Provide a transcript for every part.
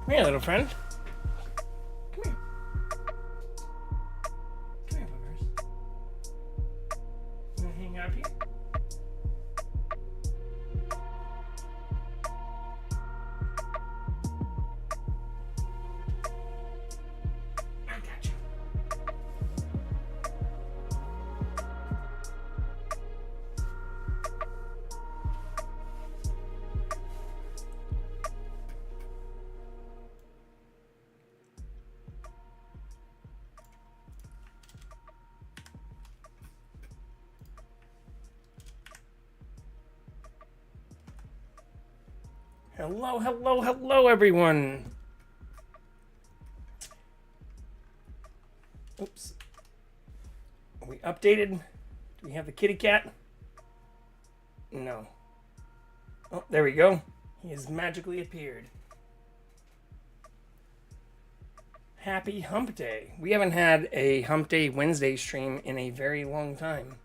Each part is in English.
Come here, little friend. Come here. Come here, boogers. You wanna hang out here? I got you. Hello, hello, hello, everyone. Oops. Are we updated? Do we have the kitty cat? No. Oh, there we go. He has magically appeared. Happy Hump Day. We haven't had a Hump Day Wednesday stream in a very long time.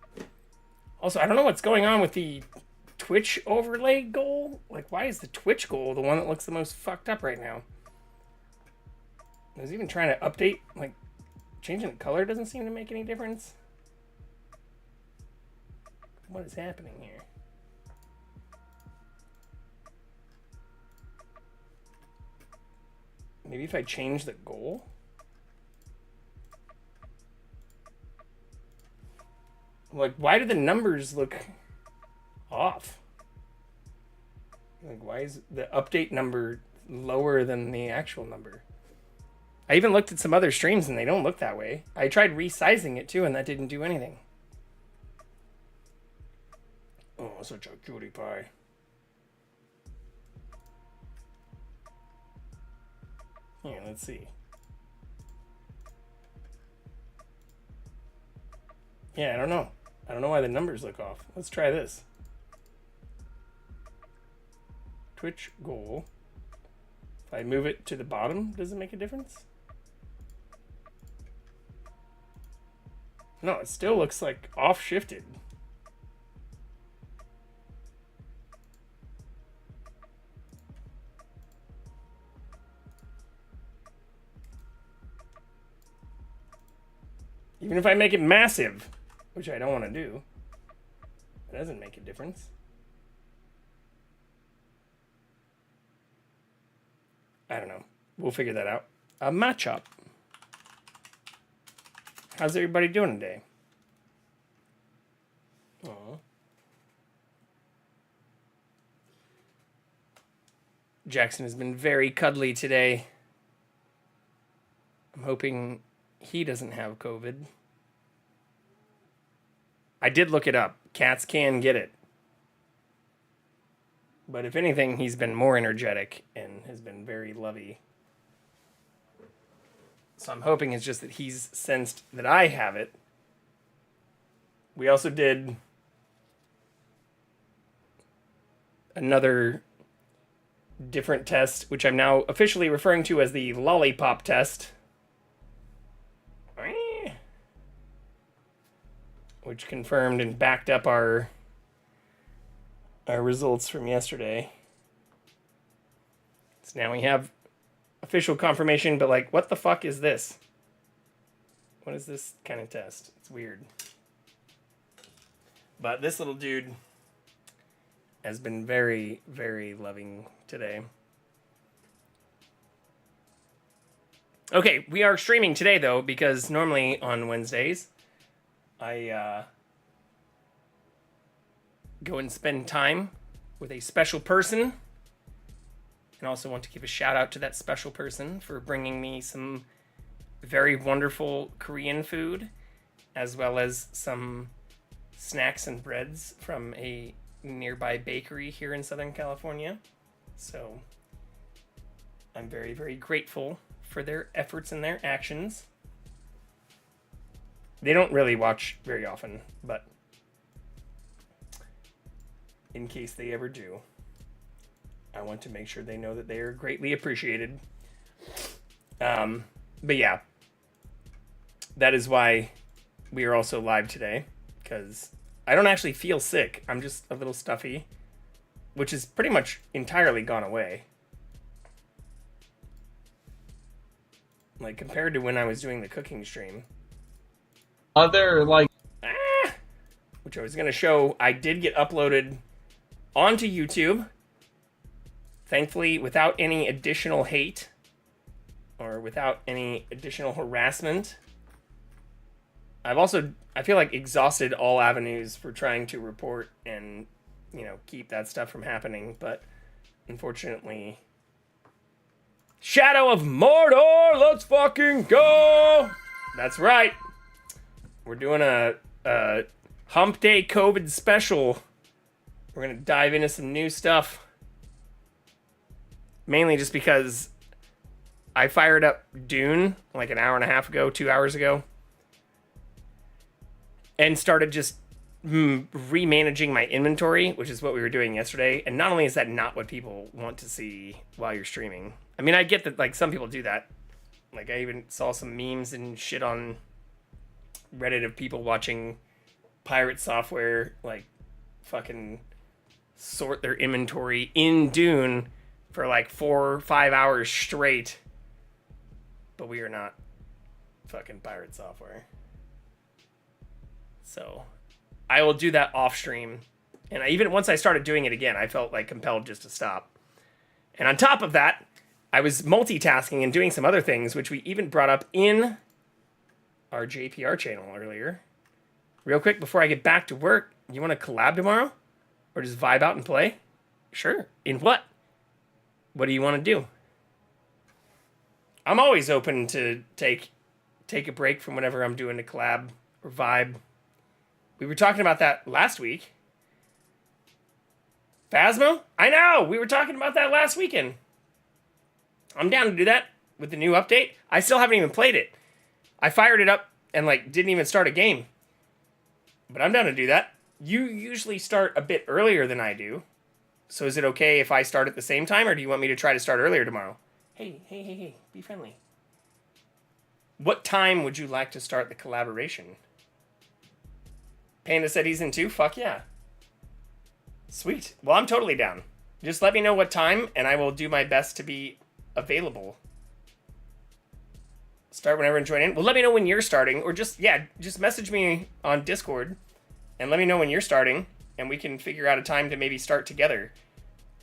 Also, I don't know what's going on with the Twitch overlay goal. Like, why is the Twitch goal the one that looks the most fucked up right now? I was even trying to update, like, changing the color doesn't seem to make any difference. What is happening here? Maybe if I change the goal? Like, why do the numbers look off? Like, why is the update number lower than the actual number? I even looked at some other streams and they don't look that way. I tried resizing it too and that didn't do anything. Oh, such a cutie pie. Here, let's see. Yeah, I don't know. I don't know why the numbers look off. Let's try this. Twitch goal. If I move it to the bottom, does it make a difference? No, it still looks like off shifted. Even if I make it massive, which I don't want to do, it doesn't make a difference. I don't know. We'll figure that out. A matchup. How's everybody doing today? Aww. Jackson has been very cuddly today. I'm hoping he doesn't have COVID. I did look it up. Cats can get it. But if anything, he's been more energetic and has been very lovey. So I'm hoping it's just that he's sensed that I have it. We also did another different test, which I'm now officially referring to as the lollipop test. Which confirmed and backed up our results from yesterday. So now we have official confirmation, but like, what the fuck is this? What is this kind of test? It's weird. But this little dude has been very, very loving today. Okay, we are streaming today, though, because normally on Wednesdays, I go and spend time with a special person. And also want to give a shout out to that special person for bringing me some very wonderful Korean food, as well as some snacks and breads from a nearby bakery here in Southern California. So I'm very, very grateful for their efforts and their actions. They don't really watch very often, but in case they ever do, I want to make sure they know that they are greatly appreciated. But yeah, that is why we are also live today, because I don't actually feel sick. I'm just a little stuffy, which is pretty much entirely gone away. like compared to when I was doing the cooking stream. Other, like... Which I was going to show, I did get uploaded onto YouTube. Thankfully, without any additional hate or without any additional harassment. I feel like exhausted all avenues for trying to report and, keep that stuff from happening. But unfortunately, Shadow of Mordor, let's fucking go! That's right. We're doing a Hump Day COVID special. We're going to dive into some new stuff. Mainly just because I fired up Dune like an hour and a half ago, 2 hours ago. And started just remanaging my inventory, which is what we were doing yesterday. And not only is that not what people want to see while you're streaming. I mean, I get that like some people do that. Like I even saw some memes and shit on Reddit of people watching pirate software like fucking sort their inventory in Dune for like 4 or 5 hours straight. But we are not fucking pirate software. So I will do that off stream. And even once I started doing it again, I felt like compelled just to stop. And on top of that, I was multitasking and doing some other things, which we even brought up in our JPR channel earlier. Real quick, before I get back to work, you want to collab tomorrow? Or just vibe out and play? Sure. In what? What do you want to do? I'm always open to take a break from whatever I'm doing to collab or vibe. We were talking about that last week. Phasmo? I know! We were talking about that last weekend. I'm down to do that with the new update. I still haven't even played it. I fired it up and didn't even start a game. But I'm down to do that. You usually start a bit earlier than I do. So is it okay if I start at the same time, or do you want me to try to start earlier tomorrow? Hey, be friendly. What time would you like to start the collaboration? Panda said he's in too? Fuck yeah. Sweet. Well, I'm totally down. Just let me know what time, and I will do my best to be available. Start whenever and join in. Well, let me know when you're starting, or just message me on Discord, and let me know when you're starting, and we can figure out a time to maybe start together.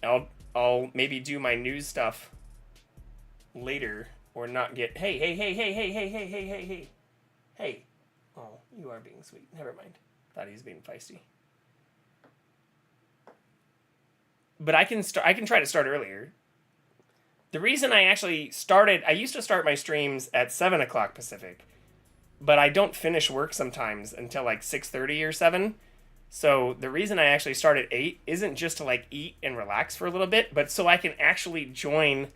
I'll maybe do my news stuff later, or not get, hey. Oh, you are being sweet. Never mind. Thought he was being feisty. But I can try to start earlier. The reason I actually started, I used to start my streams at 7 o'clock Pacific, but I don't finish work sometimes until 6:30 or 7. So the reason I actually start at 8 isn't just to eat and relax for a little bit, but so I can actually join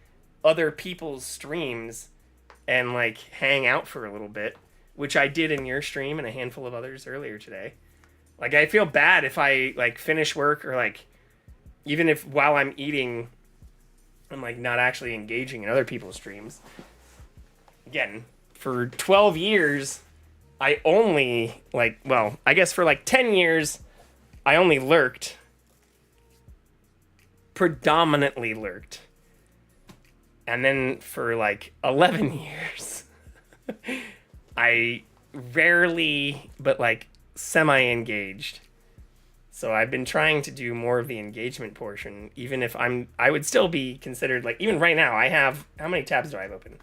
other people's streams and hang out for a little bit, which I did in your stream and a handful of others earlier today. I feel bad if I finish work or even if while I'm eating I'm not actually engaging in other people's streams. Again, for 12 years I only I guess for 10 years I only lurked. Predominantly lurked. And then for 11 years I rarely but semi-engaged. So I've been trying to do more of the engagement portion, even if I would still be considered even right now I have, how many tabs do I have open?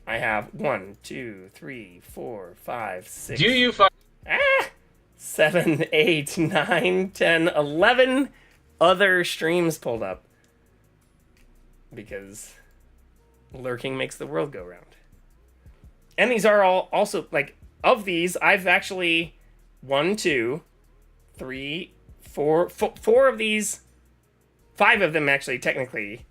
I have 1, 2, 3, 4, 5, 6. Do you 7, 8, 9, 10, 11 other streams pulled up. Because lurking makes the world go round. And these are all also of these I've actually 1, 2, 3, 4 of these, 5 of them actually technically.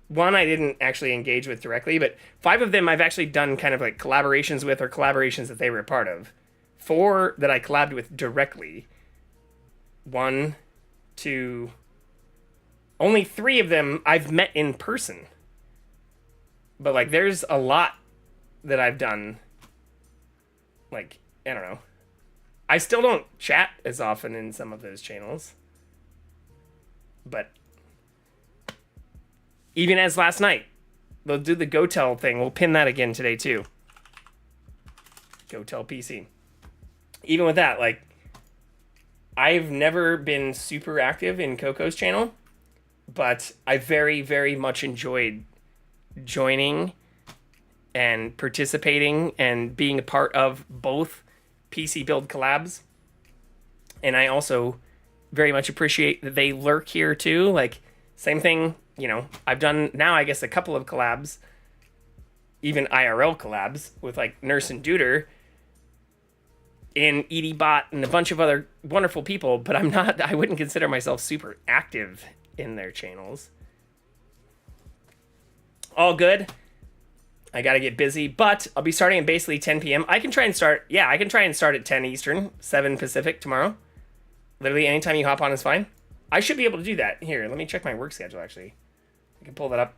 One I didn't actually engage with directly, but 5 of them I've actually done kind of collaborations with, or collaborations that they were a part of. 4 that I collabed with directly. 1, 2, only 3 of them I've met in person. But there's a lot that I've done. I don't know. I still don't chat as often in some of those channels. But even as last night, they'll do the Gotel thing. We'll pin that again today too. gotelpc. Even with that, like, I've never been super active in Coco's channel, but I very, very much enjoyed joining and participating and being a part of both PC build collabs. And I also very much appreciate that they lurk here too. Like, same thing, you know, I've done now, I guess, a couple of collabs, even IRL collabs with like Nurse and Duder and EDBot and a bunch of other wonderful people, but I wouldn't consider myself super active in their channels. All good. I gotta get busy, but I'll be starting at basically 10 p.m. I can try and start at 10 Eastern, 7 Pacific tomorrow. Literally anytime you hop on is fine. I should be able to do that. Here, let me check my work schedule, actually. I can pull that up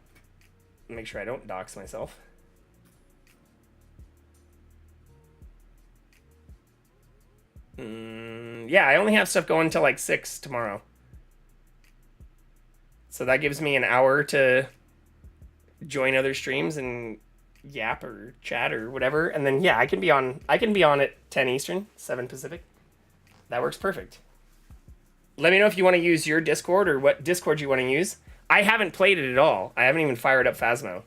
and make sure I don't dox myself. Yeah, I only have stuff going until like 6 tomorrow. So that gives me an hour to join other streams and yap or chat or whatever. And then, yeah, I can be on at 10 Eastern, 7 Pacific. That works perfect. Let me know if you want to use your Discord or what Discord you want to use. I haven't played it at all. I haven't even fired up Phasmo.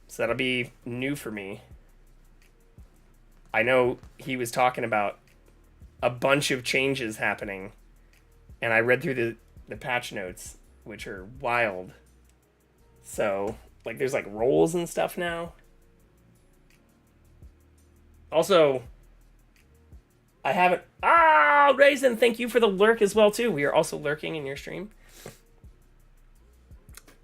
So that'll be new for me. I know he was talking about a bunch of changes happening, and I read through the patch notes, which are wild. So, like, there's like roles and stuff now. Also, I haven't... Ah, Raisin, thank you for the lurk as well, too. We are also lurking in your stream.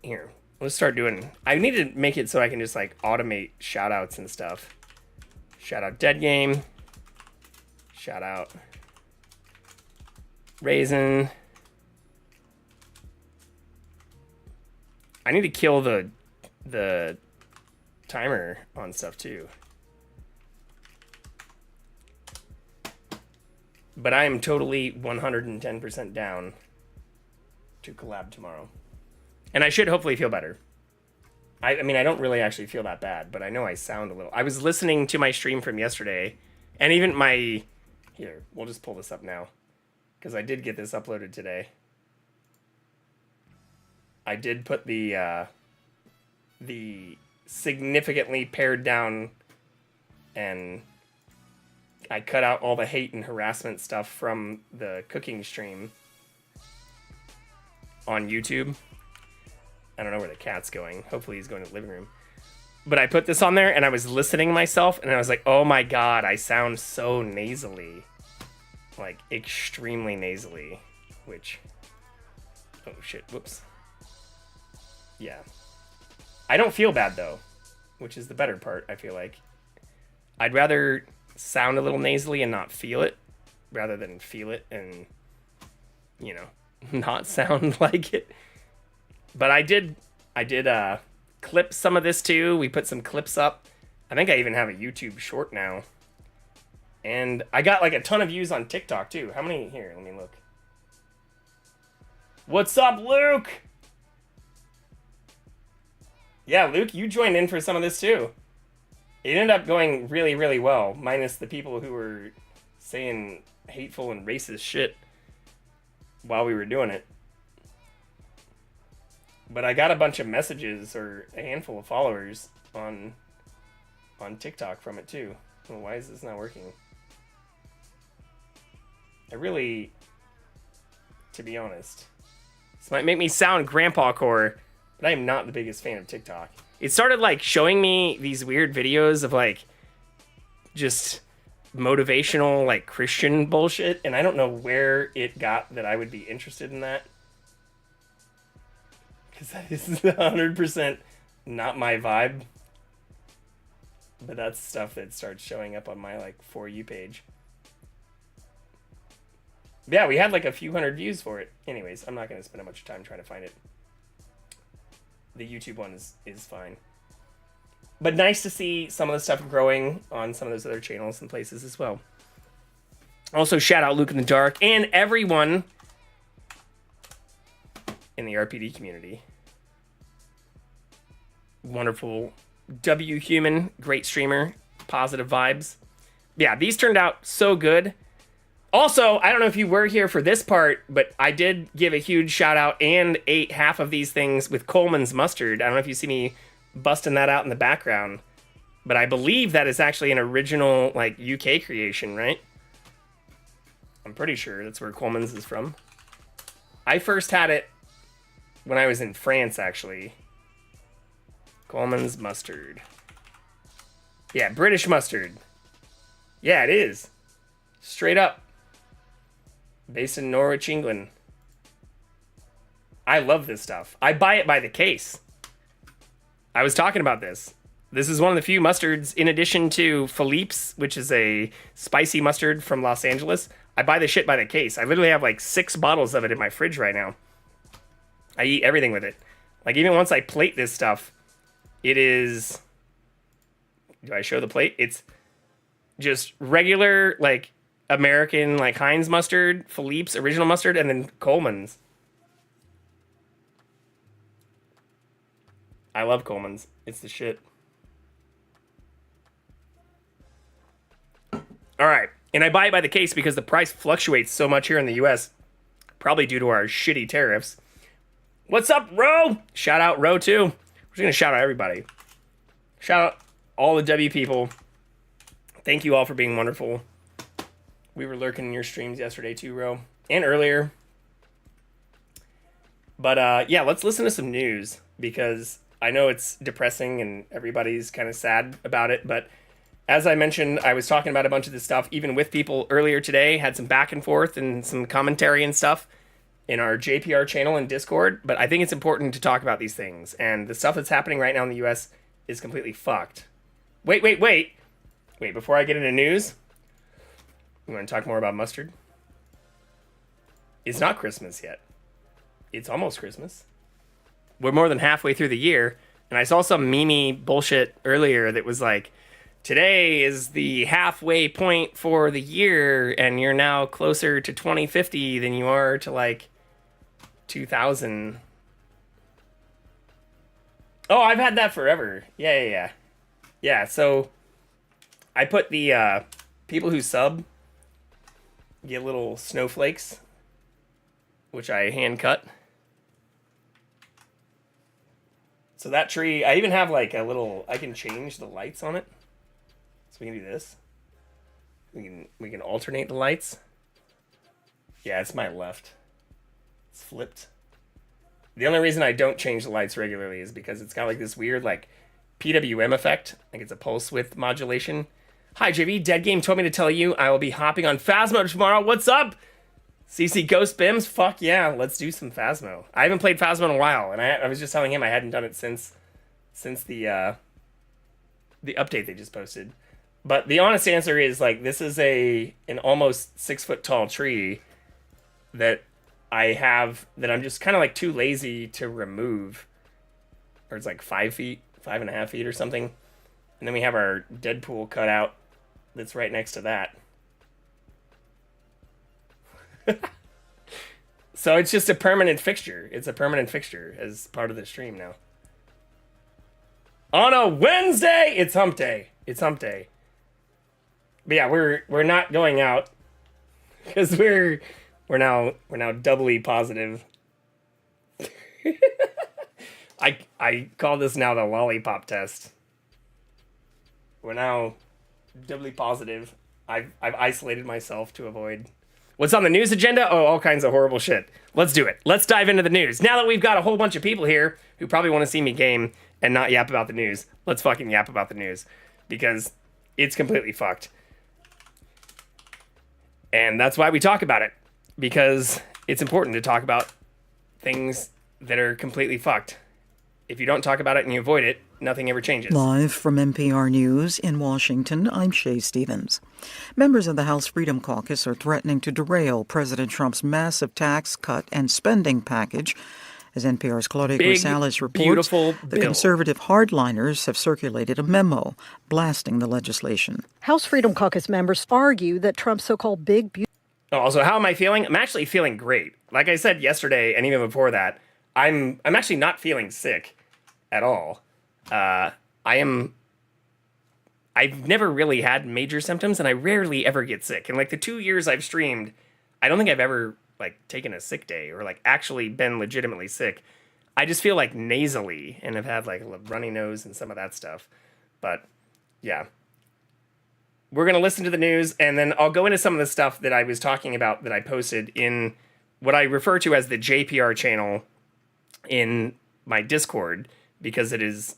Here, let's start doing... I need to make it so I can just, like, automate shout-outs and stuff. Shout-out Dead Game. Shout-out Raisin. I need to kill the timer on stuff, too. But I am totally 110% down to collab tomorrow. And I should hopefully feel better. I mean, I don't really actually feel that bad, but I know I sound a little... I was listening to my stream from yesterday, and even my... Here, we'll just pull this up now, because I did get this uploaded today. I did put the significantly pared down, and I cut out all the hate and harassment stuff from the cooking stream on YouTube. I don't know where the cat's going. Hopefully he's going to the living room. But I put this on there, and I was listening myself, and I was like, oh my god, I sound so nasally. Like, extremely nasally. Which... Oh shit, whoops. Yeah. I don't feel bad, though. Which is the better part, I feel like. I'd rather sound a little nasally and not feel it, rather than feel it and, you know, not sound like it. But I did clip some of this too. We put some clips up. I think I even have a YouTube short now. And I got like a ton of views on TikTok too. How many? Here, let me look. What's up, Luke? Yeah, Luke, you joined in for some of this too. It ended up going really, really well, minus the people who were saying hateful and racist shit while we were doing it. But I got a bunch of messages or a handful of followers on TikTok from it too. Well, why is this not working? I really, to be honest, this might make me sound grandpa core, but I am not the biggest fan of TikTok. It started like showing me these weird videos of like just motivational like Christian bullshit, and I don't know where it got that I would be interested in that. Because that is 100% not my vibe. But that's stuff that starts showing up on my like For You page. Yeah, we had like a few hundred views for it. Anyways, I'm not going to spend a bunch of time trying to find it. The YouTube one is fine. But nice to see some of the stuff growing on some of those other channels and places as well. Also, shout out Luke in the Dark and everyone in the RPD community. Wonderful W Human, great streamer, positive vibes. Yeah, these turned out so good. Also, I don't know if you were here for this part, but I did give a huge shout out and ate half of these things with Coleman's mustard. I don't know if you see me busting that out in the background, but I believe that is actually an original like UK creation, right? I'm pretty sure that's where Coleman's is from. I first had it when I was in France, actually. Coleman's mustard. Yeah, British mustard. Yeah, it is. Straight up. Based in Norwich, England. I love this stuff. I buy it by the case. I was talking about this. This is one of the few mustards, in addition to Philippe's, which is a spicy mustard from Los Angeles. I buy the shit by the case. I literally have like 6 bottles of it in my fridge right now. I eat everything with it. Like, even once I plate this stuff, it is... Do I show the plate? It's just regular, like, American, like, Heinz mustard, Philippe's original mustard, and then Coleman's. I love Coleman's. It's the shit. All right. And I buy it by the case because the price fluctuates so much here in the US, probably due to our shitty tariffs. What's up, Ro? Shout out Ro, too. We're just going to shout out everybody. Shout out all the W people. Thank you all for being wonderful. We were lurking in your streams yesterday too, Ro. And earlier. But yeah, let's listen to some news. Because I know it's depressing and everybody's kind of sad about it. But as I mentioned, I was talking about a bunch of this stuff, even with people earlier today. Had some back and forth and some commentary and stuff in our JPR channel and Discord. But I think it's important to talk about these things. And the stuff that's happening right now in the US is completely fucked. Wait, before I get into news... You want to talk more about mustard? It's not Christmas yet. It's almost Christmas. We're more than halfway through the year. And I saw some meme bullshit earlier that was like, today is the halfway point for the year, and you're now closer to 2050 than you are to like 2000. Oh, I've had that forever. Yeah. Yeah, so I put the people who sub get little snowflakes, which I hand cut. So that tree, I even have like a little, I can change the lights on it. So we can do this. We can alternate the lights. Yeah, it's my left. It's flipped. The only reason I don't change the lights regularly is because it's got like this weird like PWM effect. Like it's a pulse width modulation. Hi, JV. Dead Game told me to tell you I will be hopping on Phasmo tomorrow. What's up? CC Ghost Bims? Fuck yeah, let's do some Phasmo. I haven't played Phasmo in a while, and I was just telling him I hadn't done it since the update they just posted. But the honest answer is, like, this is an almost 6 foot tall tree that I have that I'm just kind of like too lazy to remove. Or it's like 5 feet, 5.5 feet or something. And then we have our Deadpool cutout that's right next to that. So it's just a permanent fixture. It's a permanent fixture as part of the stream now. On a Wednesday, it's hump day. It's hump day. But yeah, we're not going out because we're now doubly positive. I call this now the lollipop test. We're now doubly positive. I've isolated myself to avoid. What's on the news agenda? Oh, all kinds of horrible shit. Let's do it. Let's dive into the news. Now that we've got a whole bunch of people here who probably want to see me game and not yap about the news, let's fucking yap about the news. Because it's completely fucked. And that's why we talk about it. Because it's important to talk about things that are completely fucked. If you don't talk about it and you avoid it, nothing ever changes. Live from NPR News in Washington, I'm Shay Stevens. Members of the House Freedom Caucus are threatening to derail President Trump's massive tax cut and spending package. As NPR's Claudia Grisales reports, the conservative hardliners have circulated a memo blasting the legislation. House Freedom Caucus members argue that Trump's so-called big, beautiful... Oh, also, how am I feeling? I'm actually feeling great. Like I said yesterday, and even before that, I'm actually not feeling sick at all. I I've never really had major symptoms, and I rarely ever get sick. In like the 2 years I've streamed, I don't think I've ever like taken a sick day or like actually been legitimately sick. I just feel like nasally and have had like a runny nose and some of that stuff. But yeah, we're going to listen to the news, and then I'll go into some of the stuff that I was talking about that I posted in what I refer to as the JPR channel in my Discord, because it is,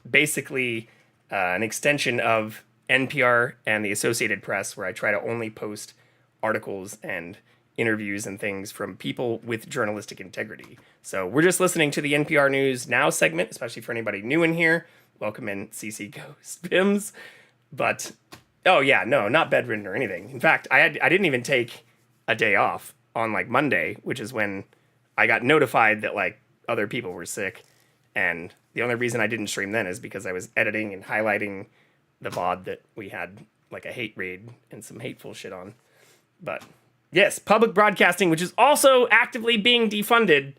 basically an extension of NPR and the Associated Press, where I try to only post articles and interviews and things from people with journalistic integrity. So we're just listening to the NPR News Now segment, especially for anybody new in here. Welcome in, CC Ghost Bims. But, oh yeah, no, not bedridden or anything. In fact, I didn't even take a day off on like Monday, which is when I got notified that like other people were sick. And the only reason I didn't stream then is because I was editing and highlighting the VOD that we had like a hate raid and some hateful shit on. But yes, public broadcasting, which is also actively being defunded.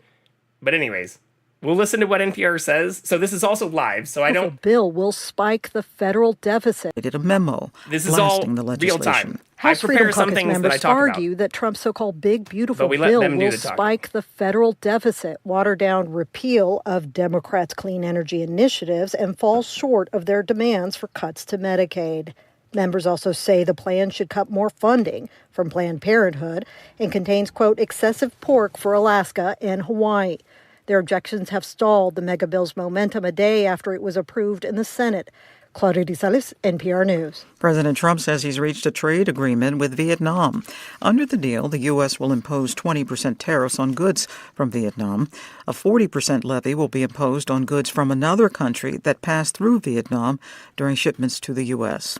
But anyways, we'll listen to what NPR says. So this is also live, so I don't... bill will spike the federal deficit. They did a memo This is all blasting the real legislation. time. I House prepare Freedom some Caucus things that I members talk about. argue that Trump's so-called big, beautiful But we let bill them do will the talking. spike the federal deficit, water down repeal of Democrats' clean energy initiatives, and fall short of their demands for cuts to Medicaid. Members also say the plan should cut more funding from Planned Parenthood and contains, quote, excessive pork for Alaska and Hawaii. Their objections have stalled the mega bill's momentum a day after it was approved in the Senate. Claudia De Salis, NPR News. President Trump says he's reached a trade agreement with Vietnam. Under the deal, the U.S. will impose 20% tariffs on goods from Vietnam. A 40% levy will be imposed on goods from another country that pass through Vietnam during shipments to the U.S.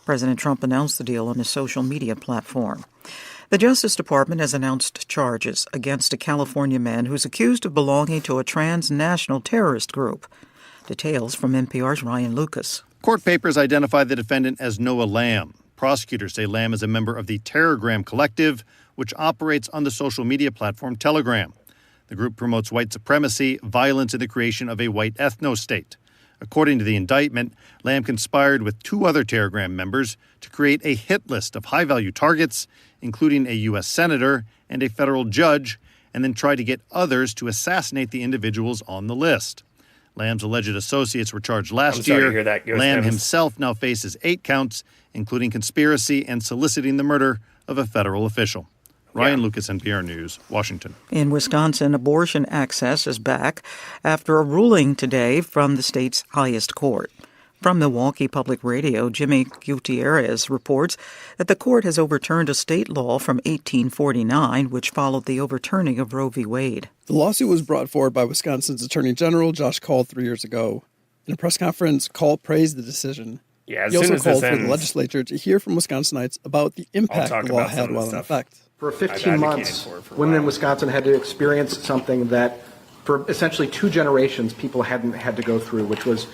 President Trump announced the deal on his social media platform. The Justice Department has announced charges against a California man who's accused of belonging to a transnational terrorist group. Details from NPR's Ryan Lucas. Court papers identify the defendant as Noah Lamb. Prosecutors say Lamb is a member of the Terrorgram Collective, which operates on the social media platform Telegram. The group promotes white supremacy, violence, and the creation of a white ethno-state. According to the indictment, Lamb conspired with two other Terrorgram members to create a hit list of high-value targets, including a U.S. senator and a federal judge, and then tried to get others to assassinate the individuals on the list. Lamb's alleged associates were charged last year. Lamb himself now faces 8 counts, including conspiracy and soliciting the murder of a federal official. Ryan Lucas, NPR News, Washington. In Wisconsin, abortion access is back after a ruling today from the state's highest court. From Milwaukee Public Radio, Jimmy Gutierrez reports that the court has overturned a state law from 1849, which followed the overturning of Roe v. Wade. The lawsuit was brought forward by Wisconsin's Attorney General Josh Call 3 years ago. In a press conference, Call praised the decision. Yeah, he also called for the legislature to hear from Wisconsinites about the impact the law had while in effect. For 15 months, women in Wisconsin had to experience something that for essentially 2 generations people hadn't had to go through, which was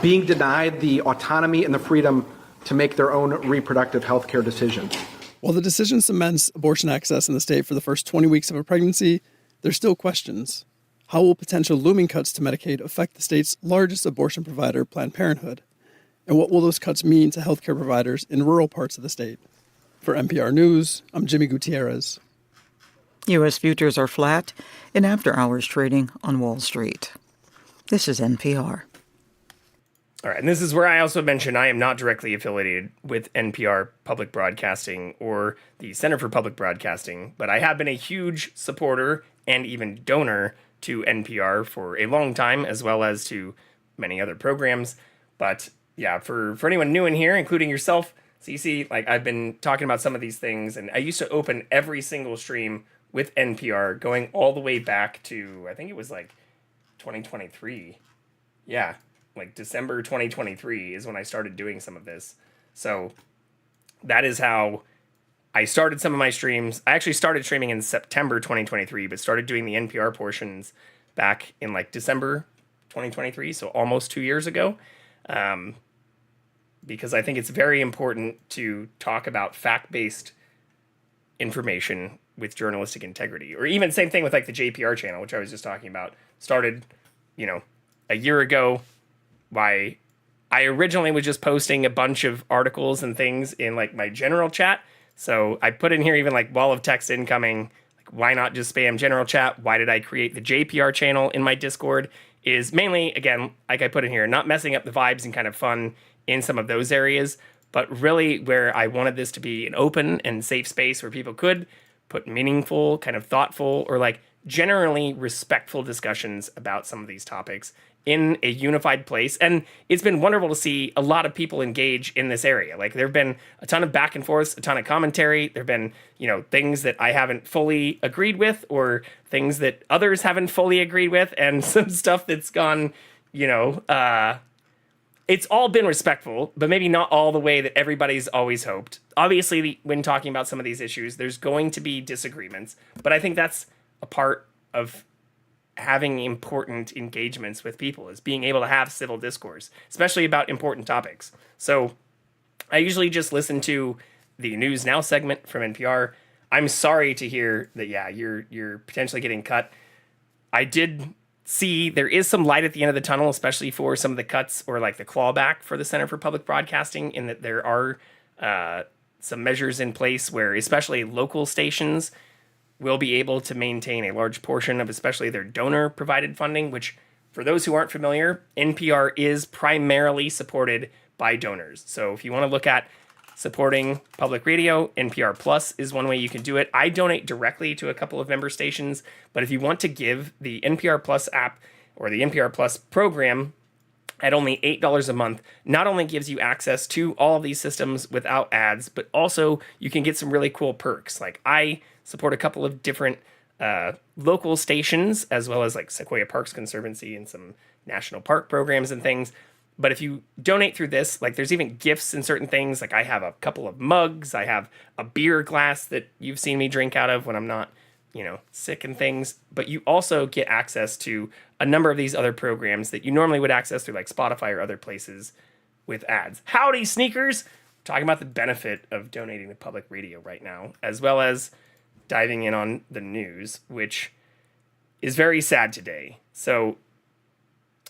being denied the autonomy and the freedom to make their own reproductive health care decisions. While the decision cements abortion access in the state for the first 20 weeks of a pregnancy, there's still questions. How will potential looming cuts to Medicaid affect the state's largest abortion provider, Planned Parenthood? And what will those cuts mean to healthcare providers in rural parts of the state? For NPR News, I'm Jimmy Gutierrez. U.S. futures are flat in after-hours trading on Wall Street. This is NPR. All right, and this is where I also mentioned I am not directly affiliated with NPR Public Broadcasting or the Center for Public Broadcasting, but I have been a huge supporter and even donor to NPR for a long time, as well as to many other programs. But yeah, for anyone new in here, including yourself, CC, like I've been talking about some of these things, and I used to open every single stream with NPR going all the way back to, I think it was like 2023. Yeah. Like December 2023 is when I started doing some of this. So that is how I started some of my streams. I actually started streaming in September 2023, but started doing the NPR portions back in like December 2023. So almost 2 years ago. Because I think it's very important to talk about fact-based information with journalistic integrity, or even same thing with like the JPR channel, which I was just talking about, started, a year ago by I originally was just posting a bunch of articles and things in like my general chat. So I put in here even like wall of text incoming. Like, why not just spam general chat? Why did I create the JPR channel in my Discord? Is mainly, again, like I put in here, not messing up the vibes and kind of fun in some of those areas, but really where I wanted this to be an open and safe space where people could put meaningful, kind of thoughtful, or like generally respectful discussions about some of these topics in a unified place. And it's been wonderful to see a lot of people engage in this area. Like, there have been a ton of back and forth, a ton of commentary. There have been, things that I haven't fully agreed with, or things that others haven't fully agreed with, and some stuff that's gone, it's all been respectful, but maybe not all the way that everybody's always hoped. Obviously, when talking about some of these issues, there's going to be disagreements, but I think that's a part of having important engagements with people, is being able to have civil discourse, especially about important topics. So I usually just listen to the News Now segment from NPR. I'm sorry to hear that, you're potentially getting cut. I did see there is some light at the end of the tunnel, especially for some of the cuts or like the clawback for the Center for Public Broadcasting, in that there are some measures in place where especially local stations will be able to maintain a large portion of especially their donor-provided funding, which, for those who aren't familiar, NPR is primarily supported by donors. So if you want to look at supporting public radio, NPR Plus is one way you can do it. I donate directly to a couple of member stations, but if you want to give, the NPR Plus app or the NPR Plus program at only $8 a month not only gives you access to all of these systems without ads, but also you can get some really cool perks. Like, I support a couple of different local stations, as well as like Sequoia Parks Conservancy and some national park programs and things. But if you donate through this, like, there's even gifts and certain things. Like, I have a couple of mugs. I have a beer glass that you've seen me drink out of when I'm not, sick and things. But you also get access to a number of these other programs that you normally would access through like Spotify or other places with ads. Howdy, sneakers! Talking about the benefit of donating to public radio right now, as well as diving in on the news, which is very sad today. So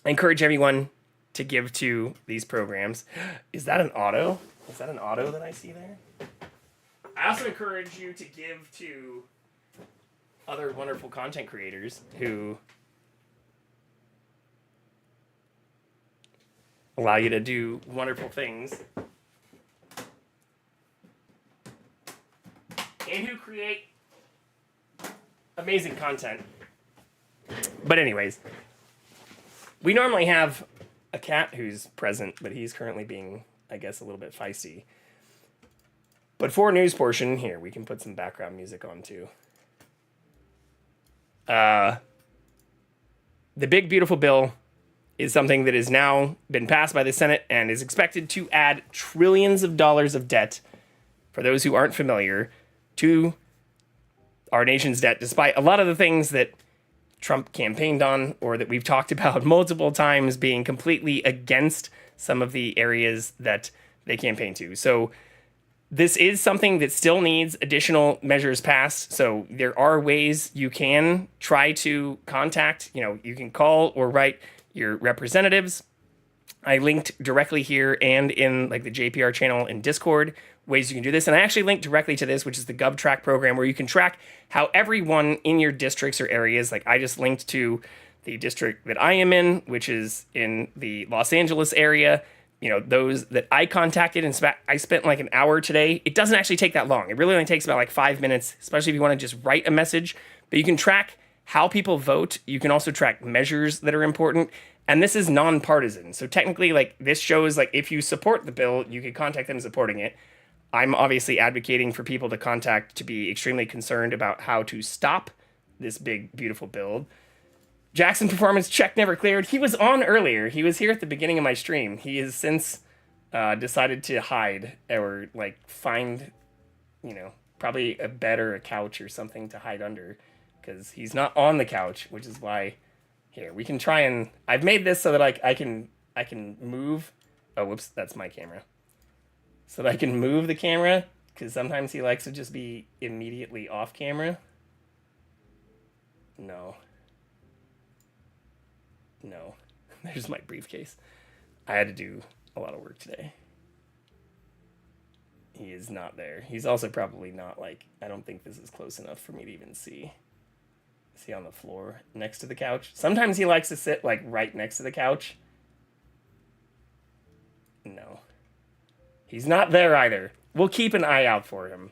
I encourage everyone to give to these programs. Is that an auto? Is that an auto that I see there? I also encourage you to give to other wonderful content creators who allow you to do wonderful things and who create amazing content. But anyways, we normally have a cat who's present, but he's currently being, I guess, a little bit feisty. But for news portion, here, we can put some background music on too. The big beautiful bill is something that has now been passed by the Senate and is expected to add trillions of dollars of debt, for those who aren't familiar, to our nation's debt, despite a lot of the things that Trump campaigned on, or that we've talked about multiple times, being completely against some of the areas that they campaigned to. So this is something that still needs additional measures passed. So there are ways you can try to contact, you can call or write your representatives. I linked directly here and in like the JPR channel in Discord ways you can do this. And I actually linked directly to this, which is the GovTrack program, where you can track how everyone in your districts or areas, like I just linked to the district that I am in, which is in the Los Angeles area. Those that I contacted, and I spent like an hour today. It doesn't actually take that long. It really only takes about like 5 minutes, especially if you want to just write a message. But you can track how people vote. You can also track measures that are important. And this is nonpartisan. So technically, like, this shows like if you support the bill, you could contact them supporting it. I'm obviously advocating for people to contact to be extremely concerned about how to stop this big, beautiful bill. Jackson performance check never cleared. He was on earlier. He was here at the beginning of my stream. He has since decided to hide or like find, probably a bed or a couch or something to hide under, because he's not on the couch, which is why here we can try and I've made this so that I can move. Oh, whoops, that's my camera. So that I can move the camera, because sometimes he likes to just be immediately off camera. No. There's my briefcase. I had to do a lot of work today. He is not there. He's also probably not like, I don't think this is close enough for me to even see. Is he on the floor next to the couch? Sometimes he likes to sit like right next to the couch. No. He's not there either. We'll keep an eye out for him.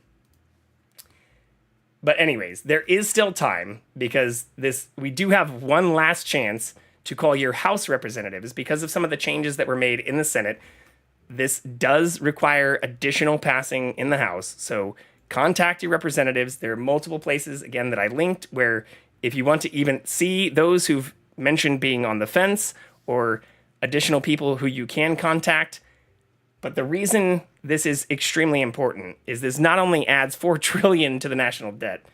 But anyways, there is still time because we do have one last chance to call your House representatives because of some of the changes that were made in the Senate. This does require additional passing in the House. So contact your representatives. There are multiple places, again, that I linked where if you want to even see those who've mentioned being on the fence or additional people who you can contact. But the reason this is extremely important is this not only adds $4 trillion to the national debt.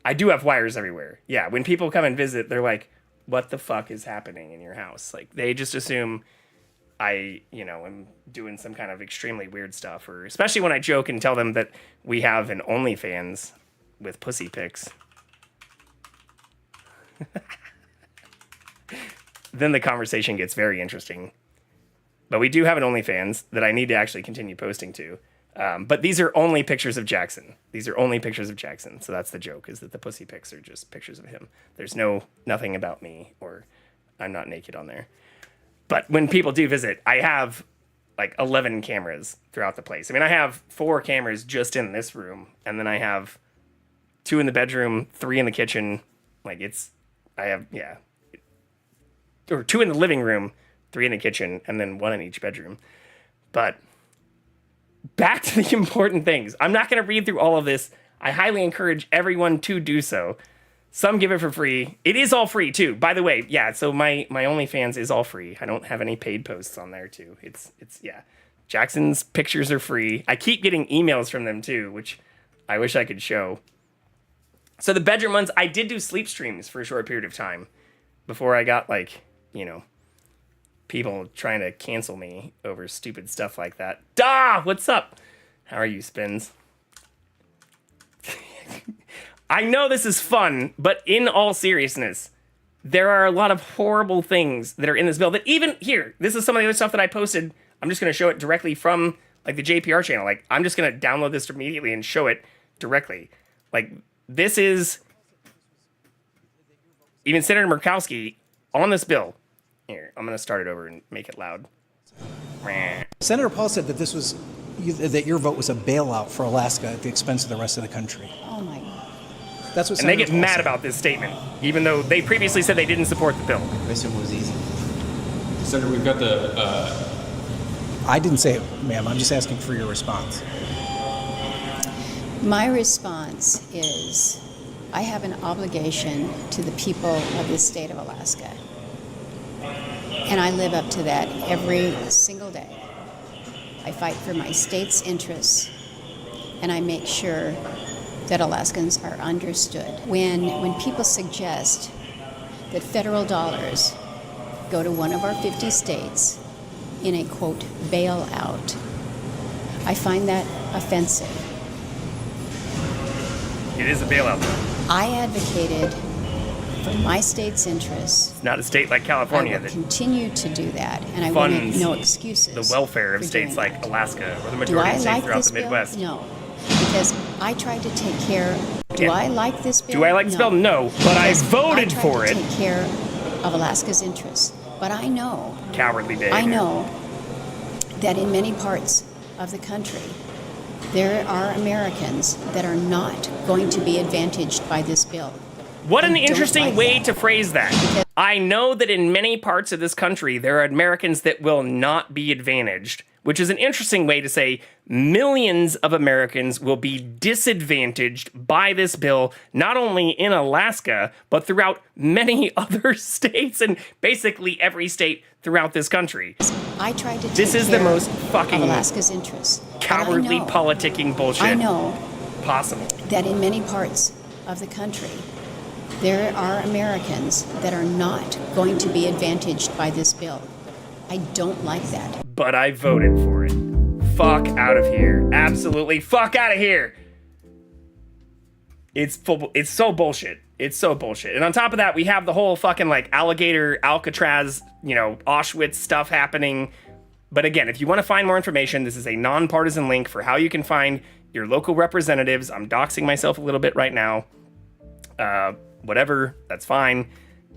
I do have wires everywhere. Yeah, when people come and visit, they're like, what the fuck is happening in your house? Like, they just assume I, am doing some kind of extremely weird stuff, or especially when I joke and tell them that we have an OnlyFans with pussy pics. Then the conversation gets very interesting. But we do have an OnlyFans that I need to actually continue posting to. But these are only pictures of Jackson. So that's the joke, is that the pussy pics are just pictures of him. There's nothing about me, or I'm not naked on there. But when people do visit, I have like 11 cameras throughout the place. I mean, I have 4 cameras just in this room, and then I have 2 in the bedroom, 3 in the kitchen. Or 2 in the living room, 3 in the kitchen, and then 1 in each bedroom. But back to the important things. I'm not going to read through all of this. I highly encourage everyone to do so. Some give it for free. It is all free, too. By the way, yeah, so my OnlyFans is all free. I don't have any paid posts on there, too. It's Jackson's pictures are free. I keep getting emails from them, too, which I wish I could show. So the bedroom ones, I did do sleep streams for a short period of time before I got, people trying to cancel me over stupid stuff like that. What's up? How are you, Spins? I know this is fun, but in all seriousness, there are a lot of horrible things that are in this bill that even here, this is some of the other stuff that I posted. I'm just going to show it directly from the JPR channel. I'm just going to download this immediately and show it directly. This is even Senator Murkowski on this bill. Here, I'm going to start it over and make it loud. Senator Paul said that that your vote was a bailout for Alaska at the expense of the rest of the country. Oh my God. That's what. And Senator they get Paul mad said about this statement, even though they previously said they didn't support the bill. The question was easy. Senator, we've got the. I didn't say it, ma'am. I'm just asking for your response. My response is I have an obligation to the people of the state of Alaska. And I live up to that every single day. I fight for my state's interests, and I make sure that Alaskans are understood. When people suggest that federal dollars go to one of our 50 states in a, quote, bailout, I find that offensive. It is a bailout, though. I advocated for my state's interests. It's not a state like California I will continue to do that, and I will make no excuses. The welfare of states like Alaska or the majority of states throughout the Midwest. No, because I tried to take care. Do I like this bill? Do I like this bill? No, but I voted for it. I tried to take care of Alaska's interests, but I know. Cowardly behavior. I know that in many parts of the country, there are Americans that are not going to be advantaged by this bill. What an interesting way to phrase that. I know that in many parts of this country, there are Americans that will not be advantaged, which is an interesting way to say millions of Americans will be disadvantaged by this bill, not only in Alaska, but throughout many other states and basically every state throughout this country. I tried to take this is care the most fucking of Alaska's interests. Cowardly politicking bullshit I know possible. That in many parts of the country, there are Americans that are not going to be advantaged by this bill. I don't like that. But I voted for it. Fuck out of here. Absolutely fuck out of here. It's so bullshit. It's so bullshit. And on top of that, we have the whole fucking alligator Alcatraz, Auschwitz stuff happening. But again, if you want to find more information, this is a nonpartisan link for how you can find your local representatives. I'm doxing myself a little bit right now. Whatever, that's fine.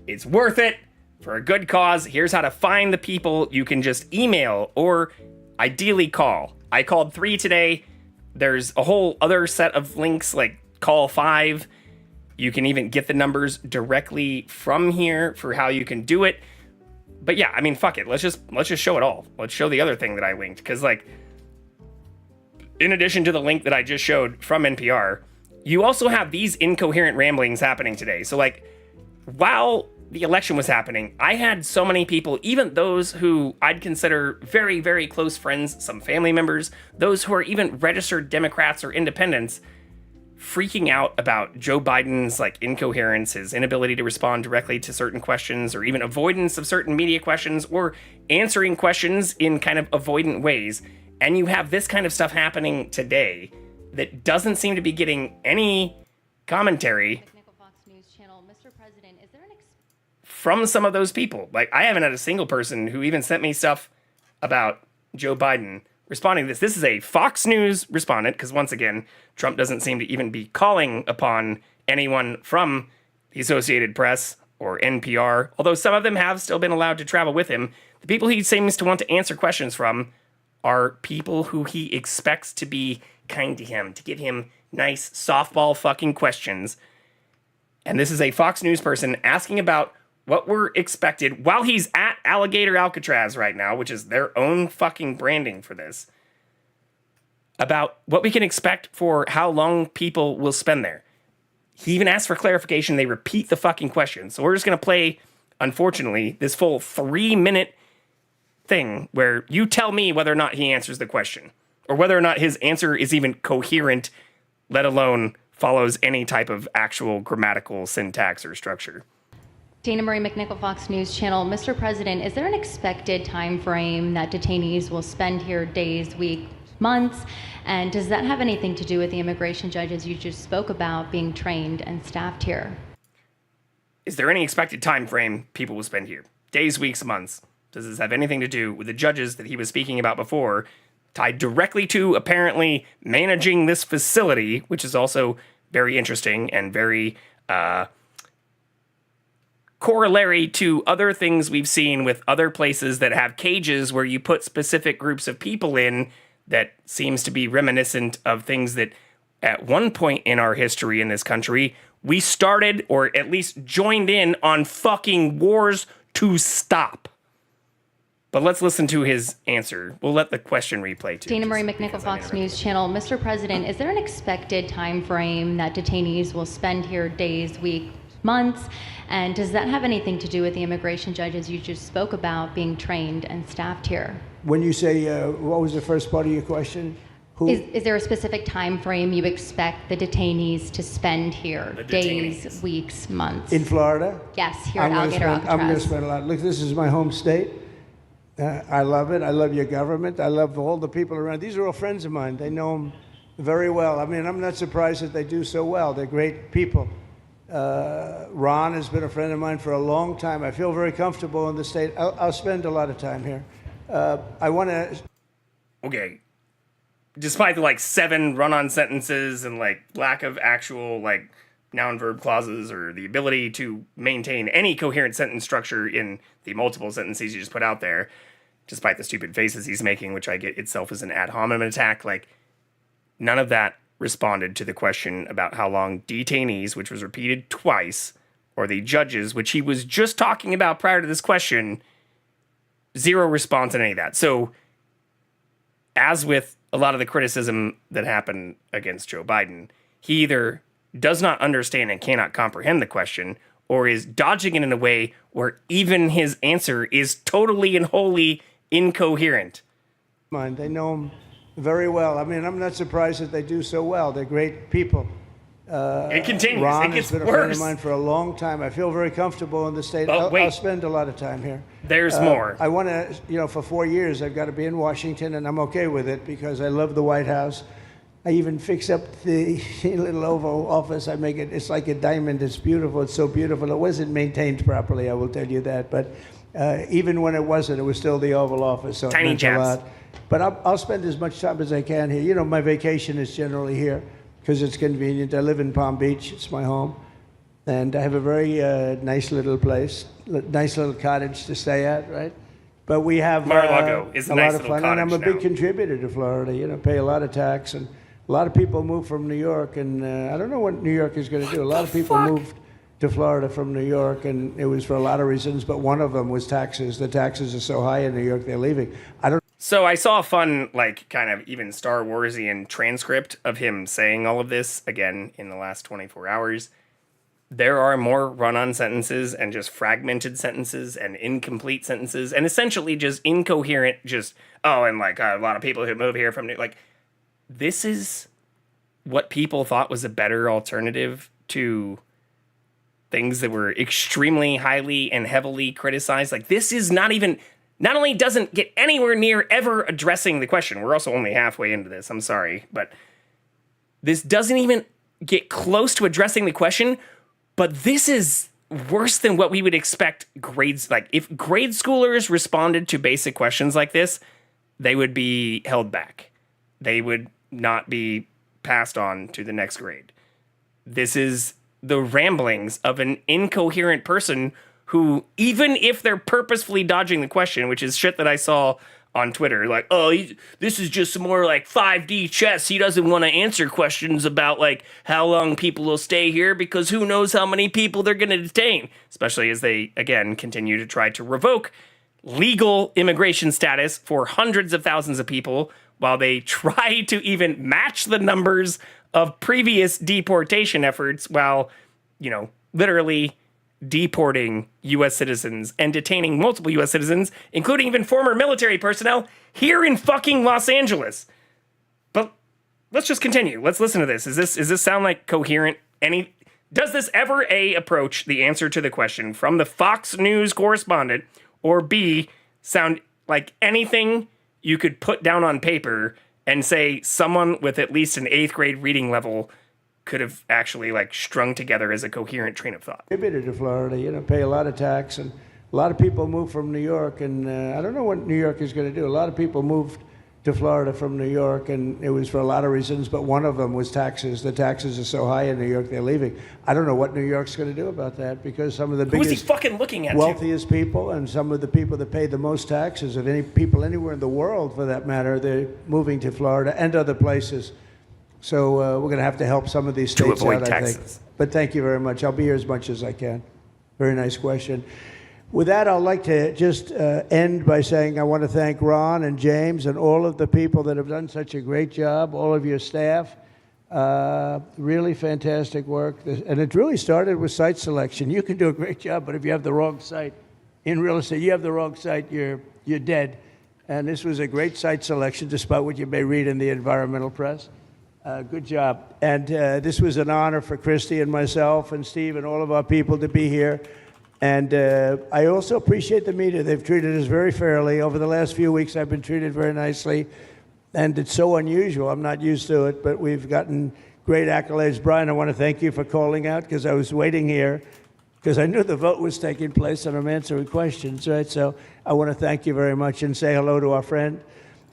It's worth it for a good cause. Here's how to find the people. You can just email or ideally call. I called 3 today. There's a whole other set of links, like call 5. You can even get the numbers directly from here for how you can do it. But yeah, I mean, fuck it. Let's just show it all. Let's show the other thing that I linked. Because, like, in addition to the link that I just showed from NPR, you also have these incoherent ramblings happening today. So, like, while the election was happening, I had so many people, even those who I'd consider very, very close friends, some family members, those who are even registered Democrats or independents, freaking out about Joe Biden's like incoherence, his inability to respond directly to certain questions, or even avoidance of certain media questions, or answering questions in kind of avoidant ways. And you have this kind of stuff happening today that doesn't seem to be getting any commentary from some of those people. Like, I haven't had a single person who even sent me stuff about Joe Biden responding to this. This is a Fox News respondent, because once again, Trump doesn't seem to even be calling upon anyone from the Associated Press or NPR, although some of them have still been allowed to travel with him. The people he seems to want to answer questions from are people who he expects to be kind to him, to give him nice softball fucking questions. And this is a Fox News person asking about what we're expected while he's at Alligator Alcatraz right now, which is their own fucking branding for this, about what we can expect for how long people will spend there. He even asks for clarification. They repeat the fucking question. So we're just going to play, unfortunately, this full 3-minute thing where you tell me whether or not he answers the question, or whether or not his answer is even coherent, let alone follows any type of actual grammatical syntax or structure. Dana Marie McNichol, Fox News Channel. Mr. President, is there an expected time frame that detainees will spend here, days, weeks, months? And does that have anything to do with the immigration judges you just spoke about being trained and staffed here? Is there any expected time frame people will spend here? Days, weeks, months? Does this have anything to do with the judges that he was speaking about before, tied directly to apparently managing this facility, which is also very interesting and very corollary to other things we've seen with other places that have cages where you put specific groups of people in, that seems to be reminiscent of things that at one point in our history in this country, we started or at least joined in on fucking wars to stop. But let's listen to his answer. We'll let the question replay too. Dana Marie McNichol, Fox News Channel. Mr. President, is there an expected time frame that detainees will spend here, days, weeks, months? And does that have anything to do with the immigration judges you just spoke about being trained and staffed here? When you say, what was the first part of your question? Is there a specific time frame you expect the detainees to spend here? Days, weeks, months? In Florida? Yes, here at Alligator Alcatraz. I'm going to spend a lot. Look, this is my home state. I love it. I love your government. I love all the people around. These are all friends of mine. They know them very well. I mean, I'm not surprised that they do so well. They're great people. Ron has been a friend of mine for a long time. I feel very comfortable in the state. I'll spend a lot of time here. I want to... Okay. Despite the, 7 run-on sentences and, lack of actual, noun-verb clauses or the ability to maintain any coherent sentence structure in the multiple sentences you just put out there, despite the stupid faces he's making, which I get itself as an ad hominem attack, none of that responded to the question about how long detainees, which was repeated twice, or the judges, which he was just talking about prior to this question, zero response in any of that. So, as with a lot of the criticism that happened against Joe Biden, he either does not understand and cannot comprehend the question, or is dodging it in a way where even his answer is totally and wholly incoherent. They know him very well. I mean, I'm not surprised that they do so well. They're great people. It continues. Ron it gets has been worse. a friend of mine for a long time. I feel very comfortable in the state. I'll spend a lot of time here. There's more. I want to, for 4 years, I've got to be in Washington, and I'm okay with it because I love the White House. I even fix up the little Oval Office. I make it, it's like a diamond. It's beautiful. It's so beautiful. It wasn't maintained properly, I will tell you that. But Even when it wasn't, it was still the Oval Office. So Tiny it meant a jabs. lot. But I'll spend as much time as I can here. You know, my vacation is generally here because it's convenient. I live in Palm Beach. It's my home. And I have a very nice little place, nice little cottage to stay at, right? But we have Mar-a-Lago is a nice lot of little fun, and I'm a cottage big now. contributor to Florida. You know, pay a lot of tax, and a lot of people move from New York, and I don't know what New York is going to do. A lot of people moved to Florida from New York, and it was for a lot of reasons, but one of them was taxes. The taxes are so high in New York, they're leaving. So I saw a fun, like, kind of even Star Warsian transcript of him saying all of this, again, in the last 24 hours. There are more run-on sentences and just fragmented sentences and incomplete sentences and essentially just incoherent, and like a lot of people who move here from New, like, this is what people thought was a better alternative to things that were extremely highly and heavily criticized. Like, this is not only doesn't get anywhere near ever addressing the question. We're also only halfway into this. I'm sorry, but this doesn't even get close to addressing the question. But this is worse than what we would expect grades. Like, if grade schoolers responded to basic questions like this, they would be held back. They would not be passed on to the next grade. This is the ramblings of an incoherent person who, even if they're purposefully dodging the question, which is shit that I saw on Twitter, like, this is just some more like 5D chess. He doesn't want to answer questions about like how long people will stay here because who knows how many people they're going to detain, especially as they, again, continue to try to revoke legal immigration status for hundreds of thousands of people while they try to even match the numbers of previous deportation efforts while, literally deporting U.S. citizens and detaining multiple U.S. citizens, including even former military personnel, here in fucking Los Angeles. But let's just continue. Let's listen to this. Does this sound like coherent? Does this ever A, approach the answer to the question from the Fox News correspondent, or B, sound like anything you could put down on paper and say someone with at least an 8th grade reading level could have actually like strung together as a coherent train of thought? Contributed to Florida, pay a lot of tax, and a lot of people move from New York, and I don't know what New York is going to do. A lot of people moved to Florida from New York, and it was for a lot of reasons, but one of them was taxes. The taxes are so high in New York, they're leaving. I don't know what New York's going to do about that, because some of the Who is he biggest, fucking looking at? wealthiest people, and some of the people that pay the most taxes of any people anywhere in the world, for that matter, they're moving to Florida and other places. So we're going to have to help some of these states to avoid out, taxes. I think. But thank you very much. I'll be here as much as I can. Very nice question. With that, I'd like to just end by saying I want to thank Ron and James and all of the people that have done such a great job, all of your staff. Really fantastic work. And it really started with site selection. You can do a great job, but if you have the wrong site in real estate, you have the wrong site, you're dead. And this was a great site selection, despite what you may read in the environmental press. Good job. And this was an honor for Christy and myself and Steve and all of our people to be here. And I also appreciate the media. They've treated us very fairly. Over the last few weeks, I've been treated very nicely. And it's so unusual. I'm not used to it, but we've gotten great accolades. Brian, I want to thank you for calling out, because I was waiting here because I knew the vote was taking place and I'm answering questions, right? So I want to thank you very much and say hello to our friend.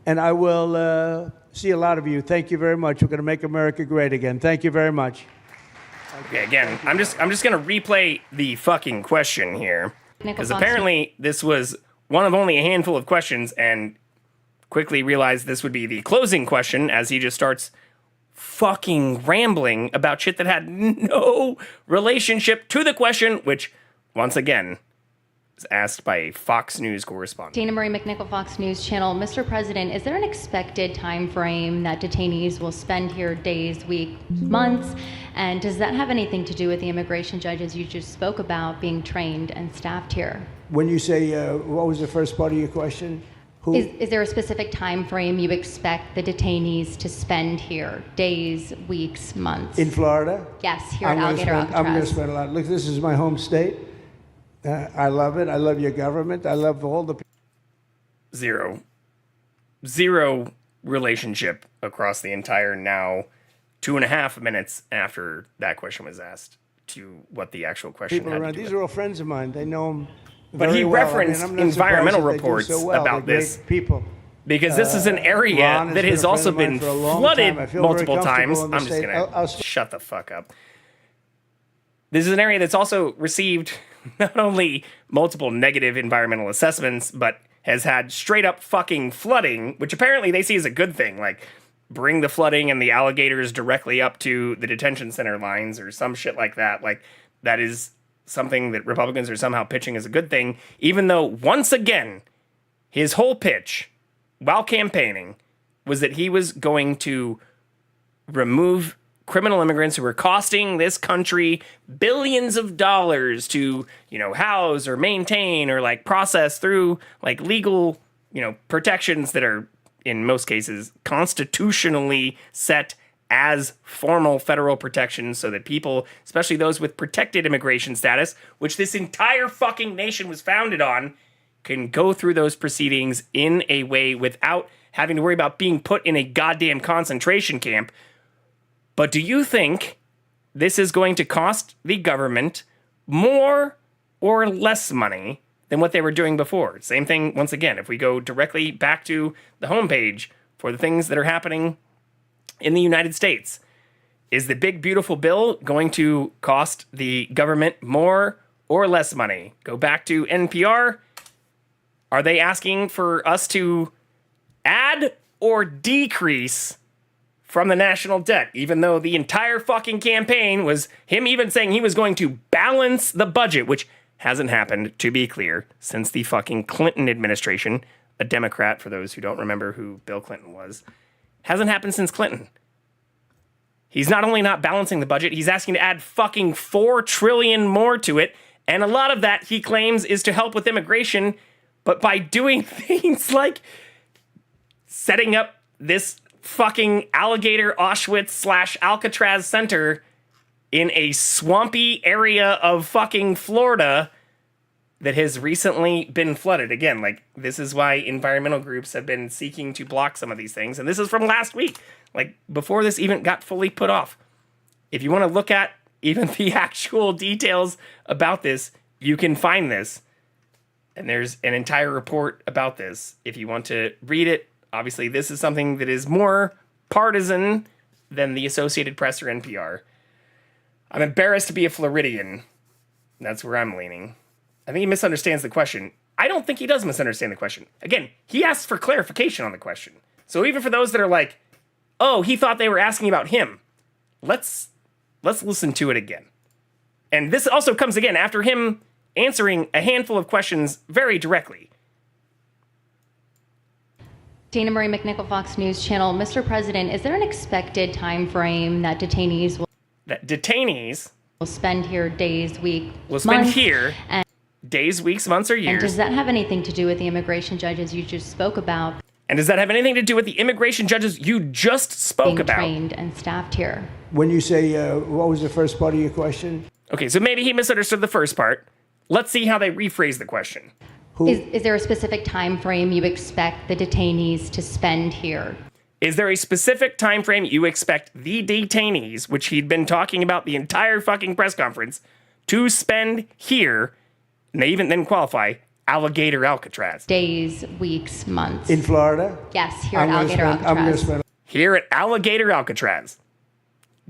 And I will see a lot of you. Thank you very much. We're going to make America great again. Thank you very much. Okay, again, I'm just gonna replay the fucking question here, because apparently this was one of only a handful of questions, and quickly realized this would be the closing question as he just starts fucking rambling about shit that had no relationship to the question, which once again was asked by a Fox News correspondent. Dana Marie McNichol, Fox News Channel. Mr. President, is there an expected time frame that detainees will spend here, days, weeks, months? And does that have anything to do with the immigration judges you just spoke about being trained and staffed here? When you say, what was the first part of your question? Is there a specific time frame you expect the detainees to spend here, days, weeks, months? In Florida? Yes, here at Alligator Alcatraz. I'm going to spend a lot. Look, this is my home state. I love it. I love your government. I love all the people. Zero relationship across the entire now 2.5 minutes after that question was asked to what the actual question People had around. to do These with. are all friends of mine. They know them But he referenced environmental reports about this people. because this is an area that has also been flooded multiple times. I'm just going to shut the fuck up. This is an area that's also received not only multiple negative environmental assessments, but has had straight up fucking flooding, which apparently they see as a good thing. Like, bring the flooding and the alligators directly up to the detention center lines or some shit like that. Like, that is something that Republicans are somehow pitching as a good thing, even though, once again, his whole pitch while campaigning was that he was going to remove criminal immigrants who were costing this country billions of dollars to, house or maintain or like process through like legal, protections that are in most cases constitutionally set as formal federal protections so that people, especially those with protected immigration status, which this entire fucking nation was founded on, can go through those proceedings in a way without having to worry about being put in a goddamn concentration camp. But do you think this is going to cost the government more or less money than what they were doing before? Same thing, once again, if we go directly back to the homepage for the things that are happening in the United States. Is the big, beautiful bill going to cost the government more or less money? Go back to NPR. Are they asking for us to add or decrease from the national debt, even though the entire fucking campaign was him even saying he was going to balance the budget, which hasn't happened, to be clear, since the fucking Clinton administration, a Democrat, for those who don't remember who Bill Clinton was, hasn't happened since Clinton. He's not only not balancing the budget, he's asking to add fucking $4 trillion more to it, and a lot of that, he claims, is to help with immigration, but by doing things like setting up this fucking alligator Auschwitz / Alcatraz center in a swampy area of fucking Florida that has recently been flooded. Again, like, this is why environmental groups have been seeking to block some of these things. And this is from last week, like before this even got fully put off. If you want to look at even the actual details about this, you can find this. And there's an entire report about this if you want to read it. Obviously, this is something that is more partisan than the Associated Press or NPR. I'm embarrassed to be a Floridian. That's where I'm leaning. I think he misunderstands the question. I don't think he does misunderstand the question. Again, he asks for clarification on the question. So even for those that are like, oh, he thought they were asking about him, let's listen to it again. And this also comes again after him answering a handful of questions very directly. Dana Marie McNichol, Fox News Channel. Mr. President, is there an expected time frame that detainees will spend here days, weeks, months, days, weeks, months, or years? And does that have anything to do with the immigration judges you just spoke about? And does that have anything to do with the immigration judges you just spoke about? Trained and staffed here. When you say, what was the first part of your question? Okay, so maybe he misunderstood the first part. Let's see how they rephrase the question. Is there a specific time frame you expect the detainees to spend here? Is there a specific time frame you expect the detainees, which he'd been talking about the entire fucking press conference, to spend here, and they even then qualify, Alligator Alcatraz? Days, weeks, months. In Florida? Yes, here at Alligator Alcatraz. Here at Alligator Alcatraz.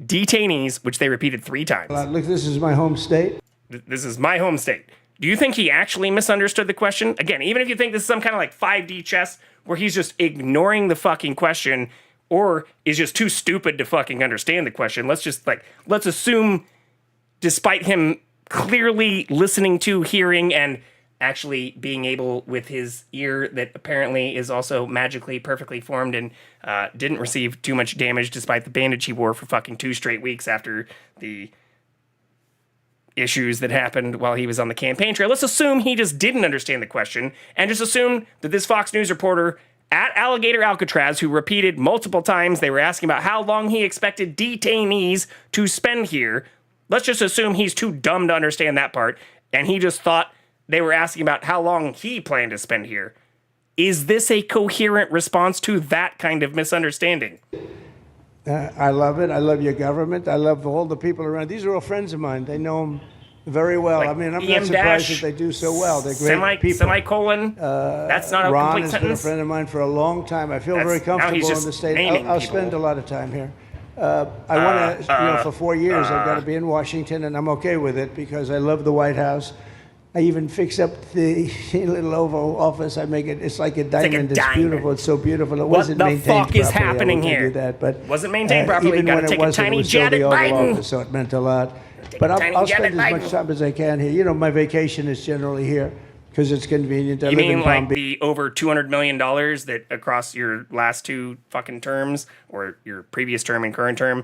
Detainees, which they repeated 3 times. Look, this is my home state. This is my home state. Do you think he actually misunderstood the question? Again, even if you think this is some kind of like 5D chess where he's just ignoring the fucking question or is just too stupid to fucking understand the question, let's assume, despite him clearly listening to, hearing, and actually being able with his ear that apparently is also magically perfectly formed and didn't receive too much damage despite the bandage he wore for fucking 2 straight weeks after the issues that happened while he was on the campaign trail. Let's assume he just didn't understand the question and just assume that this Fox News reporter at Alligator Alcatraz, who repeated multiple times they were asking about how long he expected detainees to spend here, let's just assume he's too dumb to understand that part and he just thought they were asking about how long he planned to spend here. Is this a coherent response to that kind of misunderstanding? I love it. I love your government. I love all the people around. These are all friends of mine. They know them Very well. Like I mean, I'm EM not surprised dash, that they do so well. They're great people. Semicolon. That's not a Ron complete has sentence. been a friend of mine for a long time. I feel That's- very now he's comfortable just in the state. naming I'll people. spend a lot of time here. I want to, for 4 years, I've got to be in Washington, and I'm okay with it because I love the White House. I even fix up the little Oval Office. I make it. It's like a diamond. It's diamond. beautiful. It's so beautiful. It What wasn't the maintained fuck is properly, happening I will tell here? you that, but Wasn't maintained properly. Even Gotta when take it a wasn't, tiny it was still Janet the Oval Biden. Office, so it meant a lot. Take But a tiny I'll Janet spend as much Biden. time as I can here. You know, my vacation is generally here because it's convenient. I You live in mean Palm like Beach. the over $200 million that across your last two fucking terms, or your previous term and current term,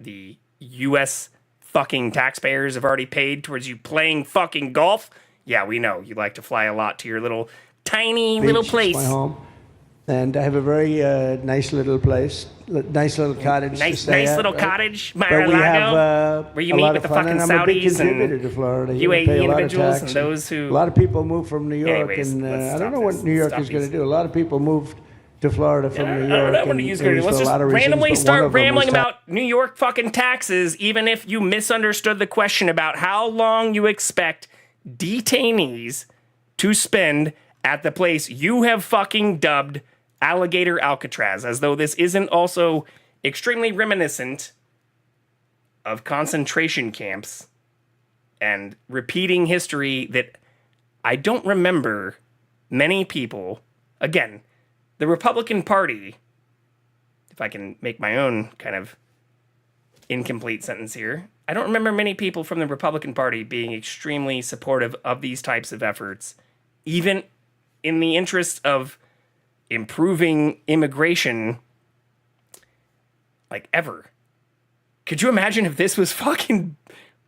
the U.S. fucking taxpayers have already paid towards you playing fucking golf? Yeah, we know. You like to fly a lot to your little tiny little Beach. place. It's my home. And I have a very nice little place, nice little cottage to Nice, stay nice at, little right? cottage, But we have Mar-a-Lago, where you a meet lot with of the fun, fucking and I'm a big Saudis contributor and to Florida. UAE You pay a lot of individuals tax, and those who... A lot of people move from New York, Anyways, and let's I stop don't know what this. New York Stop is going these. to do. A lot of people moved to Florida from New York. I don't know what and he's it going to was do. Let's for a just lot of reasons, randomly but one start of them was rambling about New York fucking taxes, even if you misunderstood the question about how long you expect detainees to spend at the place you have fucking dubbed Alligator Alcatraz, as though this isn't also extremely reminiscent of concentration camps and repeating history that I don't remember many people. Again, the Republican Party, if I can make my own kind of incomplete sentence here, I don't remember many people from the Republican Party being extremely supportive of these types of efforts, even in the interest of improving immigration, like, ever. Could you imagine if this was fucking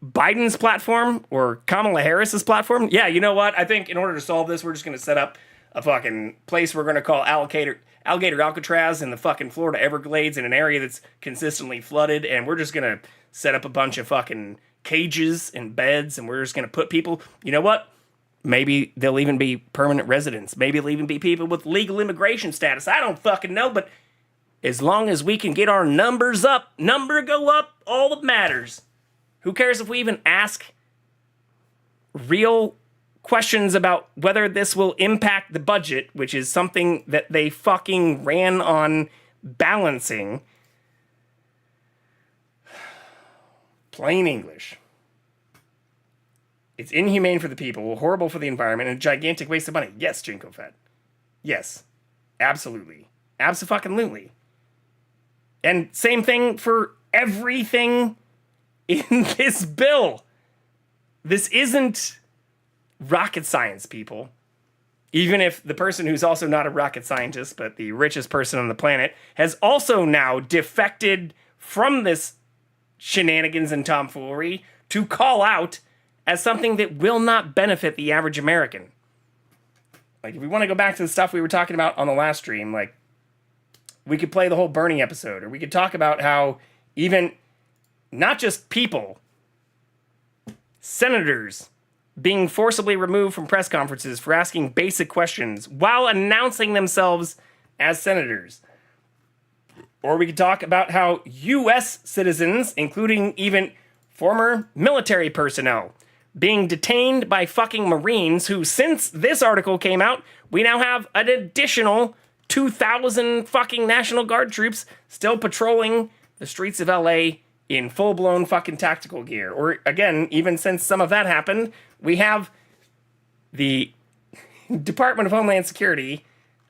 Biden's platform or Kamala Harris's platform? Yeah, you know what? I think in order to solve this, we're just going to set up a fucking place we're going to call Alligator Alcatraz in the fucking Florida Everglades, in an area that's consistently flooded, and we're just going to set up a bunch of fucking cages and beds, and we're just going to put people, you know what? Maybe they'll even be permanent residents. Maybe they'll even be people with legal immigration status. I don't fucking know, but as long as we can get our numbers up, go up, all that matters. Who cares if we even ask real questions about whether this will impact the budget, which is something that they fucking ran on balancing. Plain English. It's inhumane for the people, horrible for the environment, and a gigantic waste of money. Yes, Jinko Fett. Yes. Absolutely. Abso-fucking-lutely. And same thing for everything in this bill. This isn't rocket science, people. Even if the person who's also not a rocket scientist, but the richest person on the planet, has also now defected from this shenanigans and tomfoolery to call out as something that will not benefit the average American. Like, if we want to go back to the stuff we were talking about on the last stream, like, we could play the whole Bernie episode, or we could talk about how even not just people, senators being forcibly removed from press conferences for asking basic questions while announcing themselves as senators. Or we could talk about how U.S. citizens, including even former military personnel, being detained by fucking Marines who, since this article came out, we now have an additional 2,000 fucking National Guard troops still patrolling the streets of LA in full-blown fucking tactical gear. Or, again, even since some of that happened, we have the Department of Homeland Security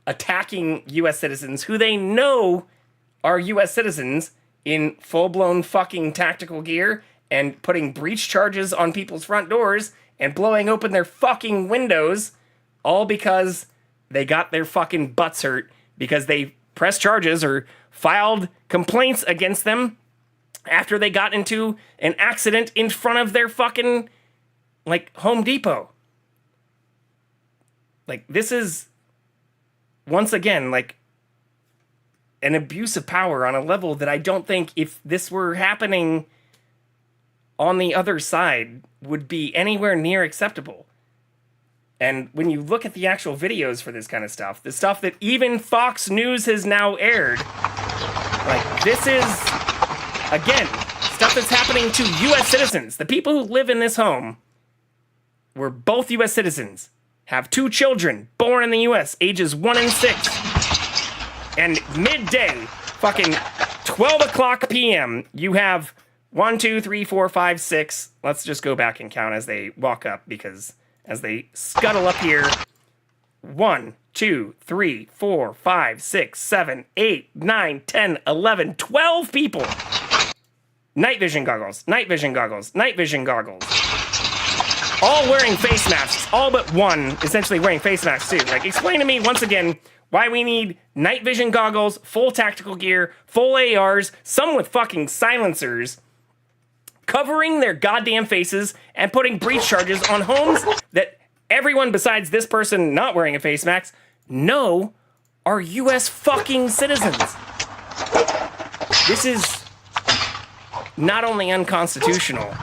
attacking U.S. citizens who they know are U.S. citizens in full-blown fucking tactical gear, and putting breach charges on people's front doors and blowing open their fucking windows, all because they got their fucking butts hurt because they pressed charges or filed complaints against them after they got into an accident in front of their fucking, like, Home Depot. Like, this is, once again, like, an abuse of power on a level that I don't think, if this were happening on the other side, would be anywhere near acceptable. And when you look at the actual videos for this kind of stuff, the stuff that even Fox News has now aired, like, this is, again, stuff that's happening to U.S. citizens. The people who live in this home were both U.S. citizens, have 2 children born in the U.S., ages 1 and 6, and midday, fucking 12 o'clock p.m., you have 1, 2, 3, 4, 5, 6. Let's just go back and count as they walk up, because as they scuttle up here, 1, 2, 3, 4, 5, 6, 7, 8, 9, 10, 11, 12 people. Night vision goggles, night vision goggles, night vision goggles. All wearing face masks, all but one essentially wearing face masks too. Like, explain to me once again why we need night vision goggles, full tactical gear, full ARs, some with fucking silencers, covering their goddamn faces and putting breach charges on homes that everyone besides this person not wearing a face mask know are U.S. fucking citizens. This is not only unconstitutional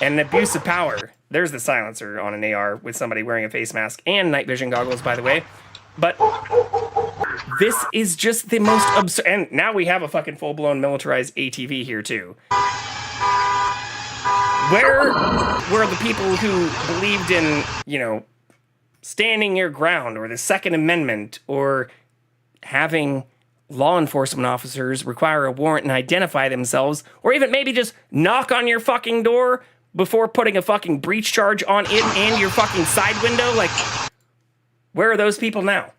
and an abuse of power. There's the silencer on an AR with somebody wearing a face mask and night vision goggles, by the way. But this is just the most absurd. And now we have a fucking full-blown militarized ATV here, too. Where were the people who believed in, you know, standing your ground or the Second Amendment or having law enforcement officers require a warrant and identify themselves, or even maybe just knock on your fucking door before putting a fucking breach charge on it and your fucking side window? Like, where are those people now?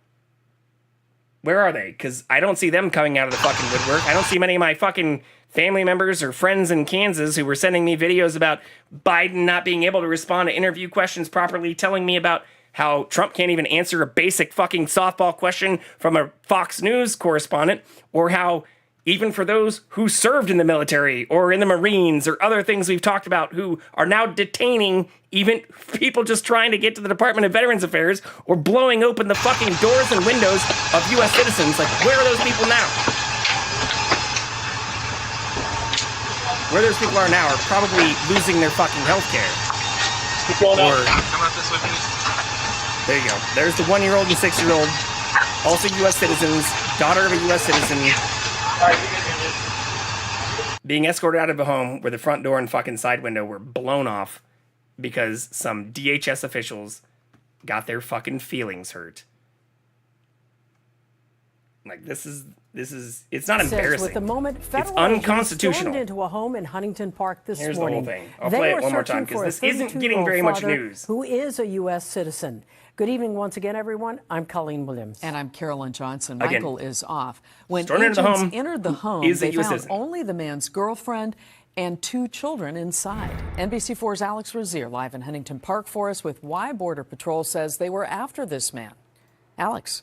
Where are they? Because I don't see them coming out of the fucking woodwork. I don't see many of my fucking family members or friends in Kansas who were sending me videos about Biden not being able to respond to interview questions properly, telling me about how Trump can't even answer a basic fucking softball question from a Fox News correspondent, or how even for those who served in the military or in the Marines or other things we've talked about who are now detaining even people just trying to get to the Department of Veterans Affairs or blowing open the fucking doors and windows of U.S. citizens. Like, where are those people now? Where those people are now are probably losing their fucking healthcare. There you go. There's the 1-year-old and 6-year-old, also U.S. citizens, daughter of a U.S. citizen, being escorted out of a home where the front door and fucking side window were blown off because some DHS officials got their fucking feelings hurt. Like, this is it's not embarrassing. With the moment it's unconstitutional. Stormed into a home in Huntington Park this Here's morning. The whole thing. I'll play it one more time because this isn't getting very much news. Who is a U.S. citizen? Good evening once again, everyone. I'm Colleen Williams. And I'm Carolyn Johnson. Again, Michael is off. When agents entered the home, they found citizen. only the man's girlfriend and 2 children inside. NBC4's Alex Rozier live in Huntington Park for us with why Border Patrol says they were after this man. Alex.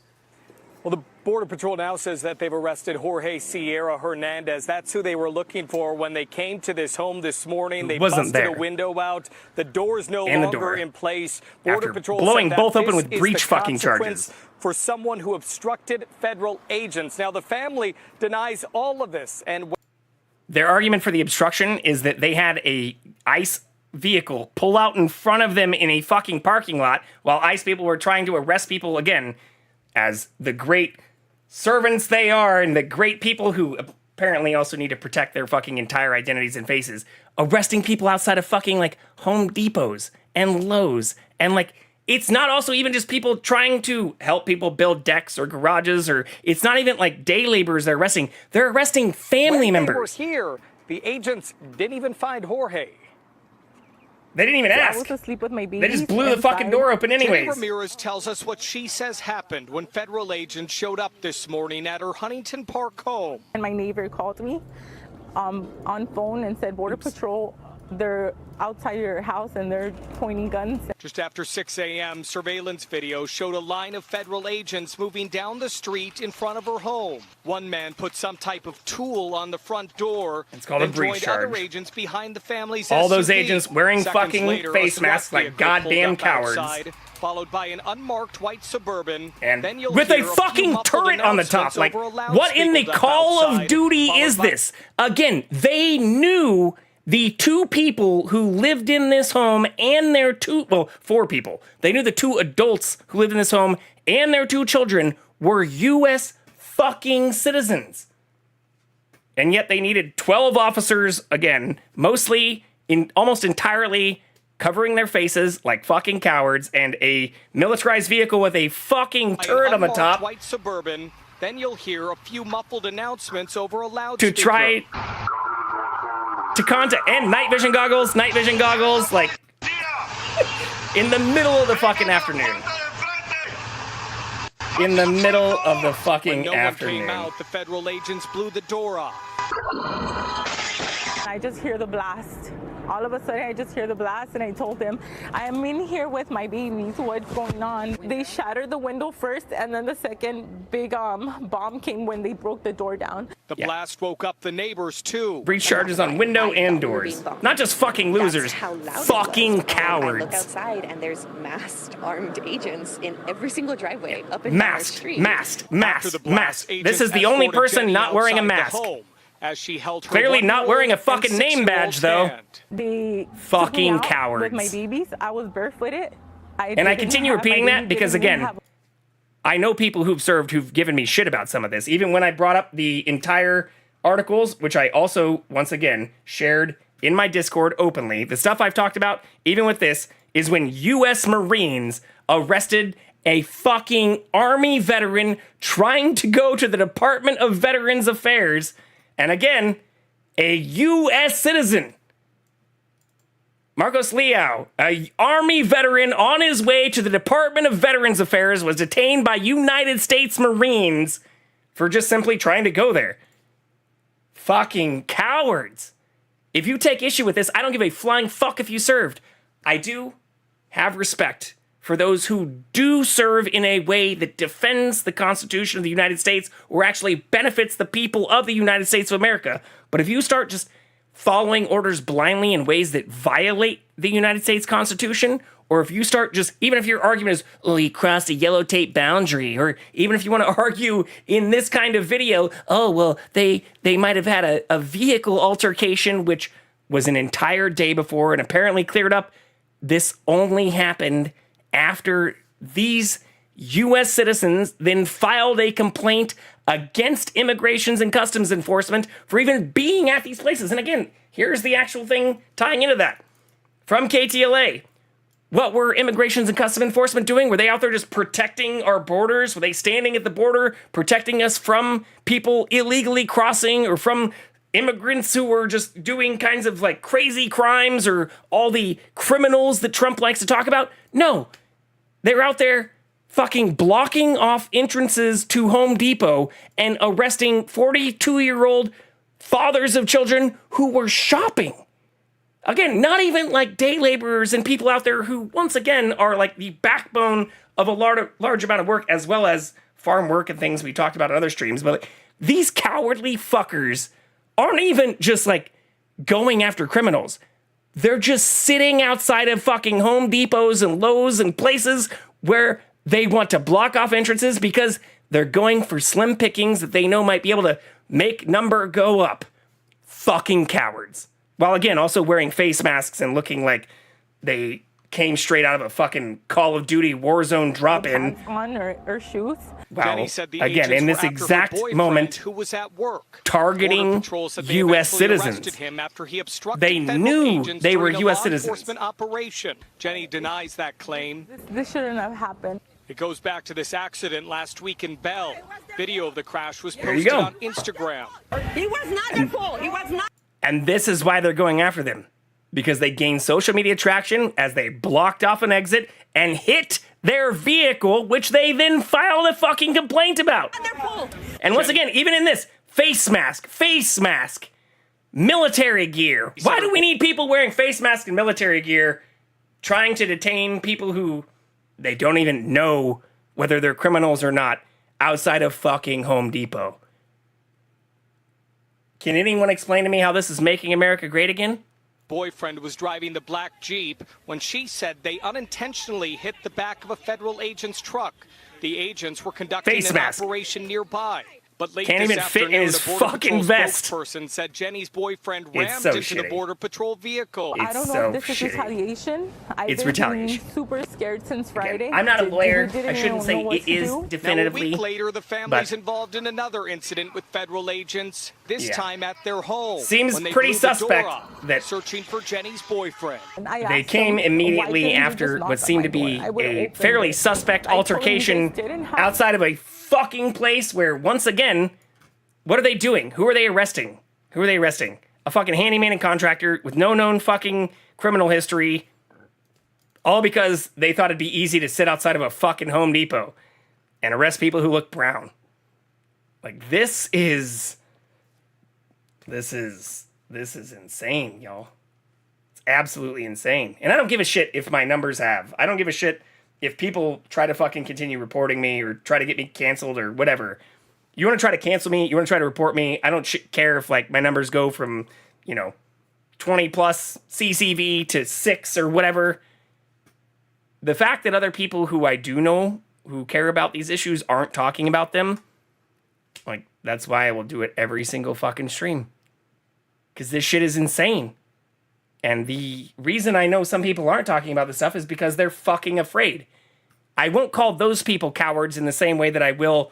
Well, the Border Patrol now says that they've arrested Jorge Sierra Hernandez. That's who they were looking for when they came to this home this morning. They busted a window out. The door's no longer in place. Border Patrol blowing said both that open this with is breach the fucking consequence charges for someone who obstructed federal agents. Now, the family denies all of this. And their argument for the obstruction is that they had a ICE vehicle pull out in front of them in a fucking parking lot while ICE people were trying to arrest people, again, as the great servants they are and the great people who apparently also need to protect their fucking entire identities and faces, arresting people outside of fucking, like, Home Depots and Lowe's. And, like, it's not also even just people trying to help people build decks or garages, or it's not even, like, day laborers they're arresting. They're arresting family members. When they were here, the agents didn't even find Jorge. They didn't even ask. I was asleep with my baby. They just blew the fucking door open anyways. Jenny Ramirez tells us what she says happened when federal agents showed up this morning at her Huntington Park home. And my neighbor called me on phone and said, Border Patrol, they're outside your house and they're pointing guns. Just after 6 a.m., surveillance video showed a line of federal agents moving down the street in front of her home. One man put some type of tool on the front door. It's called a breach charge. Other agents behind the family's all SUV. those agents wearing Seconds fucking later, face masks like goddamn cowards. Outside, followed by an unmarked white Suburban. And then you'll with a hear fucking turret on the top. Like, what in the Call of Duty is this? Again, they knew the 2 people who lived in this home and their 4 people. They knew the 2 adults who lived in this home and their 2 children were U.S. fucking citizens. And yet they needed 12 officers, again, mostly, almost entirely covering their faces like fucking cowards, and a militarized vehicle with a fucking turret on the top. White Suburban. Then you'll hear a few muffled announcements over a loudspeaker. To try to contact, and night vision goggles, like in the middle of the fucking afternoon. In the middle of the fucking afternoon. When no one came out, the federal agents blew the door off. I just hear the blast. All of a sudden, I just hear the blast, and I told them, I am in here with my babies. What's going on? They shattered the window first, and then the second big bomb came when they broke the door down. The blast woke up the neighbors, too. Breach charges on window and doors. Not just fucking losers, fucking cowards. I look outside, and there's masked, armed agents in every single driveway up and down our street. Masked. This is the only person not wearing a mask. As she held her clearly not wearing a fucking name badge, though. They fucking took me out cowards. With my babies, I was barefooted. I continue repeating that because, again, I know people who've served who've given me shit about some of this. Even when I brought up the entire articles, which I also, once again, shared in my Discord openly. The stuff I've talked about, even with this, is when U.S. Marines arrested a fucking Army veteran trying to go to the Department of Veterans Affairs. And again, a U.S. citizen, Marcos Leal, an Army veteran on his way to the Department of Veterans Affairs, was detained by United States Marines for just simply trying to go there. Fucking cowards. If you take issue with this, I don't give a flying fuck if you served. I do have respect for those who do serve in a way that defends the Constitution of the United States or actually benefits the people of the United States of America. But if you start just following orders blindly in ways that violate the United States Constitution, or if you start just, even if your argument is, oh, he crossed a yellow tape boundary, or even if you want to argue in this kind of video, oh, well, they might have had a vehicle altercation, which was an entire day before and apparently cleared up. This only happened after these U.S. citizens then filed a complaint against Immigrations and Customs Enforcement for even being at these places. And again, here's the actual thing tying into that. From KTLA, what were Immigrations and Customs Enforcement doing? Were they out there just protecting our borders? Were they standing at the border protecting us from people illegally crossing, or from immigrants who were just doing kinds of like crazy crimes, or all the criminals that Trump likes to talk about? No. They were out there fucking blocking off entrances to Home Depot and arresting 42-year-old fathers of children who were shopping. Again, not even like day laborers and people out there who, once again, are like the backbone of a large amount of work, as well as farm work and things we talked about in other streams. But like, these cowardly fuckers aren't even just like going after criminals. They're just sitting outside of fucking Home Depots and Lowe's and places where they want to block off entrances because they're going for slim pickings that they know might be able to make number go up. Fucking cowards. While again, also wearing face masks and looking like they came straight out of a fucking Call of Duty Warzone drop-in. On or shoes. Wow. Again, in this exact moment, who was at work, targeting U.S. citizens. Him after he obstructed they knew they were U.S. citizens. Operation. Jenny denies that claim. This shouldn't have happened. It goes back to this accident last week in Bell. Video of the crash was posted on Instagram. He was not their fault. He was not. And this is why they're going after them. Because they gained social media traction as they blocked off an exit and hit their vehicle, which they then filed a fucking complaint about. And once again, even in this, face mask, military gear. Why do we need people wearing face masks and military gear trying to detain people who they don't even know whether they're criminals or not outside of fucking Home Depot? Can anyone explain to me how this is making America great again? Boyfriend was driving the black Jeep when she said they unintentionally hit the back of a federal agent's truck. The agents were conducting an operation nearby. But late Can't this even fit in afternoon, his a Border fucking Patrol vest. spokesperson said Jenny's boyfriend It's rammed so into the shitty. Border Patrol vehicle. It's I don't know so if this is shitty. retaliation. I've It's been retaliation. super scared since Friday. I'm not a lawyer. We didn't I shouldn't know say what it to is do. definitively. Now, a week later, the family's but involved in another incident with federal agents, this time at their home. Seems when they pretty blew the door suspect up, that searching for Jenny's boyfriend. they came immediately after what seemed to be a fairly suspect altercation outside of a fucking place where, once again, what are they doing? Who are they arresting? A fucking handyman and contractor with no known fucking criminal history. All because they thought it'd be easy to sit outside of a fucking Home Depot and arrest people who look brown. Like, this is insane, y'all. It's absolutely insane. And I don't give a shit if my numbers have. I don't give a shit if people try to fucking continue reporting me or try to get me canceled or whatever. You want to try to cancel me? You want to try to report me? I don't care if, like, my numbers go from, 20 plus CCV to 6 or whatever. The fact that other people who I do know who care about these issues aren't talking about them, like, that's why I will do it every single fucking stream. Because this shit is insane. And the reason I know some people aren't talking about this stuff is because they're fucking afraid. I won't call those people cowards in the same way that I will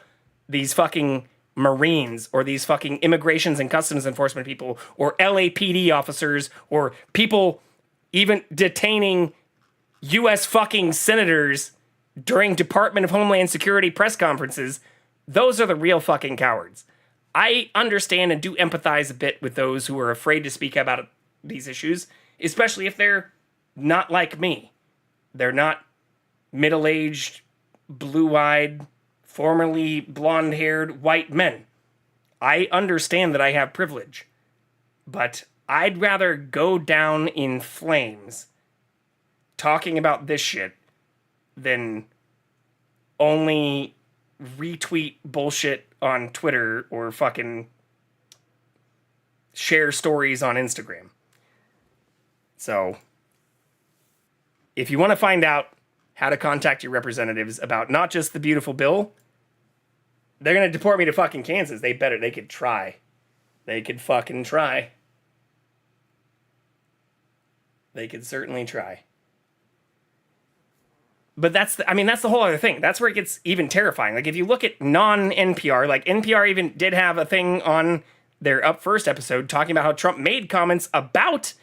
these fucking Marines or these fucking immigrations and customs enforcement people or LAPD officers or people even detaining U.S. fucking senators during Department of Homeland Security press conferences. Those are the real fucking cowards. I understand and do empathize a bit with those who are afraid to speak about these issues, especially if they're not like me. They're not middle-aged, blue-eyed, formerly blonde-haired white men. I understand that I have privilege, but I'd rather go down in flames talking about this shit than only retweet bullshit on Twitter or fucking share stories on Instagram. So, if you want to find out how to contact your representatives about not just the beautiful bill, they're going to deport me to fucking Kansas. They could try. They could fucking try. They could certainly try. But that's the whole other thing. That's where it gets even terrifying. Like, if you look at non-NPR, like, NPR even did have a thing on their Up First episode talking about how Trump made comments about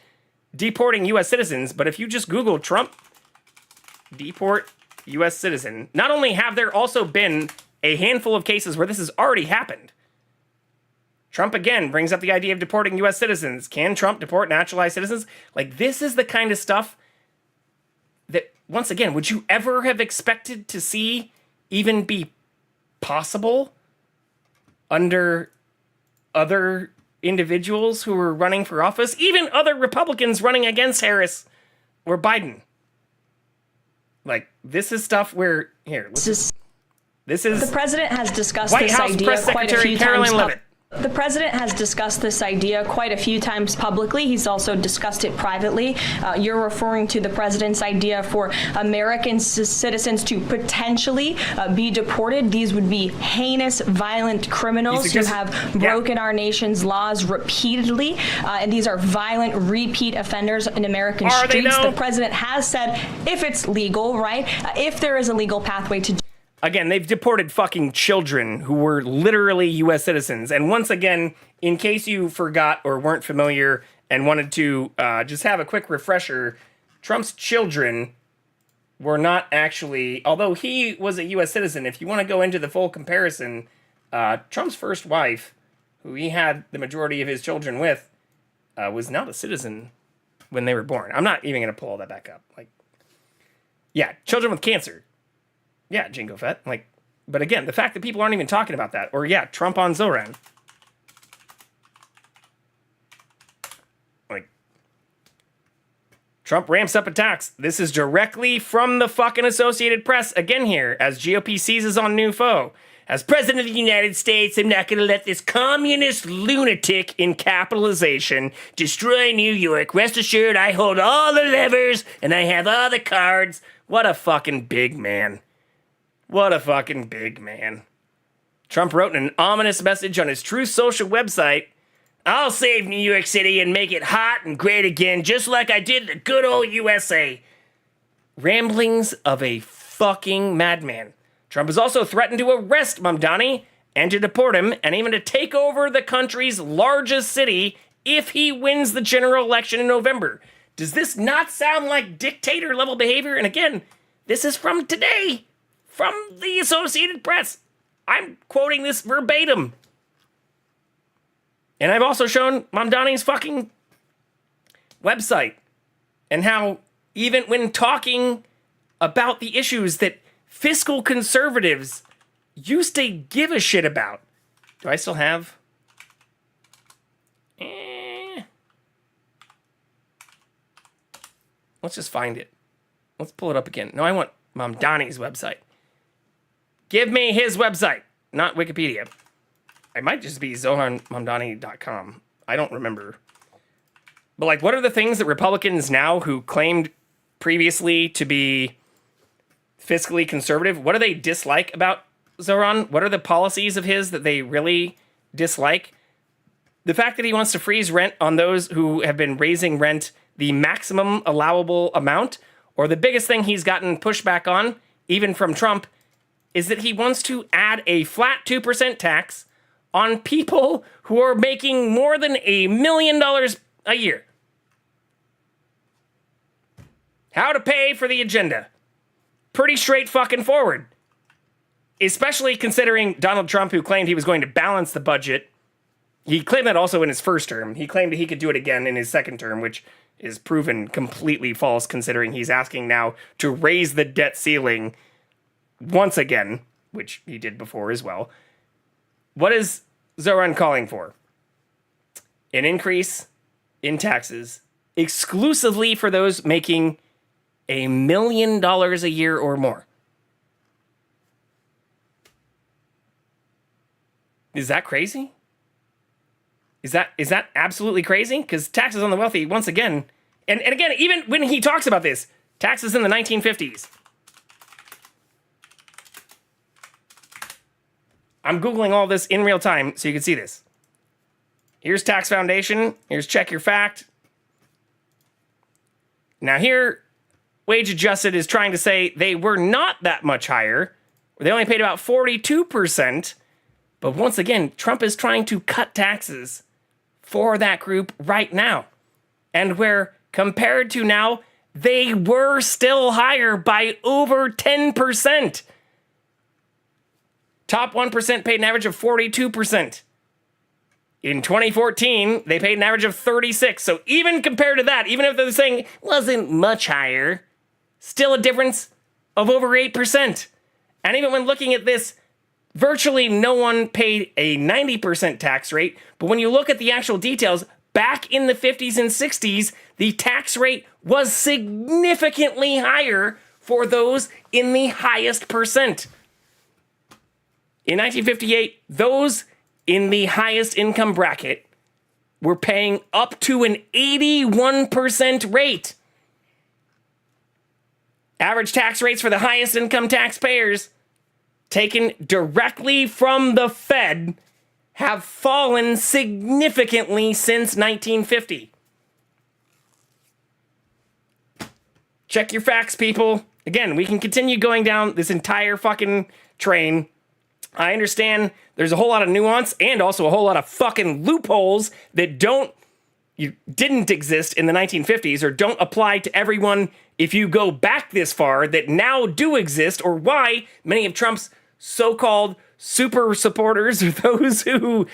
deporting U.S. citizens. But if you just Google Trump deport U.S. citizen, not only have there also been a handful of cases where this has already happened. Trump again brings up the idea of deporting U.S. citizens. Can Trump deport naturalized citizens? Like, this is the kind of stuff that, once again, would you ever have expected to see even be possible under other individuals who were running for office? Even other Republicans running against Harris or Biden. Like, this is stuff where, here, this is the president has discussed White this House idea Press quite a Secretary few Caroline times. Leavitt. The president has discussed this idea quite a few times publicly. He's also discussed it privately. You're referring to the president's idea for American citizens to potentially be deported. These would be heinous, violent criminals who have broken our nation's laws repeatedly. And these are violent repeat offenders in American streets. The president has said if it's legal, right? If there is a legal pathway to Again, they've deported fucking children who were literally U.S. citizens. And once again, in case you forgot or weren't familiar and wanted to just have a quick refresher, Trump's children were not actually, although he was a U.S. citizen, if you want to go into the full comparison, Trump's first wife, who he had the majority of his children with, was not a citizen when they were born. I'm not even going to pull all that back up. Like, yeah, children with cancer. Yeah, Jingo Fett. Like, but again, the fact that people aren't even talking about that, or yeah, Trump on Zoran. Like, Trump ramps up attacks. This is directly from the fucking Associated Press again here, as GOP seizes on new foe. As President of the United States, I'm not going to let this communist lunatic in capitalization destroy New York. Rest assured, I hold all the levers and I have all the cards. What a fucking big man. What a fucking big man. Trump wrote in an ominous message on his Truth Social website, "I'll save New York City and make it hot and great again, just like I did the good old USA." Ramblings of a fucking madman. Trump has also threatened to arrest Mamdani and to deport him, and even to take over the country's largest city if he wins the general election in November. Does this not sound like dictator-level behavior? And again, this is from today, from the Associated Press. I'm quoting this verbatim. And I've also shown Mamdani's fucking website and how even when talking about the issues that fiscal conservatives used to give a shit about. Do I still have? Let's just find it. Let's pull it up again. No, I want Mamdani's website. Give me his website, not Wikipedia. It might just be zohanmamdani.com. I don't remember. But like, what are the things that Republicans now who claimed previously to be fiscally conservative, what do they dislike about Zoran? What are the policies of his that they really dislike? The fact that he wants to freeze rent on those who have been raising rent the maximum allowable amount, or the biggest thing he's gotten pushback on, even from Trump, is that he wants to add a flat 2% tax on people who are making more than $1 million a year. How to pay for the agenda. Pretty straight fucking forward. Especially considering Donald Trump, who claimed he was going to balance the budget. He claimed that also in his first term. He claimed he could do it again in his second term, which is proven completely false considering he's asking now to raise the debt ceiling once again, which he did before as well. What is Zoran calling for? An increase in taxes exclusively for those making $1 million a year or more. Is that crazy? Is that absolutely crazy? Because taxes on the wealthy, once again, and again, even when he talks about this, taxes in the 1950s. I'm Googling all this in real time so you can see this. Here's Tax Foundation. Here's Check Your Fact. Now here, Wage Adjusted is trying to say they were not that much higher. They only paid about 42%. But once again, Trump is trying to cut taxes for that group right now. And where, compared to now, they were still higher by over 10%. Top 1% paid an average of 42%. In 2014, they paid an average of 36%. So even compared to that, even if they're saying wasn't much higher, still a difference of over 8%. And even when looking at this, virtually no one paid a 90% tax rate. But when you look at the actual details, back in the 50s and 60s, the tax rate was significantly higher for those in the highest percent. In 1958, those in the highest income bracket were paying up to an 81% rate. Average tax rates for the highest income taxpayers, taken directly from the Fed, have fallen significantly since 1950. Check your facts, people. Again, we can continue going down this entire fucking train. I understand there's a whole lot of nuance and also a whole lot of fucking loopholes that didn't exist in the 1950s or don't apply to everyone if you go back this far that now do exist, or why many of Trump's so-called super supporters, or those who,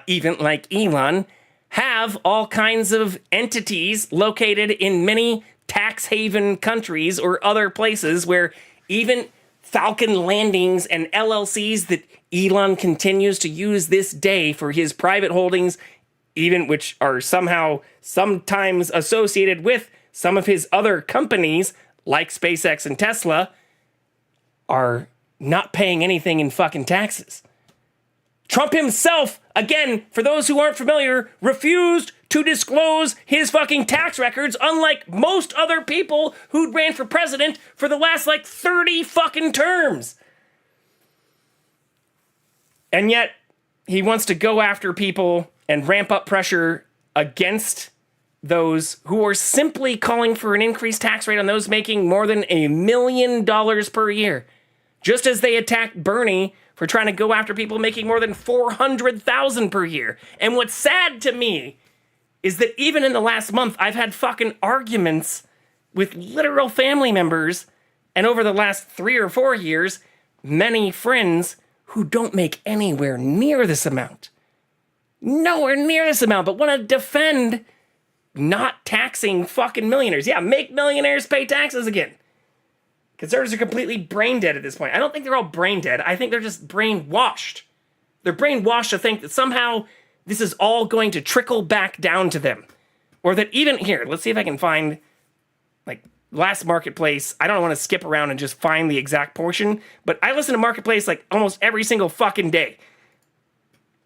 even like Elon, have all kinds of entities located in many tax haven countries or other places where even Falcon Landings and LLCs that Elon continues to use this day for his private holdings, even which are somehow sometimes associated with some of his other companies like SpaceX and Tesla, are not paying anything in fucking taxes. Trump himself, again, for those who aren't familiar, refused to disclose his fucking tax records, unlike most other people who'd ran for president for the last 30 fucking terms. And yet he wants to go after people and ramp up pressure against those who are simply calling for an increased tax rate on those making more than $1 million per year. Just as they attacked Bernie for trying to go after people making more than $400,000 per year. And what's sad to me is that even in the last month, I've had fucking arguments with literal family members, and over the last 3 or 4 years, many friends who don't make anywhere near this amount. Nowhere near this amount, but want to defend not taxing fucking millionaires. Yeah, make millionaires pay taxes again. Conservatives are completely brain dead at this point. I don't think they're all brain dead. I think they're just brainwashed. They're brainwashed to think that somehow this is all going to trickle back down to them. Or that even here, let's see if I can find like last Marketplace. I don't want to skip around and just find the exact portion, but I listen to Marketplace like almost every single fucking day.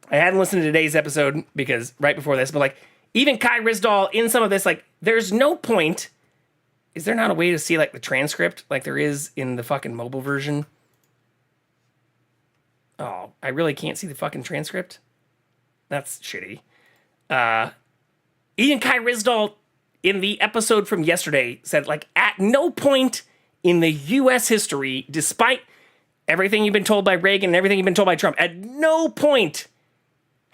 I hadn't listened to today's episode because right before this, but like even Kai Ryssdal in some of this, like there's no point. Is there not a way to see like the transcript like there is in the fucking mobile version? Oh, I really can't see the fucking transcript? That's shitty. Even Kai Ryssdal in the episode from yesterday said like at no point in the U.S. history, despite everything you've been told by Reagan and everything you've been told by Trump, at no point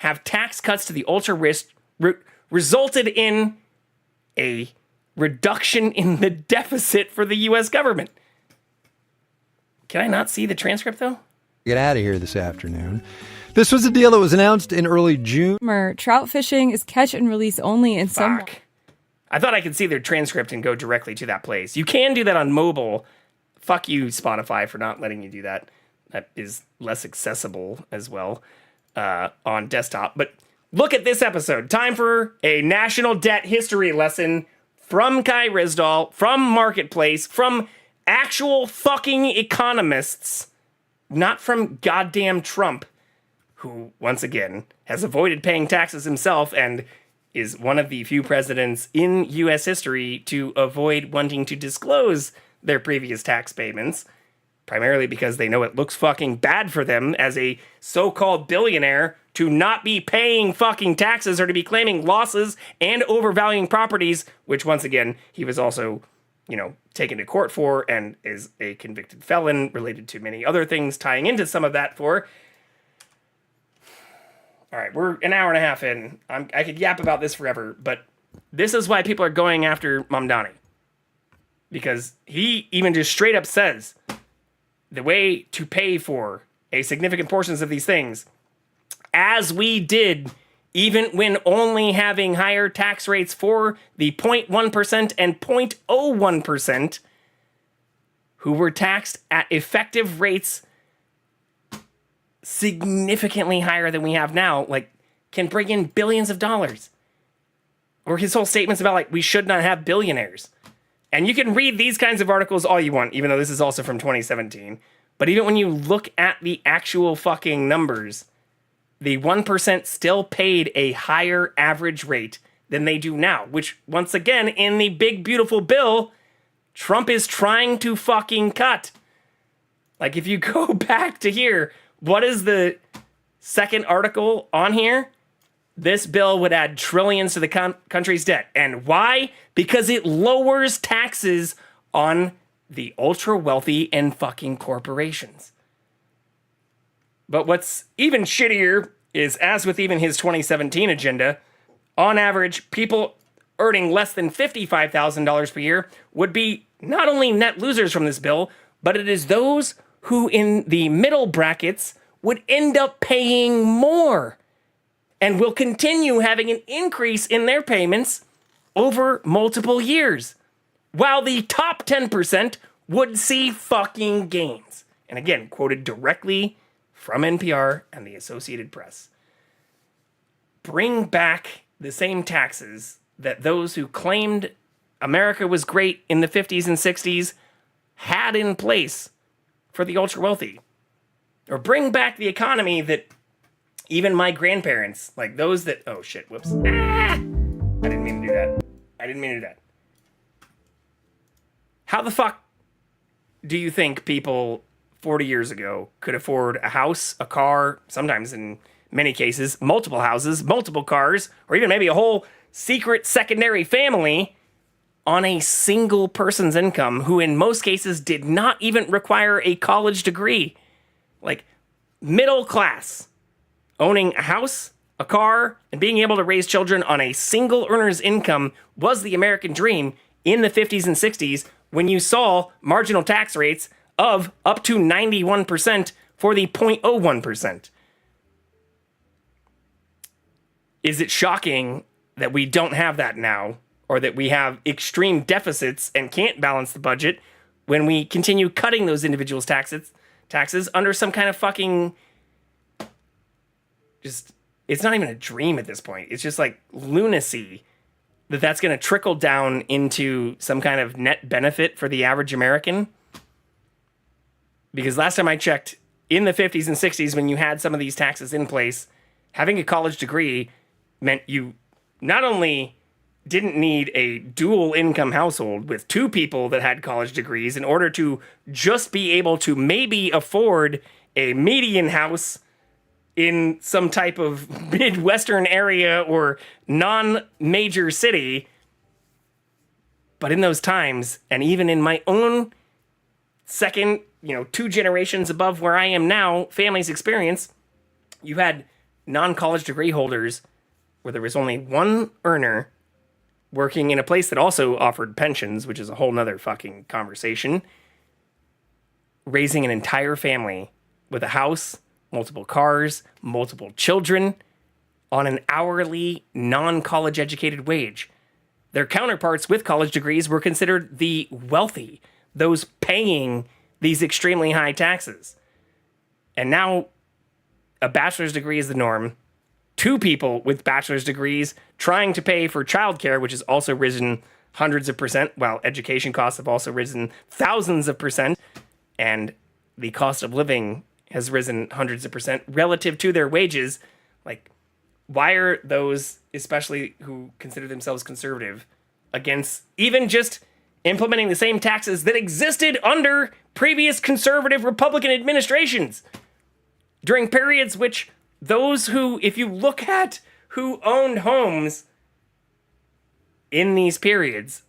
have tax cuts to the ultra rich resulted in a reduction in the deficit for the U.S. government. Can I not see the transcript, though? Get out of here this afternoon. This was a deal that was announced in early June. Trout fishing is catch and release only in some... I thought I could see their transcript and go directly to that place. You can do that on mobile. Fuck you, Spotify, for not letting you do that. That is less accessible as well on desktop. But look at this episode. Time for a national debt history lesson from Kai Ryssdal, from Marketplace, from actual fucking economists, not from goddamn Trump, who, once again, has avoided paying taxes himself and is one of the few presidents in U.S. history to avoid wanting to disclose their previous tax payments, primarily because they know it looks fucking bad for them as a so-called billionaire to not be paying fucking taxes or to be claiming losses and overvaluing properties, which once again, he was also, taken to court for and is a convicted felon related to many other things tying into some of that for. All right, we're an hour and a half in. I could yap about this forever, but this is why people are going after Mamdani. Because he even just straight up says the way to pay for a significant portions of these things, as we did even when only having higher tax rates for the 0.1% and 0.01%, who were taxed at effective rates significantly higher than we have now, like, can bring in billions of dollars. Or his whole statements about, like, we should not have billionaires. And you can read these kinds of articles all you want, even though this is also from 2017. But even when you look at the actual fucking numbers, the 1% still paid a higher average rate than they do now, which, once again, in the big, beautiful bill, Trump is trying to fucking cut. Like, if you go back to here, what is the second article on here? This bill would add trillions to the country's debt. And why? Because it lowers taxes on the ultra wealthy and fucking corporations. But what's even shittier is, as with even his 2017 agenda, on average, people earning less than $55,000 per year would be not only net losers from this bill, but it is those who in the middle brackets would end up paying more and will continue having an increase in their payments over multiple years, while the top 10% would see fucking gains. And again, quoted directly from NPR and the Associated Press. Bring back the same taxes that those who claimed America was great in the 50s and 60s had in place for the ultra wealthy. Or bring back the economy that even my grandparents, like those that, oh shit, whoops. I didn't mean to do that. How the fuck do you think people 40 years ago could afford a house, a car, sometimes in many cases, multiple houses, multiple cars, or even maybe a whole secret secondary family on a single person's income, who in most cases did not even require a college degree. Like, middle class, owning a house, a car, and being able to raise children on a single earner's income was the American dream in the 50s and 60s, when you saw marginal tax rates of up to 91% for the 0.01%. Is it shocking that we don't have that now, or that we have extreme deficits and can't balance the budget when we continue cutting those individuals' taxes under some kind of fucking, just, it's not even a dream at this point. It's just like lunacy that that's going to trickle down into some kind of net benefit for the average American. Because last time I checked, in the 50s and 60s, when you had some of these taxes in place, having a college degree meant you not only didn't need a dual income household with two people that had college degrees in order to just be able to maybe afford a median house in some type of Midwestern area or non-major city. But in those times, and even in my own second, 2 generations above where I am now, family's experience, you had non-college degree holders where there was only one earner working in a place that also offered pensions, which is a whole nother fucking conversation, raising an entire family with a house, multiple cars, multiple children, on an hourly, non-college educated wage. Their counterparts with college degrees were considered the wealthy, those paying these extremely high taxes. And now a bachelor's degree is the norm. 2 people with bachelor's degrees trying to pay for childcare, which has also risen hundreds of percent, while education costs have also risen thousands of percent, and the cost of living has risen hundreds of percent relative to their wages. Like, why are those, especially who consider themselves conservative, against even just implementing the same taxes that existed under previous conservative Republican administrations during periods which those who, if you look at who owned homes in these periods,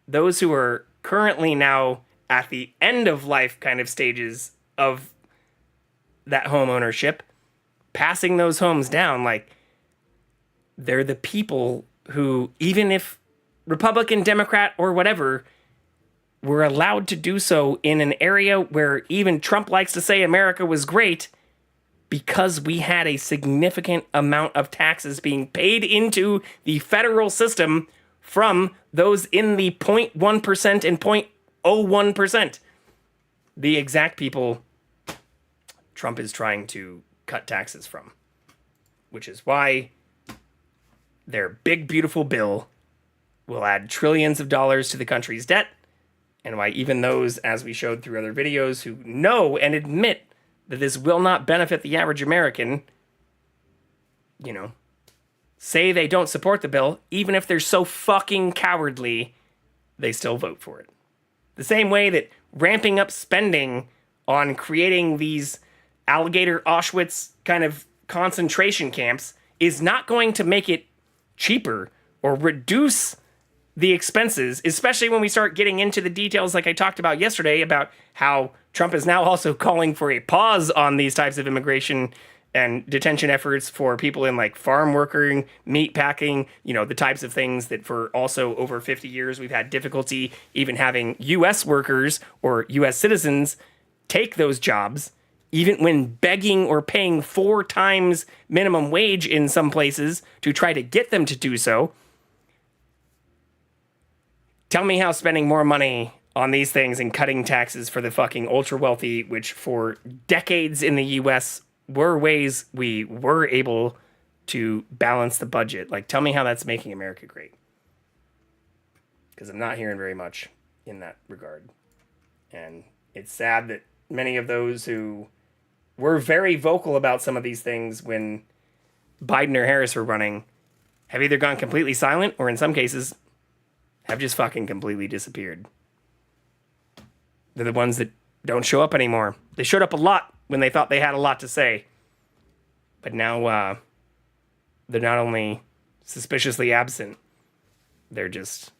those who are currently now at the end of life kind of stages of that home ownership, passing those homes down, like, they're the people who, even if Republican, Democrat, or whatever, were allowed to do so in an area where even Trump likes to say America was great, because we had a significant amount of taxes being paid into the federal system from those in the 0.1% and 0.01%. The exact people Trump is trying to cut taxes from, which is why their big, beautiful bill will add trillions of dollars to the country's debt, and why even those, as we showed through other videos, who know and admit that this will not benefit the average American, say they don't support the bill, even if they're so fucking cowardly, they still vote for it. The same way that ramping up spending on creating these alligator Auschwitz kind of concentration camps is not going to make it cheaper or reduce the expenses, especially when we start getting into the details like I talked about yesterday about how Trump is now also calling for a pause on these types of immigration and detention efforts for people in like farm working, meat packing, the types of things that for also over 50 years we've had difficulty even having U.S. workers or U.S. citizens take those jobs, even when begging or paying 4 times minimum wage in some places to try to get them to do so. Tell me how spending more money on these things and cutting taxes for the fucking ultra wealthy, which for decades in the U.S. were ways we were able to balance the budget. Like, tell me how that's making America great. Because I'm not hearing very much in that regard. And it's sad that many of those who were very vocal about some of these things when Biden or Harris were running have either gone completely silent or in some cases have just fucking completely disappeared. They're the ones that don't show up anymore. They showed up a lot when they thought they had a lot to say. But now they're not only suspiciously absent, they're just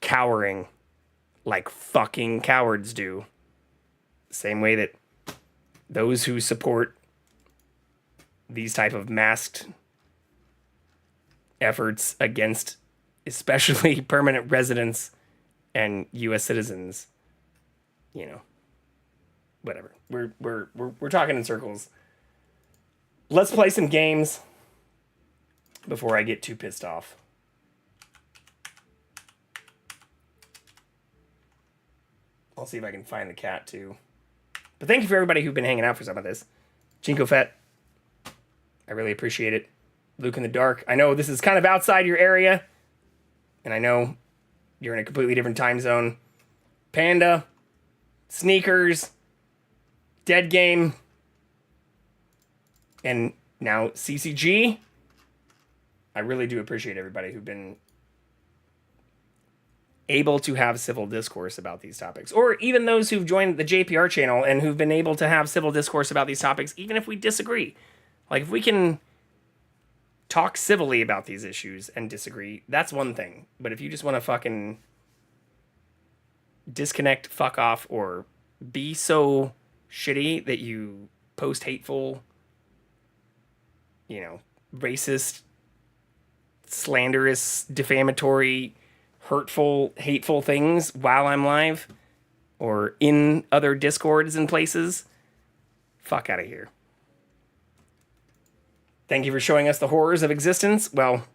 cowering like fucking cowards do. Same way that those who support these type of masked efforts against especially permanent residents and U.S. citizens, you know, whatever. We're talking in circles. Let's play some games before I get too pissed off. I'll see if I can find the cat too. But thank you for everybody who've been hanging out for some of this. Jinko Fett, I really appreciate it. Luke in the Dark, I know this is kind of outside your area, and I know you're in a completely different time zone. Panda, Sneakers, Dead Game, and now CCG. I really do appreciate everybody who've been able to have civil discourse about these topics, or even those who've joined the JPR channel and who've been able to have civil discourse about these topics, even if we disagree. Like, if we can talk civilly about these issues and disagree, that's one thing. But if you just want to fucking disconnect, fuck off, or be so shitty that you post hateful, you know, racist, slanderous, defamatory, hurtful, hateful things while I'm live or in other Discords and places, fuck out of here. Thank you for showing us the horrors of existence. Well,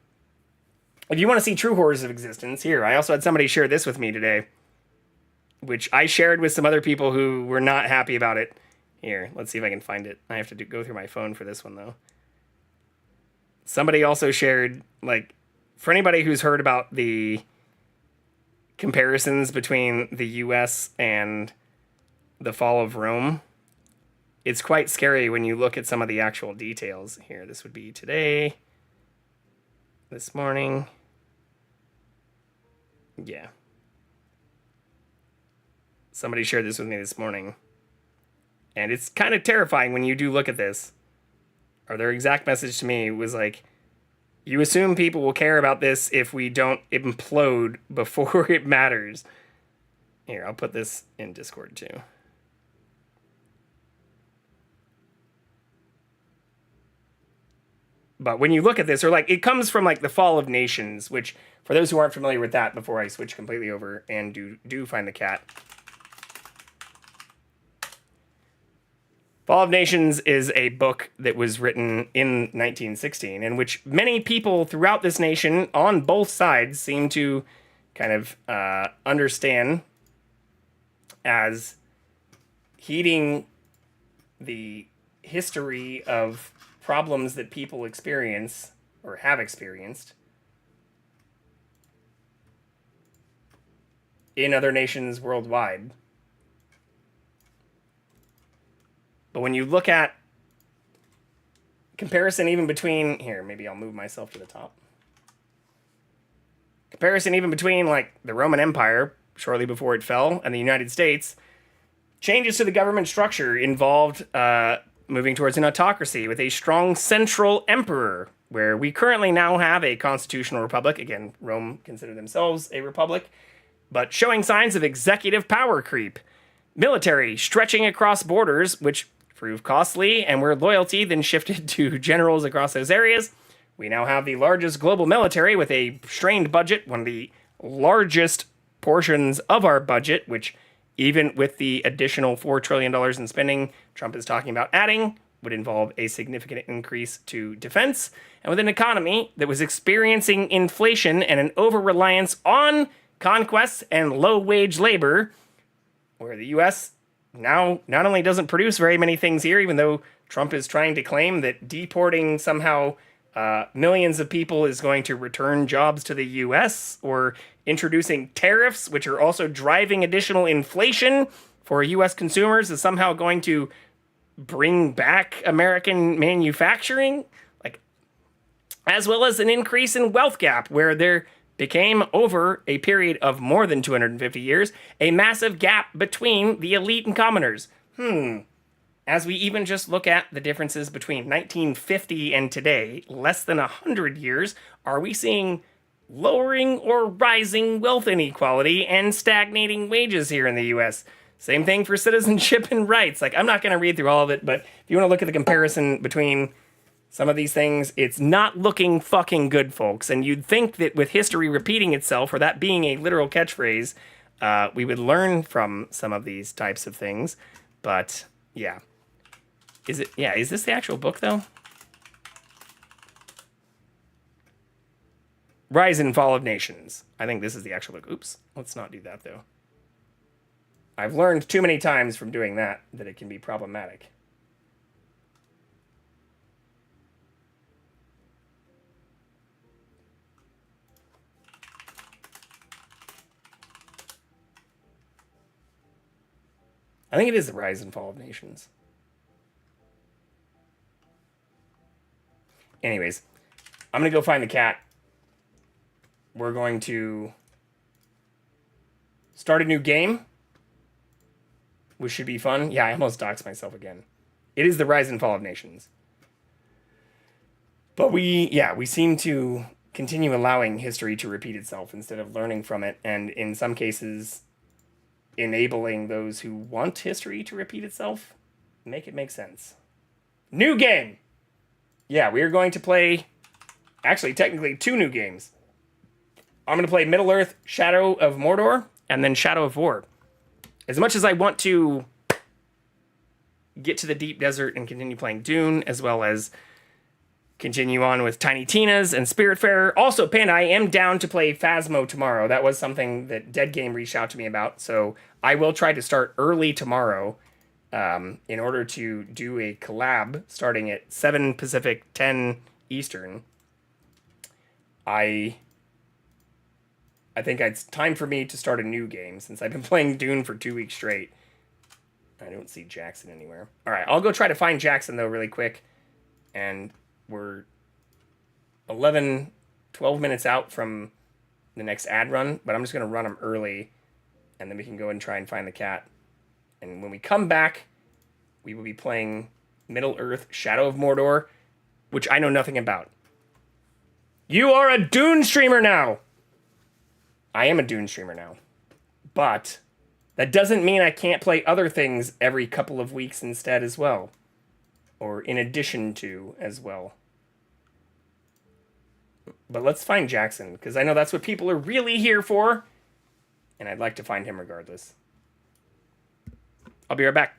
if you want to see true horrors of existence, here, I also had somebody share this with me today, which I shared with some other people who were not happy about it. Here, let's see if I can find it. I have to go through my phone for this one, though. Somebody also shared, like, for anybody who's heard about the comparisons between the U.S. and the fall of Rome, it's quite scary when you look at some of the actual details. Here, this would be today, this morning. Yeah. Somebody shared this with me this morning. And it's kind of terrifying when you do look at this. Or their exact message to me was like, you assume people will care about this if we don't implode before it matters. Here, I'll put this in Discord too. But when you look at this, or like, it comes from like the fall of nations, which for those who aren't familiar with that, before I switch completely over and do find the cat. Fall of Nations is a book that was written in 1916, in which many people throughout this nation, on both sides, seem to kind of understand as heeding the history of problems that people experience or have experienced in other nations worldwide. But when you look at comparison even between, here, maybe I'll move myself to the top. Comparison even between like the Roman Empire shortly before it fell and the United States, changes to the government structure involved moving towards an autocracy with a strong central emperor, where we currently now have a constitutional republic. Again, Rome considered themselves a republic, but showing signs of executive power creep. Military stretching across borders, which proved costly, and where loyalty then shifted to generals across those areas. We now have the largest global military with a strained budget, one of the largest portions of our budget, which even with the additional $4 trillion in spending Trump is talking about adding, would involve a significant increase to defense, and with an economy that was experiencing inflation and an over-reliance on conquests and low-wage labor, where the U.S. now not only doesn't produce very many things here, even though Trump is trying to claim that deporting somehow millions of people is going to return jobs to the U.S., or introducing tariffs, which are also driving additional inflation for U.S. consumers, is somehow going to bring back American manufacturing, like, as well as an increase in wealth gap, where there became, over a period of more than 250 years, a massive gap between the elite and commoners. as we even just look at the differences between 1950 and today, less than 100 years, are we seeing lowering or rising wealth inequality and stagnating wages here in the US? Same thing for citizenship and rights. Like, I'm not going to read through all of it, but if you want to look at the comparison between some of these things, it's not looking fucking good, folks. And you'd think that with history repeating itself, or that being a literal catchphrase, we would learn from some of these types of things. But yeah. Is this the actual book, though? Rise and Fall of Nations. I think this is the actual book. Oops. Let's not do that, though. I've learned too many times from doing that it can be problematic. I think it is the Rise and Fall of Nations. Anyways, I'm going to go find the cat. We're going to start a new game, which should be fun. Yeah, I almost doxed myself again. It is the Rise and Fall of Nations. But we seem to continue allowing history to repeat itself instead of learning from it, and in some cases, enabling those who want history to repeat itself, make it make sense. New game! Yeah, we are going to play, actually, technically, 2 new games. I'm going to play Middle-earth, Shadow of Mordor, and then Shadow of War. As much as I want to get to the deep desert and continue playing Dune, as well as continue on with Tiny Tina's and Spiritfarer. Also, Panda, I am down to play Phasmo tomorrow. That was something that Dead Game reached out to me about, so I will try to start early tomorrow in order to do a collab starting at 7 Pacific, 10 Eastern. I think it's time for me to start a new game since I've been playing Dune for 2 weeks straight. I don't see Jackson anywhere. All right, I'll go try to find Jackson, though, really quick. And we're 12 minutes out from the next ad run, but I'm just going to run them early, and then we can go and try and find the cat. And when we come back, we will be playing Middle-earth, Shadow of Mordor, which I know nothing about. You are a Dune streamer now! I am a Dune streamer now. But that doesn't mean I can't play other things every couple of weeks instead as well. Or in addition to as well. But let's find Jackson, because I know that's what people are really here for. And I'd like to find him regardless. I'll be right back.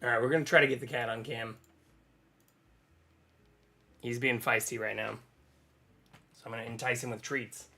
All right, we're going to try to get the cat on cam. He's being feisty right now. So I'm going to entice him with treats.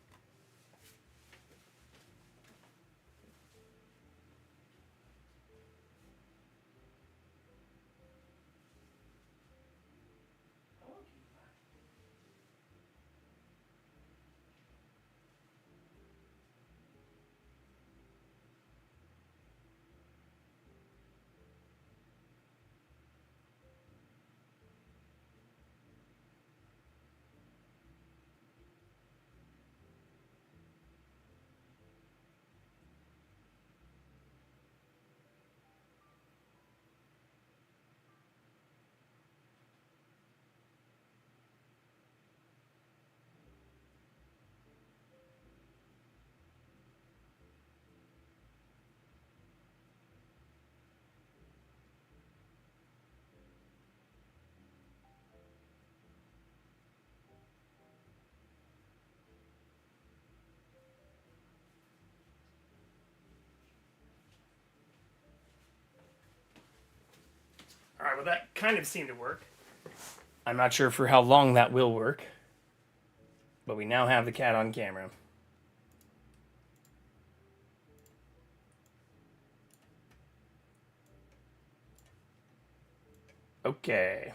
All right, well, that kind of seemed to work. I'm not sure for how long that will work. But we now have the cat on camera. Okay.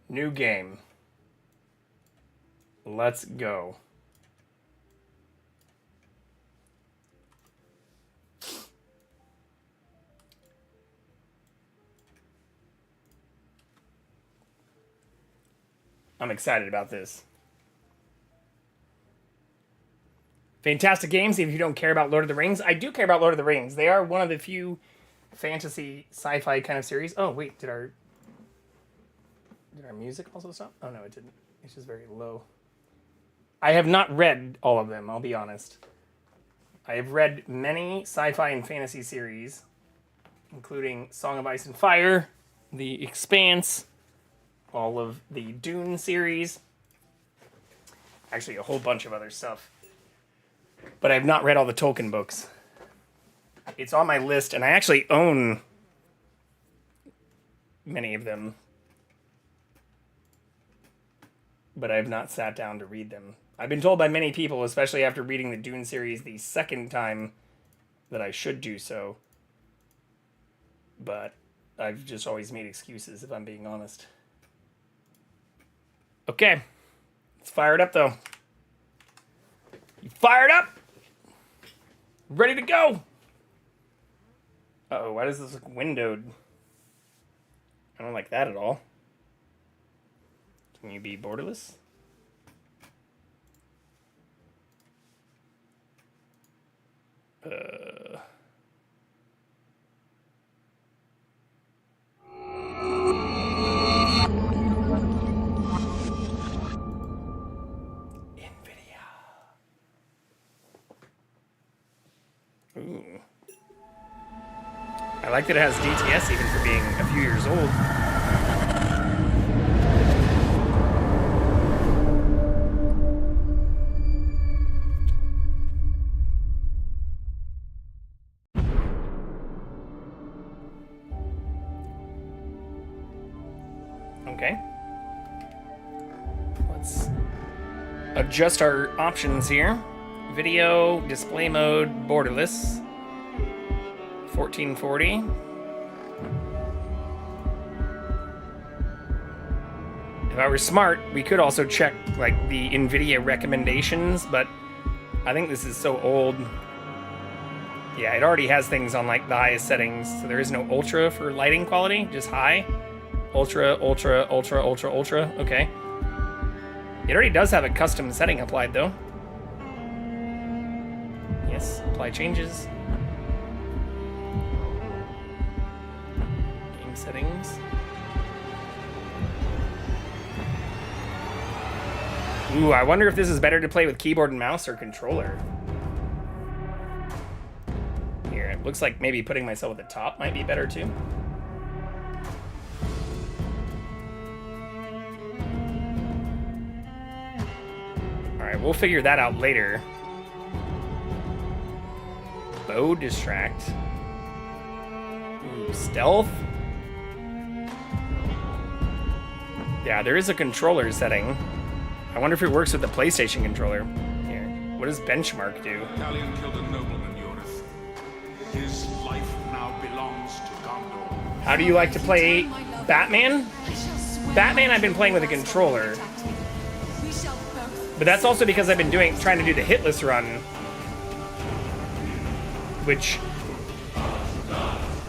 New game. Let's go. I'm excited about this. Fantastic games. If you don't care about Lord of the Rings, I do care about Lord of the Rings. They are one of the few fantasy sci-fi kind of series. Oh, wait, did our music also stop? Oh, no, it didn't. It's just very low. I have not read all of them, I'll be honest. I have read many sci-fi and fantasy series, including Song of Ice and Fire, The Expanse, all of the Dune series, actually a whole bunch of other stuff. But I have not read all the Tolkien books. It's on my list, and I actually own many of them. But I have not sat down to read them. I've been told by many people, especially after reading the Dune series the second time, that I should do so. But I've just always made excuses, if I'm being honest. Okay. Let's fire it up, though. You fired up? Ready to go? Uh-oh, why does this look windowed? I don't like that at all. Can you be borderless? Ooh. I like that it has DTS even for being a few years old. Okay. Let's adjust our options here. Video, display mode, borderless. 1440. If I were smart, we could also check like the NVIDIA recommendations, but I think this is so old. Yeah, it already has things on like the highest settings, so there is no ultra for lighting quality, just high. Ultra, ultra, ultra, ultra, ultra, okay. It already does have a custom setting applied though. Yes, apply changes. Game settings. Ooh, I wonder if this is better to play with keyboard and mouse or controller. Here, it looks like maybe putting myself at the top might be better too. Alright, we'll figure that out later. Bow distract. Ooh, stealth. Yeah, there is a controller setting. I wonder if it works with the PlayStation controller. Here, what does benchmark do? Italian killed a nobleman, Yoris. His life now belongs to Gondor. How do you like to play Batman? Batman I've been playing with a controller. But that's also because I've been trying to do the hitless run. Which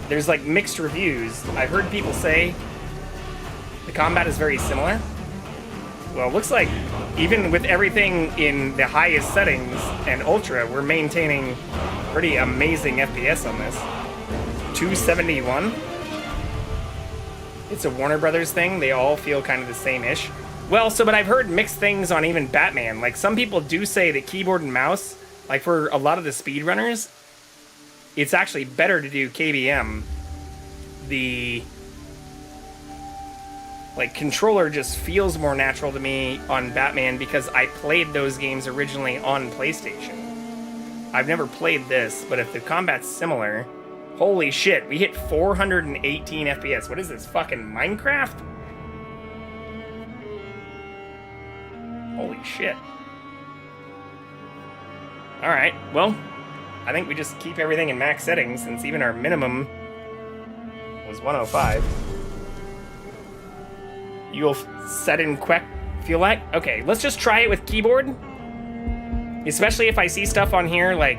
there's like mixed reviews. I've heard people say the combat is very similar. Well, it looks like even with everything in the highest settings and ultra, we're maintaining pretty amazing FPS on this. 271. It's a Warner Brothers thing. They all feel kind of the same-ish. Well, but I've heard mixed things on even Batman. Like, some people do say that keyboard and mouse, like for a lot of the speedrunners, it's actually better to do KBM. The like controller just feels more natural to me on Batman because I played those games originally on PlayStation. I've never played this, but if the combat's similar, holy shit, we hit 418 FPS. What is this, fucking Minecraft? Holy shit. Alright, well, I think we just keep everything in max settings since even our minimum was 105. You'll set in quick, feel like? Okay, let's just try it with keyboard. Especially if I see stuff on here like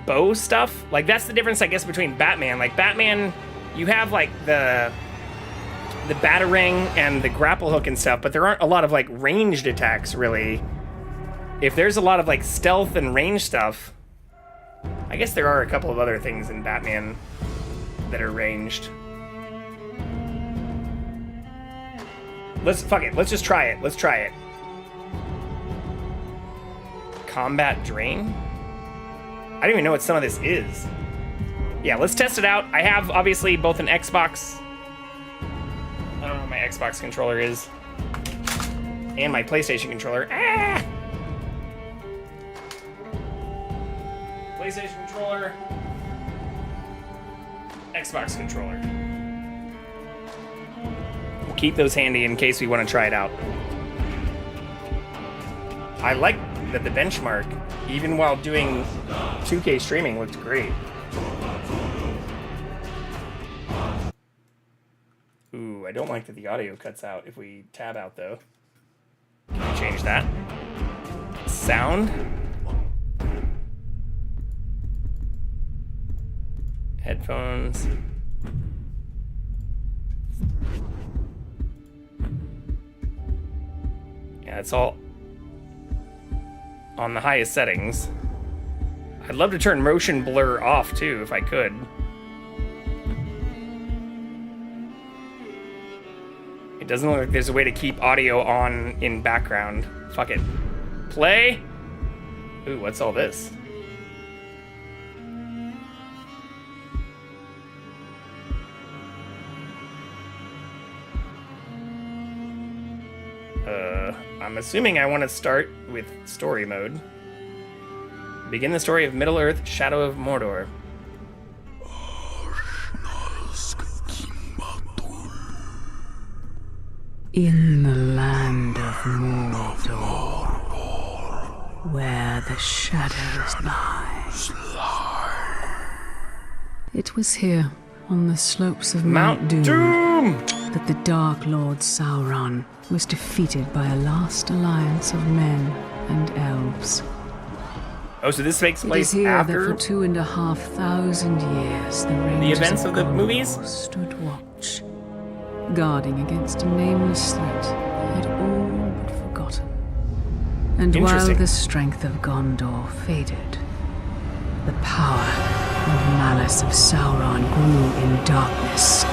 bow stuff. Like that's the difference, I guess, between Batman. Like Batman, you have like the batarang and the grapple hook and stuff, but there aren't a lot of like ranged attacks really. If there's a lot of like stealth and range stuff, I guess there are a couple of other things in Batman that are ranged. Fuck it, let's just try it. Let's try it. Combat drain? I don't even know what some of this is. Yeah, let's test it out. I have obviously both an Xbox. I don't know what my Xbox controller is. And my PlayStation controller. Ah! PlayStation controller. Xbox controller. We'll keep those handy in case we want to try it out. I like that the benchmark, even while doing 2K streaming, looked great. Ooh, I don't like that the audio cuts out if we tab out though. Can we change that? Sound. Headphones. Yeah, it's all on the highest settings. I'd love to turn motion blur off too, if I could. It doesn't look like there's a way to keep audio on in background. Fuck it. Play? Ooh, what's all this? I'm assuming I want to start with story mode. Begin the story of Middle-earth, Shadow of Mordor. In the land of Mordor, where the shadows lie. It was here, on the slopes of Mount Doom. that the Dark Lord Sauron was defeated by a last alliance of men and elves. Oh, so this takes It is place here after that for 2,500 years the Rangers events of the Gondor movies? stood watch, guarding against a nameless threat they had all but forgotten. And while Interesting. the strength of Gondor faded, the power and malice of Sauron grew in darkness.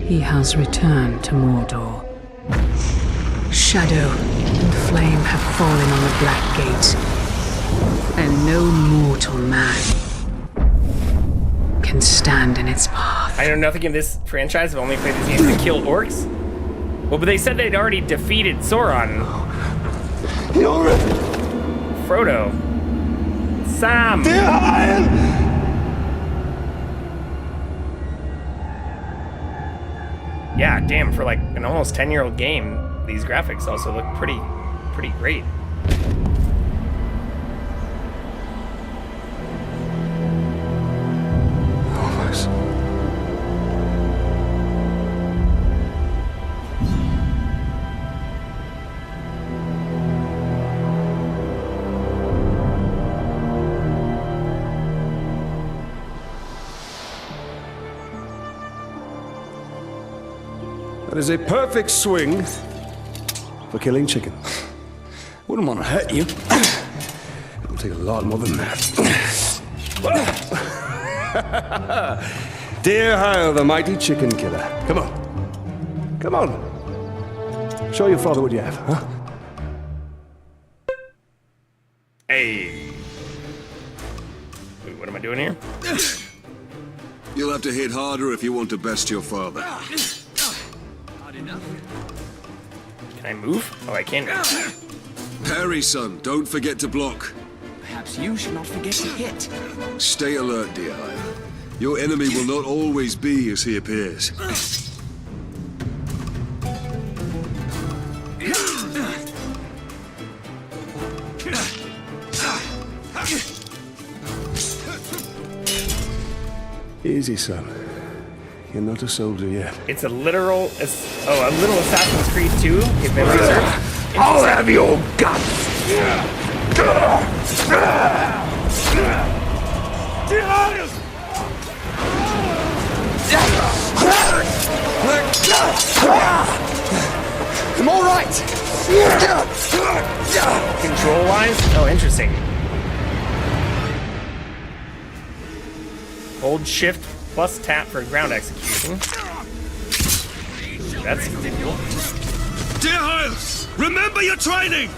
He has returned to Mordor. Shadow and flame have fallen on the Black Gate, and no mortal man can stand in its path. I know nothing in this franchise. I've only played this game to kill orcs. Well, but they said they'd already defeated Sauron. Frodo. Sam. Yeah, damn, for like an almost 10-year-old game, these graphics also look pretty great. Almost. That is a perfect swing for killing chicken. Wouldn't want to hurt you. It'll take a lot more than that. Dear Hyle, the mighty chicken killer. Come on. Come on. Show your father what you have, huh? Hey. Wait, what am I doing here? You'll have to hit harder if you want to best your father. Can I move? Oh, I can move. Parry, son. Don't forget to block. Perhaps you should not forget to hit. Stay alert, dear Hyle. Your enemy will not always be as he appears. Easy, son. You're not a soldier yet. It's a literal Assassin's Creed 2. You've been researched. I'll have your guts! I'm all right. Control-wise? Oh, interesting. Hold shift plus tap for ground execution. Ooh, that's cool. Dear Hyle, remember your training!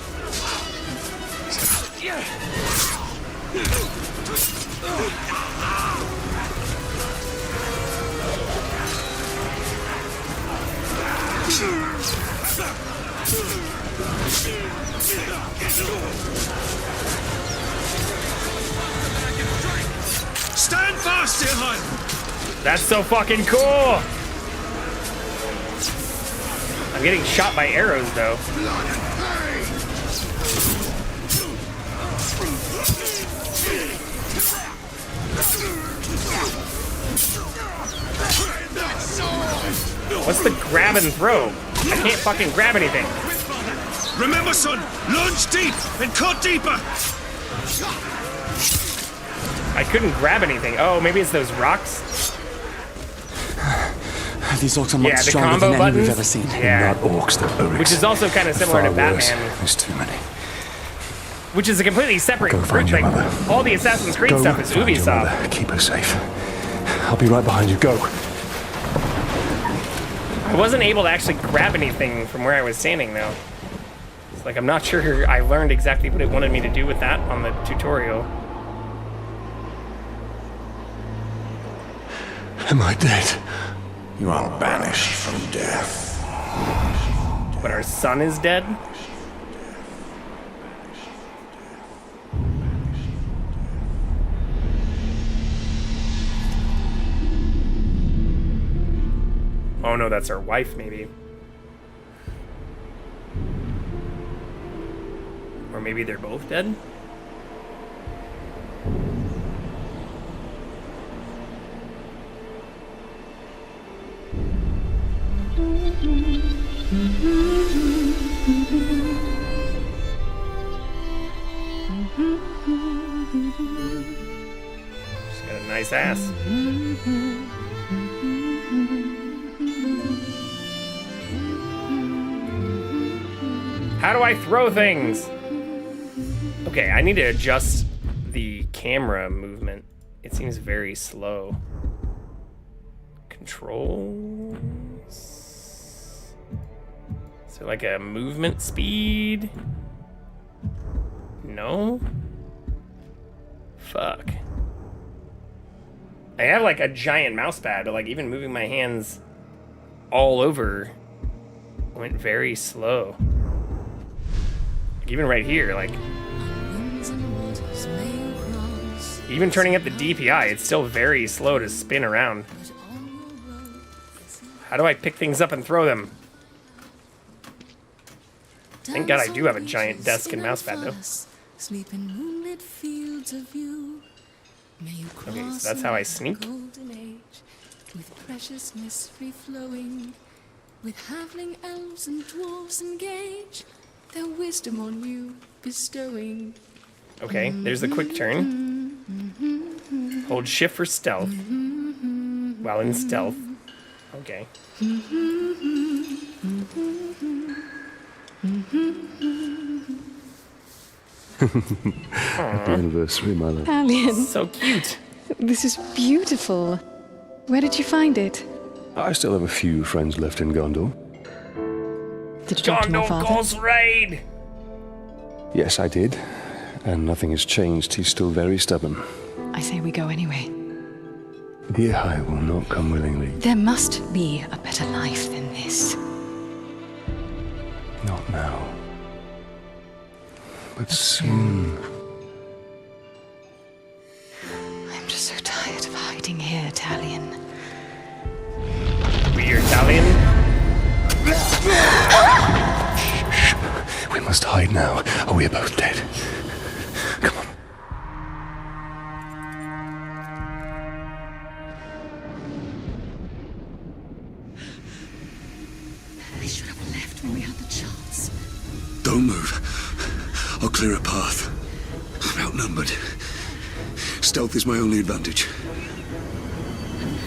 Stand fast, dear Hyle! That's so fucking cool! I'm getting shot by arrows, though. What's the grab and throw? I can't fucking grab anything. Remember, son, lunge deep and cut deeper! I couldn't grab anything. Oh, maybe it's those rocks? These orcs are much the stronger combo than any buttons? we've ever seen. Yeah. Not orcs, they're oryx. Which is also kind of similar to Far worse. Batman. There's too many. Which is a completely separate Go find group. your Like, mother. all the Assassin's Creed Go stuff is find your Ubisoft. mother. Keep her safe. I'll be right behind you. Go. I wasn't able to actually grab anything from where I was standing, though. It's like, I'm not sure I learned exactly what it wanted me to do with that on the tutorial. Am I dead? You are banished from death. But our son is dead? Oh no, that's our wife, maybe. Or maybe they're both dead? She's got a nice ass. How do I throw things? Okay, I need to adjust the camera movement. It seems very slow. Controls. Is there like a movement speed? No? Fuck. I have like a giant mouse pad, but like even moving my hands all over went very slow. Like, even right here, like even turning up the DPI, it's still very slow to spin around. How do I pick things up and throw them? Thank God I do have a giant desk and mouse pad though. Sleep in moonlit fields of view. May you cross Okay, so that's how I sneak. the golden age, with precious mystery flowing, with halfling elves and dwarves engage, their wisdom on you bestowing. Okay, there's the quick turn. Hold shift for stealth while in stealth. Okay. Happy anniversary, my love. Alien. So cute. This is beautiful. Where did you find it? I still have a few friends left in Gondor. Did you talk to my father? Ghost raid! Yes, I did. And nothing has changed. He's still very stubborn. I say we go anyway. Dear High will not come willingly. There must be a better life than this. Not now. But soon. I'm just so tired of hiding here, Talion. We're Italian. Shh. We must hide now, or we are both dead. Come on. We should have left when we had the chance. Don't move. I'll clear a path. I'm outnumbered. Stealth is my only advantage.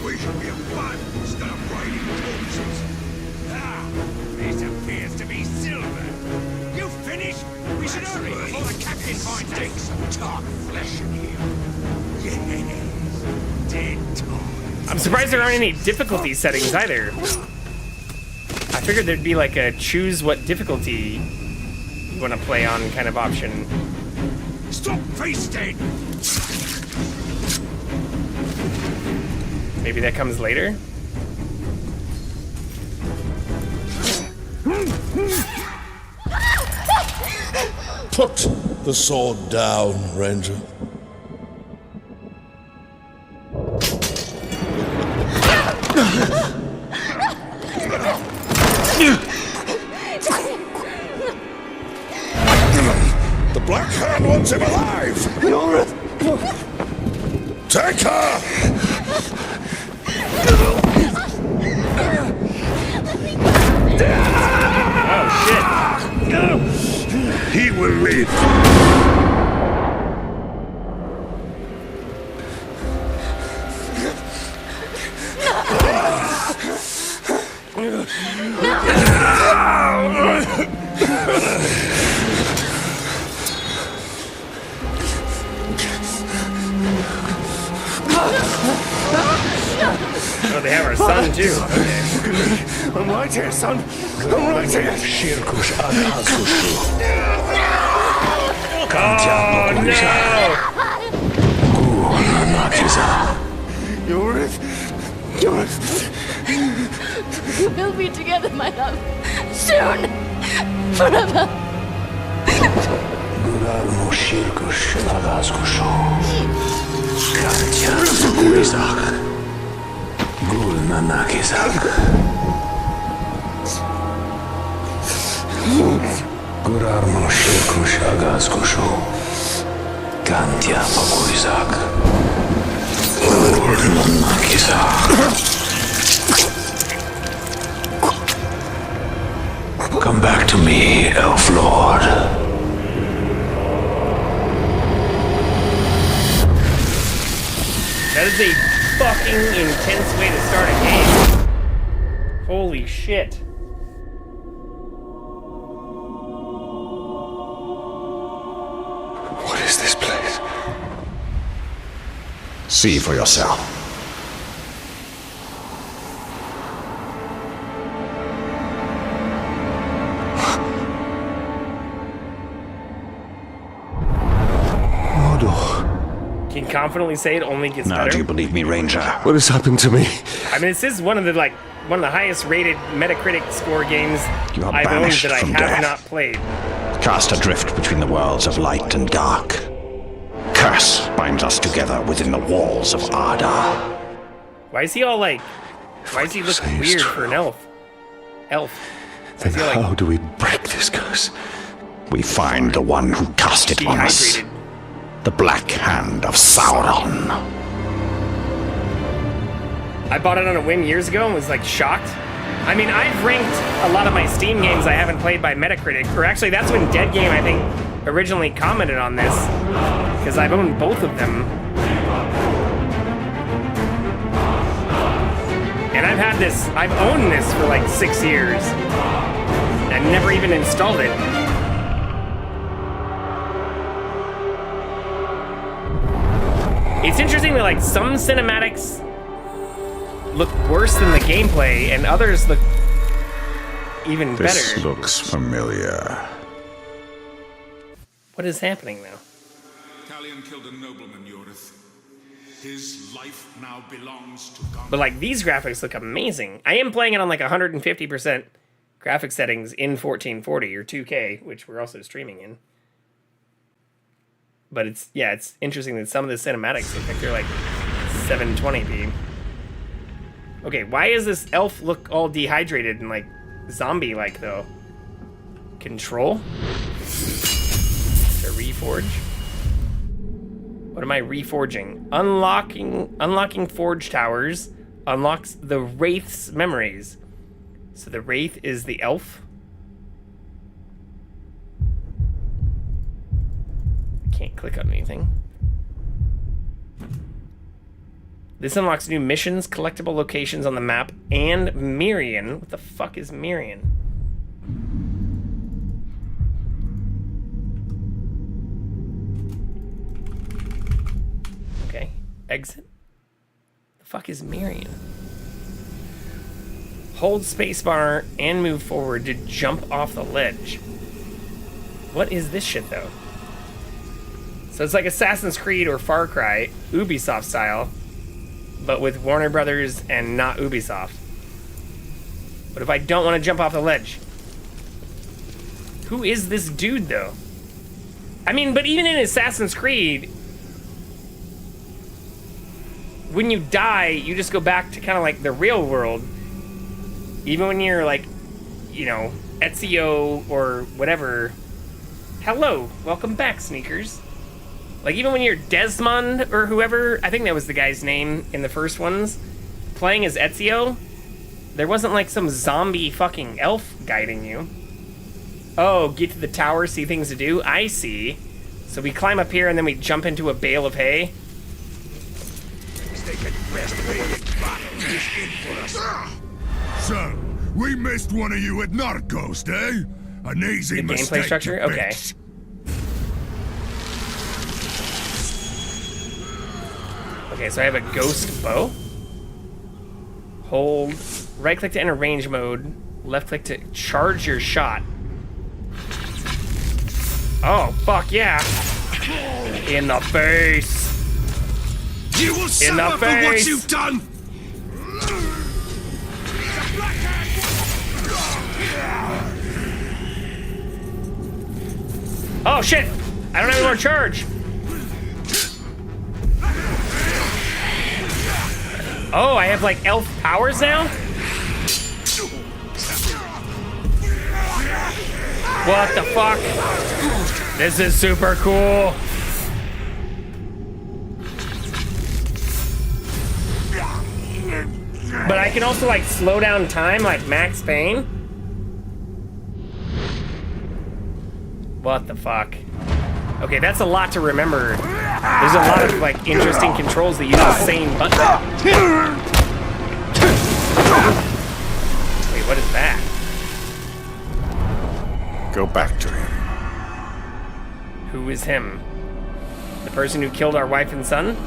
We should be a fun instead of riding horses. Ah, this appears to be silver. You finished? We should hurry before the captain finds us. Some dark flesh in here. Yes, dead toys. I'm surprised there aren't any difficulty settings either. I figured there'd be like a choose what difficulty you want to play on kind of option. Stop feasting! Maybe that comes later? Put the sword down, Ranger. The Black Hand wants him alive! Take her! Oh shit! He will live. Oh, they have our son too. Okay. I'm right here, son. I'm right here. Oh no! You're it. You're it. We'll be together, my love. Soon. Forever. Come back to me, Elf Lord. is a fucking intense way to start a game. Holy shit. What is this place? See for yourself. Mordor. Can you confidently say it only gets Now, better? do you believe me, Ranger? What has happened to me? I mean, this is one of the highest rated Metacritic score games You are I've owned banished that I from have death. not played. Cast adrift between the worlds of light and dark. Curse binds us together within the walls of Ardar. Why is he all like... Why does he look say is weird true. for an elf? Then how do we break this curse? We find the one who cast it on us. Dehydrated. The Black Hand of Sauron. I bought it on a whim years ago and was like shocked. I mean, I've ranked a lot of my Steam games I haven't played by Metacritic, or actually that's when Dead Game, I think, originally commented on this, because I've owned both of them. And I've owned this for like 6 years, and never even installed it. It's interesting that like some cinematics look worse than the gameplay, and others look even This better. looks familiar. What is happening now? Talion killed a nobleman, Yorith. His life now belongs to God. But like these graphics look amazing. I am playing it on like 150% graphic settings in 1440 or 2K, which we're also streaming in. But it's interesting that some of the cinematics look like they're like 720p. Okay, why is this elf look all dehydrated and like zombie-like though? Control? To reforge? What am I reforging? Unlocking forge towers unlocks the Wraith's memories. So the Wraith is the elf? Can't click on anything. This unlocks new missions, collectible locations on the map, and Mirian. What the fuck is Mirian? Okay, exit. The fuck is Mirian? Hold spacebar and move forward to jump off the ledge. What is this shit though? So it's like Assassin's Creed or Far Cry, Ubisoft style, but with Warner Brothers and not Ubisoft. What if I don't want to jump off the ledge? Who is this dude though? I mean, but even in Assassin's Creed, when you die, you just go back to kind of like the real world. Even when you're like, you know, Ezio or whatever. Hello, welcome back, Sneakers. Like even when you're Desmond or whoever, I think that was the guy's name in the first ones, playing as Ezio, there wasn't like some zombie fucking elf guiding you. Oh, get to the tower, see things to do? I see. So we climb up here and then we jump into a bale of hay. So, we missed one of you at Narcos, eh? An easy The mistake gameplay structure? to Okay. fix. Okay, so I have a ghost bow. Hold, right click to enter range mode, left click to charge your shot. Oh, fuck yeah. In the face. You will suffer for what you've done! Oh shit! I don't have any more charge. Oh, I have like elf powers now? What the fuck? This is super cool. But I can also like slow down time like Max Payne. What the fuck? Okay, that's a lot to remember. There's a lot of like interesting controls that use the same button. Wait, what is that? Go back to him. Who is him? The person who killed our wife and son?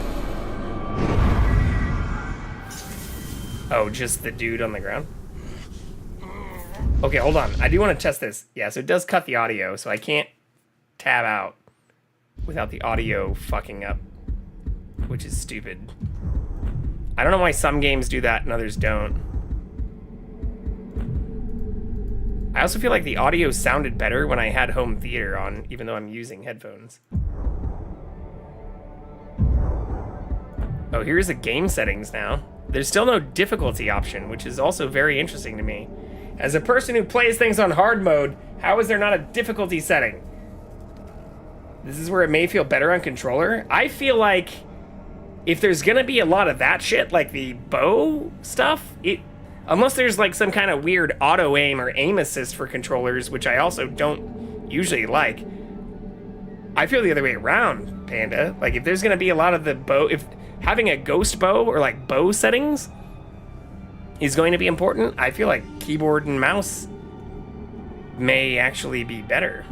Oh, just the dude on the ground? Okay, hold on. I do want to test this. Yeah, so it does cut the audio, so I can't tab out without the audio fucking up, which is stupid. I don't know why some games do that and others don't. I also feel like the audio sounded better when I had home theater on, even though I'm using headphones. Oh, here's the game settings now. There's still no difficulty option, which is also very interesting to me. As a person who plays things on hard mode, how is there not a difficulty setting? This is where it may feel better on controller. I feel like if there's gonna be a lot of that shit, like the bow stuff, unless there's like some kind of weird auto aim or aim assist for controllers, which I also don't usually like, I feel the other way around, Panda. Like if there's gonna be a lot of the bow, if having a ghost bow or like bow settings is going to be important, I feel like keyboard and mouse may actually be better.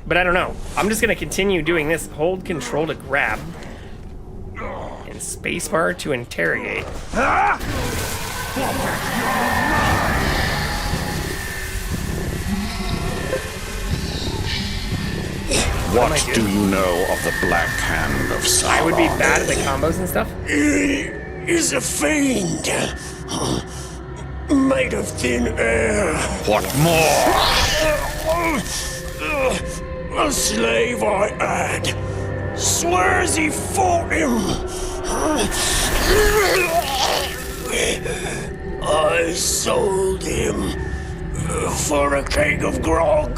But I don't know. I'm just gonna continue doing this. Hold control to grab. And spacebar to interrogate. What do you know of the Black Hand of Sauron? I would be bad at the combos and stuff? He is a fiend. Made of thin air. What more? A slave I had. Swears he fought him. I sold him for a keg of grog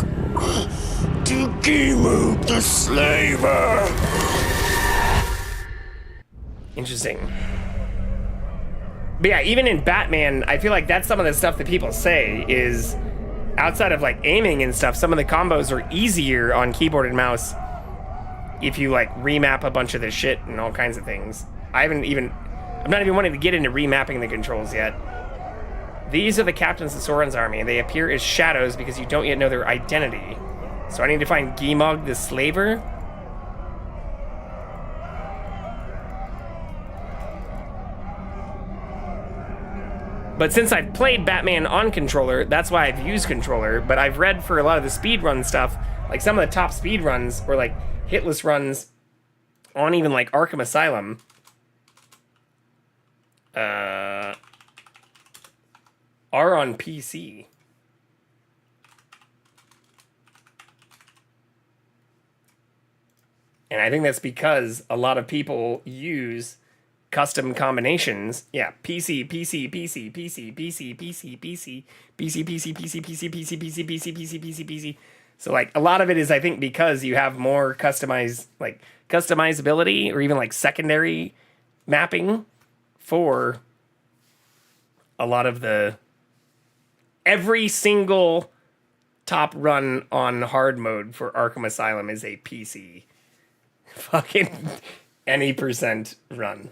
to Gimu the slaver. Interesting. But yeah, even in Batman, I feel like that's some of the stuff that people say is, outside of like aiming and stuff, some of the combos are easier on keyboard and mouse if you like remap a bunch of this shit and all kinds of things. I'm not even wanting to get into remapping the controls yet. These are the captains of Sauron's army. They appear as shadows because you don't yet know their identity. So I need to find Gimog the Slaver. But since I've played Batman on controller, that's why I've used controller, but I've read for a lot of the speedrun stuff, like some of the top speedruns, or like hitless runs on even like Arkham Asylum, are on PC. And I think that's because a lot of people use custom combinations. Yeah, PC, PC, PC, PC, PC, PC, PC, PC, PC, PC, PC, PC, PC, PC, PC, PC, PC. So like a lot of it is, I think, because you have more customizability or even like secondary mapping for a lot of every single top run on hard mode for Arkham Asylum is a PC. Fucking any percent run.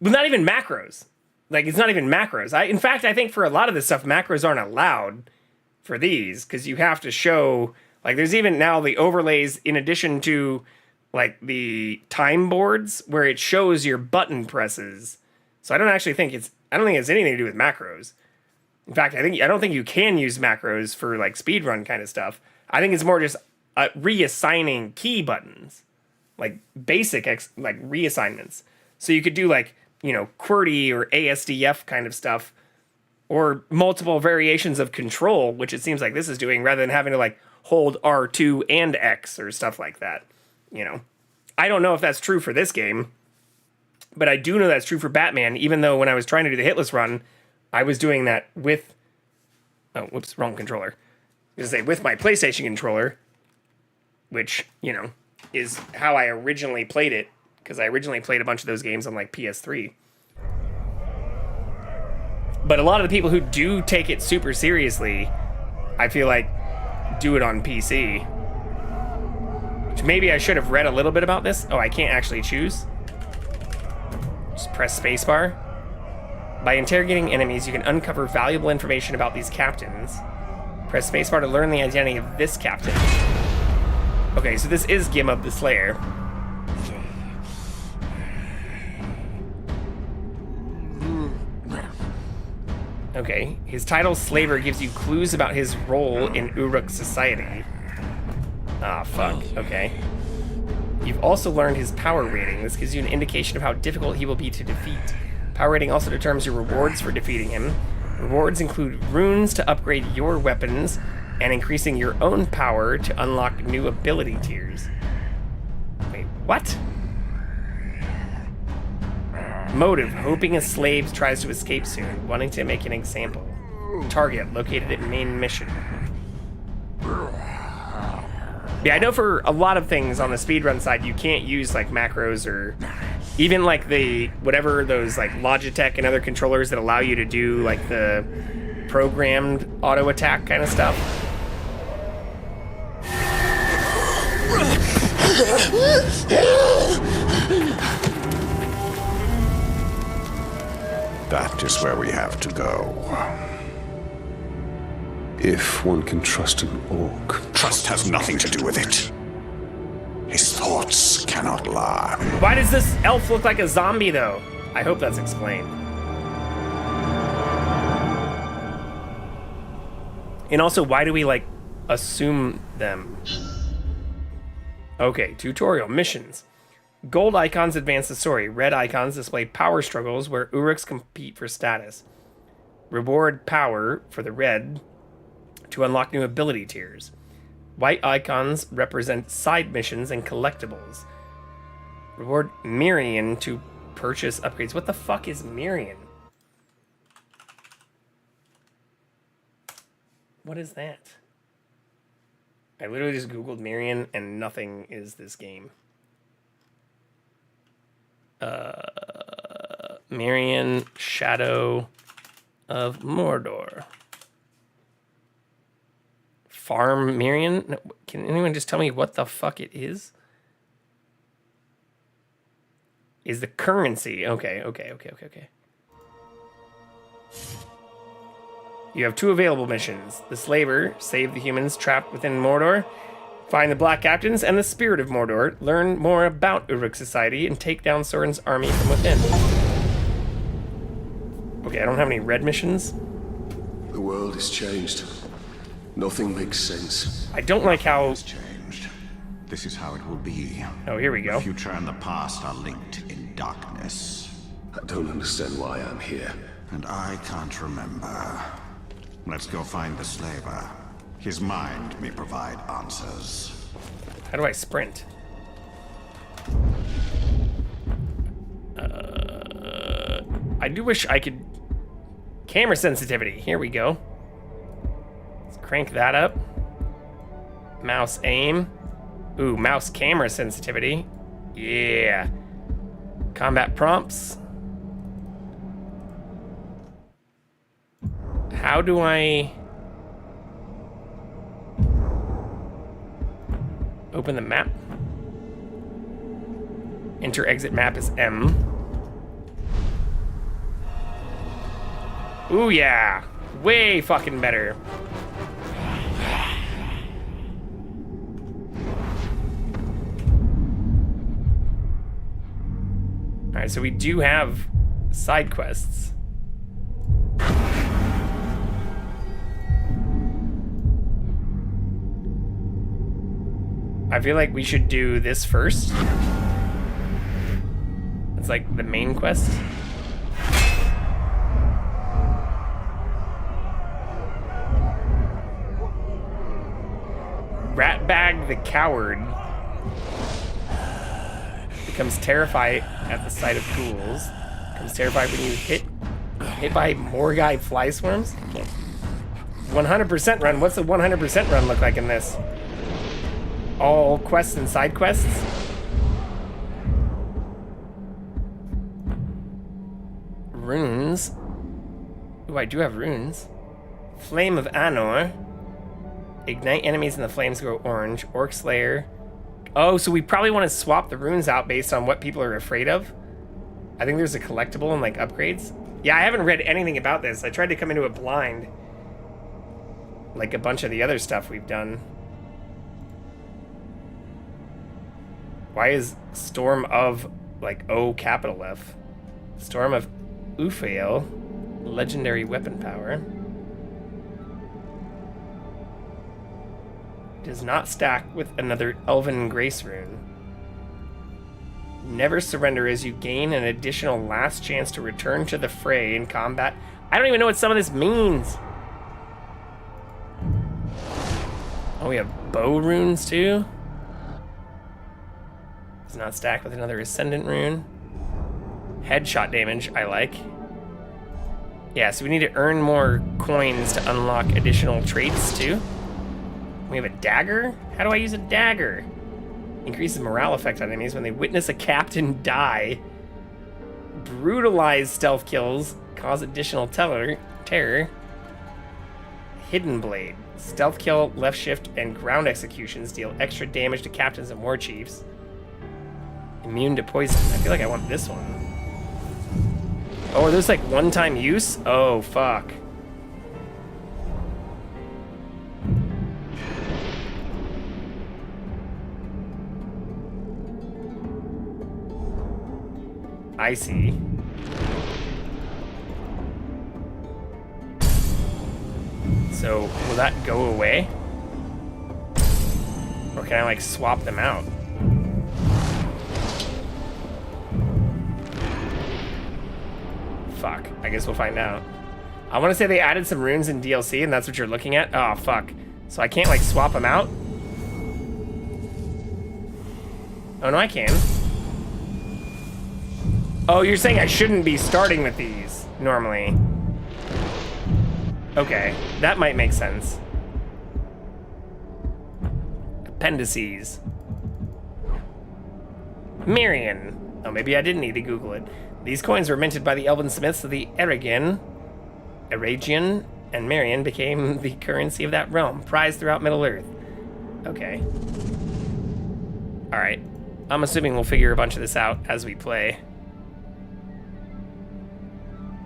But not even macros. Like, it's not even macros. In fact, I think for a lot of this stuff, macros aren't allowed for these, because you have to show, like, there's even now the overlays in addition to, like, the time boards where it shows your button presses. So I don't think it's anything to do with macros. In fact, I don't think you can use macros for, like, speedrun kind of stuff. I think it's more just reassigning key buttons, like basic reassignments. So you could do like, QWERTY or ASDF kind of stuff, or multiple variations of control, which it seems like this is doing, rather than having to like hold R2 and X or stuff like that. I don't know if that's true for this game, but I do know that's true for Batman, even though when I was trying to do the hitless run, I was doing that with, wrong controller. I was gonna say with my PlayStation controller, which, is how I originally played it, because I originally played a bunch of those games on, like, PS3. But a lot of the people who do take it super seriously I feel like do it on PC. Which maybe I should have read a little bit about this. Oh, I can't actually choose. Just press spacebar. By interrogating enemies, you can uncover valuable information about these captains. Press spacebar to learn the identity of this captain. Okay, so this is Gimab the Slayer. Okay, his title, Slaver, gives you clues about his role in Uruk society. Ah, fuck, okay. You've also learned his power rating. This gives you an indication of how difficult he will be to defeat. Power rating also determines your rewards for defeating him. Rewards include runes to upgrade your weapons and increasing your own power to unlock new ability tiers. Wait, what? Motive, hoping a slave tries to escape soon, wanting to make an example. Target, located at main mission. Yeah, I know for a lot of things on the speedrun side, you can't use like macros or even like the, whatever those like Logitech and other controllers that allow you to do like the programmed auto attack kind of stuff. That is where we have to go. If one can trust an orc. Trust has nothing to do with it. His thoughts cannot lie. Why does this elf look like a zombie though? I hope that's explained. And also, why do we like assume them? Okay, tutorial missions. Gold icons advance the story. Red icons display power struggles where Uruks compete for status. Reward power for the red to unlock new ability tiers. White icons represent side missions and collectibles. Reward Mirian to purchase upgrades. What the fuck is Mirian? What is that? I literally just googled Mirian and nothing is this game. Mirian, Shadow of Mordor. Farm Mirian? Can anyone just tell me what the fuck it is? Is the currency. Okay. You have 2 available missions. The Slaver, save the humans trapped within Mordor. Find the Black Captains and the Spirit of Mordor. Learn more about Uruk society and take down Sauron's army from within. Okay, I don't have any red missions. The world has changed. Nothing makes sense. I don't like how... It's changed. This is how it will be. Oh, here we go. The future and the past are linked in darkness. I don't understand why I'm here. And I can't remember. Let's go find the slaver. His mind may provide answers. How do I sprint? I do wish I could... Camera sensitivity. Here we go. Let's crank that up. Mouse aim. Ooh, mouse camera sensitivity. Yeah. Combat prompts. How do I... open the map? Enter exit map is M. Ooh, yeah. Way fucking better. Alright, so we do have side quests. I feel like we should do this first. It's like the main quest. Ratbag the Coward becomes terrified at the sight of ghouls. Becomes terrified when you hit by Morgai fly swarms. 100% run. What's the 100% run look like in this? All quests and side quests? Runes. Ooh, I do have runes. Flame of Anor. Ignite enemies and the flames grow orange. Orc Slayer. Oh, so we probably want to swap the runes out based on what people are afraid of. I think there's a collectible and like upgrades. Yeah, I haven't read anything about this. I tried to come into it blind. Like a bunch of the other stuff we've done. Why is Storm of, like, O capital F? Storm of Ufael. Legendary weapon power. Does not stack with another Elven Grace rune. Never surrender as you gain an additional last chance to return to the fray in combat. I don't even know what some of this means. Oh, we have bow runes too. Does not stack with another Ascendant rune. Headshot damage, I like. Yeah, so we need to earn more coins to unlock additional traits too. We have a dagger? How do I use a dagger? Increases morale effect on enemies when they witness a captain die. Brutalize stealth kills. Cause additional terror. Hidden blade. Stealth kill, left shift, and ground executions deal extra damage to captains and war chiefs. Immune to poison. I feel like I want this one. Oh, are those like one-time use? Oh, fuck. I see. So, will that go away? Or can I, like, swap them out? Fuck. I guess we'll find out. I want to say they added some runes in DLC, and that's what you're looking at? Oh, fuck. So I can't, like, swap them out? Oh, no, I can. Oh, you're saying I shouldn't be starting with these, normally. Okay, that might make sense. Appendices. Marion. Oh, maybe I didn't need to Google it. These coins were minted by the Elven Smiths of the Eragian, and Marion became the currency of that realm, prized throughout Middle-earth. Okay. Alright. I'm assuming we'll figure a bunch of this out as we play.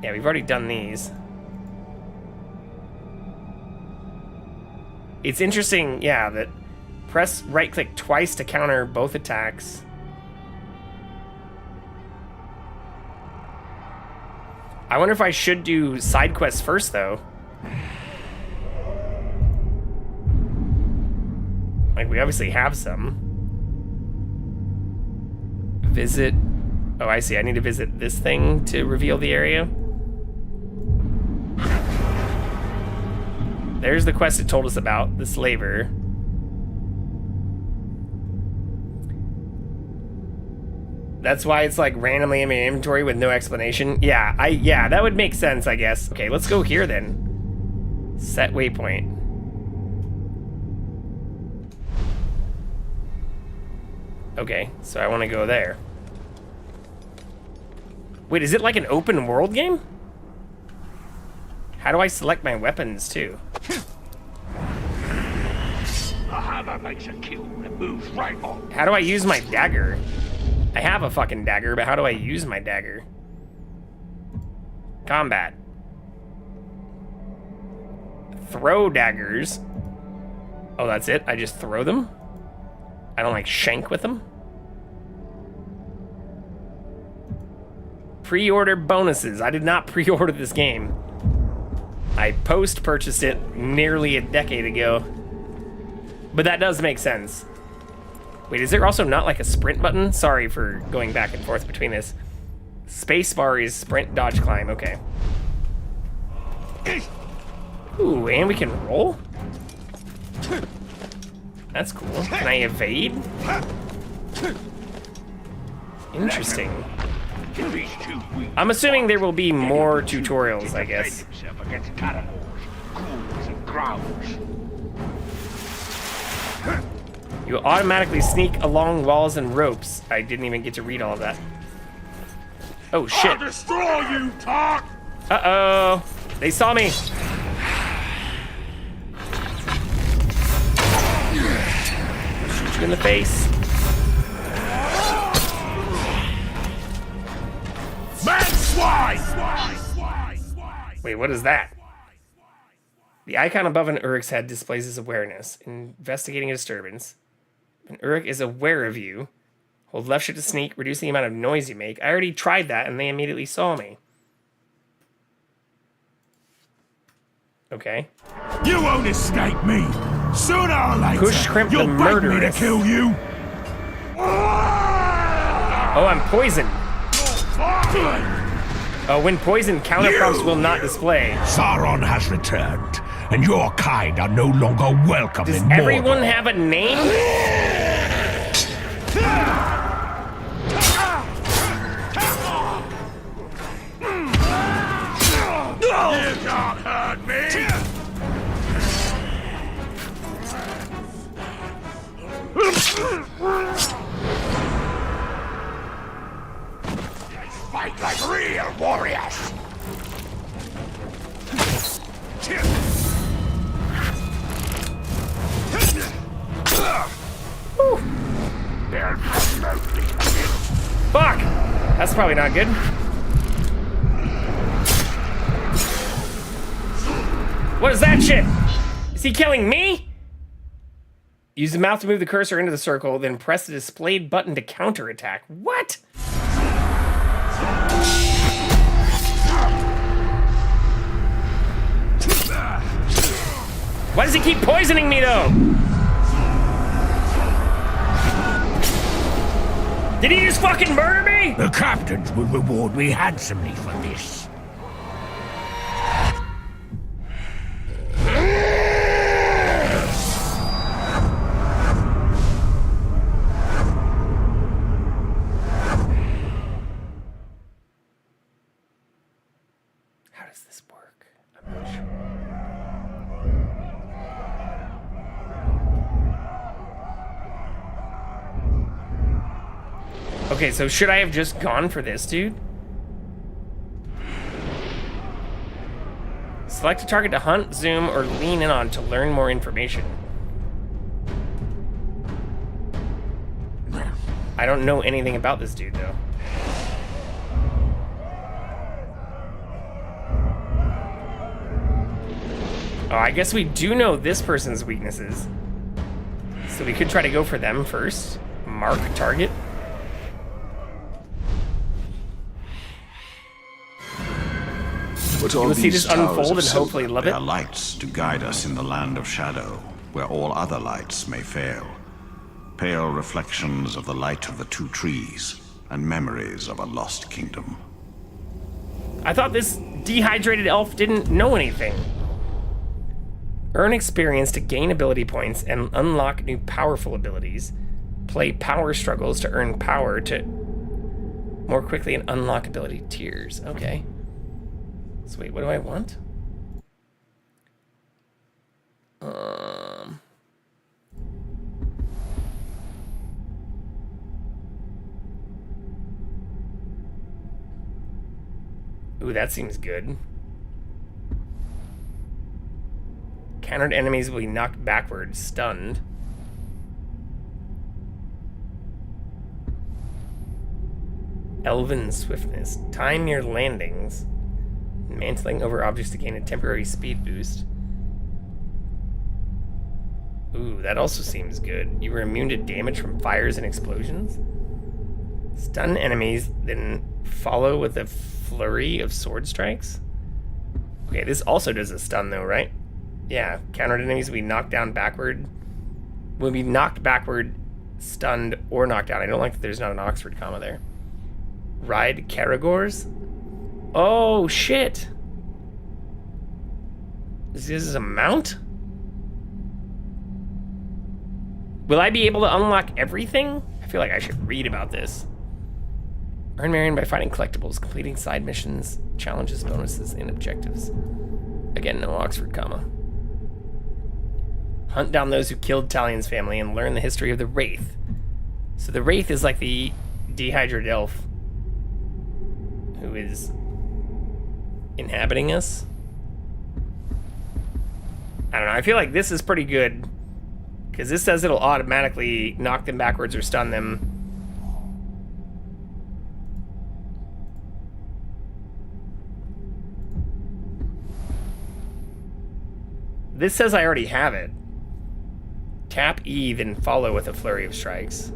Yeah, we've already done these. It's interesting, yeah, that press right-click twice to counter both attacks. I wonder if I should do side quests first, though. Like, we obviously have some. Visit... Oh, I see. I need to visit this thing to reveal the area. There's the quest it told us about, the slaver. That's why it's like randomly in my inventory with no explanation. Yeah, that would make sense, I guess. Okay, let's go here then. Set waypoint. Okay, so I want to go there. Wait, is it like an open world game? How do I select my weapons, too? A hammer makes a kill and moves right on. How do I use my dagger? I have a fucking dagger, but how do I use my dagger? Combat. Throw daggers. Oh, that's it? I just throw them? I don't, like, shank with them? Pre-order bonuses. I did not pre-order this game. I post-purchased it nearly a decade ago. But that does make sense. Wait, is there also not like a sprint button? Sorry for going back and forth between this. Spacebar is sprint, dodge, climb. Okay. Ooh, and we can roll? That's cool. Can I evade? Interesting. I'm assuming there will be more tutorials, I guess. You automatically sneak along walls and ropes. I didn't even get to read all of that. Oh shit. I'll destroy you, Talk! Uh-oh. They saw me. in the face. Wait, what is that? The icon above an Uruk's head displays his awareness. Investigating a disturbance. An Uruk is aware of you. Hold left shift to sneak, reduce the amount of noise you make. I already tried that and they immediately saw me. Okay. You won't escape me. Sooner or later, Push Crimp the you'll beg me to murderess. kill you. Oh, I'm poisoned. Oh, when poisoned, counter prompts will not display. Sauron has returned, and your kind are no longer welcome Does in Mordor. everyone have a name? You can't hurt me! Fight like real warriors! Fuck! That's probably not good. What is that shit? Is he killing me? Use the mouth to move the cursor into the circle, then press the displayed button to counterattack. What? Why does he keep poisoning me, though? Did he just fucking murder me? The captains will reward me handsomely for this. How does this work? I'm not sure. Okay, so should I have just gone for this, dude? Select a target to hunt, zoom, or lean in on to learn more information. I don't know anything about this dude, though. Oh, I guess we do know this person's weaknesses. So we could try to go for them first. Mark target. But You all will see these this unfold towers of and hopefully silver love bear it. lights to guide us in the land of shadow, where all other lights may fail. Pale reflections of the light of the two trees, and memories of a lost kingdom. I thought this dehydrated elf didn't know anything. Earn experience to gain ability points and unlock new powerful abilities. Play power struggles to earn power to more quickly and unlock ability tiers. Okay. So wait, what do I want? Ooh, that seems good. Countered enemies will be knocked backward, stunned. Elven swiftness. Time your landings. Mantling over objects to gain a temporary speed boost. Ooh, that also seems good. You were immune to damage from fires and explosions. Stun enemies, then follow with a flurry of sword strikes. Okay, this also does a stun though, right? Yeah, countered enemies will be knocked down backward. Will be knocked backward, stunned, or knocked down. I don't like that there's not an Oxford comma there. Ride Caragors? Oh, shit. This is a mount? Will I be able to unlock everything? I feel like I should read about this. Earn Marion by fighting collectibles, completing side missions, challenges, bonuses, and objectives. Again, no Oxford comma. Hunt down those who killed Talion's family and learn the history of the Wraith. So the Wraith is like the dehydrated elf who is inhabiting us. I don't know, I feel like this is pretty good Because this says it'll automatically knock them backwards or stun them. This says I already have it. Tap E, then follow with a flurry of strikes.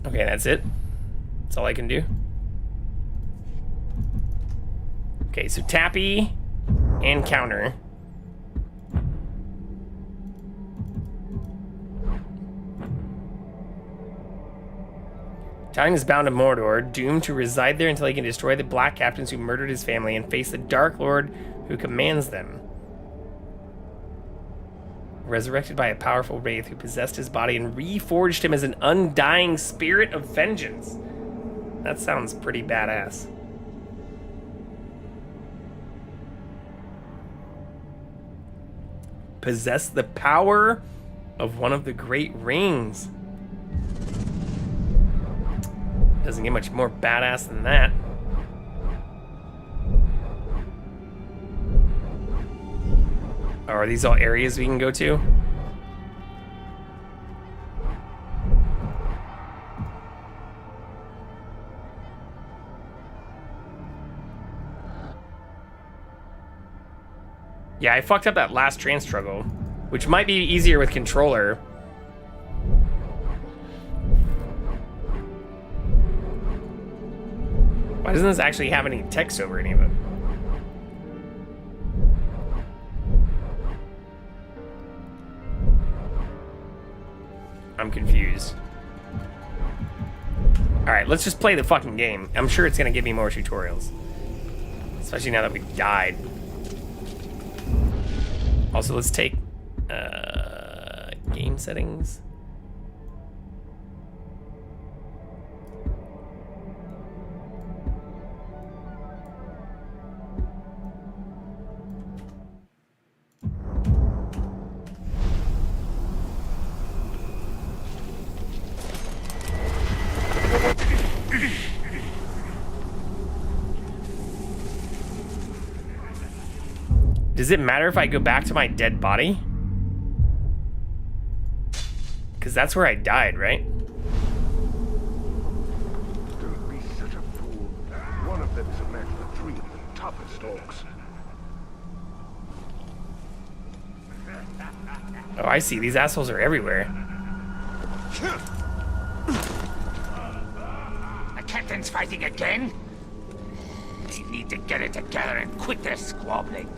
Okay, that's it. That's all I can do. Okay, so tap E and counter. Tywin is bound to Mordor, doomed to reside there until he can destroy the Black Captains who murdered his family and face the Dark Lord who commands them. Resurrected by a powerful wraith who possessed his body and reforged him as an undying spirit of vengeance. That sounds pretty badass. Possess the power of one of the great rings. Doesn't get much more badass than that. Oh, are these all areas we can go to? Yeah, I fucked up that last train struggle, which might be easier with controller. Why doesn't this actually have any text over any of it? I'm confused. Alright, let's just play the fucking game. I'm sure it's gonna give me more tutorials. Especially now that we died. Also, let's take game settings. Does it matter if I go back to my dead body? Because that's where I died, right? Don't be such a fool. One of them's a match for three of the toughest orcs. Oh, I see. These assholes are everywhere. The captain's fighting again? They need to get it together and quit their squabbling.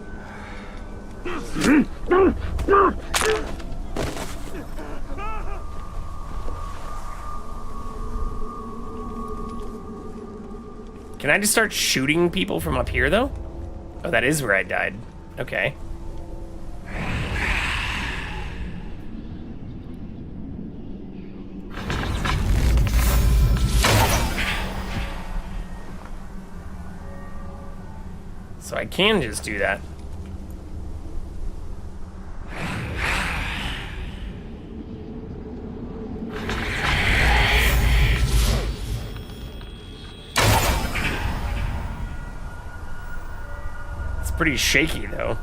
Can I just start shooting people from up here, though? Oh, that is where I died. Okay. So I can just do that. Pretty shaky though.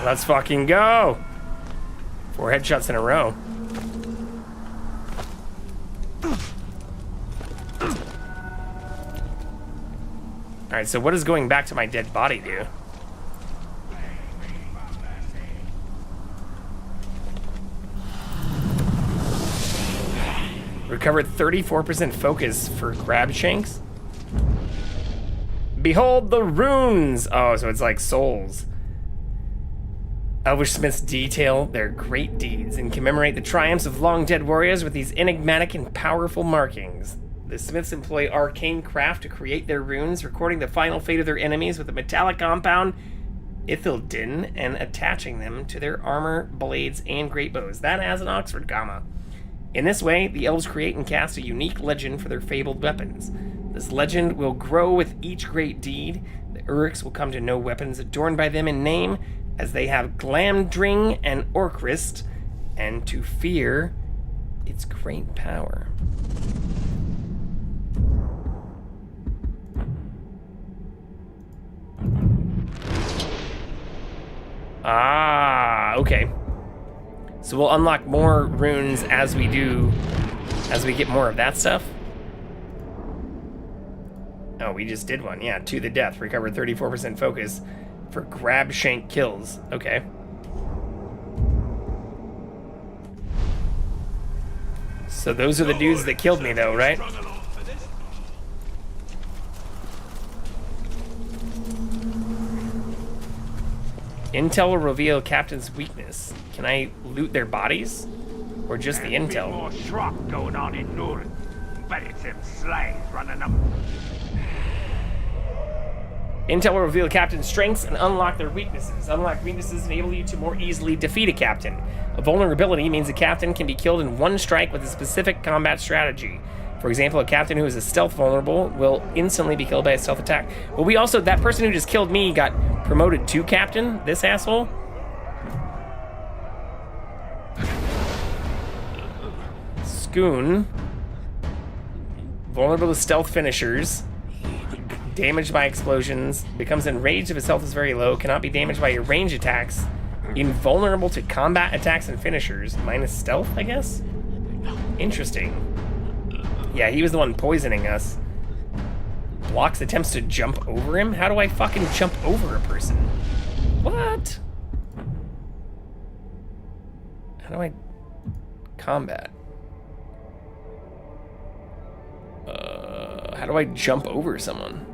Let's fucking go. 4 headshots in a row. Alright, so what does going back to my dead body do? Recovered 34% focus for grab shanks. Behold the runes! Oh, so it's like souls. Elvish smiths detail their great deeds and commemorate the triumphs of long-dead warriors with these enigmatic and powerful markings. The smiths employ arcane craft to create their runes, recording the final fate of their enemies with a metallic compound Ithildin and attaching them to their armor, blades, and great bows. That has an Oxford comma. In this way, the elves create and cast a unique legend for their fabled weapons. This legend will grow with each great deed. The Uruks will come to know weapons adorned by them in name, as they have Glamdring and Orcrist, and to fear its great power. Ah, okay. So we'll unlock more runes as we get more of that stuff. Oh, we just did one. Yeah, to the death. Recovered 34% focus for grab shank kills. Okay. So those are the dudes that killed me though, right? Intel will reveal Captain's weakness. Can I loot their bodies? Or just the intel? More shrub going on in Nord. Bet it's them slaves running them. Intel will reveal Captain's strengths and unlock their weaknesses. Unlock weaknesses enable you to more easily defeat a Captain. A vulnerability means a Captain can be killed in one strike with a specific combat strategy. For example, a Captain who is a stealth vulnerable will instantly be killed by a stealth attack. Well, we also, that person who just killed me got promoted to Captain, this asshole. Scoon. Vulnerable to stealth finishers. Damaged by explosions. Becomes enraged if his health is very low. Cannot be damaged by your range attacks. Invulnerable to combat attacks and finishers. Minus stealth, I guess? Interesting. Yeah, he was the one poisoning us. Blocks attempts to jump over him? How do I fucking jump over a person? What? How do I combat? How do I jump over someone?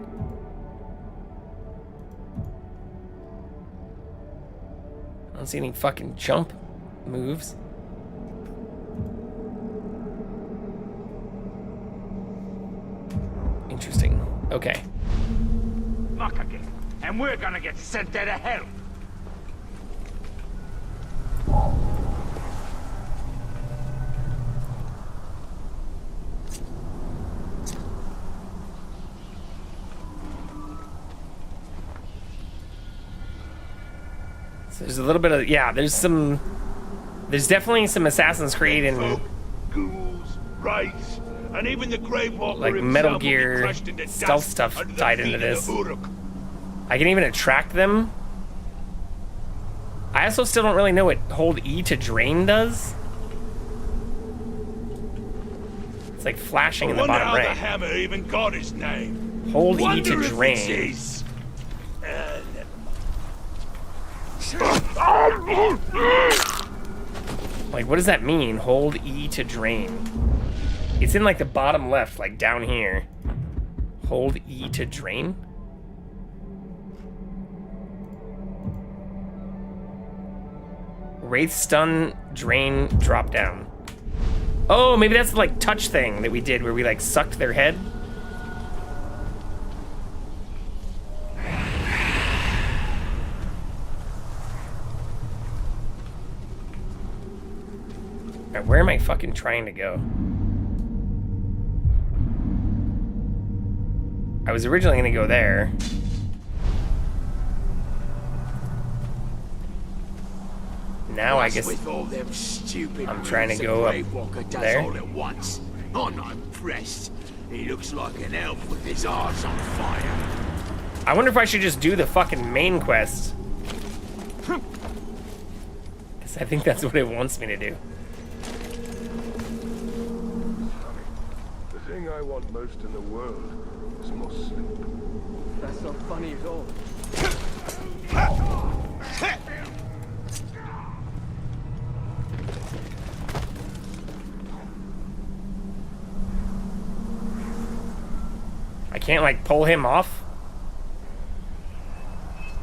I don't see any fucking jump moves. Interesting. Okay. Knock again, and we're gonna get sent there to hell. So there's a little bit of, yeah, there's definitely some Assassin's Creed and ghouls, wraiths, and even the Gravewalker like Metal Gear stealth stuff tied into this. I can even attract them. I also still don't really know what hold E to drain does. It's like flashing in the bottom right. I wonder how the hammer even got his name. Hold E to drain. Like, what does that mean? Hold E to drain. It's in like the bottom left, like down here. Hold E to drain? Wraith stun, drain, drop down. Oh, maybe that's the like touch thing that we did where we like sucked their head. Alright, where am I fucking trying to go? I was originally gonna go there. Now I guess with all them stupid I'm trying to go up there. All at once. I'm not impressed. He looks like an elf with his arse on fire. I wonder if I should just do the fucking main quest. Because I think that's what it wants me to do. The thing I want most in the world is more sleep. That's not funny at all. I can't like pull him off.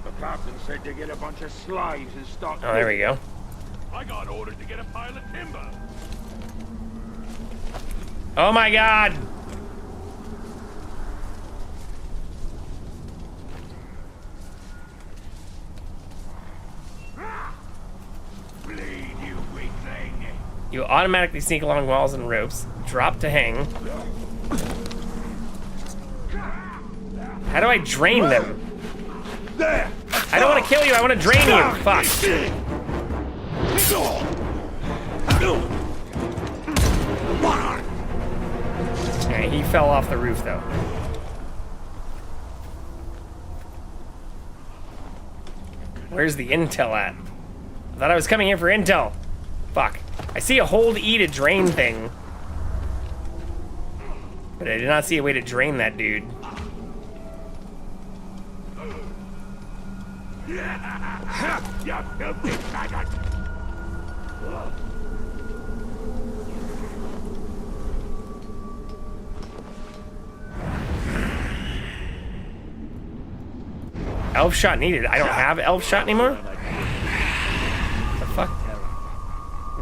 The captain said to get a bunch of slaves and start. Oh, there we go. I got ordered to get a pile of timber. Oh my god! You automatically sneak along walls and ropes. Drop to hang. How do I drain them? I don't want to kill you, I want to drain you. Fuck. Okay, he fell off the roof though. Where's the intel at? I thought I was coming here for intel. Fuck. I see a hold E to drain thing. But I did not see a way to drain that dude. You filthy faggot! Elf shot needed. I don't have elf shot anymore? The fuck?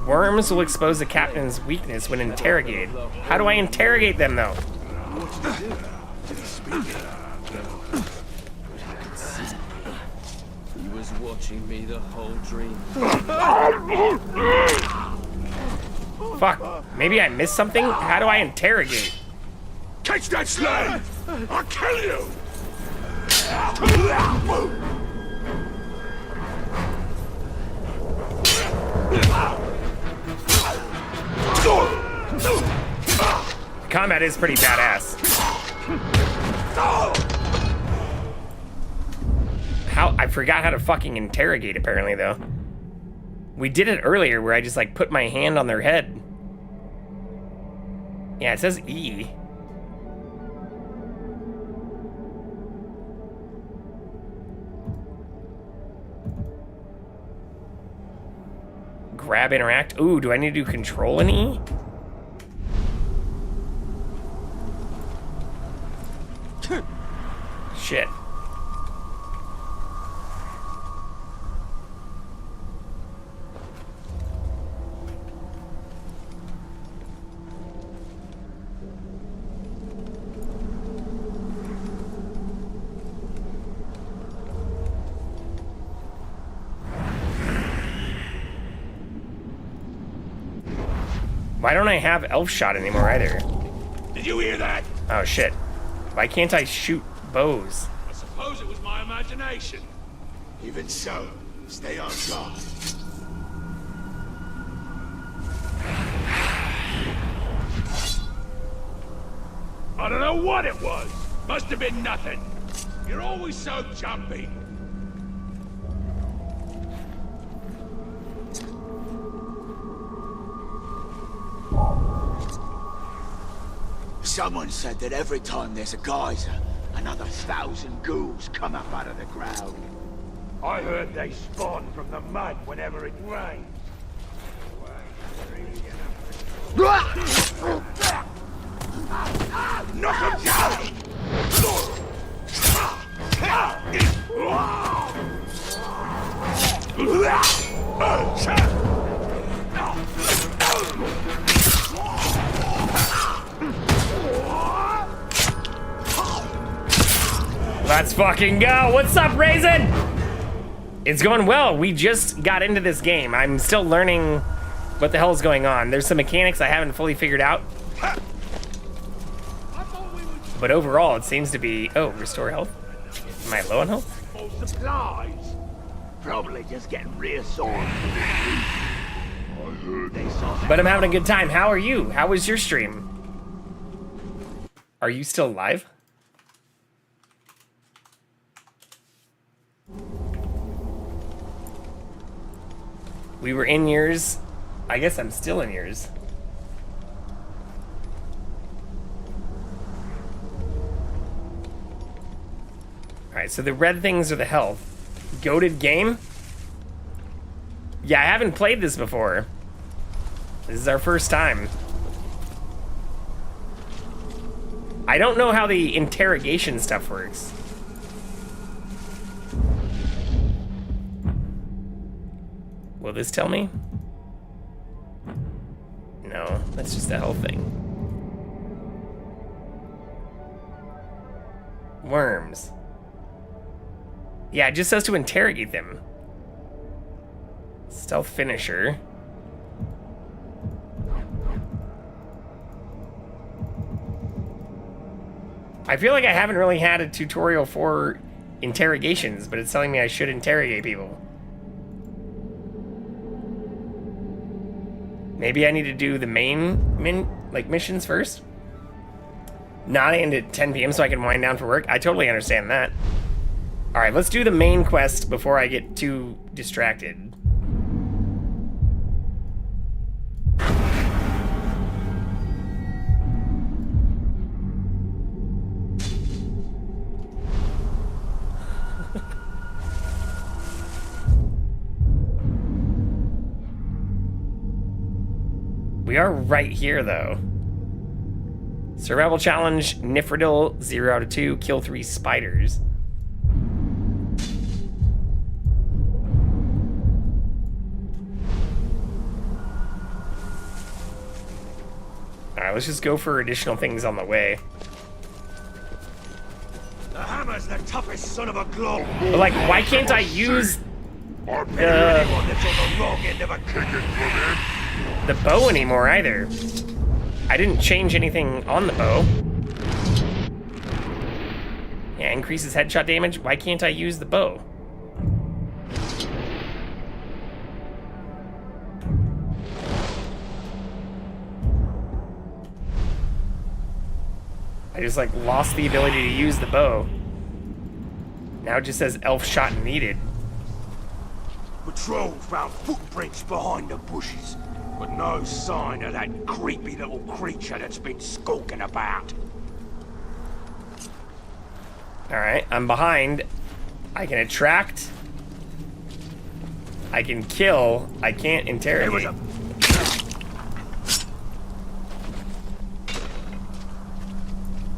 Worms will expose the captain's weakness when interrogated. How do I interrogate them though? He was watching me the whole dream. Fuck. Maybe I missed something? How do I interrogate? Catch that slave! I'll kill you! Combat is pretty badass. How? I forgot how to fucking interrogate apparently though. We did it earlier where I just like put my hand on their head. Yeah, it says E. Grab, interact. Ooh, do I need to do control and E? Shit. Why don't I have elf shot anymore either? Did you hear that? Oh shit. Why can't I shoot bows? I suppose it was my imagination. Even so, stay on guard. I don't know what it was. Must have been nothing. You're always so jumpy. Someone said that every time there's a geyser, another 1,000 ghouls come up out of the ground. I heard they spawn from the mud whenever it rains. Knock him down! Let's fucking go. What's up, Raisin? It's going well. We just got into this game. I'm still learning what the hell is going on. There's some mechanics I haven't fully figured out. But overall, it seems to be... Oh, restore health? Am I low on health? Supplies. Probably just getting reassured. But I'm having a good time. How are you? How was your stream? Are you still live? We were in yours. I guess I'm still in yours. Alright, so the red things are the health. Goated game? Yeah, I haven't played this before. This is our first time. I don't know how the interrogation stuff works. Will this tell me? No, that's just a health thing. Worms. Yeah, it just says to interrogate them. Stealth finisher. I feel like I haven't really had a tutorial for interrogations, but it's telling me I should interrogate people. Maybe I need to do the main missions first. Not end at 10 p.m. so I can wind down for work. I totally understand that. All right, let's do the main quest before I get too distracted. We are right here, though. Survival challenge, Nifridil, 0 out of 2, kill 3 spiders. Alright, let's just go for additional things on the way. The hammer's the toughest son of a glove. But, like, why can't I use the bow anymore either? I didn't change anything on the bow. Yeah, increases headshot damage. Why can't I use the bow? I just like lost the ability to use the bow. Now it just says elf shot needed. Patrol found footprints behind the bushes, but no sign of that creepy little creature that's been skulking about. Alright, I'm behind. I can attract. I can kill. I can't interrogate.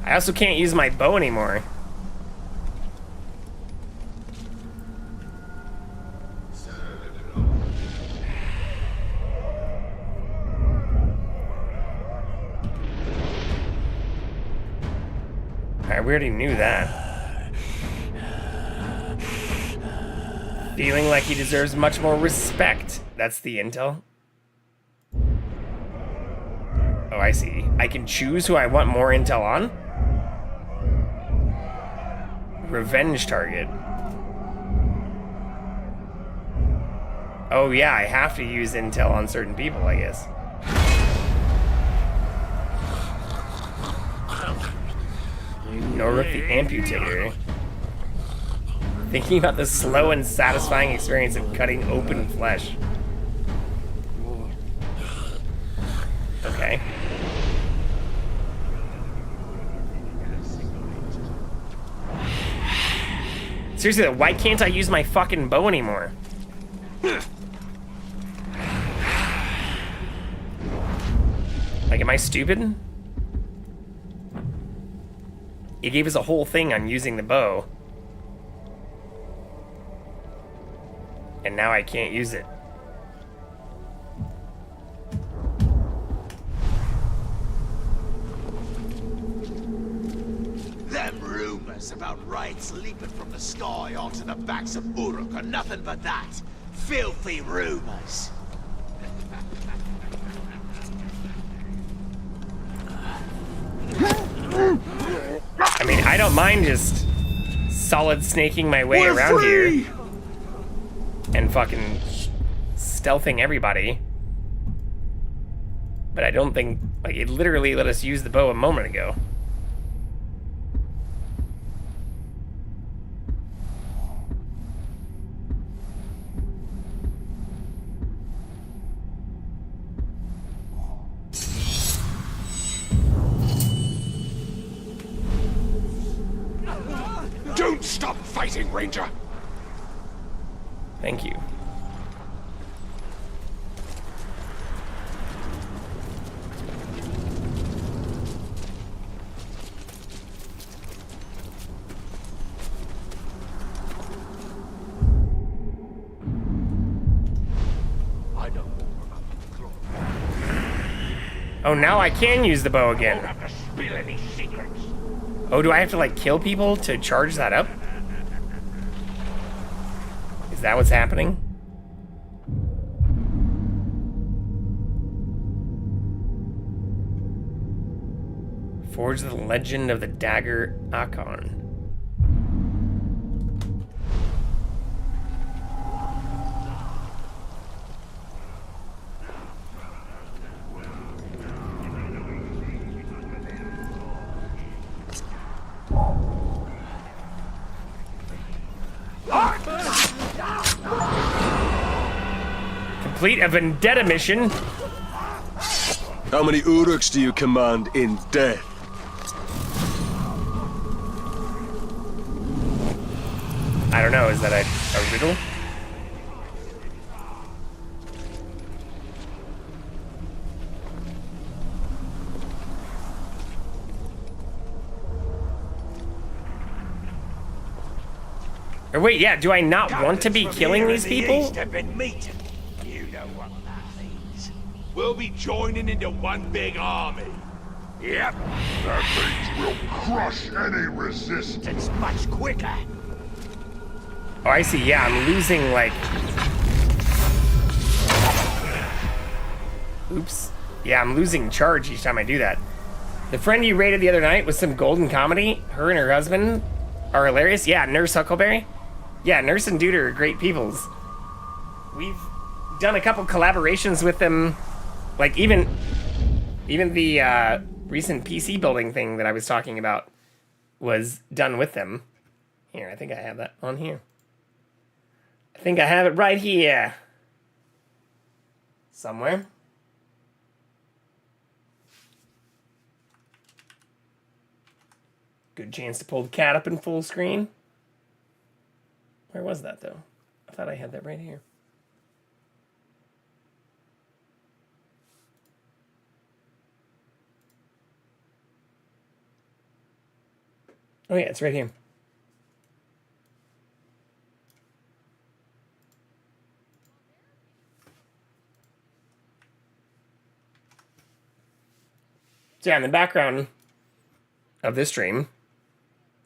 I also can't use my bow anymore. Alright, we already knew that. Feeling like he deserves much more respect. That's the intel. Oh, I see. I can choose who I want more intel on? Revenge target. Oh yeah, I have to use intel on certain people, I guess. Norrick the Amputator. Thinking about the slow and satisfying experience of cutting open flesh. Okay. Seriously, why can't I use my fucking bow anymore? Like, am I stupid? It gave us a whole thing on using the bow. And now I can't use it. Them rumors about raids leaping from the sky onto the backs of Uruk are nothing but that. Filthy rumors. I mean, I don't mind just solid snaking my way around here and fucking stealthing everybody. But I don't think, like, it literally let us use the bow a moment ago. Don't stop fighting, Ranger! Thank you. I know more about the claw. Oh, now I can use the bow Don't again. have to spill any secrets. Oh, do I have to, like, kill people to charge that up? Is that what's happening? Forge the Legend of the Dagger Akon. Complete a vendetta mission. How many Uruks do you command in death? I don't know, is that a riddle? Or wait, yeah, do I not want to be killing these people? You know what that means. We'll be joining into one big army. Yep. That means we'll crush any resistance much quicker. Oh, I see. Yeah, I'm losing, like... Oops. Yeah, I'm losing charge each time I do that. The friend you raided the other night was some golden comedy. Her and her husband are hilarious. Yeah, Nurse Huckleberry. Yeah, Nurse and Dude are great peoples. We've done a couple collaborations with them. Like, even the recent PC building thing that I was talking about was done with them. Here, I think I have that on here. I think I have it right here. Somewhere. Good chance to pull the cat up in full screen. Where was that, though? I thought I had that right here. Oh, yeah, it's right here. So yeah, in the background of this stream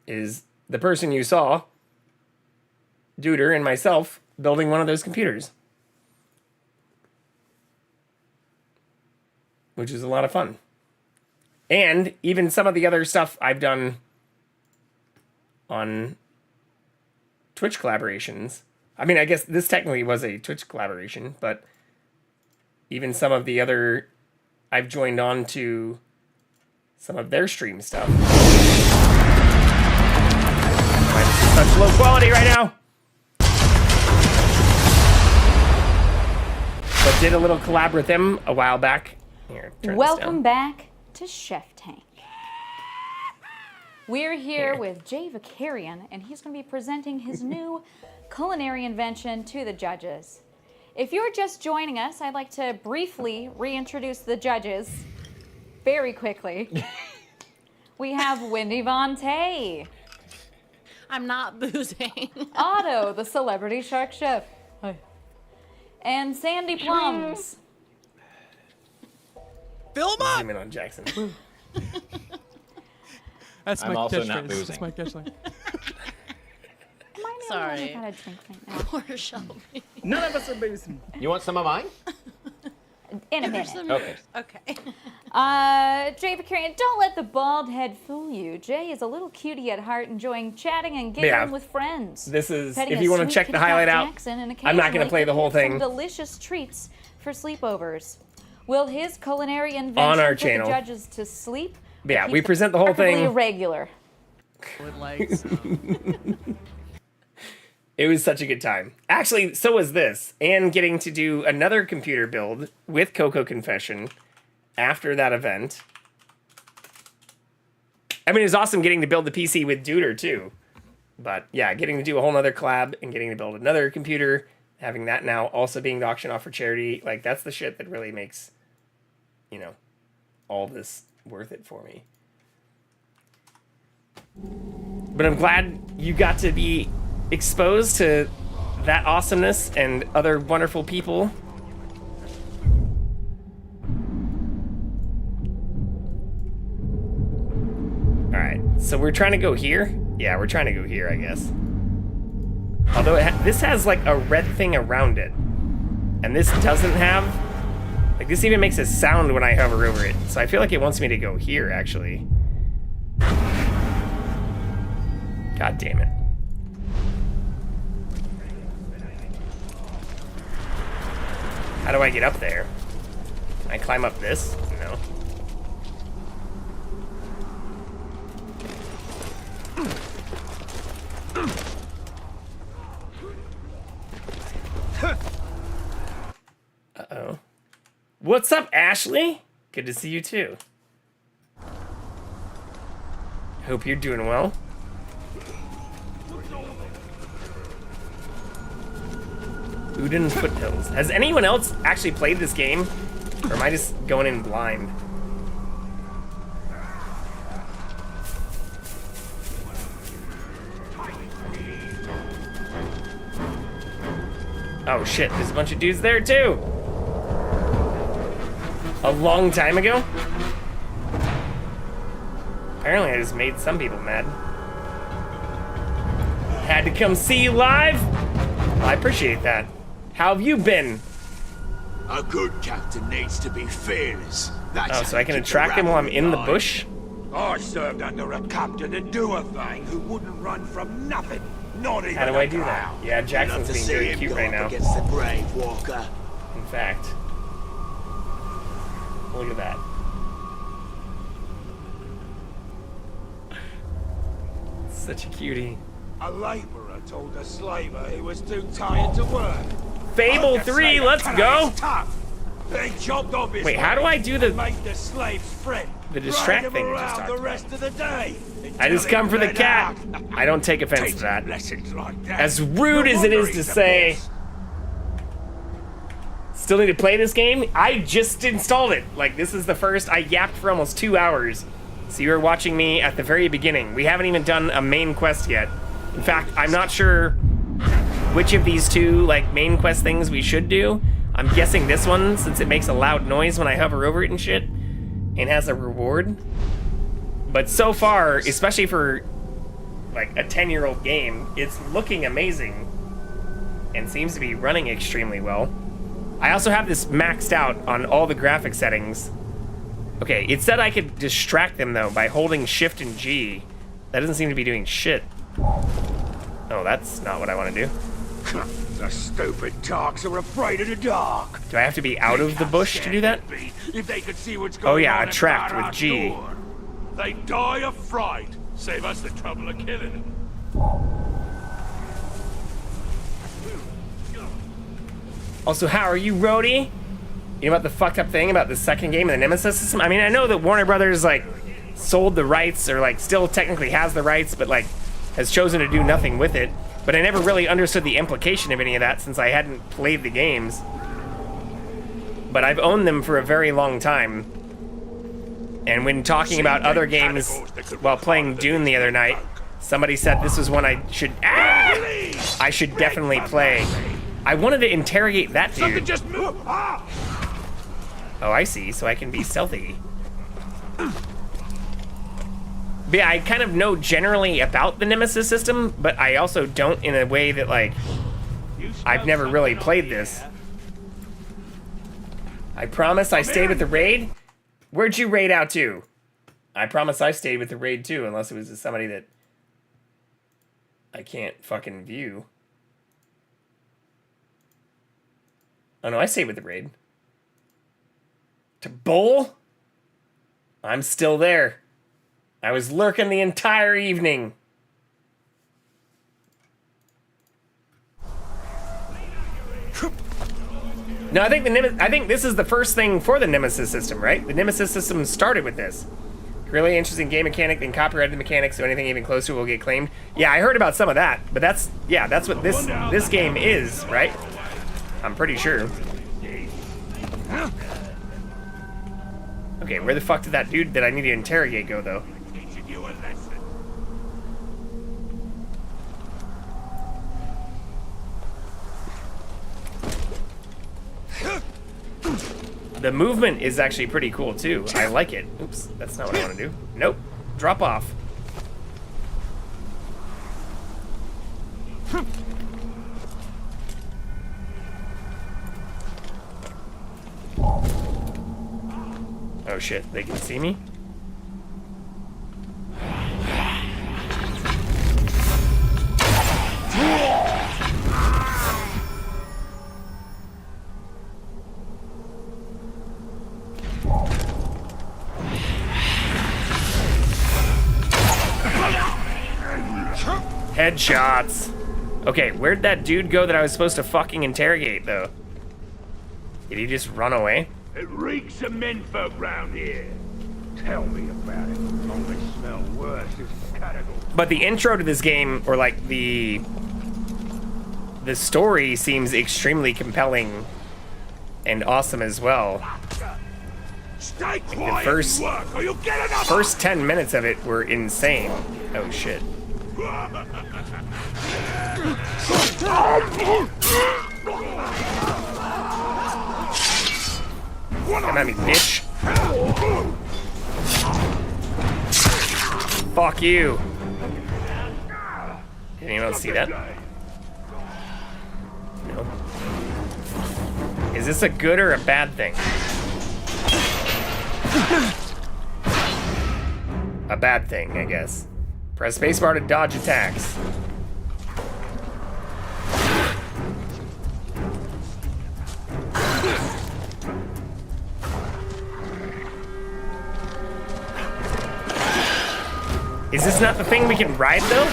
is the person you saw, Duder, and myself building one of those computers. Which is a lot of fun. And even some of the other stuff I've done on Twitch collaborations. I mean, I guess this technically was a Twitch collaboration, but even some of the other, I've joined on to some of their stream stuff. Mine's such low quality right now. But did a little collab with them a while back. Here, turn Welcome back to Chef Tank. We're here with Jay Vicarian, and he's going to be presenting his new culinary invention to the judges. If you're just joining us, I'd like to briefly reintroduce the judges very quickly. We have Wendy Von Tay. I'm not boozing. Otto, the celebrity shark chef. Hi. And Sandy Plums. Film up! Zoom in on Jackson. That's I'm my also catchphrase. not boozing. That's my catchphrase. Sorry. Got a drink right now. Poor Shelby. None of us are boozing. You want some of mine? In a minute. Okay. Okay. Jay Vicarian, don't let the bald head fool you. Jay is a little cutie at heart, enjoying chatting and giggling with friends. This is, Petting if a you want to sweet check the Kitty Cat highlight out, Jackson, and I'm not going to play the whole occasionally thing. some delicious treats for sleepovers. Will his culinary invention On our put channel. the judges to sleep? Yeah, Keep we them present the whole thing. Irregular. It was such a good time. Actually, so was this. And getting to do another computer build with Coco Confession after that event. I mean, it was awesome getting to build the PC with Duder, too. But, yeah, getting to do a whole nother collab and getting to build another computer, having that now also being auctioned off for charity, like, that's the shit that really makes, you know, all this worth it for me. But I'm glad you got to be exposed to that awesomeness and other wonderful people. Alright, so we're trying to go here? Yeah, we're trying to go here, I guess. Although this has like a red thing around it. And this doesn't have... Like this even makes a sound when I hover over it. So I feel like it wants me to go here, actually. God damn it. How do I get up there? Can I climb up this? No. Uh-oh. What's up, Ashley? Good to see you too. Hope you're doing well. Uden Foothills. Has anyone else actually played this game? Or am I just going in blind? Oh shit, there's a bunch of dudes there too! A long time ago? Apparently I just made some people mad. Had to come see you live? Well, I appreciate that. How have you been? A good captain needs to be fearless. That's oh, so I can attract them while I'm in the bush? I served under a captain and do a thing who wouldn't run from nothing. Not even how do I do that? Yeah, Jackson's being very cute right now. Against the brave Walker. In fact. Look at that. Such a cutie. A laborer told a slaver he was too tired to work. Fable 3, let's go! They chopped off his wait, how do I do the make the slave's friend? The distract thing you just talked the rest of the day. I just come for the cat. I don't take offense to that. As rude as it is to say, still need to play this game? I just installed it. Like, this is the first. I yapped for almost 2 hours. So you were watching me at the very beginning. We haven't even done a main quest yet. In fact, I'm not sure which of these two, like, main quest things we should do. I'm guessing this one, since it makes a loud noise when I hover over it and shit, and has a reward. But so far, especially for, like, a 10-year-old game, it's looking amazing and seems to be running extremely well. I also have this maxed out on all the graphic settings. Okay, it said I could distract them, though, by holding Shift and G. That doesn't seem to be doing shit. Oh, that's not what I want to do. The stupid dogs are afraid of the dark. Do I have to be out of the bush to do that? If they could see what's going on. Oh yeah, attract with G. They die of fright. Save us the trouble of killing them. Also, how are you, Rhodey? You know about the fucked up thing about the second game of the Nemesis system? I mean, I know that Warner Brothers, like, sold the rights, or, like, still technically has the rights, but, like, has chosen to do nothing with it. But I never really understood the implication of any of that since I hadn't played the games. But I've owned them for a very long time. And when talking about other games while playing Dune the other night, somebody said this was one I should definitely play. I wanted to interrogate that dude. Just move. Oh, I see. So I can be stealthy. But yeah, I kind of know generally about the Nemesis system, but I also don't in a way that, like, I've never really played this. I promise I stayed with the raid. Where'd you raid out to? I promise I stayed with the raid too, unless it was just somebody that I can't fucking view. Oh no, I stayed with the raid. To bowl? I'm still there. I was lurking the entire evening. No, I think this is the first thing for the Nemesis system, right? The Nemesis system started with this. Really interesting game mechanic, then copyrighted mechanics, so anything even closer will get claimed. Yeah, I heard about some of that, but that's what this game is, right? I'm pretty sure. Okay, where the fuck did that dude that I need to interrogate go, though? The movement is actually pretty cool, too. I like it. Oops, that's not what I want to do. Nope. Drop off. Oh shit, they can see me? Headshots. Okay, where'd that dude go that I was supposed to fucking interrogate, though? Did he just run away? It reeks of menfolk round here. Tell me about it. Only smell worse is category. But the intro to this game, or like the story seems extremely compelling and awesome as well. Stay The quiet first, and work, or you'll get another. first 10 minutes of it were insane. Oh shit. Come at me, bitch. Fuck you. Did anyone else see that? No. Is this a good or a bad thing? A bad thing, I guess. Press spacebar to dodge attacks. Is this not the thing we can ride, though?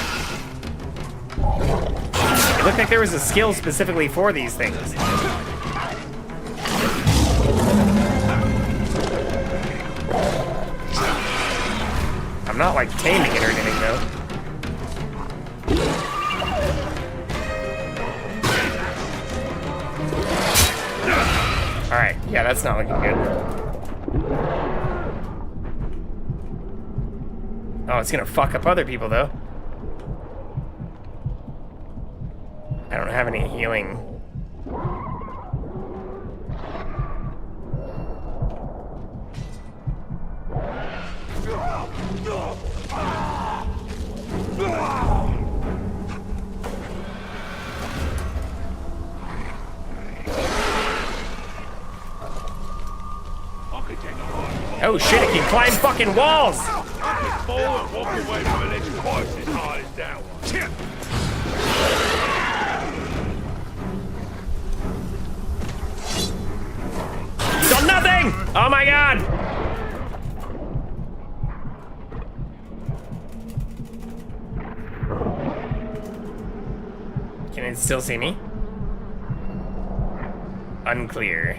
It looked like there was a skill specifically for these things. I'm not, like, taming it or anything, though. Alright, yeah, that's not looking good. Oh, it's gonna fuck up other people, though. I don't have any healing. Oh shit, it can climb fucking walls! Forward, walk away from it, it's twice as hard as that one. He's on nothing! Oh my god! Can it still see me? Unclear.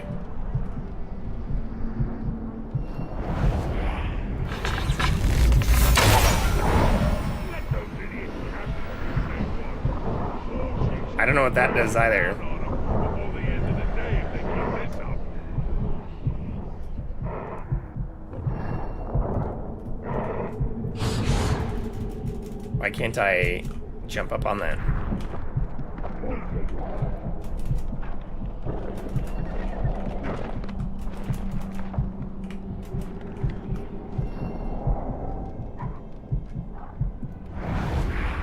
I don't know what that does either. Why can't I jump up on that?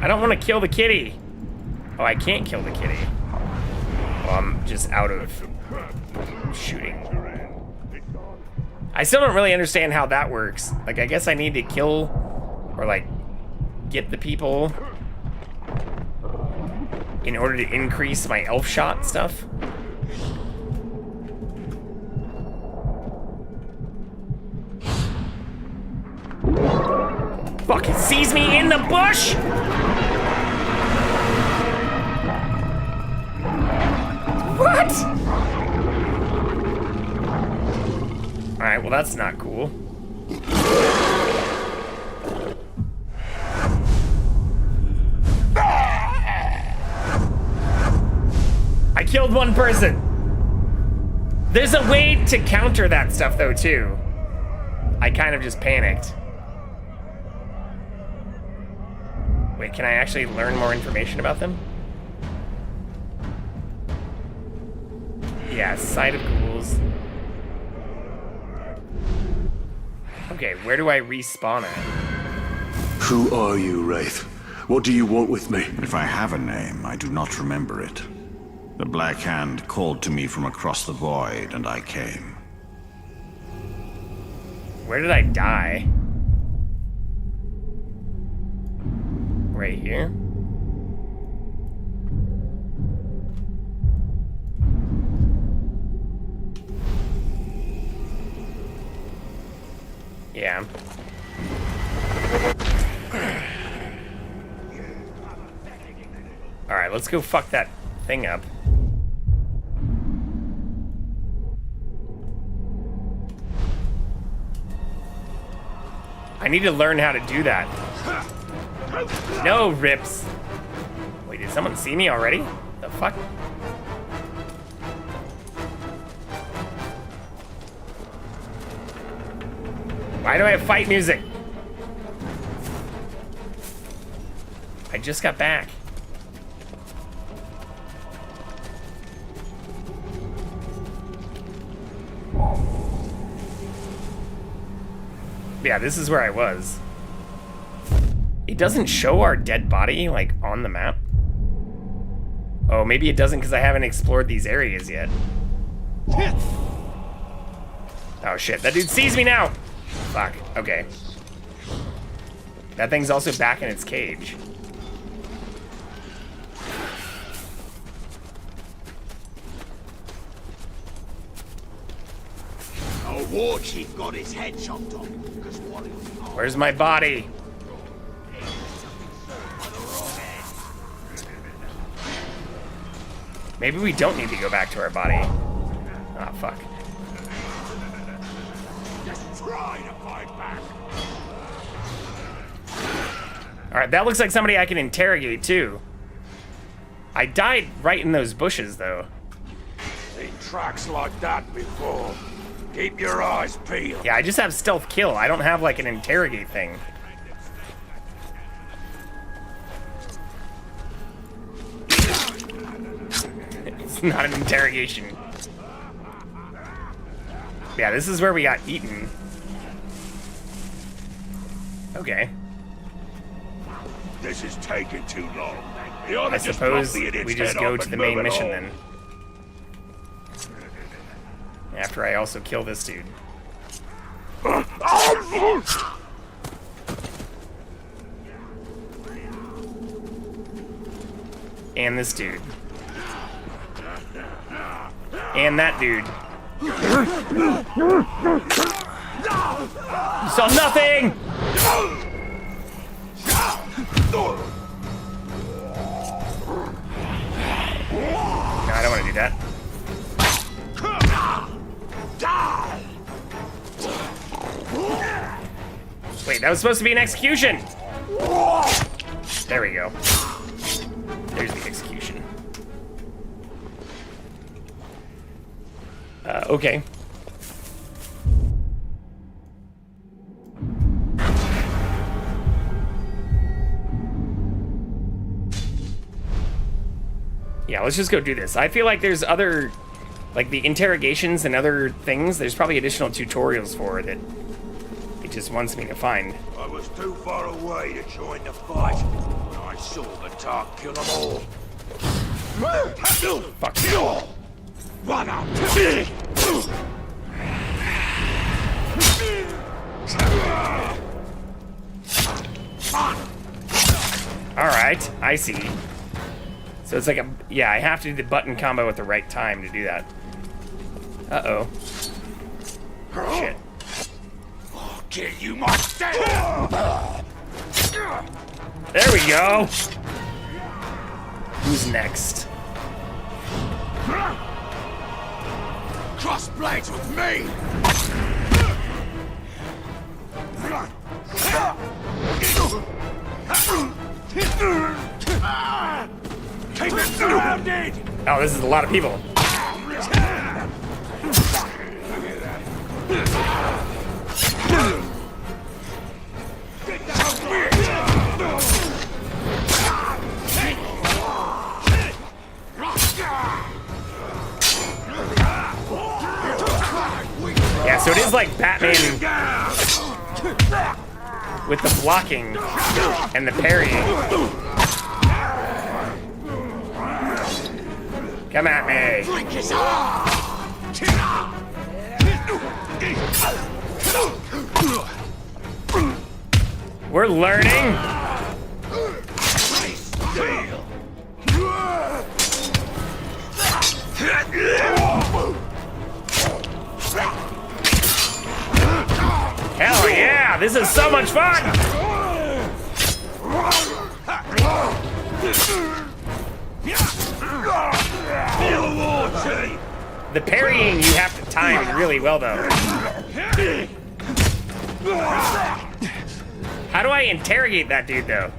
I don't want to kill the kitty. Oh, I can't kill the kitty. Well, I'm just out of shooting. I still don't really understand how that works. Like, I guess I need to kill or, like, get the people in order to increase my elf shot stuff. Fuck, it sees me in the bush! What? Alright, well that's not cool. I killed one person. There's a way to counter that stuff though too. I kind of just panicked. Wait, can I actually learn more information about them? Yeah, Sight of Ghouls. Okay, where do I respawn at? Who are you, Wraith? What do you want with me? If I have a name, I do not remember it. The Black Hand called to me from across the void, and I came. Where did I die? Right here? Yeah. let's go fuck that thing up. I need to learn how to do that. No, Rips. Wait, did someone see me already? The fuck? Why do I have fight music? I just got back. Yeah, this is where I was. It doesn't show our dead body, like, on the map. Oh, maybe it doesn't because I haven't explored these areas yet. Oh shit, that dude sees me now! Fuck, okay. That thing's also back in its cage. Our war chief got his head chopped off. Where's my body? Maybe we don't need to go back to our body. Ah, oh, fuck. Just try to fight back. Alright, that looks like somebody I can interrogate too. I died right in those bushes though. Seen tracks like that before. Keep your eyes peeled. Yeah, I just have stealth kill. I don't have like an interrogate thing. It's not an interrogation. Yeah, this is where we got eaten. Okay. This is taking too long. I suppose we just go to the main mission then. After I also kill this dude. And this dude. And that dude. You saw nothing! No, I don't want to do that. Wait, that was supposed to be an execution! There we go. There's the execution. Okay. Yeah, let's just go do this. I feel like there's other, like the interrogations and other things, there's probably additional tutorials for that it just wants me to find. I was too far away to join the fight when I saw the Tark kill them all. Fuck. Run up! Alright, I see. So it's like a, yeah, I have to do the button combo at the right time to do that. Uh-oh. Shit. I'll get you myself! There we go! Who's next? Cross blades with me! Keep it surrounded! Oh, this is a lot of people. Yeah, so it is like Batman with the blocking and the parrying. Come at me. We're learning. Hell yeah, this is so much fun! The parrying you have to time really well, though. How do I interrogate that dude, though?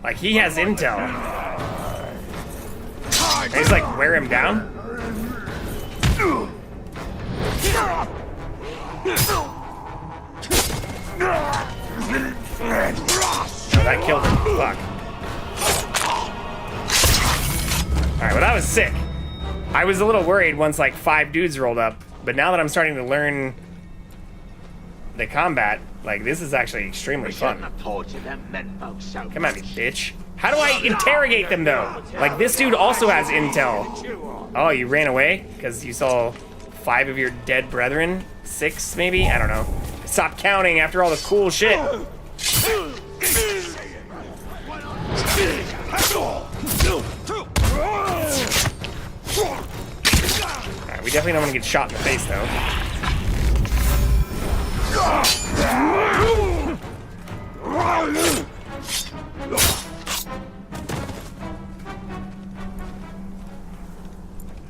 Like, he has intel. Can I just, like, wear him down? Oh, that killed him. Fuck. Alright, well, that was sick. I was a little worried once, like, 5 dudes rolled up, but now that I'm starting to learn the combat, like, this is actually extremely fun. Come at me, bitch. How do I interrogate them, though? Like, this dude also has intel. Oh, you ran away? Because you saw 5 of your dead brethren? 6, maybe? I don't know. Stop counting after all the cool shit. Alright, we definitely don't want to get shot in the face, though.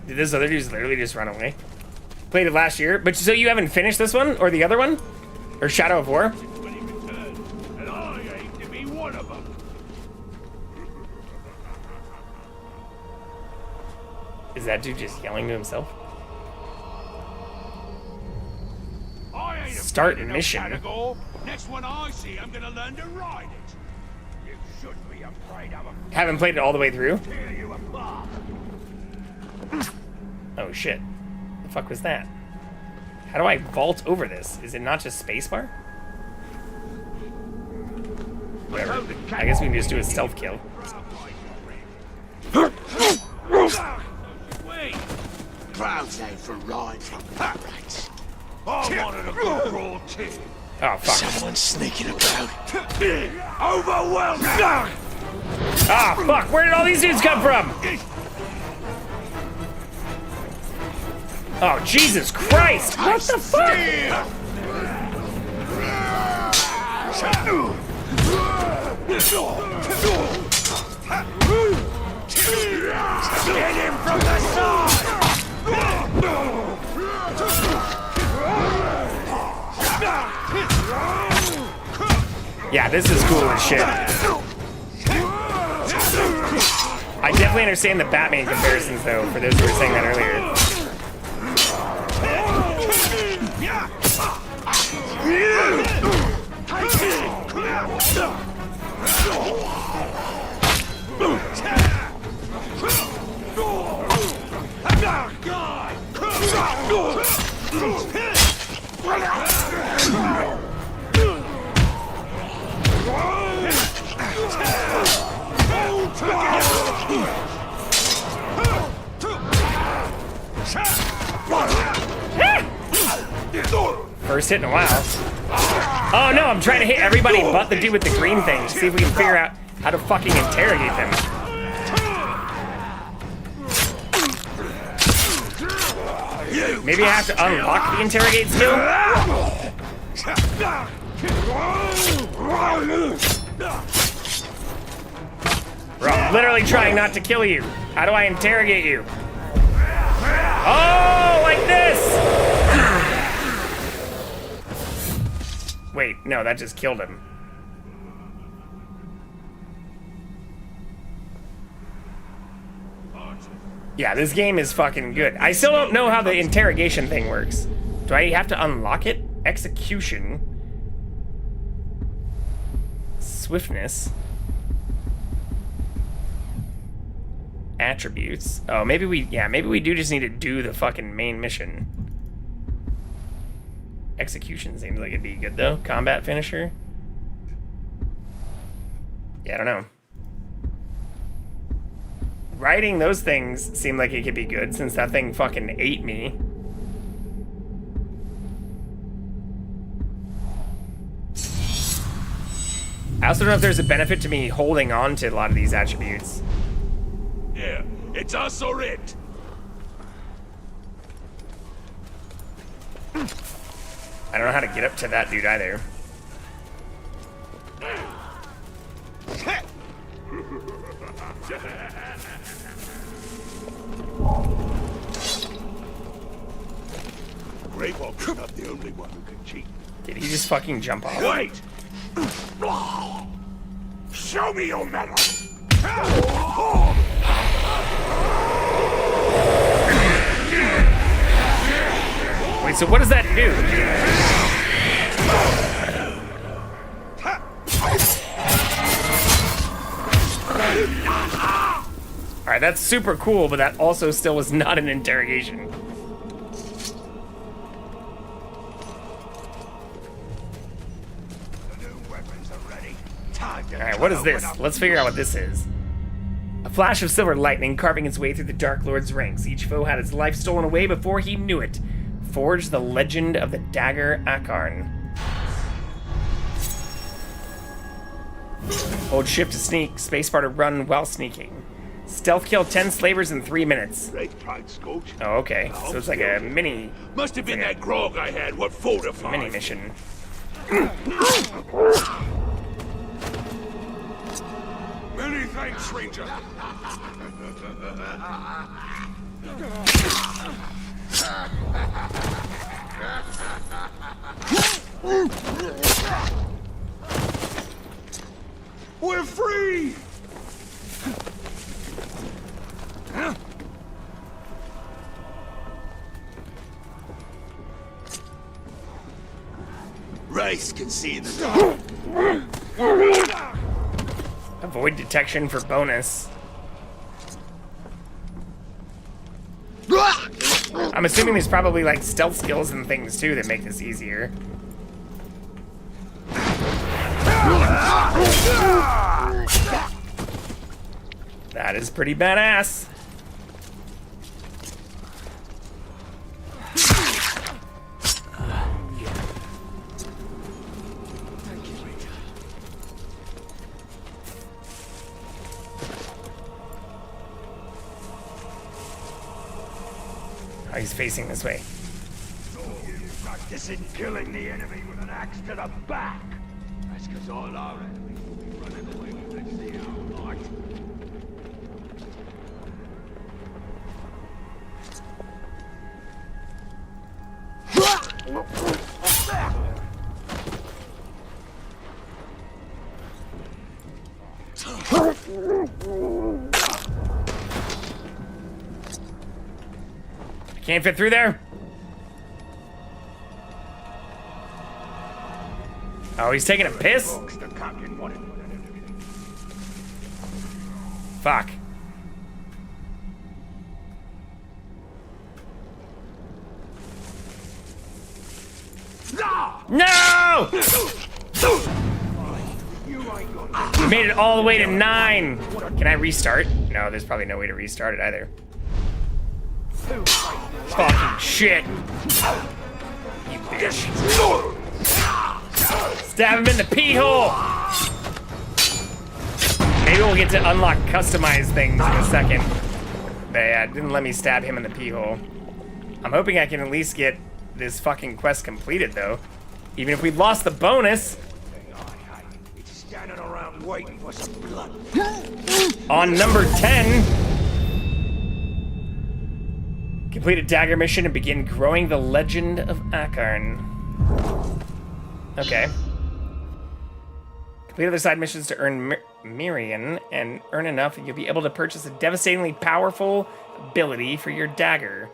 Did this other dude's literally just run away? Played it last year, but so you haven't finished this one or the other one? Or Shadow of War? Is that dude just yelling to himself? Start mission. Next one I see, I'm gonna learn to ride it. You shouldn't be afraid of a... Haven't played it all the way through? Oh shit. The fuck was that? How do I vault over this? Is it not just spacebar? Whatever. I guess we can just do a stealth kill. Crowds aim for rides from pirates. I wanted a good roll too. Oh fuck. Someone's sneaking about. Overwhelmed. Ah fuck, where did all these dudes come from? Oh Jesus Christ! What the fuck? Get him from the side! Yeah, this is cool as shit. I definitely understand the Batman comparisons, though, for those who were saying that earlier. First hit in a while. Oh no, I'm trying to hit everybody but the dude with the green thing. See if we can figure out how to fucking interrogate them. Maybe I have to unlock the interrogate skill? Bro, I'm literally trying not to kill you. How do I interrogate you? Oh, like this! Wait, no, that just killed him. Yeah, this game is fucking good. I still don't know how the interrogation thing works. Do I have to unlock it? Execution. Swiftness. Attributes. Oh, maybe we do just need to do the fucking main mission. Execution seems like it'd be good though. Combat finisher. Yeah, I don't know. Riding those things seemed like it could be good since that thing fucking ate me. I also don't know if there's a benefit to me holding on to a lot of these attributes. Yeah, it's us or it. I don't know how to get up to that dude either. Greybalk is not the only one who can cheat. Did he just fucking jump off? Wait! Show me your metal! Wait, so what does that do? Alright, that's super cool, but that also still was not an interrogation. Alright, what is this? Let's figure out what this is. A flash of silver lightning carving its way through the Dark Lord's ranks. Each foe had his life stolen away before he knew it. Forged the legend of the dagger Akarn. Hold shift to sneak, spacebar to run while sneaking. Stealth kill 10 slavers in 3 minutes. Oh, okay. So it's like a mini... Must have been that grog I had, what fortified. Mini mission. Many thanks, Ranger. We're free! Rice can see in the dark. Avoid detection for bonus. I'm assuming there's probably like stealth skills and things too that make this easier. That is pretty badass. Oh, he's facing this way. Practice in killing the enemy with an axe to the back. That's because all our enemies will be running away when they see our light. Can't fit through there? Oh, he's taking a piss? Fuck. No! We made it all the way to 9. Can I restart? No, there's probably no way to restart it either. Fucking shit. You bitch. Stab him in the pee hole. Maybe we'll get to unlock customized things in a second. But yeah, it didn't let me stab him in the pee hole. I'm hoping I can at least get this fucking quest completed though. Even if we lost the bonus. Standing around waiting for some blood. On number 10. Complete a dagger mission and begin growing the legend of Akarn. Okay. Complete other side missions to earn Mirian and earn enough and you'll be able to purchase a devastatingly powerful ability for your dagger.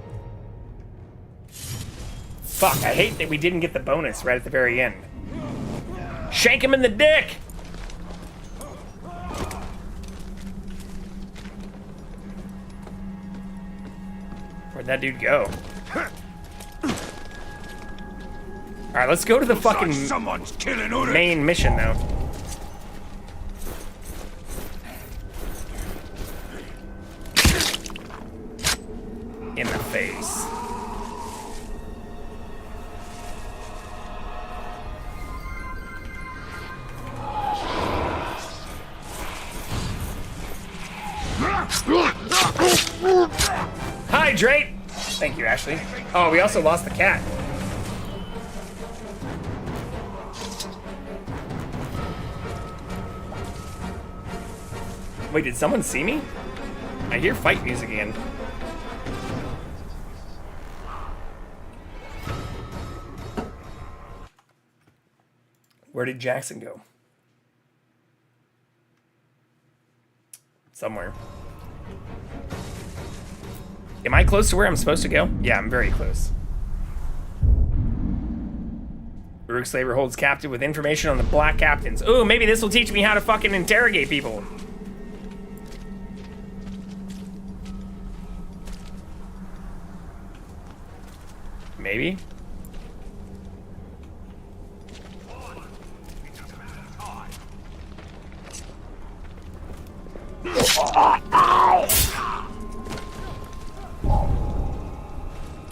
Fuck, I hate that we didn't get the bonus right at the very end. Shank him in the dick! Where'd that dude go? Alright, let's go to the fucking main mission, though. In the face. Hydrate! Thank you, Ashley. Oh, we also lost the cat. Wait, did someone see me? I hear fight music again. Where did Jackson go? Somewhere. Am I close to where I'm supposed to go? Yeah, I'm very close. Uruk Slaver holds captive with information on the Black Captains. Ooh, maybe this will teach me how to fucking interrogate people. Maybe.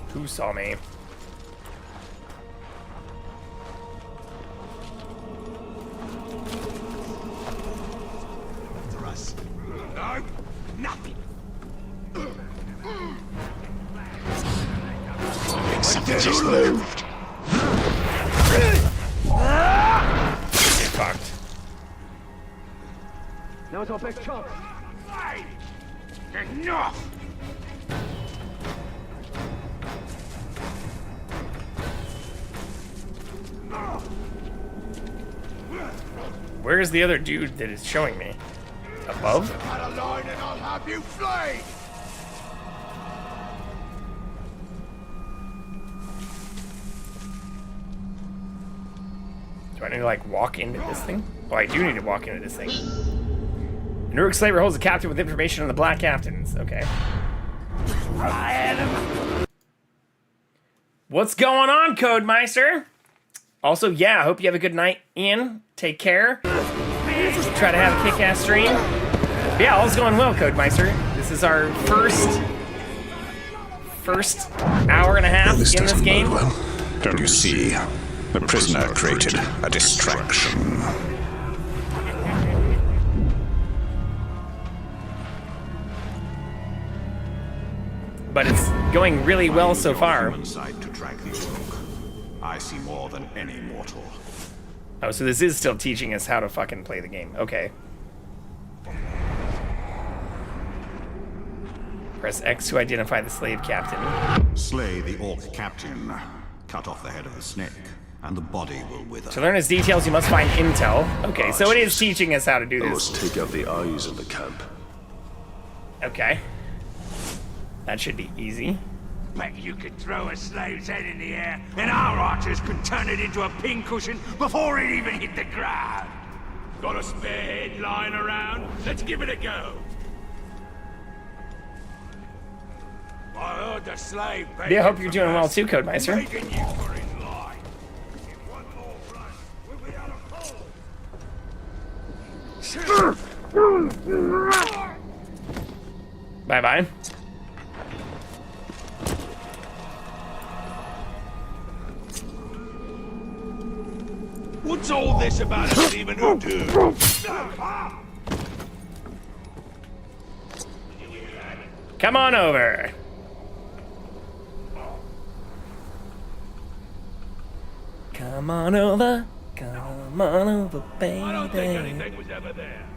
Who saw me? For us. No, nothing. Something just moved. Get fucked. Now's our best chance. Enough! Where is the other dude that is showing me? Above? Out of line and I'll have you flayed! Do I need to like walk into this thing? Oh, I do need to walk into this thing. An Uruk Slaver holds a captive with information on the Black Captains. Okay. What's going on, Codemeister? Also, yeah, I hope you have a good night, Ian. Take care. Try to have a kick-ass stream. But yeah, all's going well, Codemeister. This is our first hour and a half in this game. Don't you see? The prisoner created a distraction. But it's going really well so far. To drag the Uruk. I see more than any mortal. Oh, so this is still teaching us how to fucking play the game. Okay. Press X to identify the slave captain. Slay the orc captain. Cut off the head of the snake, and the body will wither. To learn his details, you must find intel. Okay, so it is teaching us how to do I this. must take out the eyes in the camp. Okay. That should be easy. Bet you could throw a slave's head in the air, and our archers could turn it into a pincushion before it even hit the ground. Got a spare head lying around? Let's give it a go. I heard the slave. Yeah, I hope you're doing well too, Codemeister. Begging you for his life. In one more run, we'll be out of hold. Bye-bye. What's all this about a Stephen Udu? Come on over. Come on over. Come on over, baby. I don't think anything was ever there.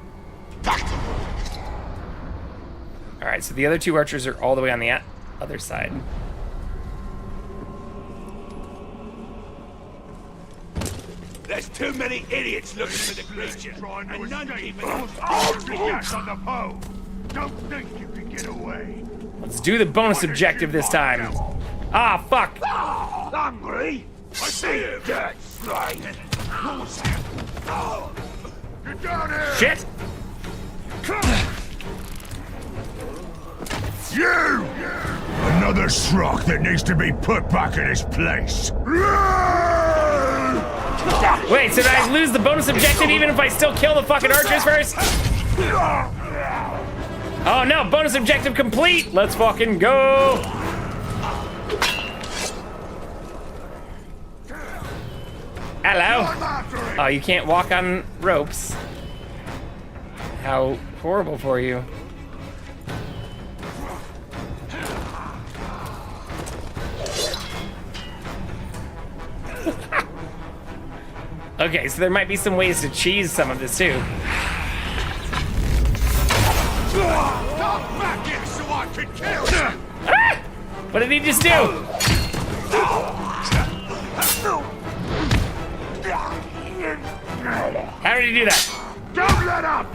Alright, so the other two archers are all the way on the other side. There's too many idiots looking for the creature, and none keeping gas on the pole. Don't think you can get away. Let's do the bonus objective this time. Ah, fuck. Hungry? I see you, dead slave. Get down here! Shit! You! Another Shrock that needs to be put back in his place. Wait, so did I lose the bonus objective even if I still kill the fucking archers first? Oh no, bonus objective complete! Let's fucking go! Hello? Oh, you can't walk on ropes. How horrible for you. Okay, so there might be some ways to cheese some of this too. Come back here so I can kill you! Ah! What did he just do? ready to do that. Don't let up!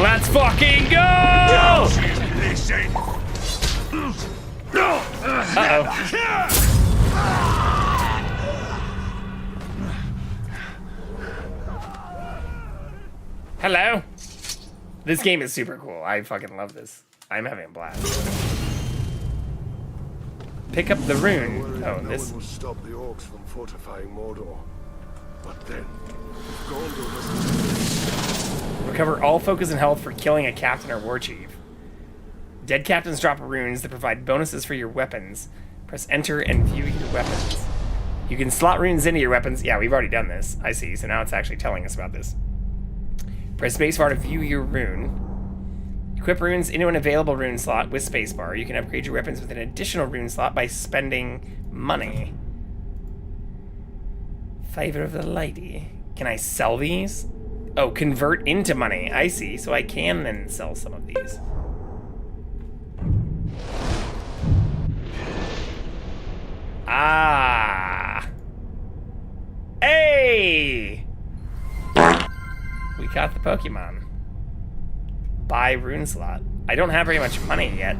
Let's fucking go! Uh-oh. Hello? This game is super cool. I fucking love this. I'm having a blast. Pick up the rune. Oh, this. No one will stop the orcs from fortifying Mordor. But then, Recover all focus and health for killing a captain or war chief. Dead captains drop runes that provide bonuses for your weapons. Press enter and view your weapons. You can slot runes into your weapons. Yeah, we've already done this. I see. So now it's actually telling us about this. Press spacebar to view your rune. Equip runes into an available rune slot with spacebar. You can upgrade your weapons with an additional rune slot by spending money. Favor of the lady. Can I sell these? Oh, convert into money. I see. So I can then sell some of these. Ah. Hey! We caught the Pokemon. Buy rune slot. I don't have very much money yet.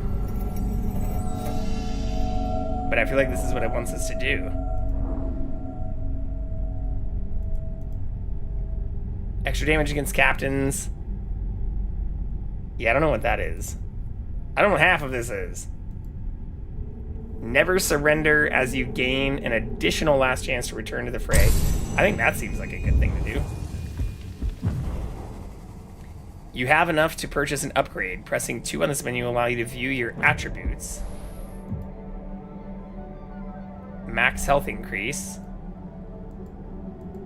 But I feel like this is what it wants us to do. Extra damage against captains. Yeah, I don't know what that is. I don't know what half of this is. Never surrender as you gain an additional last chance to return to the fray. I think that seems like a good thing to do. You have enough to purchase an upgrade. Pressing 2 on this menu will allow you to view your attributes. Max health increase.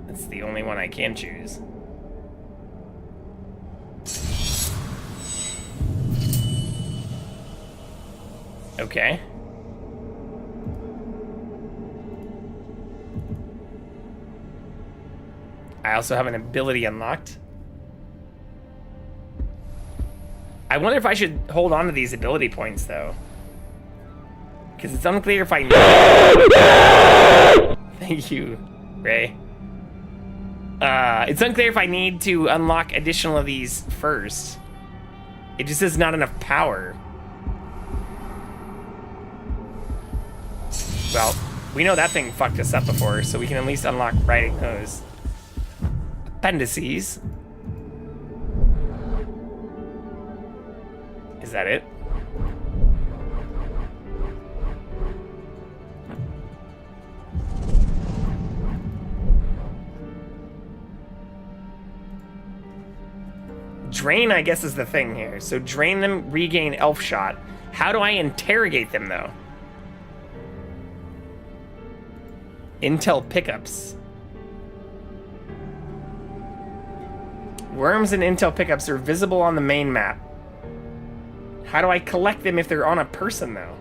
That's the only one I can choose. Okay. I also have an ability unlocked. I wonder if I should hold on to these ability points, though. Because it's unclear if I need... Thank you, Ray. It's unclear if I need to unlock additional of these first. It just says not enough power. Well, we know that thing fucked us up before, so we can at least unlock riding those. Appendices. Is that it? Drain, I guess, is the thing here. So drain them, regain elf shot. How do I interrogate them, though? Intel pickups. Worms and intel pickups are visible on the main map. How do I collect them if they're on a person, though?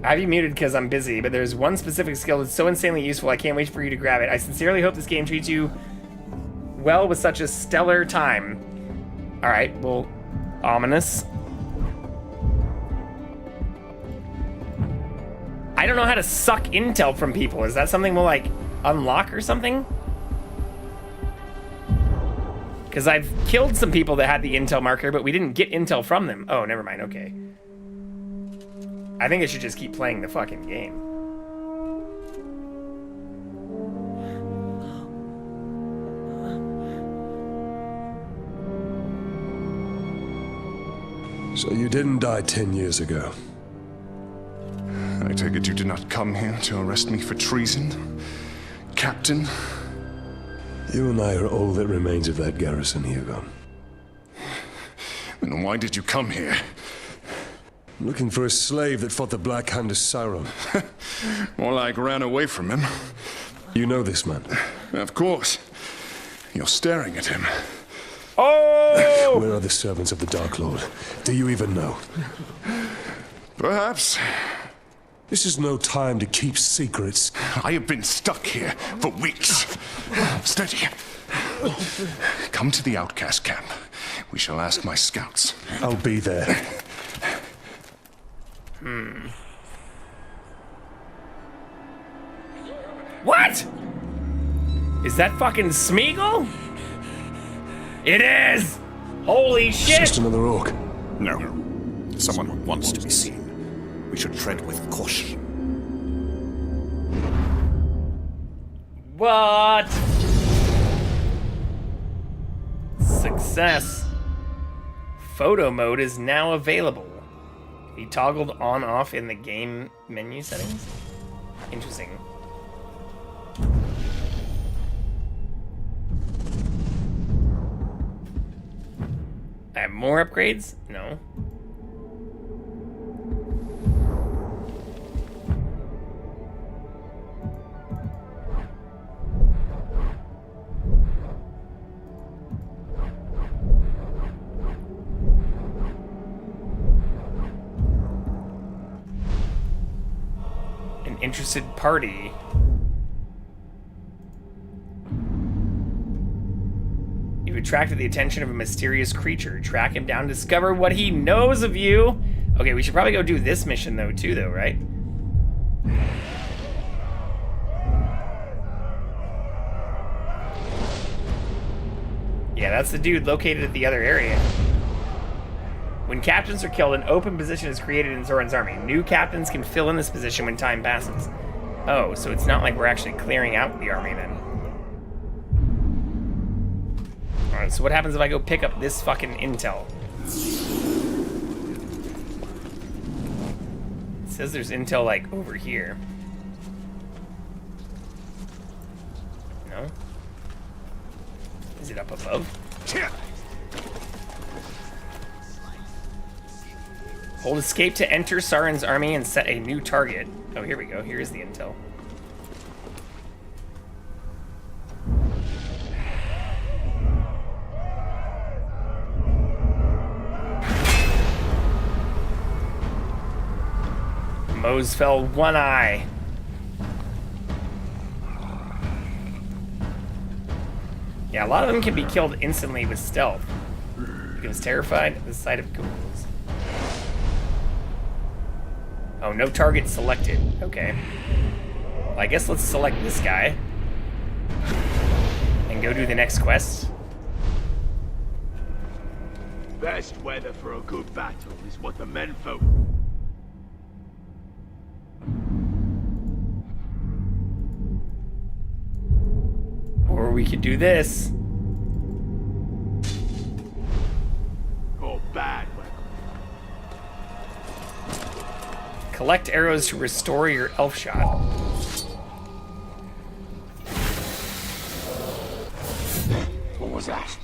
I have you muted because I'm busy, but there's one specific skill that's so insanely useful I can't wait for you to grab it. I sincerely hope this game treats you well with such a stellar time. Alright, well, ominous. I don't know how to suck intel from people. Is that something we'll, like, unlock or something? Because I've killed some people that had the intel marker, but we didn't get intel from them. Oh, never mind, okay. I think I should just keep playing the fucking game. So you didn't die 10 years ago. I take it you did not come here to arrest me for treason, Captain? You and I are all that remains of that garrison, Hugo. Then why did you come here? I'm looking for a slave that fought the Black Hand of Sauron. More like ran away from him. You know this man? Of course. You're staring at him. Oh! Where are the servants of the Dark Lord? Do you even know? Perhaps. This is no time to keep secrets. I have been stuck here for weeks. Steady. Come to the outcast camp. We shall ask my scouts. I'll be there. What? Is that fucking Smeagol? It is! Holy shit! It's just another orc. No. Someone wants to be seen. We should tread with caution. What? Success. Photo mode is now available. Be toggled on/off in the game menu settings. Interesting. I have more upgrades? No. An interested party. You've attracted the attention of a mysterious creature. Track him down, discover what he knows of you. Okay, we should probably go do this mission though, right? Yeah, that's the dude located at the other area. When captains are killed, an open position is created in Zoran's army. New captains can fill in this position when time passes. Oh, so it's not like we're actually clearing out the army then. Alright, so what happens if I go pick up this fucking intel? It says there's intel, like, over here. No? Is it up above? Hold escape to enter Sauron's army and set a new target. Oh, here we go. Here's the intel. Mose fell one eye. Yeah, a lot of them can be killed instantly with stealth. Becomes terrified at the sight of ghouls. Oh, no target selected. Okay. Well, I guess let's select this guy. And go do the next quest. Best weather for a good battle is what the menfolk... Or we could do this. Or bad weather. Collect arrows to restore your elf shot. What was that?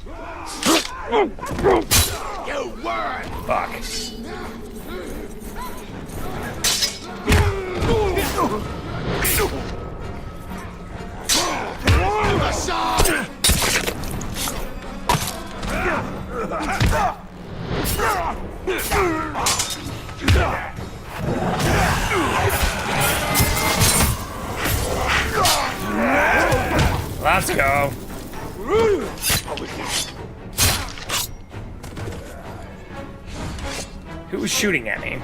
You word! Fuck. Let's go. Who was shooting at me?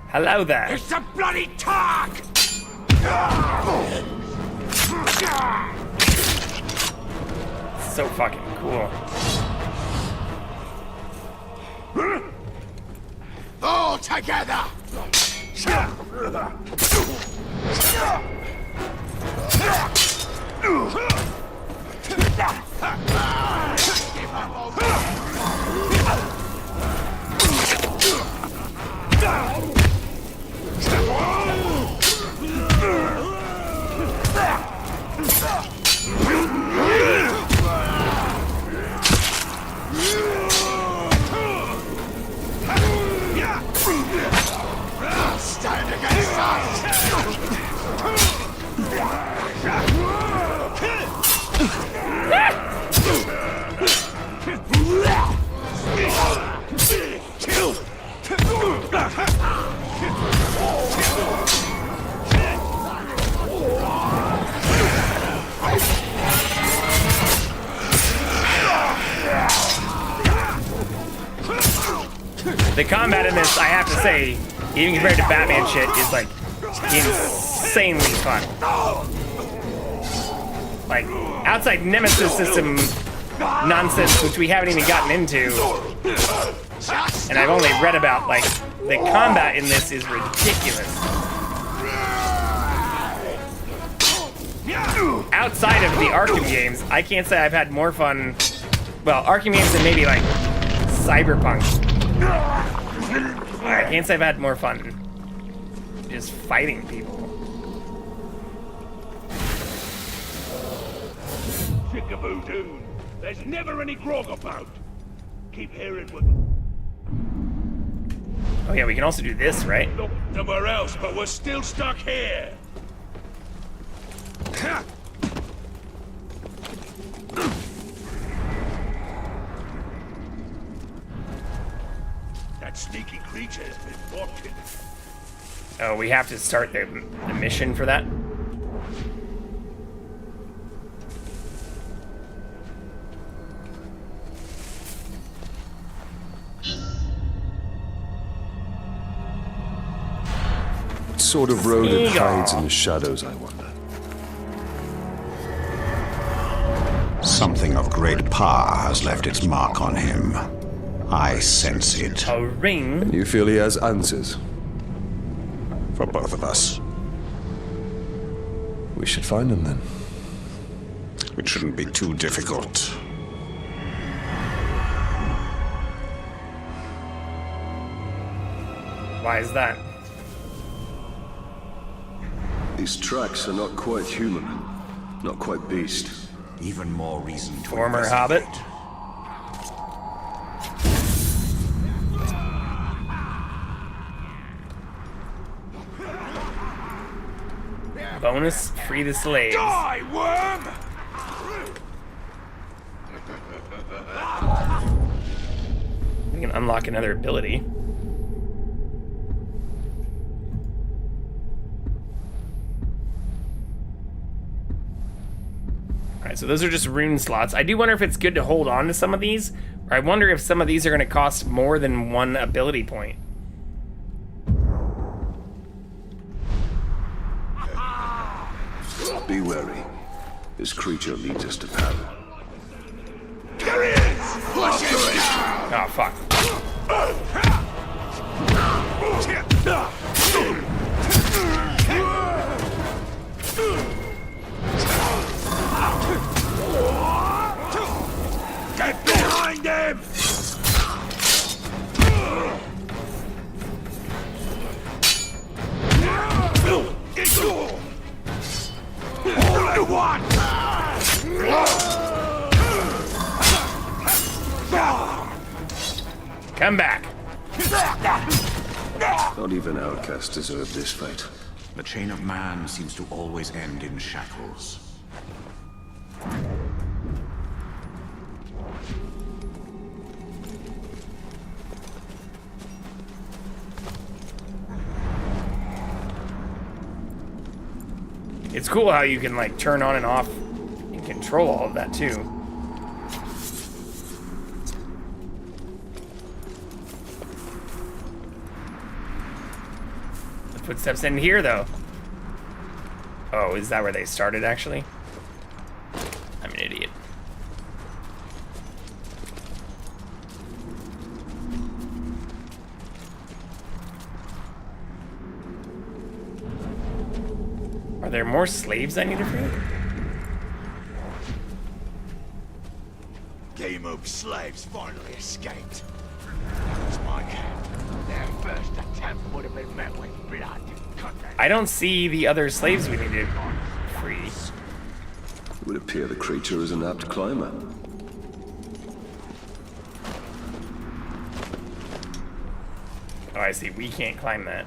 Hello there. It's a bloody targ! So fucking cool. All together! Stand against us! The combat in this, I have to say, even compared to Batman shit, is like insanely fun. Like, outside Nemesis system nonsense, which we haven't even gotten into, and I've only read about, like, the combat in this is ridiculous. Outside of the Arkham games, I can't say I've had more fun. Well, Arkham games than maybe like Cyberpunk. I can't say I've had more fun just fighting people. Chickaboo-doo. There's never any grog about. Keep hearing what. Oh yeah, we can also do this, right? Look somewhere else, but we're still stuck here. That sneaky creature has been watching. Oh, we have to start the mission for that? What sort of rodent hides in the shadows, I wonder? Something of great power has left its mark on him. I sense it. A ring? And you feel he has answers? For both of us. We should find him then. It shouldn't be too difficult. Why is that? These tracks are not quite human. Not quite beast. Even more reason to Former Hobbit. Bonus, free the slaves. Die, worm! We can unlock another ability. Alright, so those are just rune slots. I do wonder if it's good to hold on to some of these, or I wonder if some of these are going to cost more than one ability point. Be wary. This creature leads us to power. There he is! Flush it! Oh, fuck. Get behind him! All at once! Come back. Not even outcasts deserve this fate. The chain of man seems to always end in shackles. It's cool how you can like turn on and off and control all of that too. The footsteps in here though. Oh, is that where they started actually? I'm an idiot. Are there more slaves I need to free? Game of slaves finally escaped. That was my camp. Their first attempt would have been met with blood. I don't see the other slaves we need to free. It would appear the creature is an apt climber. Oh, I see. We can't climb that.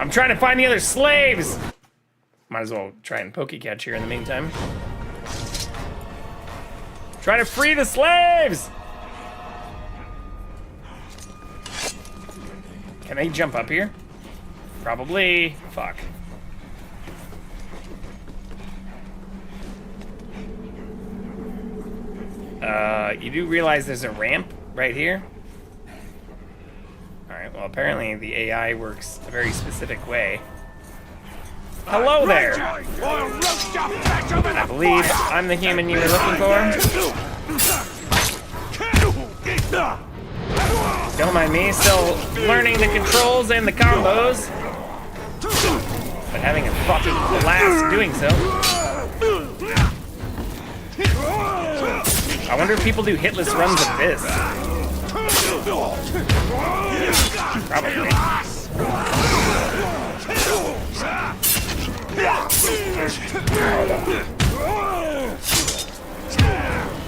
I'm trying to find the other slaves! Might as well try and pokecatch here in the meantime. Try to free the slaves! Can they jump up here? Probably. Fuck. You do realize there's a ramp right here? Alright, well apparently the AI works a very specific way. Hello there! I believe I'm the human you were looking for. Don't mind me, still learning the controls and the combos. But having a fucking blast doing so. I wonder if people do hitless runs of this. Probably.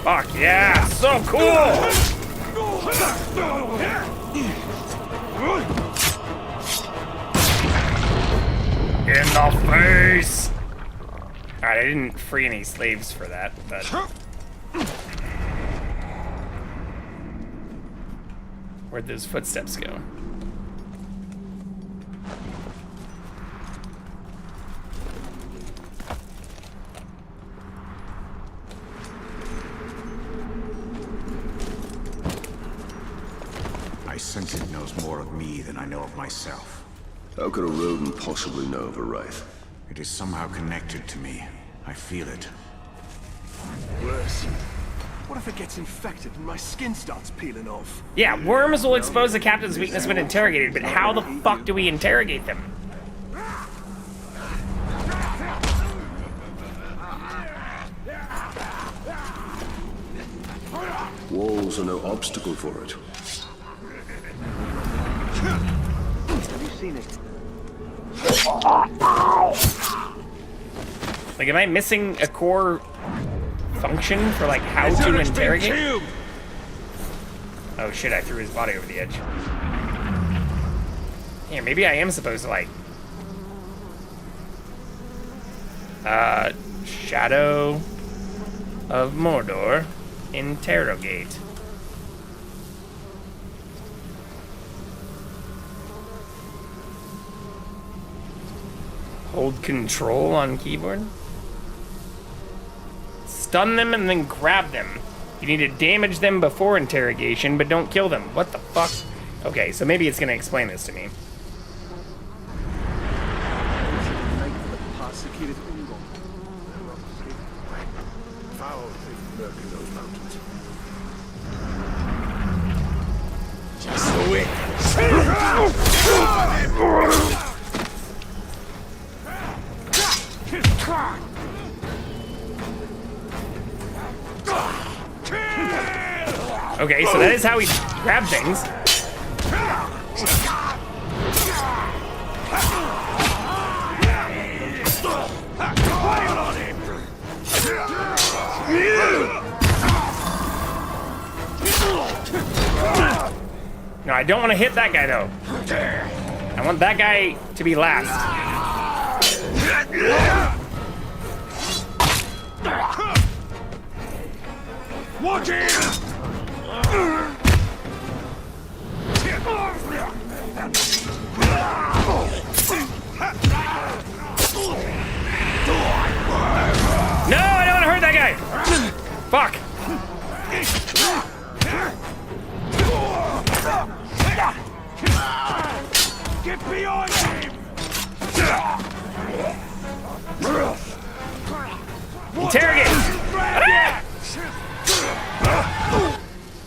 Fuck yeah, so cool! In the face! Alright, I didn't free any slaves for that, but... Where'd those footsteps go? I sense it knows more of me than I know of myself. How could a rodent possibly know of a wraith? It is somehow connected to me. I feel it. Worse. What if it gets infected and my skin starts peeling off? Yeah, worms will expose the captain's weakness when interrogated, but how the fuck do we interrogate them? Walls are no obstacle for it. Have you seen it? Like, am I missing a core function for, like, how to interrogate? Oh shit, I threw his body over the edge. Yeah, maybe I am supposed to, like... Shadow of Mordor. Interrogate. Hold control on keyboard. Stun them and then grab them. You need to damage them before interrogation, but don't kill them. What the fuck? Okay, so maybe it's gonna explain this to me. Just so it. Okay, so that is how we grab things. No, I don't want to hit that guy though. I want that guy to be last. Watch it! No, I don't want to hurt that guy. Fuck. Get behind him! Interrogate! Ah!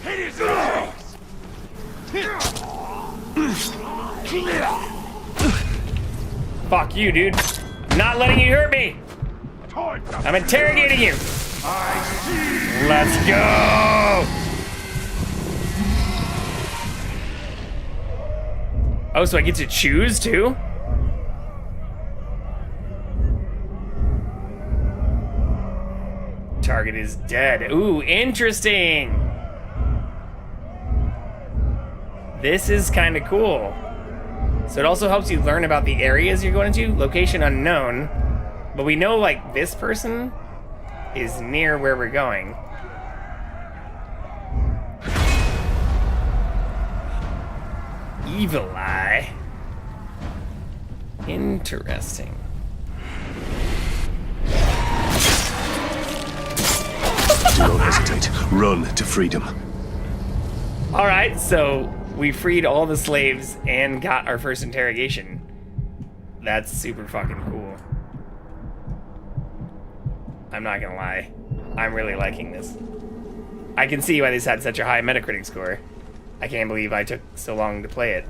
Hit his legs! Fuck you, dude. I'm not letting you hurt me. I'm interrogating you. Let's go. Oh, so I get to choose too? Target is dead. Ooh, interesting. This is kind of cool. So it also helps you learn about the areas you're going into. Location unknown. But we know, like, this person is near where we're going. Evil eye. Interesting. Do not hesitate. Run to freedom. All right, so we freed all the slaves and got our first interrogation. That's super fucking cool. I'm not gonna lie. I'm really liking this. I can see why this had such a high Metacritic score. I can't believe I took so long to play it.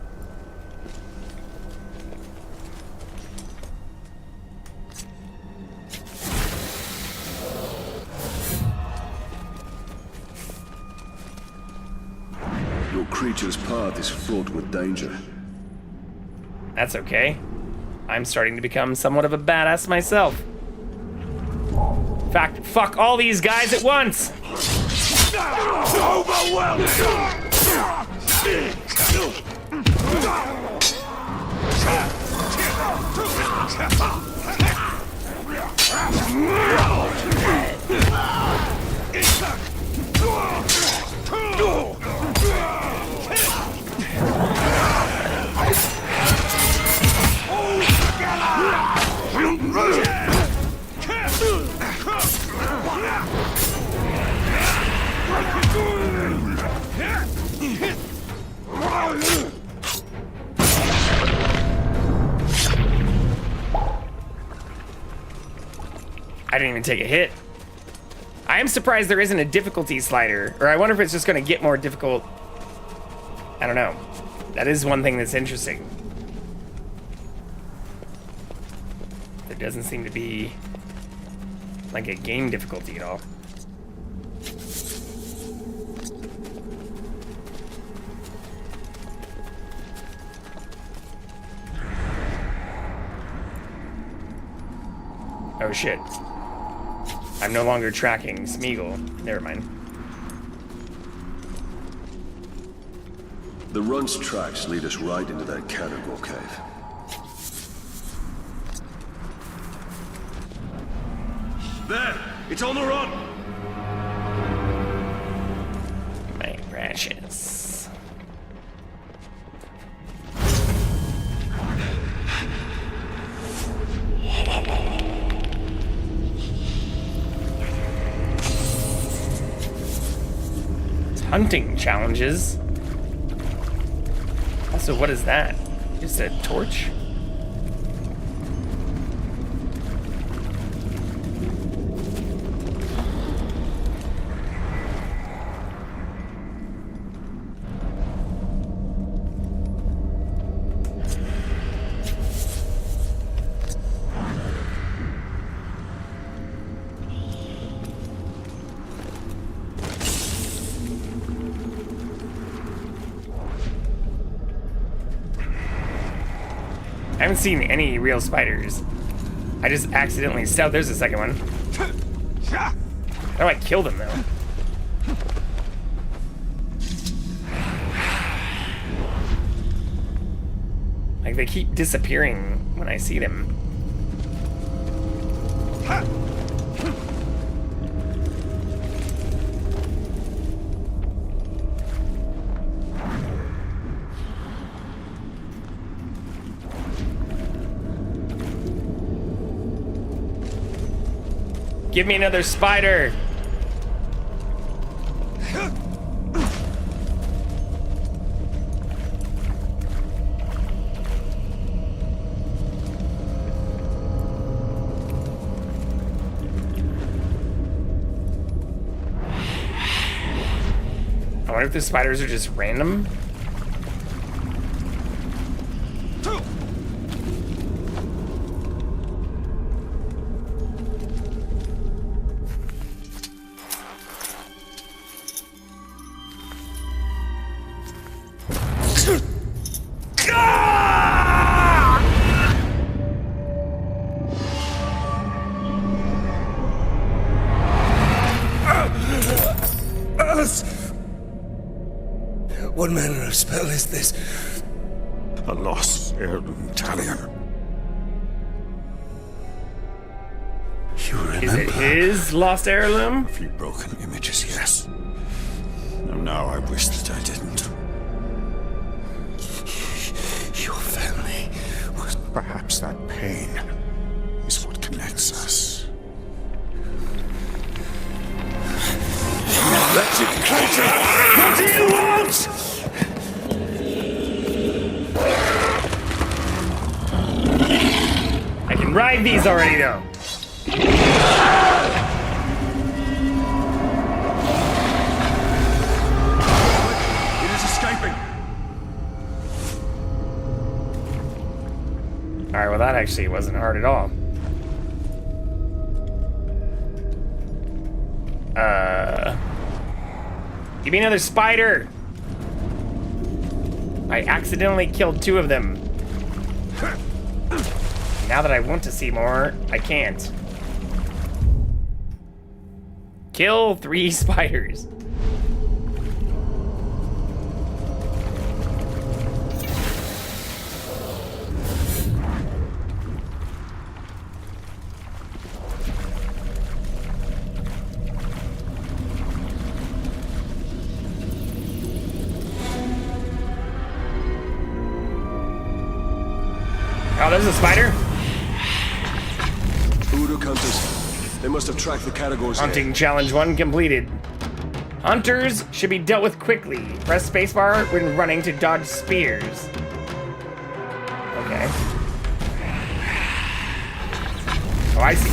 Your creature's path is fraught with danger. That's okay. I'm starting to become somewhat of a badass myself. In fact, fuck all these guys at once! Overwhelming! I didn't even take a hit. I am surprised there isn't a difficulty slider, or I wonder if it's just going to get more difficult. I don't know. That is one thing that's interesting. There doesn't seem to be like a game difficulty at all. Oh shit. I'm no longer tracking Smeagol. Never mind. The run's tracks lead us right into that Caterpillar cave. There! It's on the run! My precious. Hunting challenges. Also, what is that? Just a torch? I haven't seen any real spiders. I just accidentally stealth. There's the second one. How do I kill them though? Like they keep disappearing when I see them. Give me another spider. I wonder if the spiders are just random. What manner of spell is this? A lost heirloom talion. You remember? Is it his lost heirloom? A few broken images, yes. And now I wish that I didn't. survived these already, though. It is escaping. Alright, well that actually wasn't hard at all. Give me another spider! I accidentally killed 2 of them. Now that I want to see more, I can't. Kill 3 spiders. Oh, there's a spider. Uruk hunters. They must have tracked the categories. Hunting challenge 1 completed. Hunters should be dealt with quickly. Press spacebar when running to dodge spears. Okay. Oh, I see.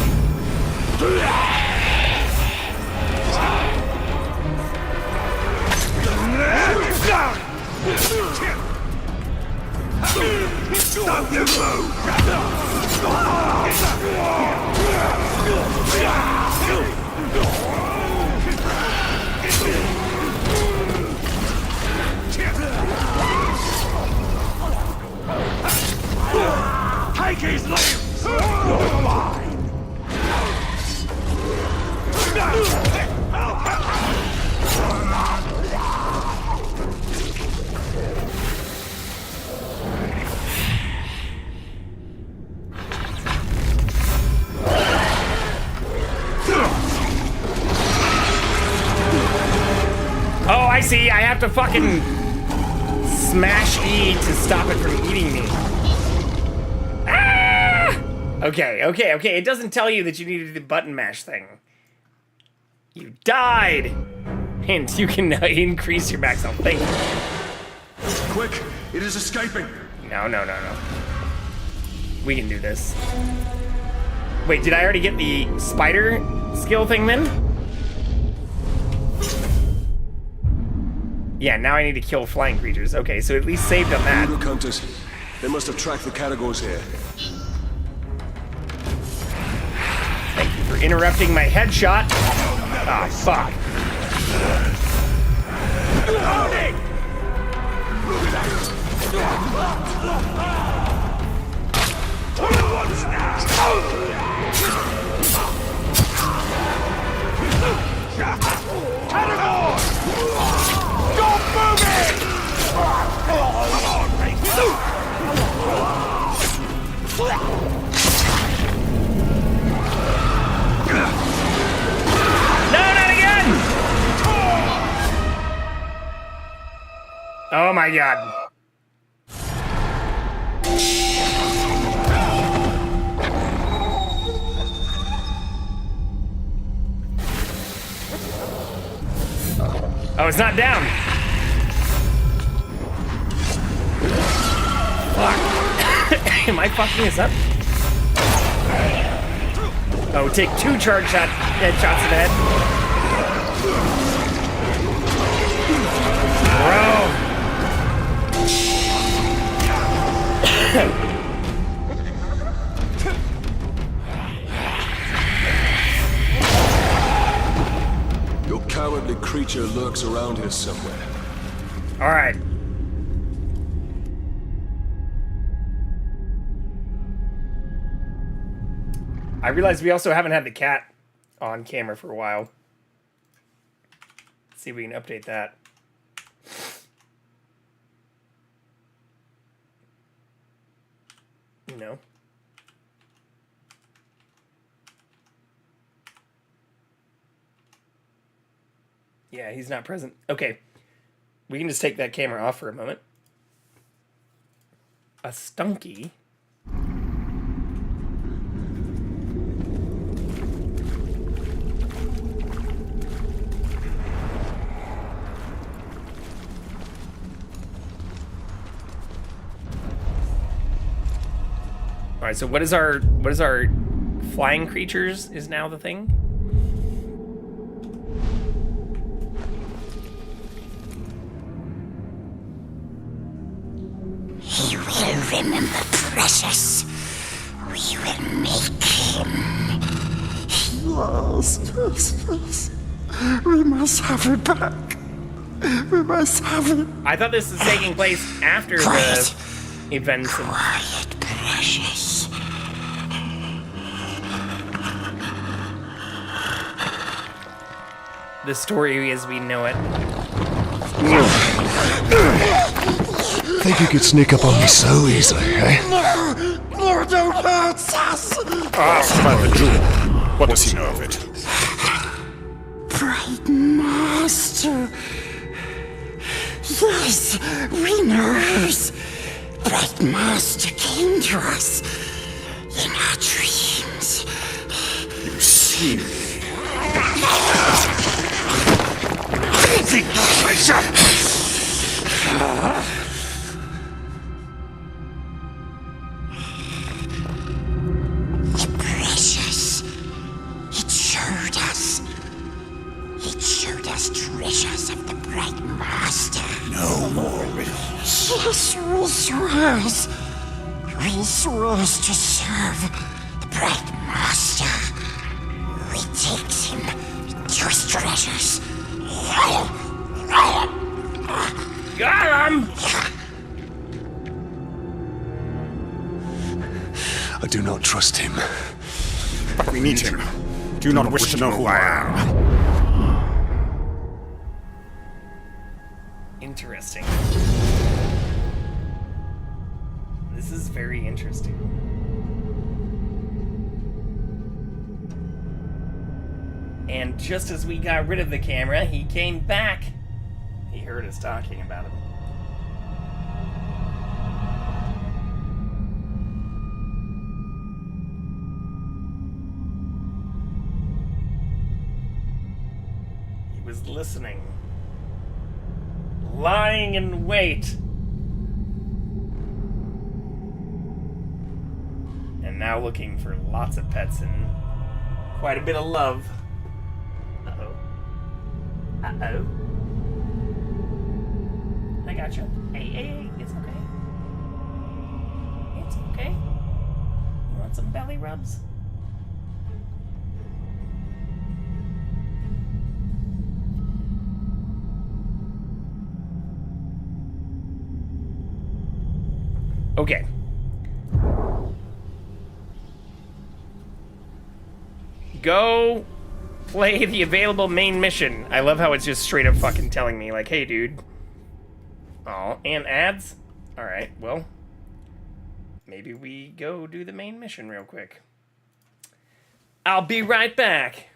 Stop your move! Take his limbs! You're mine! Oh, I see. I have to fucking smash E to stop it from eating me. Ah! Okay. It doesn't tell you that you need to do the button mash thing. You died. Hint, you can increase your max health. Thank you. Quick, it is escaping. No. We can do this. Wait, did I already get the spider skill thing then? Yeah, now I need to kill flying creatures. Okay, so at least saved on that. Uruk hunters. They must have tracked the categories here. Thank you for interrupting my headshot. Ah, fuck. Oh my god. Oh, it's not down. Fuck. Am I fucking this up? Oh, take 2 charge headshots in the head. Bro. Your cowardly creature lurks around here somewhere. All right. I realized we also haven't had the cat on camera for a while. Let's see if we can update that. No. Yeah, he's not present. Okay. We can just take that camera off for a moment. A stunky. All right, so what is our flying creatures is now the thing? He will remember Precious. We will make him. Yes. We must have it back. We must have it. I thought this was taking place after the events of... Quiet, Precious. The story as we know it. Think you could sneak up on me so easily, eh? No, don't hurt us! Ask about the jewel. What does he know of it? Bright Master. Yes, we knows. Bright Master came to us in our dreams. You see me. The treasure! The Precious. It showed us. It showed us treasures of the Bright Master. No more riddles. Yes, we swears. We swears to serve The Bright Master. We takes him to his treasures. Got him! I do not trust him. But we need him. Do you not wish to know who I am? Interesting. This is very interesting. And just as we got rid of the camera, he came back. He heard us talking about him. He was listening. Lying in wait. And now looking for lots of pets and quite a bit of love. Uh-oh. Uh-oh. I gotcha. Hey, it's okay. It's okay. You want some belly rubs? Okay. Go play the available main mission. I love how it's just straight up fucking telling me, like, hey, dude. Oh, and ads? Alright, well. Maybe we go do the main mission real quick. I'll be right back.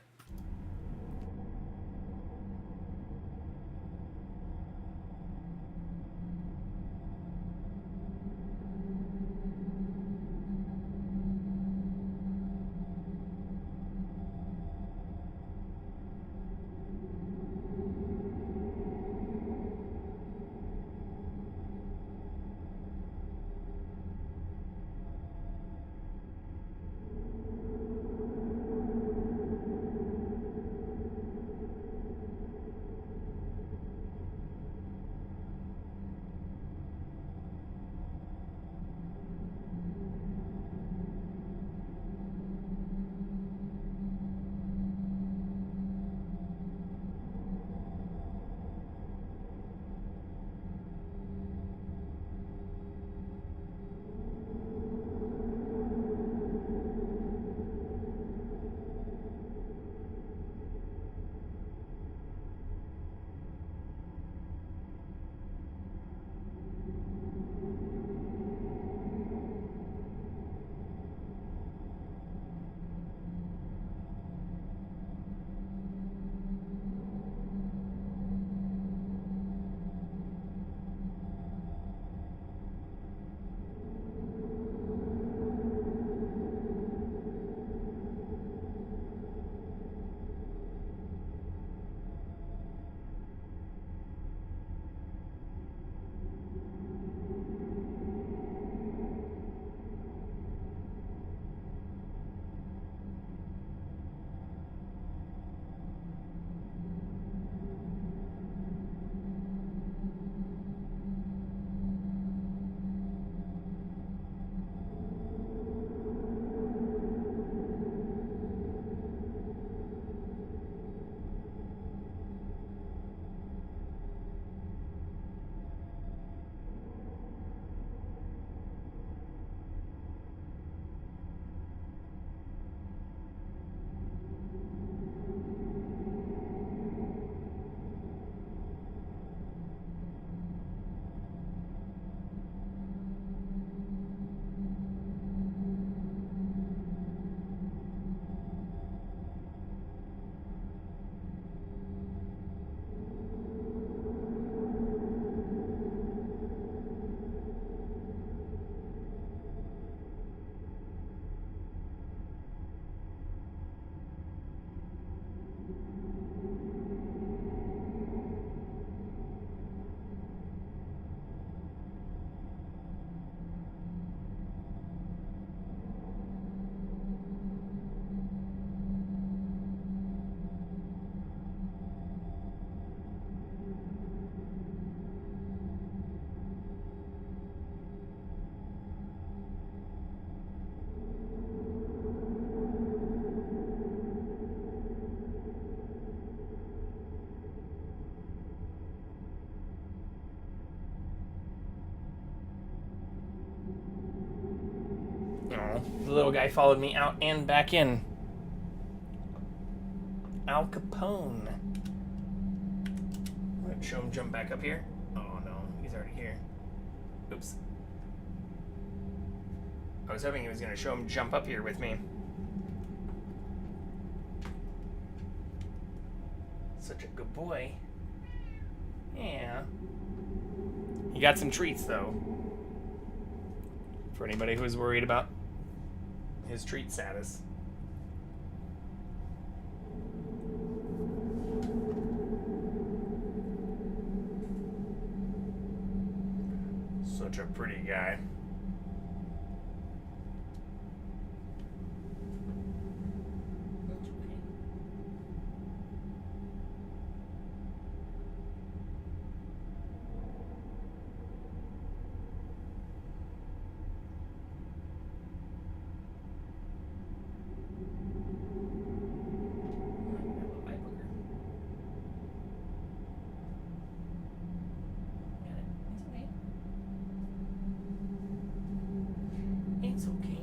Oh, the little guy followed me out and back in. Al Capone. I'm gonna show him jump back up here. Oh no, he's already here. Oops. I was hoping he was gonna show him jump up here with me. Such a good boy. Yeah. He got some treats though. For anybody who's worried about his treat status. Such a pretty guy. It's okay.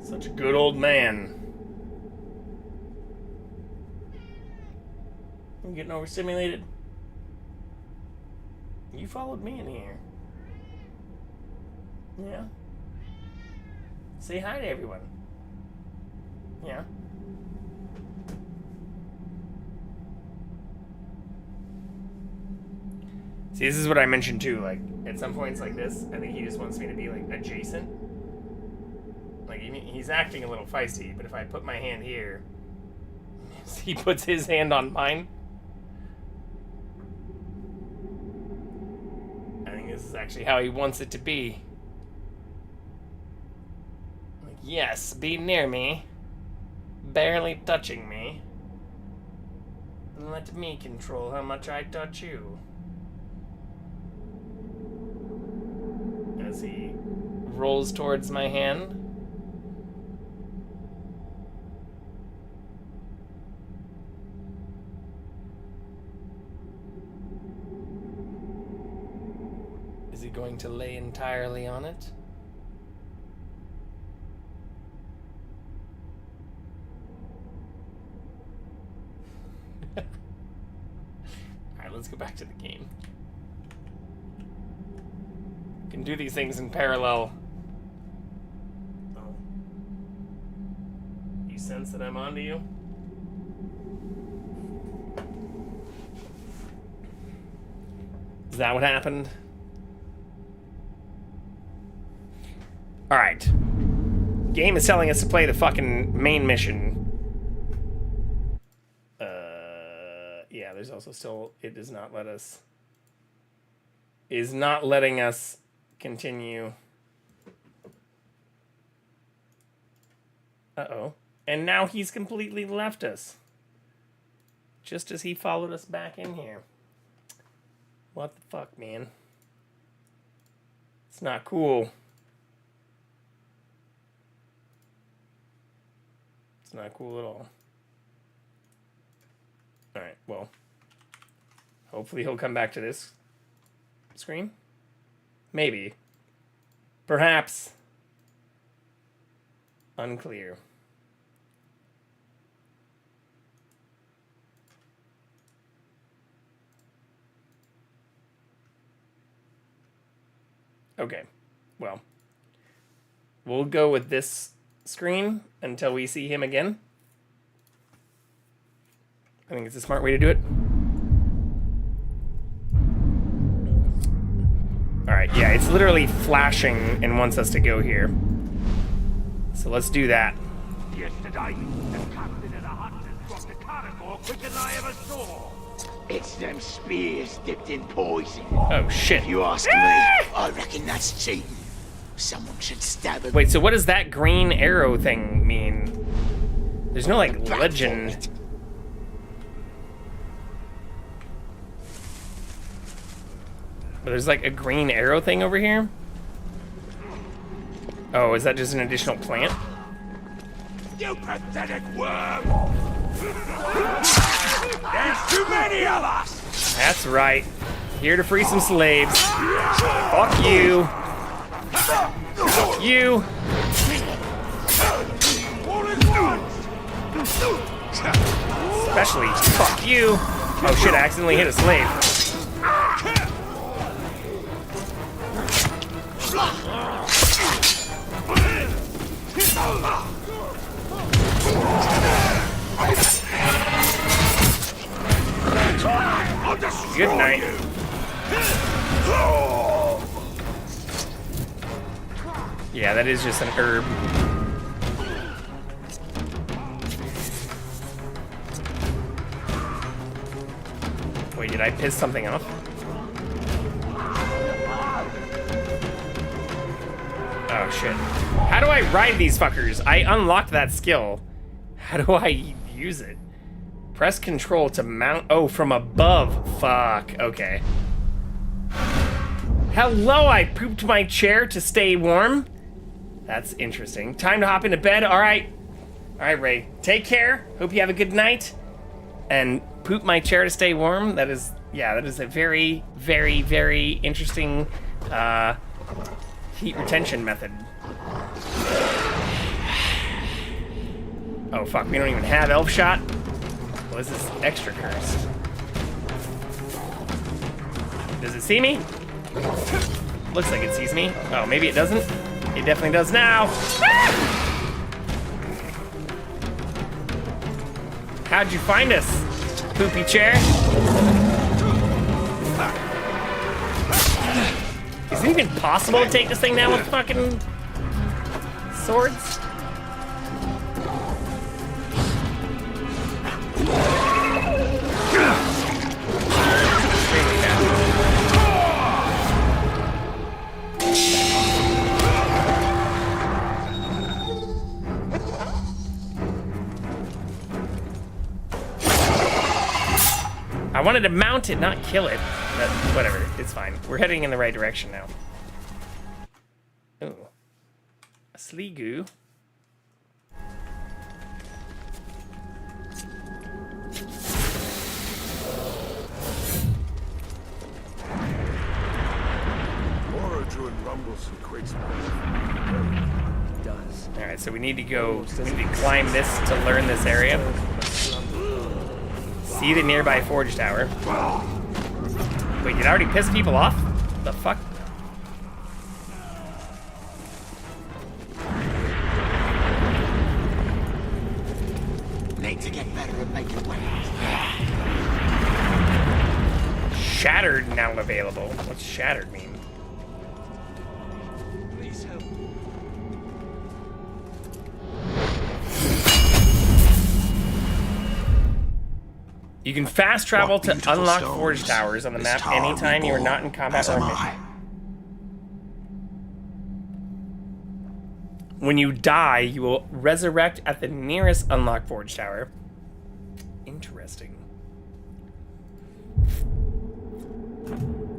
Such a good old man. I'm getting overstimulated. You followed me in here. Yeah. Say hi to everyone. Yeah. See, this is what I mentioned too, like, at some points like this, I think he just wants me to be, like, adjacent. Like, he's acting a little feisty, but if I put my hand here, he puts his hand on mine. I think this is actually how he wants it to be. Like, yes, be near me, barely touching me, and let me control how much I touch you. As he rolls towards my hand. Is he going to lay entirely on it? Alright, let's go back to the game. Can do these things in parallel. Oh. You sense that I'm onto you? Is that what happened? Alright. Game is telling us to play the fucking main mission. Yeah, there's also still... It does not let us... Is not letting us continue. Uh-oh. And now he's completely left us. Just as he followed us back in here. What the fuck, man? It's not cool. It's not cool at all. Alright, well. Hopefully he'll come back to this screen. Maybe. Perhaps. Unclear. Okay. Well. We'll go with this screen until we see him again. I think it's a smart way to do it. Alright, yeah, it's literally flashing and wants us to go here. So let's do that. Yesterday, the captain of the hunters dropped a carnivore quicker than I ever saw. It's them spears dipped in poison. Oh, shit. If you ask me, I reckon that's cheating. Someone should stab him. Wait, so what does that green arrow thing mean? There's no, like, legend. But there's, like, a green arrow thing over here? Oh, is that just an additional plant? You pathetic worm! There's too many of us! That's right. Here to free some slaves. Fuck you. Fuck you. Especially, fuck you. Oh shit, I accidentally hit a slave. Good night. Yeah, that is just an herb. Wait, did I piss something off? Oh shit. How do I ride these fuckers? I unlocked that skill. How do I use it? Press control to mount. Oh, from above. Fuck. Okay. Hello, I pooped my chair to stay warm. That's interesting. Time to hop into bed. All right. All right, Ray. Take care. Hope you have a good night. And poop my chair to stay warm. That is, yeah, that is a very, very, very interesting heat retention method. Oh, fuck. We don't even have Elf Shot. What is this extra cursed? Does it see me? Looks like it sees me. Oh, maybe it doesn't. It definitely does now. How'd you find us, poopy chair? Is it even possible to take this thing down with fucking swords? I wanted to mount it, not kill it. But whatever, it's fine. We're heading in the right direction now. Ooh. A Sligu. Alright, so we need to go, we need to climb this to learn this area. See the nearby forge tower. Wait, did I already piss people off? The fuck? Need to get better at making weapons. Shattered now available. What's shattered mean? Please help. You can fast travel to unlock forge towers on the map anytime you are not in combat or mission. When you die, you will resurrect at the nearest unlocked forge tower. Interesting.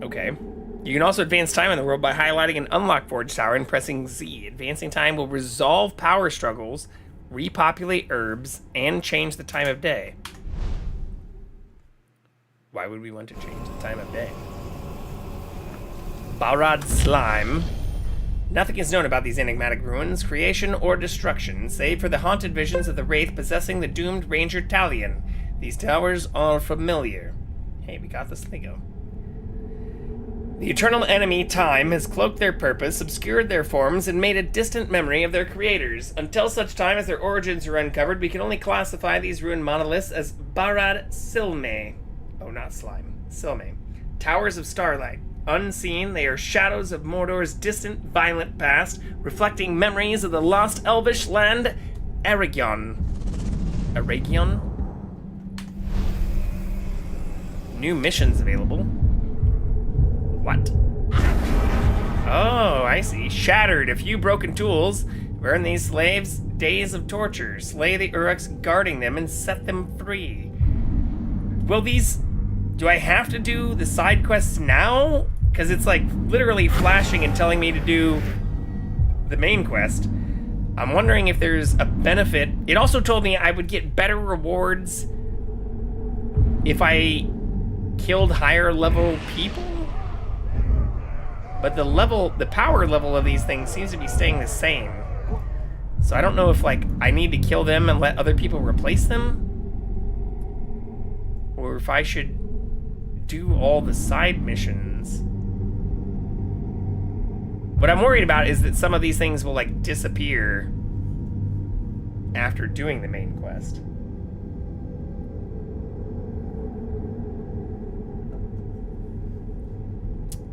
Okay. You can also advance time in the world by highlighting an unlocked forge tower and pressing Z. Advancing time will resolve power struggles, repopulate herbs, and change the time of day. Why would we want to change the time of day? Balrad Slime. Nothing is known about these enigmatic ruins, creation or destruction, save for the haunted visions of the wraith possessing the doomed Ranger Talion. These towers are familiar. Hey, we got this Sligo. The eternal enemy, time, has cloaked their purpose, obscured their forms, and made a distant memory of their creators. Until such time as their origins are uncovered, we can only classify these ruined monoliths as Barad Silme. Oh, not slime. Silme. Towers of starlight. Unseen, they are shadows of Mordor's distant, violent past, reflecting memories of the lost elvish land, Eregion. Eregion? New missions available. What? Oh, I see. Shattered. A few broken tools. Burn these slaves. Days of torture. Slay the Uruks guarding them and set them free. Will these... Do I have to do the side quests now? Because it's like literally flashing and telling me to do the main quest. I'm wondering if there's a benefit. It also told me I would get better rewards if I killed higher level people? But the power level of these things seems to be staying the same. So I don't know if, like, I need to kill them and let other people replace them? Or if I should do all the side missions. What I'm worried about is that some of these things will, like, disappear after doing the main quest.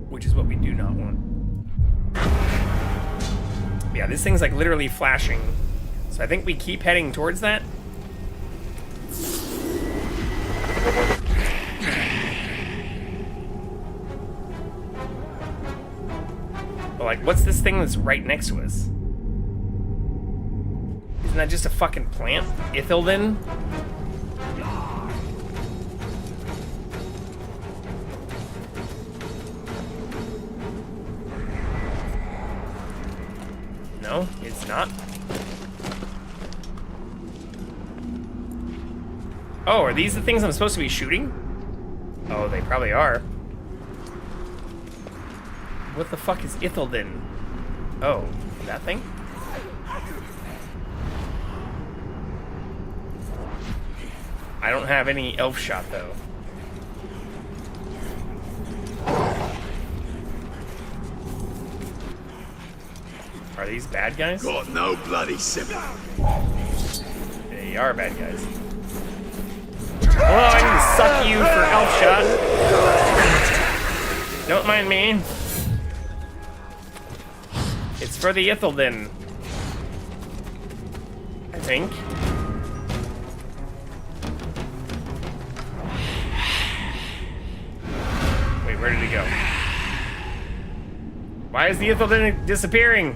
Which is what we do not want. Yeah, this thing's like literally flashing. So I think we keep heading towards that. But like, what's this thing that's right next to us? Isn't that just a fucking plant? Ithilden? No, it's not. Oh, are these the things I'm supposed to be shooting? Oh, they probably are. What the fuck is Ithilden? Oh, that thing? I don't have any elf shot, though. Are these bad guys? Got no bloody simmer. They are bad guys. Hello, I need to suck you for elf shot. Don't mind me. It's for the Ithilden. I think. Wait, where did he go? Why is the Ithilden disappearing?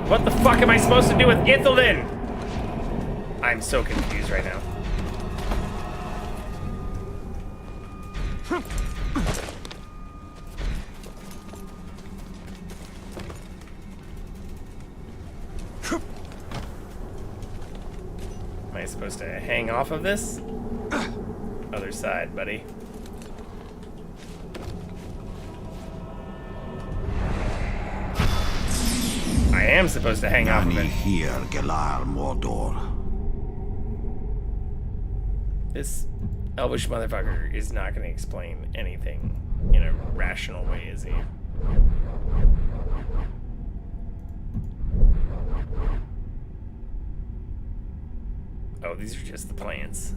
What the fuck am I supposed to do with Ithilden? I'm so confused right now. Am I supposed to hang off of this? Other side, buddy. I am supposed to hang off of it. Here, Mordor. This elvish motherfucker is not going to explain anything in a rational way, is he? Oh, these are just the plants.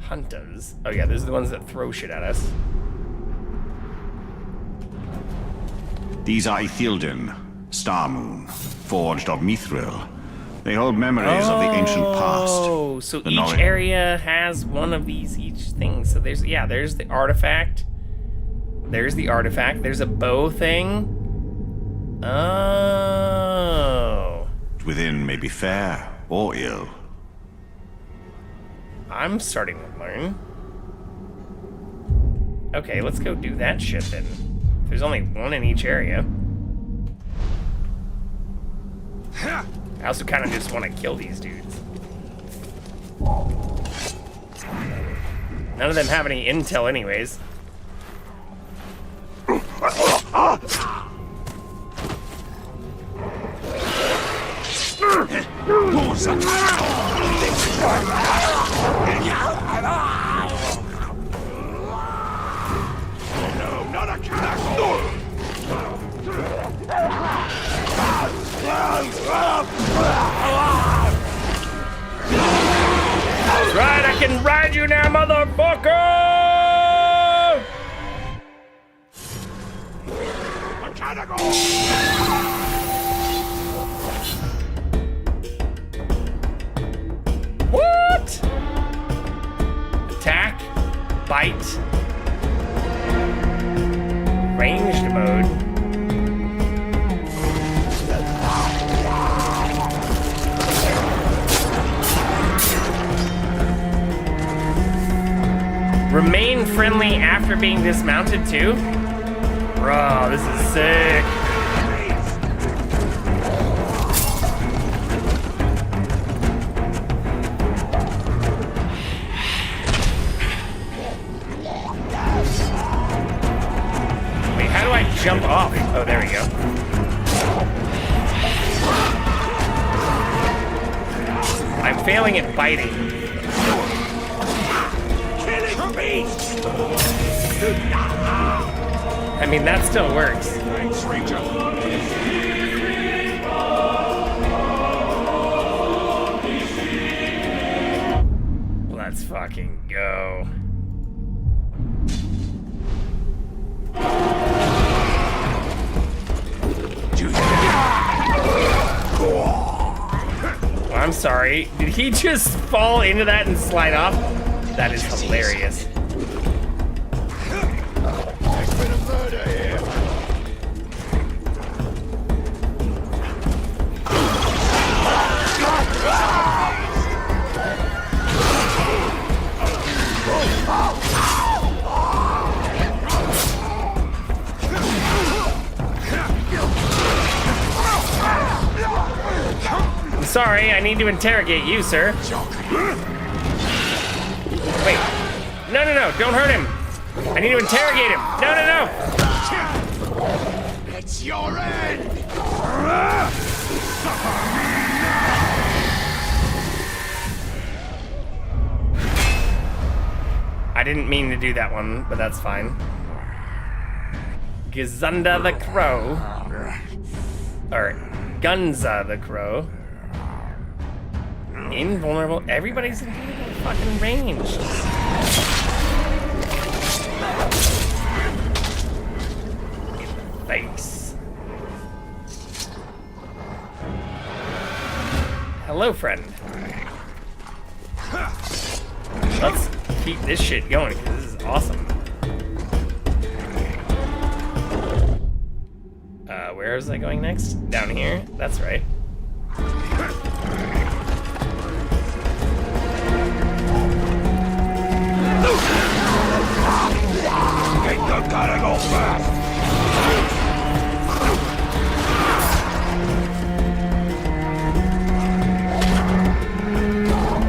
Hunters. Oh yeah, those are the ones that throw shit at us. These are Ithilden, Star Moon, forged of Mithril. They hold memories of the ancient past. Oh, so each area has one of these each thing. So there's the artifact. There's the artifact. There's a bow thing. Oh. Within may be fair or ill. I'm starting to learn. Okay, let's go do that shit then. There's only one in each area. I also kind of just want to kill these dudes. None of them have any intel anyways. No, not a cat! That's right, I can ride you now, motherfucker! What? Attack, bite, ranged mode. Remain friendly after being dismounted too? Bro, this is sick. Wait, how do I jump off? Oh, there we go. I'm failing at biting. Killing beasts! I mean, that still works. Thanks, Ranger. Let's fucking go. I'm sorry. Did he just fall into that and slide off? That is hilarious. There's been a murder here. I'm sorry, I need to interrogate you, sir. Wait. No, don't hurt him. I need to interrogate him. No. It's your end! I didn't mean to do that one, but that's fine. Gazunda the Crow. Or Gunza the Crow. Invulnerable. Everybody's in fucking range. Face. Hello, friend. Let's keep this shit going, because this is awesome. Where is I going next? Down here? That's right. You gotta go fast!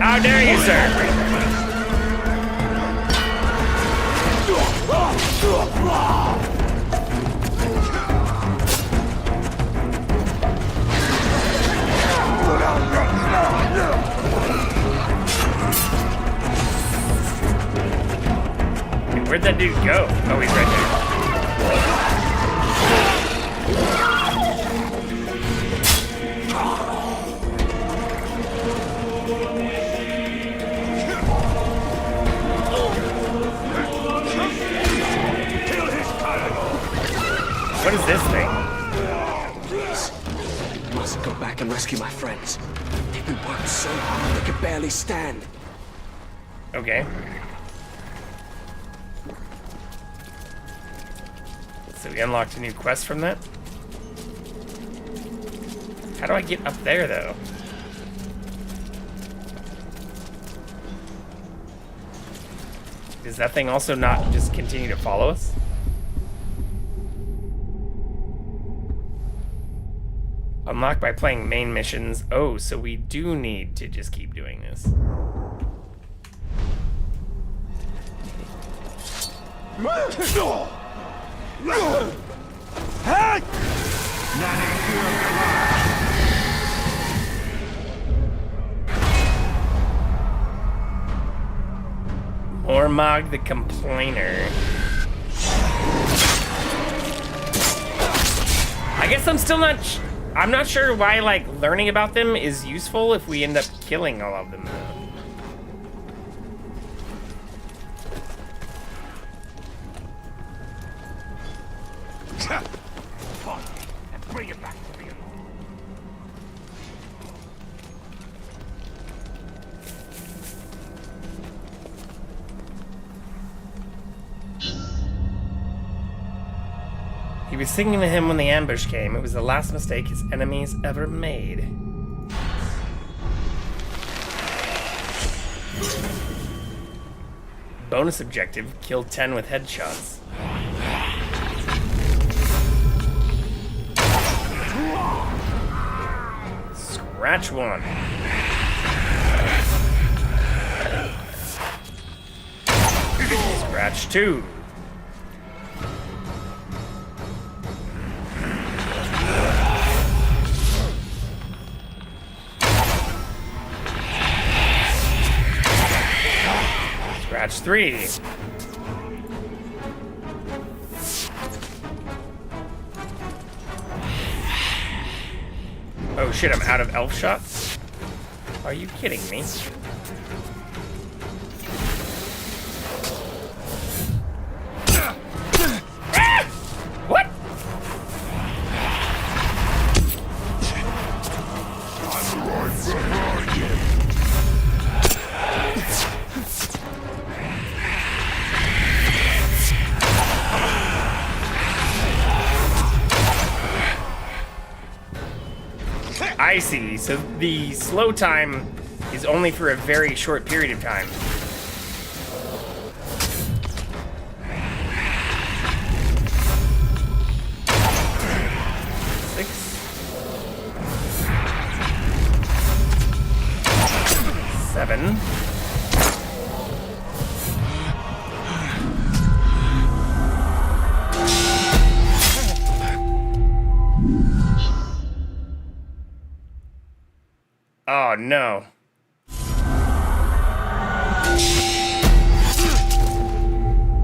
How dare you, sir? Where'd that dude go? Oh, he's right there. What is this thing? Please. I must go back and rescue my friends. They've been worked so hard they can barely stand. Okay. So we unlocked a new quest from that? How do I get up there, though? Does that thing also not just continue to follow us? Unlocked by playing main missions. Oh, so we do need to just keep doing this. Mormog the Complainer. I guess I'm still not... I'm not sure why, like, learning about them is useful if we end up killing all of them, though. Bring it back to me. He was singing to him when the ambush came. It was the last mistake his enemies ever made. Bonus objective, kill 10 with headshots. Scratch 1. Scratch 2. Scratch 3. Oh shit, I'm out of elf shots? Are you kidding me? What? I see. So the slow time is only for a very short period of time. Seven. Oh no.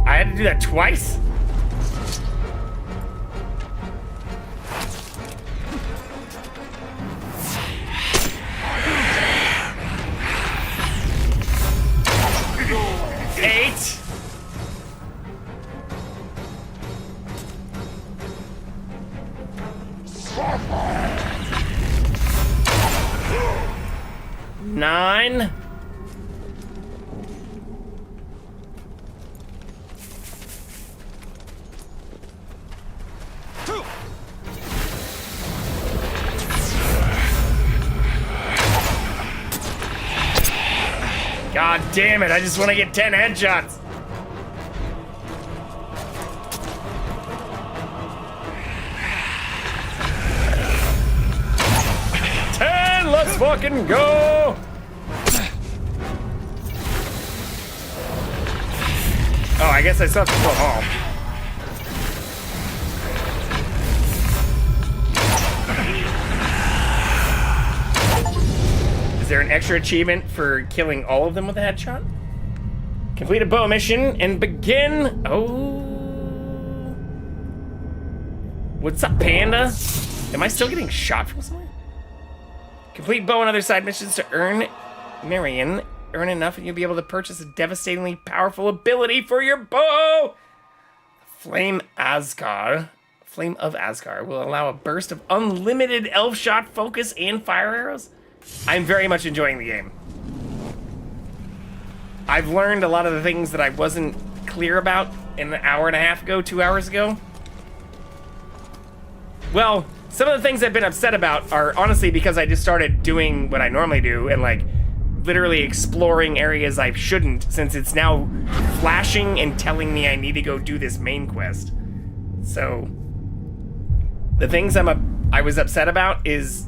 I had to do that twice? Eight. Nine. God damn it, I just want to get 10 headshots. Let's fucking go! Oh, I guess I still have to go home. Is there an extra achievement for killing all of them with a headshot? Complete a bow mission and begin. Oh. What's up, Panda? Am I still getting shot from somewhere? Complete bow and other side missions to earn Marion. Earn enough and you'll be able to purchase a devastatingly powerful ability for your bow. Flame of Asgard will allow a burst of unlimited elf shot, focus, and fire arrows. I'm very much enjoying the game. I've learned a lot of the things that I wasn't clear about an hour and a half ago, 2 hours ago. Well, some of the things I've been upset about are honestly because I just started doing what I normally do and like literally exploring areas I shouldn't, since it's now flashing and telling me I need to go do this main quest. So the things I was upset about is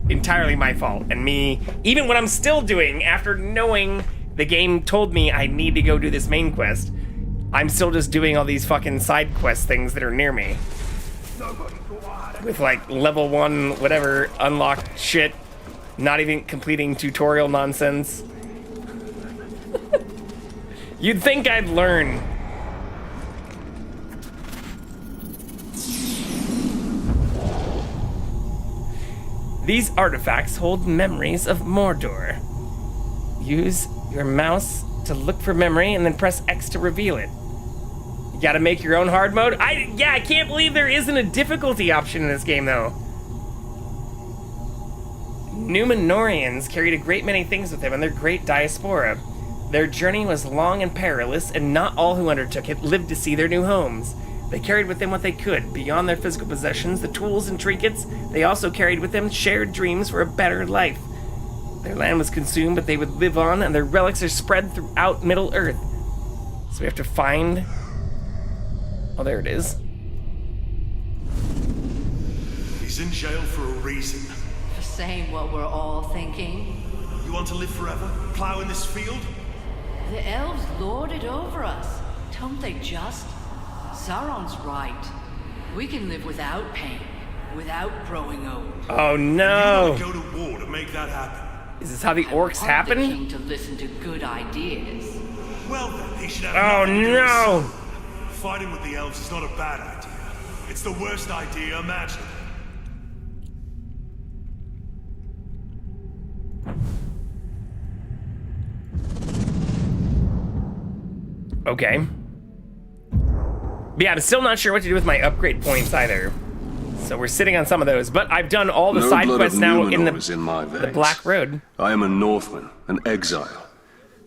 entirely my fault, and me, even what I'm still doing after knowing the game told me I need to go do this main quest, I'm still just doing all these fucking side quest things that are near me. With like level 1, whatever, unlocked shit, not even completing tutorial nonsense. You'd think I'd learn. These artifacts hold memories of Mordor. Use your mouse to look for memory and then press X to reveal it. You gotta make your own hard mode? I can't believe there isn't a difficulty option in this game, though. Numenorians carried a great many things with them in their great diaspora. Their journey was long and perilous, and not all who undertook it lived to see their new homes. They carried with them what they could. Beyond their physical possessions, the tools and trinkets, they also carried with them shared dreams for a better life. Their land was consumed, but they would live on, and their relics are spread throughout Middle-earth. So we have to find... Oh, there it is. He's in jail for a reason. For saying what we're all thinking. You want to live forever? Plow in this field? The elves lord it over us, don't they just? Sauron's right. We can live without pain, without growing old. Oh no! You want to go to war to make that happen? Is this how the orcs happen? The king to listen to good ideas. Well then, he should have. Oh no! Fighting with the elves is not a bad idea. It's the worst idea imaginable. Okay. But yeah, I'm still not sure what to do with my upgrade points either. So we're sitting on some of those, but I've done all the No side blood quests of now Numenor is in my the veins. Black Road. I am a Northman, an exile.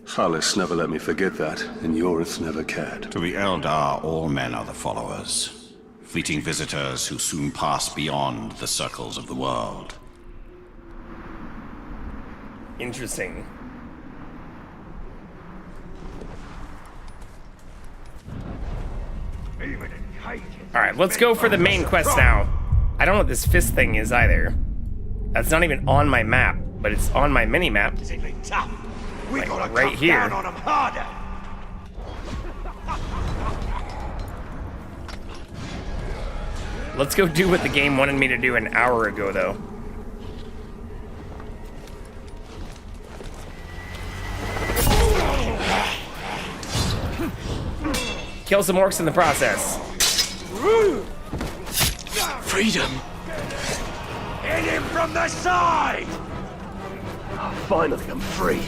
Hallis never let me forget that, and Yorith never cared. To the Eldar, all men are the followers. Fleeting visitors who soon pass beyond the circles of the world. Interesting. Alright, let's go for the main quest now. I don't know what this fist thing is either. That's not even on my map, but it's on my mini-map. Like right here. Let's go do what the game wanted me to do an hour ago, though. Kill some orcs in the process. Freedom! Hit him from the side! Finally, I'm free.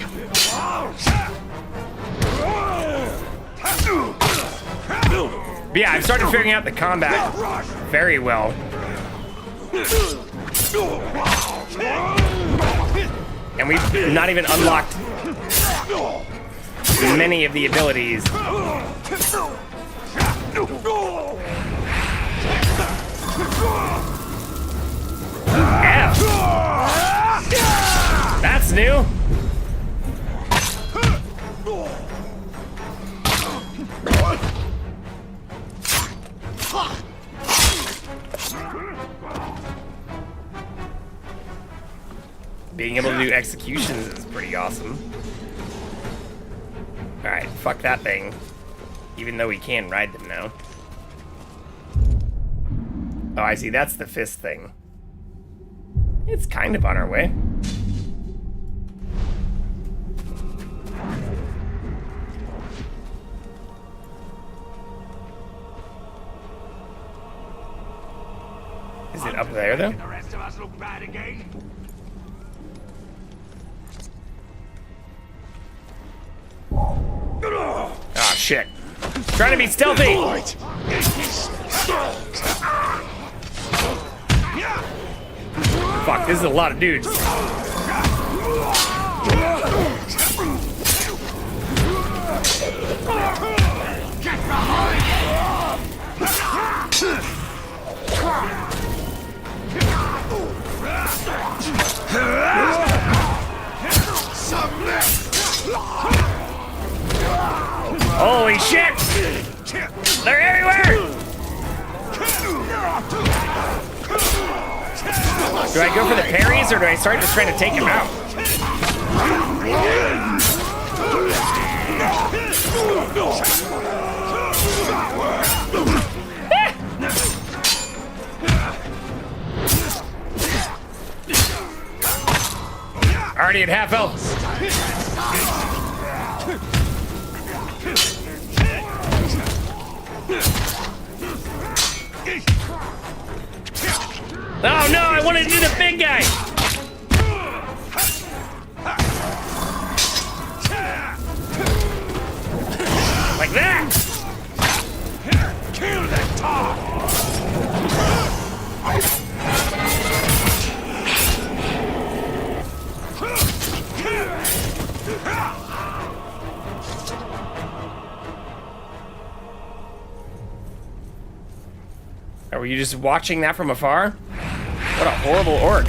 But yeah, I've started figuring out the combat very well. And we've not even unlocked many of the abilities. F. That's new. Being able to do executions is pretty awesome. Alright, fuck that thing. Even though we can ride them now. Oh, I see, that's the fist thing. It's kind of on our way. Is it up there, though? The rest of us look bad again. Ah, shit. Trying to be stealthy! Fuck, this is a lot of dudes. Get behind! Holy shit! They're everywhere! Do I go for the parries or do I start just trying to take him out? Already at half health. Oh no, I wanted to do the big guy! Like that! Kill that dog! Were you just watching that from afar? What a horrible orc.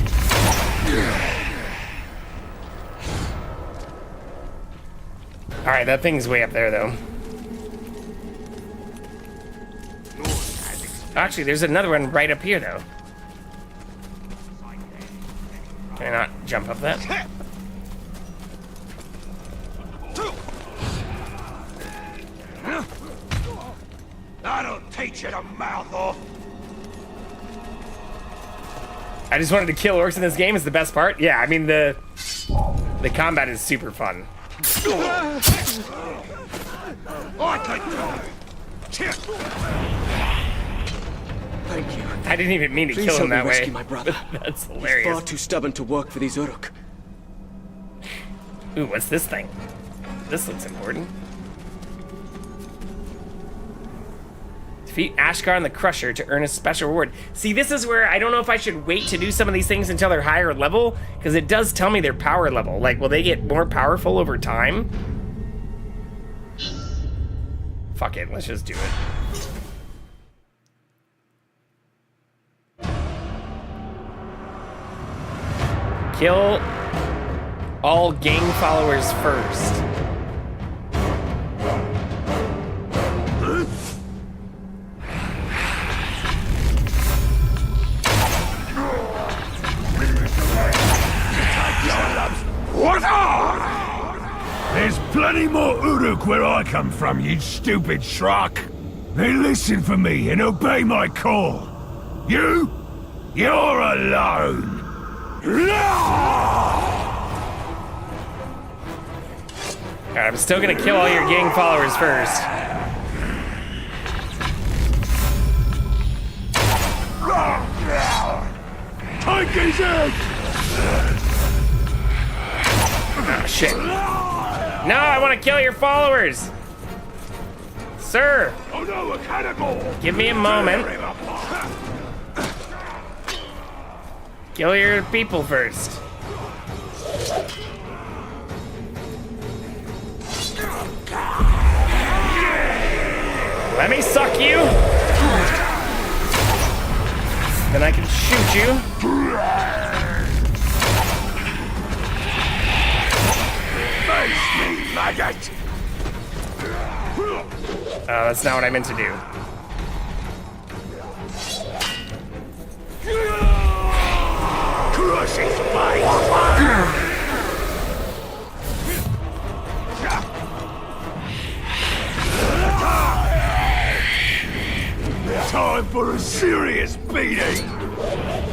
Alright, that thing's way up there, though. Actually, there's another one right up here, though. Can I not jump up that? That'll teach you to mouth off. I just wanted to kill orcs in this game is the best part. Yeah, I mean the combat is super fun. Thank you. I didn't even mean to Please kill him help that me way. rescue my brother. That's He's hilarious. far too stubborn to work for these Uruk. Ooh, what's this thing? This looks important. Defeat Ashgar the Crusher to earn a special reward. See, this is where I don't know if I should wait to do some of these things until they're higher level, because it does tell me their power level. Like, will they get more powerful over time? Fuck it, let's just do it. Kill all gang followers first. What on? There's plenty more Uruk where I come from, you stupid schrock. They listen for me and obey my call. You're alone. Alright, I'm still gonna kill all your gang followers first. Take his head! Oh, shit. No, I want to kill your followers! Sir! Oh no, a cannibal! Give me a moment. Kill your people first. Let me suck you. Then I can shoot you. Face me, maggot! Oh, that's not what I meant to do. Crush his face! Time for a serious beating!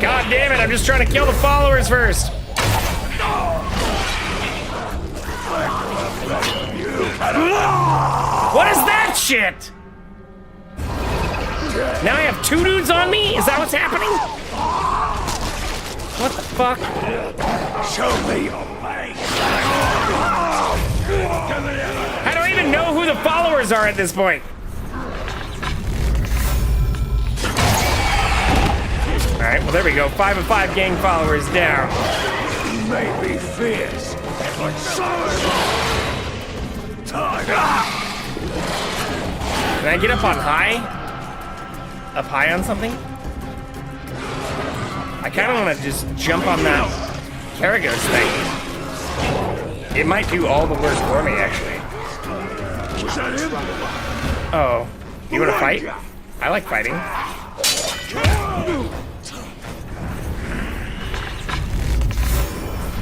God damn it, I'm just trying to kill the followers first. What is that shit? Now I have two dudes on me? Is that what's happening? What the fuck? Show me your face! I don't even know who the followers are at this point. Alright, well there we go. 5 of 5 gang followers down. You may be fierce, but so am I! Time! Can I get up on high? Up high on something? I kind of want to just jump on that Karagos thing. It might do all the work for me, actually. Was that him? Oh, you want to fight? I like fighting.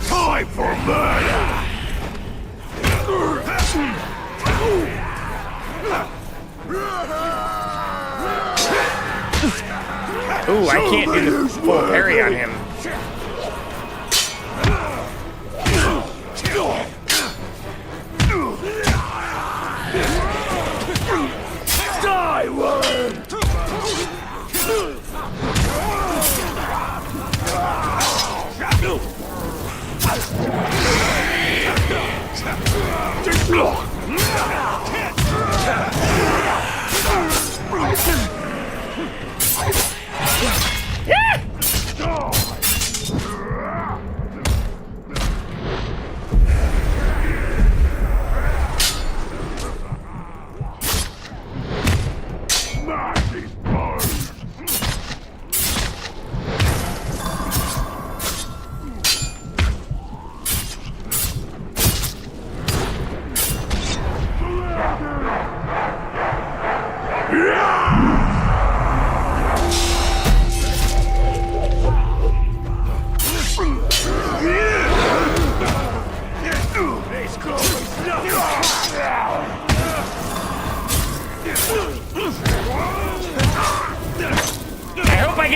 Time for murder! Ooh, I can't do the full parry on him. Die, worm!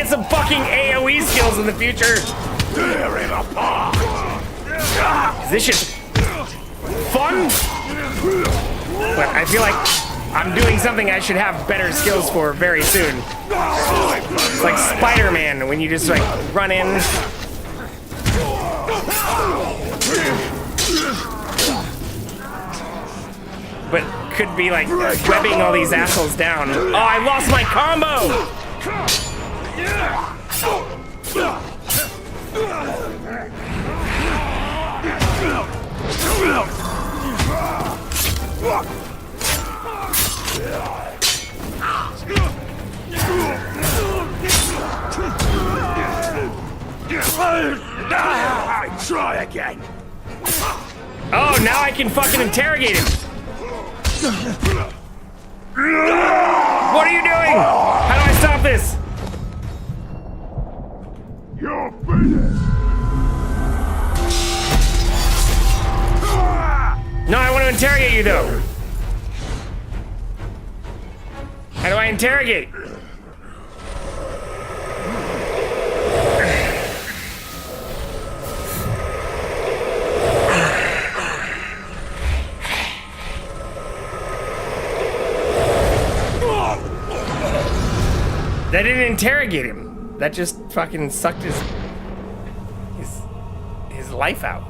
get some fucking AoE skills in the future. Is this shit fun? But I feel like I'm doing something I should have better skills for very soon. It's like Spider-Man when you just like run in. But could be like webbing all these assholes down. Oh, I lost my combo! Try again. Oh, now I can fucking interrogate him. What are you doing? How do I stop this? You're finished. No, I want to interrogate you though. How do I interrogate? That didn't interrogate him. That just fucking sucked his life out.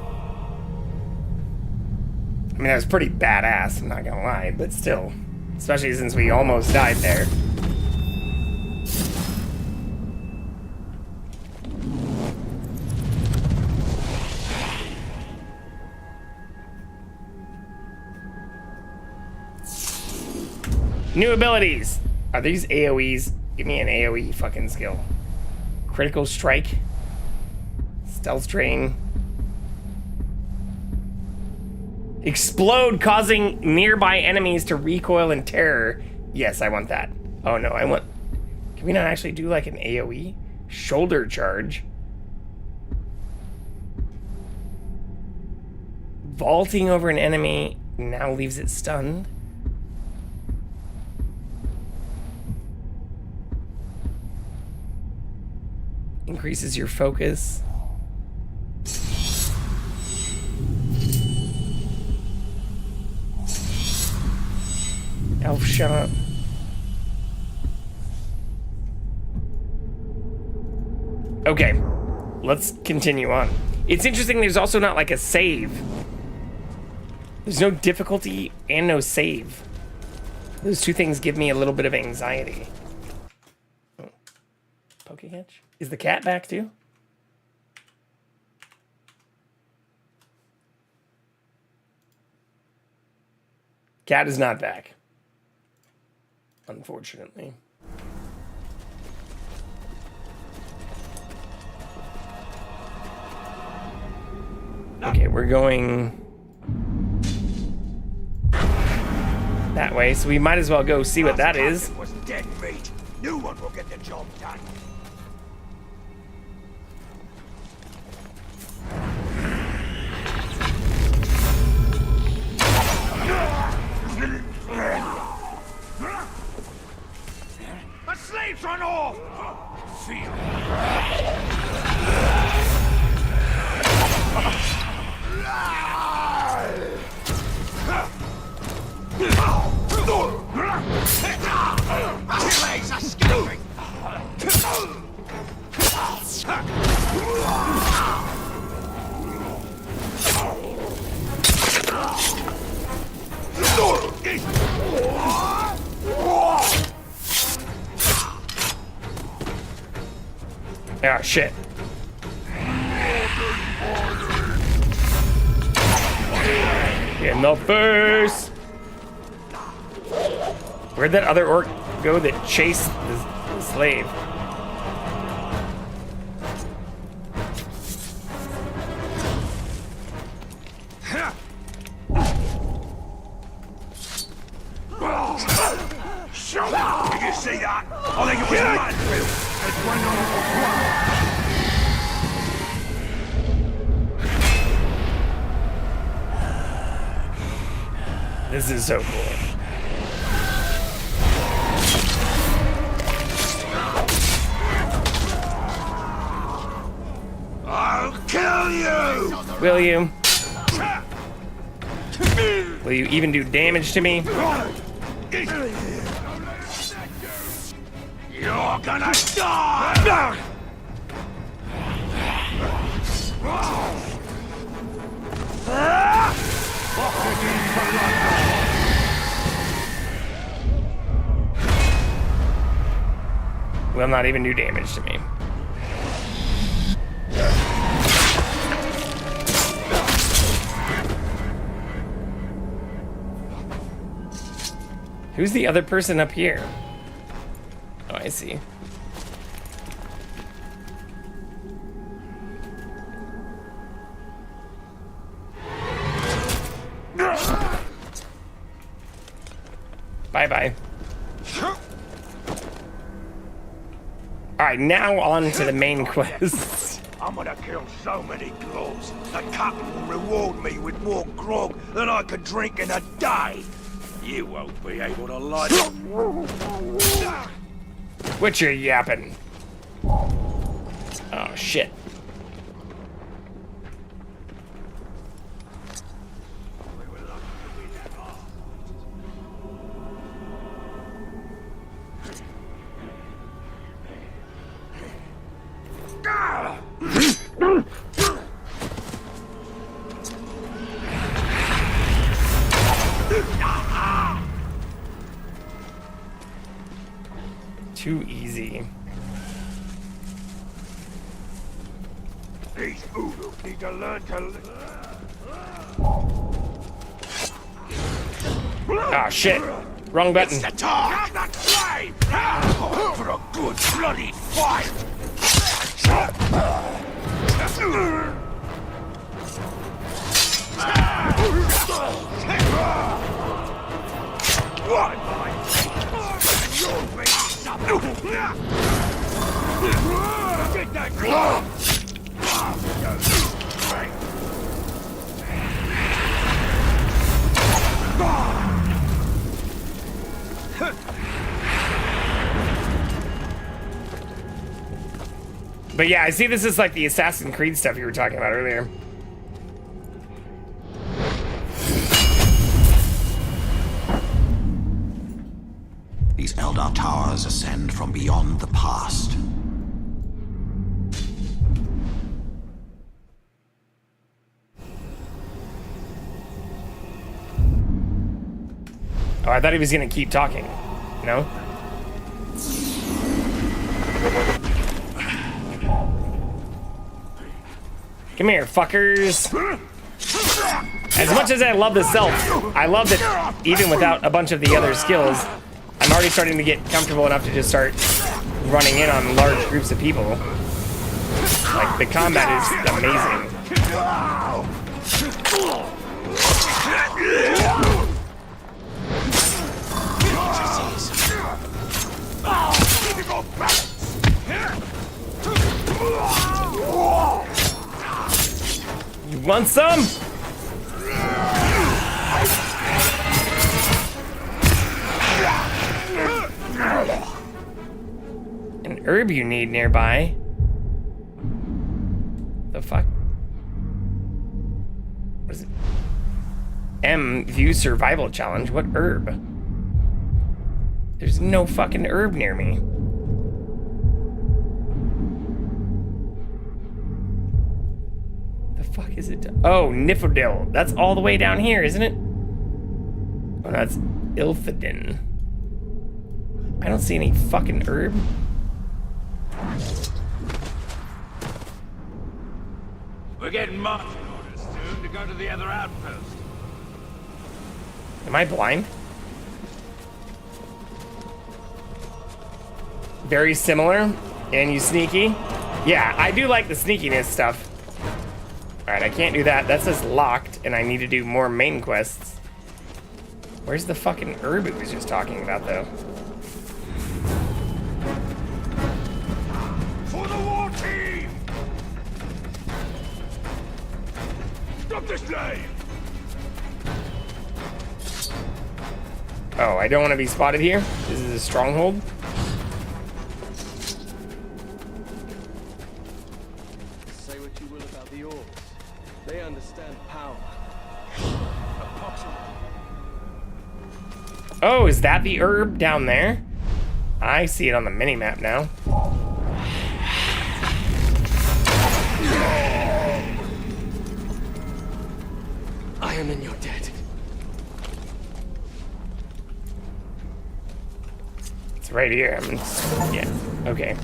I mean, that was pretty badass, I'm not gonna lie, but still. Especially since we almost died there. New abilities. Are these AoEs? Give me an AoE fucking skill. Critical strike. Stealth drain. Explode, causing nearby enemies to recoil in terror. Yes, I want that. Oh no, I want... Can we not actually do like an AoE? Shoulder charge. Vaulting over an enemy now leaves it stunned. Increases your focus. Elf shot. Okay, let's continue on. It's interesting, there's also not like a save. There's no difficulty and no save. Those two things give me a little bit of anxiety. Oh. Pokecatch? Is the cat back too? Cat is not back. Unfortunately. Okay, we're going that way, so we might as well go see what that is. Was dead meat. New one will get the job done. The slaves run off! Feel. Your legs are scattering! Ah, shit. In the face! Where'd that other orc go that chased the slave? Did you see that? I think it was mad. This is so cool. Will you? Will you even do damage to me? You're gonna die! Will not even do damage to me. Who's the other person up here? Oh, I see. Bye-bye. Alright, now on to the main quest. I'm gonna kill so many claws. The captain will reward me with more grog than I could drink in a day. You won't be able to light up. What you yapping? Oh, shit. Too easy. These Uruk need to learn to... Ah, shit. Wrong button. It's the time, not flame! For a good bloody fight! What? You'll be something! Get that glove! But yeah, I see this is like the Assassin's Creed stuff you were talking about earlier. These Eldar towers ascend from beyond the past. Oh, I thought he was gonna keep talking. No? Come here, fuckers. As much as I love the self, I love that even without a bunch of the other skills, I'm already starting to get comfortable enough to just start running in on large groups of people. Like, the combat is amazing. You want some? An herb you need nearby. The fuck? What is it? M, view survival challenge. What herb? There's no fucking herb near me. The fuck is it? Oh, Nifodil. That's all the way down here, isn't it? Oh, that's Ilfidin. I don't see any fucking herb. We're getting marching orders soon to go to the other outpost. Am I blind? Very similar. And you sneaky? Yeah, I do like the sneakiness stuff. Alright, I can't do that. That says locked, and I need to do more main quests. Where's the fucking herb it was just talking about, though? For the war team! Stop this flame! Oh, I don't want to be spotted here? This is a stronghold? Say what you will about the orcs. Oh, is that the herb down there? I see it on the mini-map now. I am in your debt. It's right here. Yeah, okay.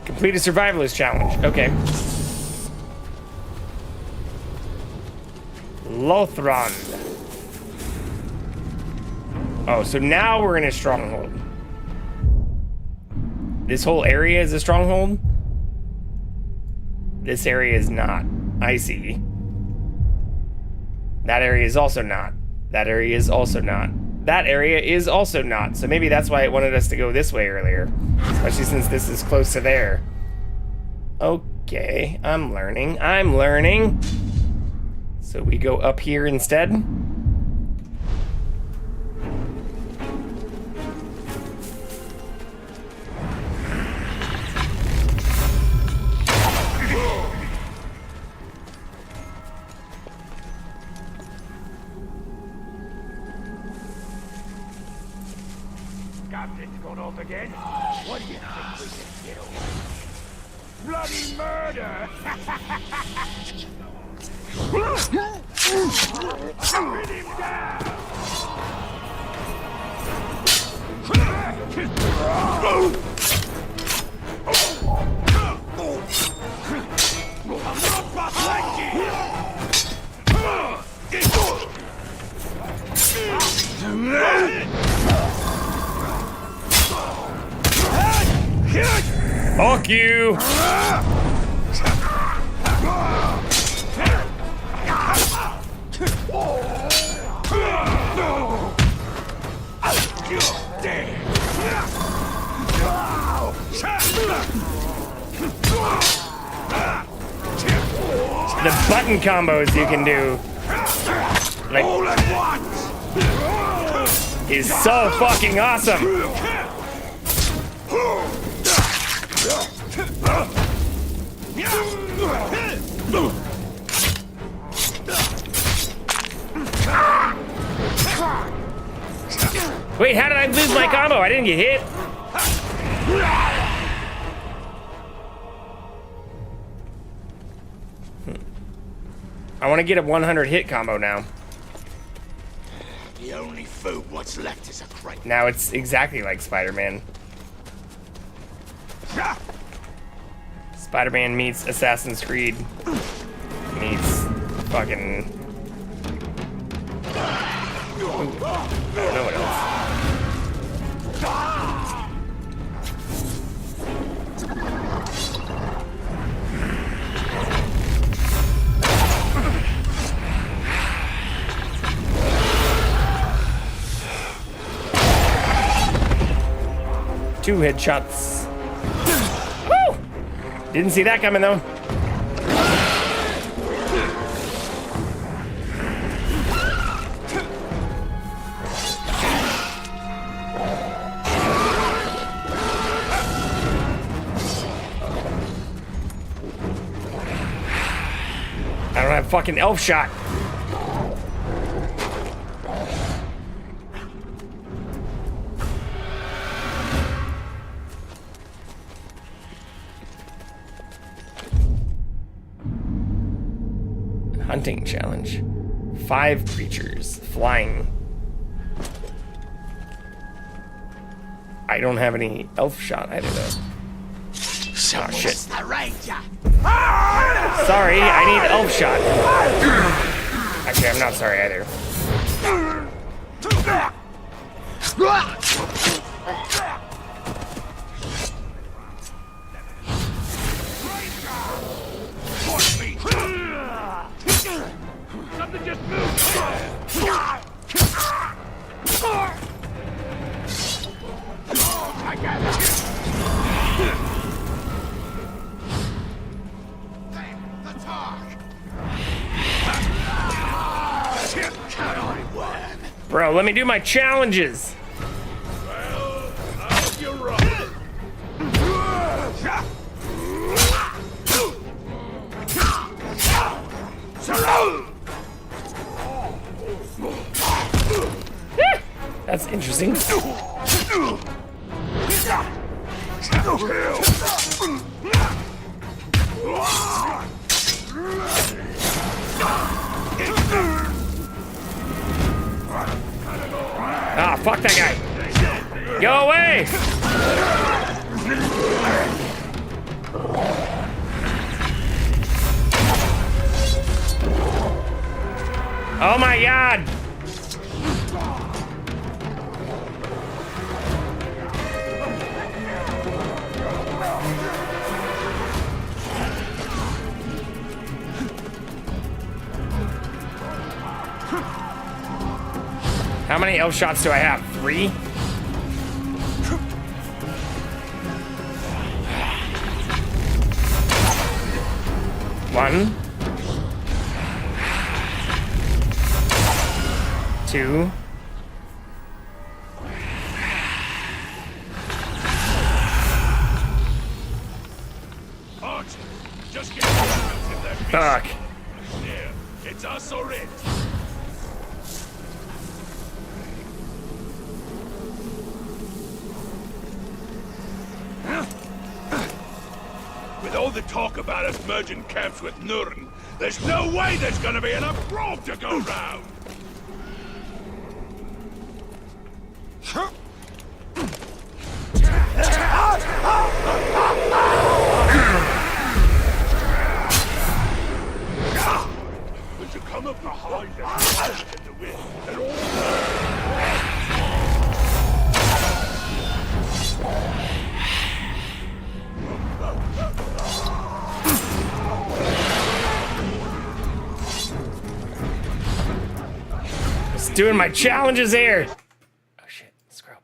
Complete a survivalist challenge. Okay. Lothron. Oh, so now we're in a stronghold. This whole area is a stronghold? This area is not. I see. That area is also not. That area is also not. That area is also not. So maybe that's why it wanted us to go this way earlier. Especially since this is close to there. Okay, I'm learning. I'm learning. So we go up here instead. Captain's gone off again. What do you think we can do? Bloody murder! Pin him down! I'm not behind you! Fuck you! The button combos you can do, like, is so fucking awesome. Wait, how did I lose my combo? I didn't get hit. I want to get a 100 hit combo now. The only food what's left is a crate. Now it's exactly like Spider-Man. Spider-Man meets Assassin's Creed meets fucking... Ooh, I don't know what else. Two headshots. Woo! Didn't see that coming though. I don't have fucking elf shot. Hunting challenge. 5 creatures flying. I don't have any elf shot either though. Oh shit. The ranger. Sorry, I need elf shot. Actually, I'm not sorry either. Something just moved! I got it! The talk. Bro, let me do my challenges. Well, I hope you're right. That's interesting. Ah, fuck that guy. Go away! Oh my god! How many elf shots do I have? 3? One. 2. Archie, just get around in that Fuck. There, it's us or it. With all the talk about us merging camps with Nurn, there's no way there's gonna be enough grog to go round! Would you come up behind us in the wind and all... Just doing my challenges here. Oh shit, scrub.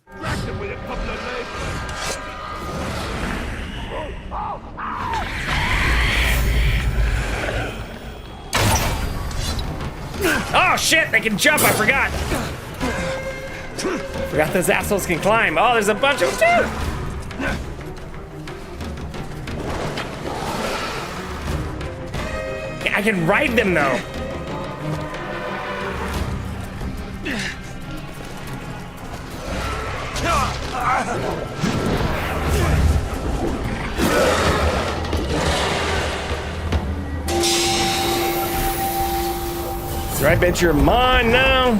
Crack them with a couple of legs. Oh shit, they can jump, I forgot. Forgot those assholes can climb. Oh, there's a bunch of them too. I can ride them though. So I bet you're mine now.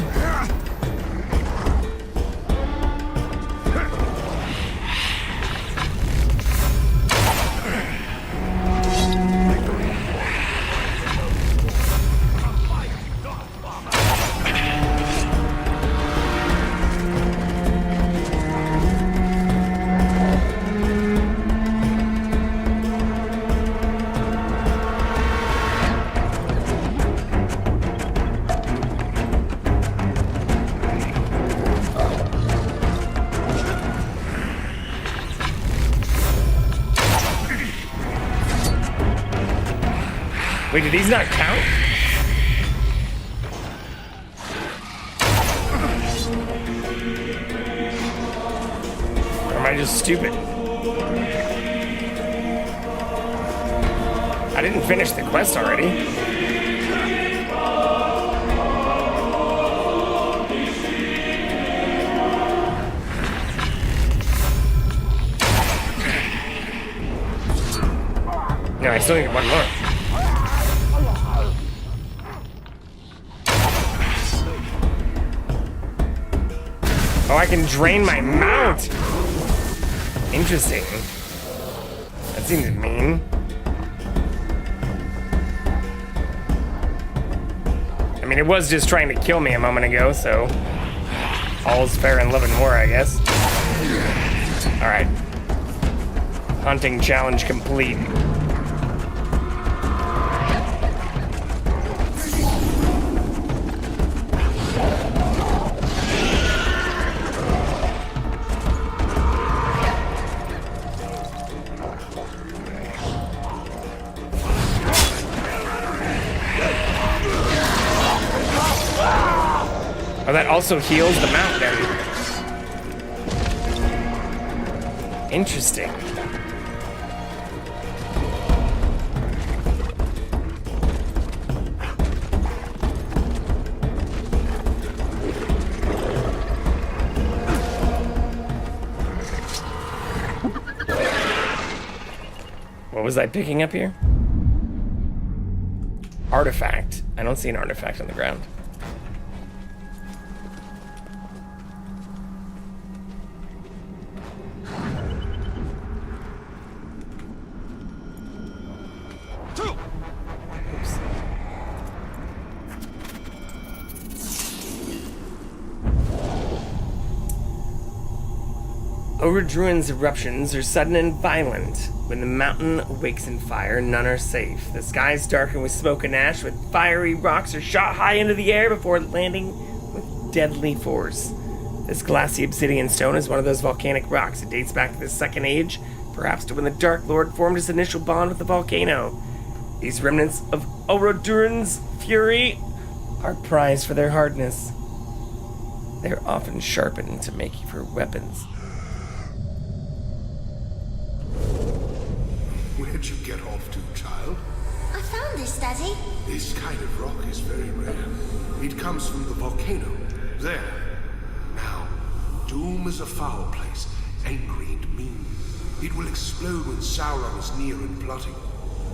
Wait, do these not count? Or am I just stupid? I didn't finish the quest already. No, I still need one more. Oh, I can drain my mount. Interesting. That seems mean. I mean, it was just trying to kill me a moment ago, so all's fair in love and war, I guess. All right. Hunting challenge complete. Oh, that also heals the mount then. Interesting. was I picking up here? Artifact. I don't see an artifact on the ground. Oops. Druin's eruptions are sudden and violent. When the mountain wakes in fire, none are safe. The skies darken with smoke and ash, with fiery rocks are shot high into the air before landing with deadly force. This glassy obsidian stone is one of those volcanic rocks. It dates back to the Second Age, perhaps to when the Dark Lord formed his initial bond with the volcano. These remnants of Durin's fury are prized for their hardness. They are often sharpened to make for weapons. Where'd you get off to, child? I found this, Daddy. This kind of rock is very rare. It comes from the volcano. There. Now, Doom is a foul place, angry and mean. It will explode when Sauron is near and plotting,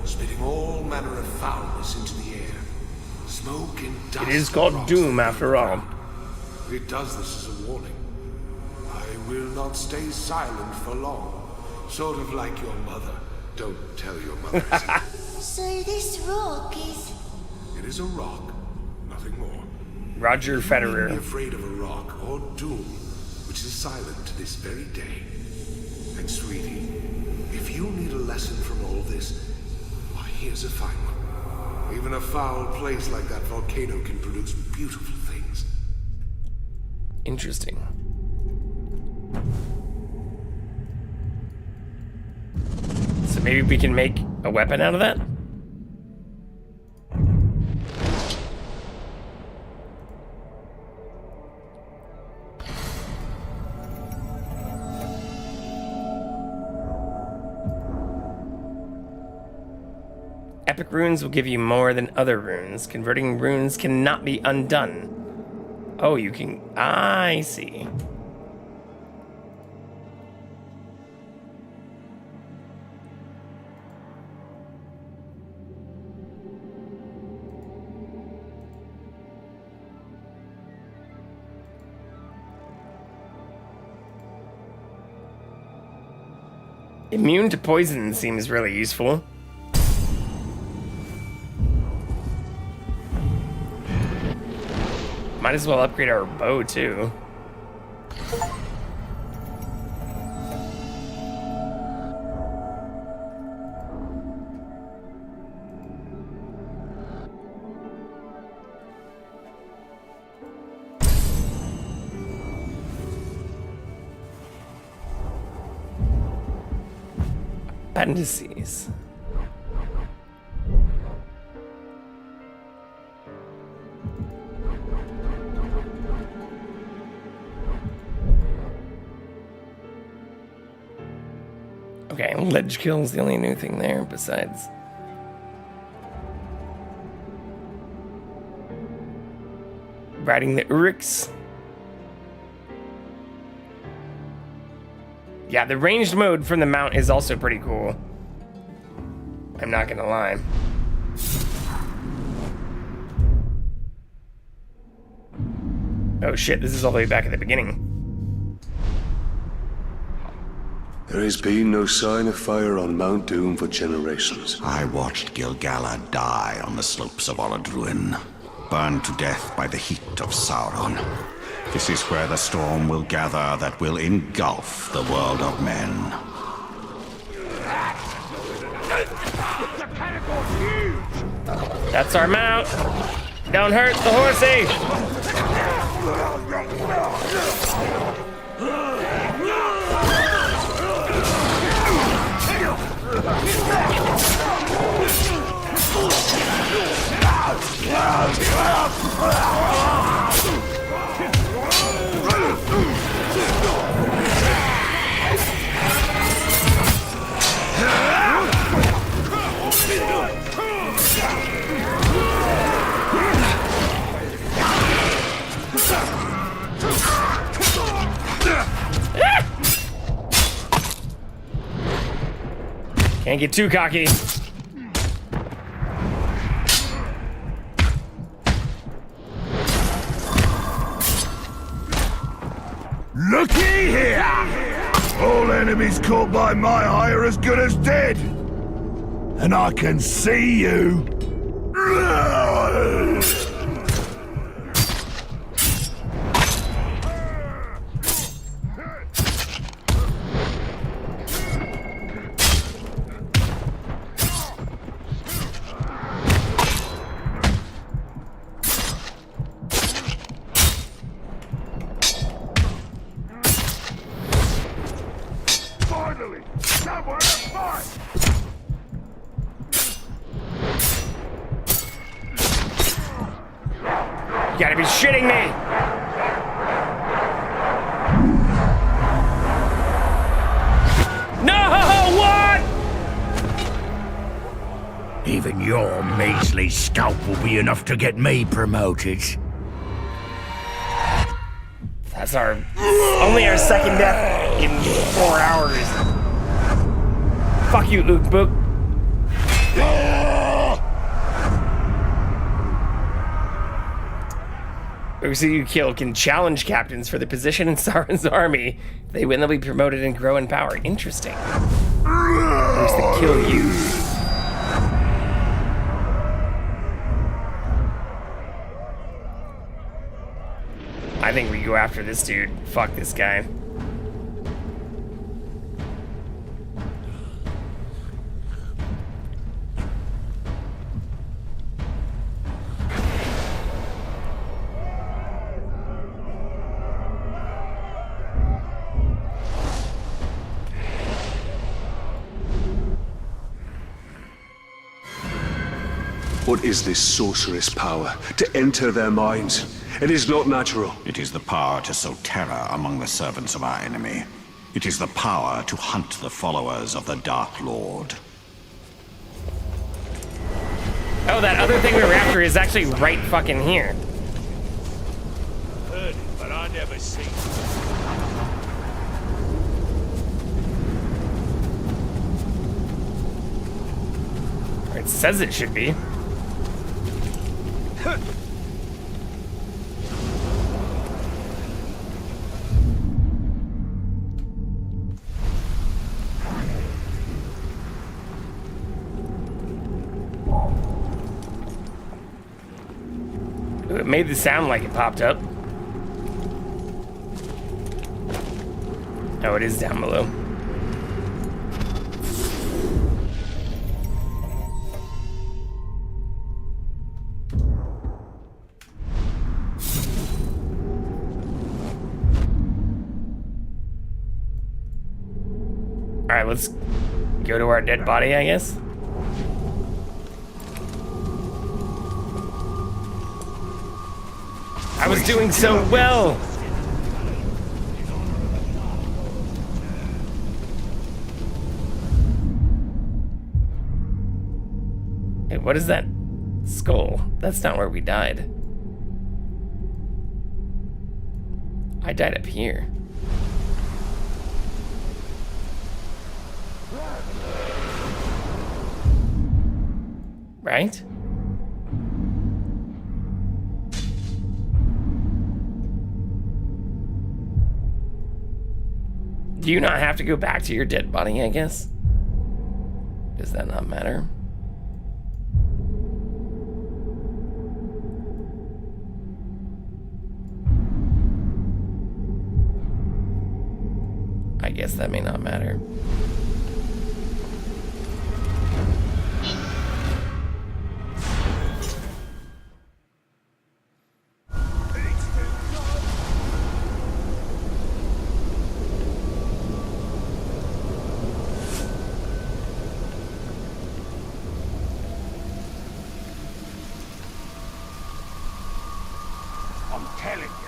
spitting all manner of foulness into the air. Smoke and dust. It is called Doom, after all. It does this as a warning. I will not stay silent for long. Sort of like your mother. Don't tell your mother. So this rock is... It is a rock, nothing more. Roger Federer. Be afraid of a rock or Doom, which is silent to this very day. And sweetie, if you need a lesson from all this, why, here's a fine one. Even a foul place like that volcano can produce beautiful things. Interesting. So maybe we can make a weapon out of that? Epic runes will give you more than other runes. Converting runes cannot be undone. Oh, you can... I see. Immune to poison seems really useful. Might as well upgrade our bow too. Appendices. Okay, ledge kill is the only new thing there besides riding the Uryx. Yeah, the ranged mode from the mount is also pretty cool. I'm not gonna lie. Oh shit, this is all the way back at the beginning. There has been no sign of fire on Mount Doom for generations. I watched Gil-galad die on the slopes of Orodruin, burned to death by the heat of Sauron. This is where the storm will gather that will engulf the world of men. That's our mount. Don't hurt the horsey. Can't get too cocky. Looky here! All enemies caught by my eye are as good as dead. And I can see you. Finally, somewhere to fight! You gotta be shitting me! No! What? Even your measly scalp will be enough to get me promoted. That's only our second death in 4 hours. Fuck you, Luke Book. Those who you kill can challenge captains for the position in Sauron's army. If they win, they'll be promoted and grow in power. Interesting. Who's to kill you? I think we go after this dude. Fuck this guy. What is this sorceress power? To enter their minds? It is not natural. It is the power to sow terror among the servants of our enemy. It is the power to hunt the followers of the Dark Lord. Oh, that other thing we were after is actually right fucking here. Heard it, but I never seen it. It says it should be. It made the sound like it popped up. Oh, it is down below. All right, let's go to our dead body, I guess. I was doing so well. Hey, what is that skull? That's not where we died. I died up here. Right? Do you not have to go back to your dead body, I guess? Does that not matter? I guess that may not matter.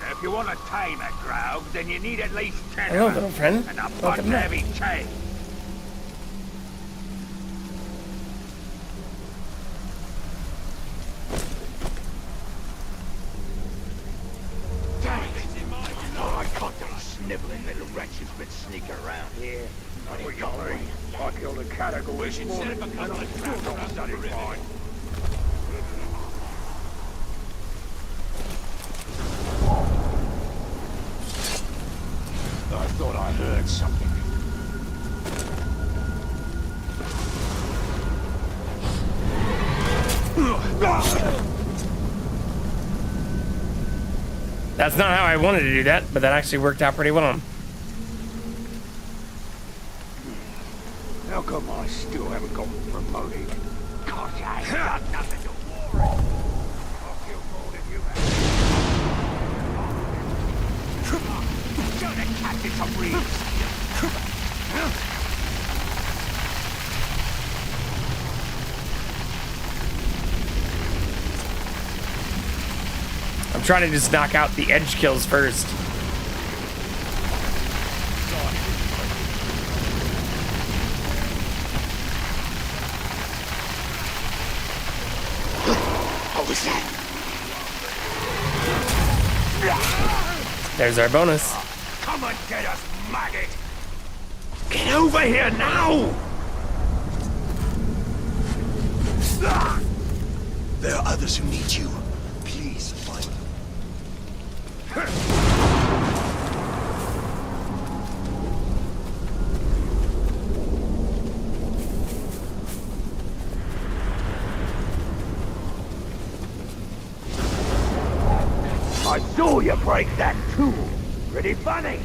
If you want to tame a grog, then you need at least 10 Hello, of them. little friend. And a Welcome butt back. heavy chain. Damn it! Oh, I caught those sniveling little wretches been sneaking around here. What do you got me? I killed a catagal this morning, and I still not done it right. I thought I heard something. That's not how I wanted to do that, but that actually worked out pretty well. How come I still haven't got promoted? God, I ain't done nothing to warrant. I'll kill more than you have. Show the captain some reason. I'm trying to just knock out the edge kills first. What was that? There's our bonus. Come and get us, maggot! Get over here now! There are others who need you. Please find them. I saw you break that tool. Pretty funny.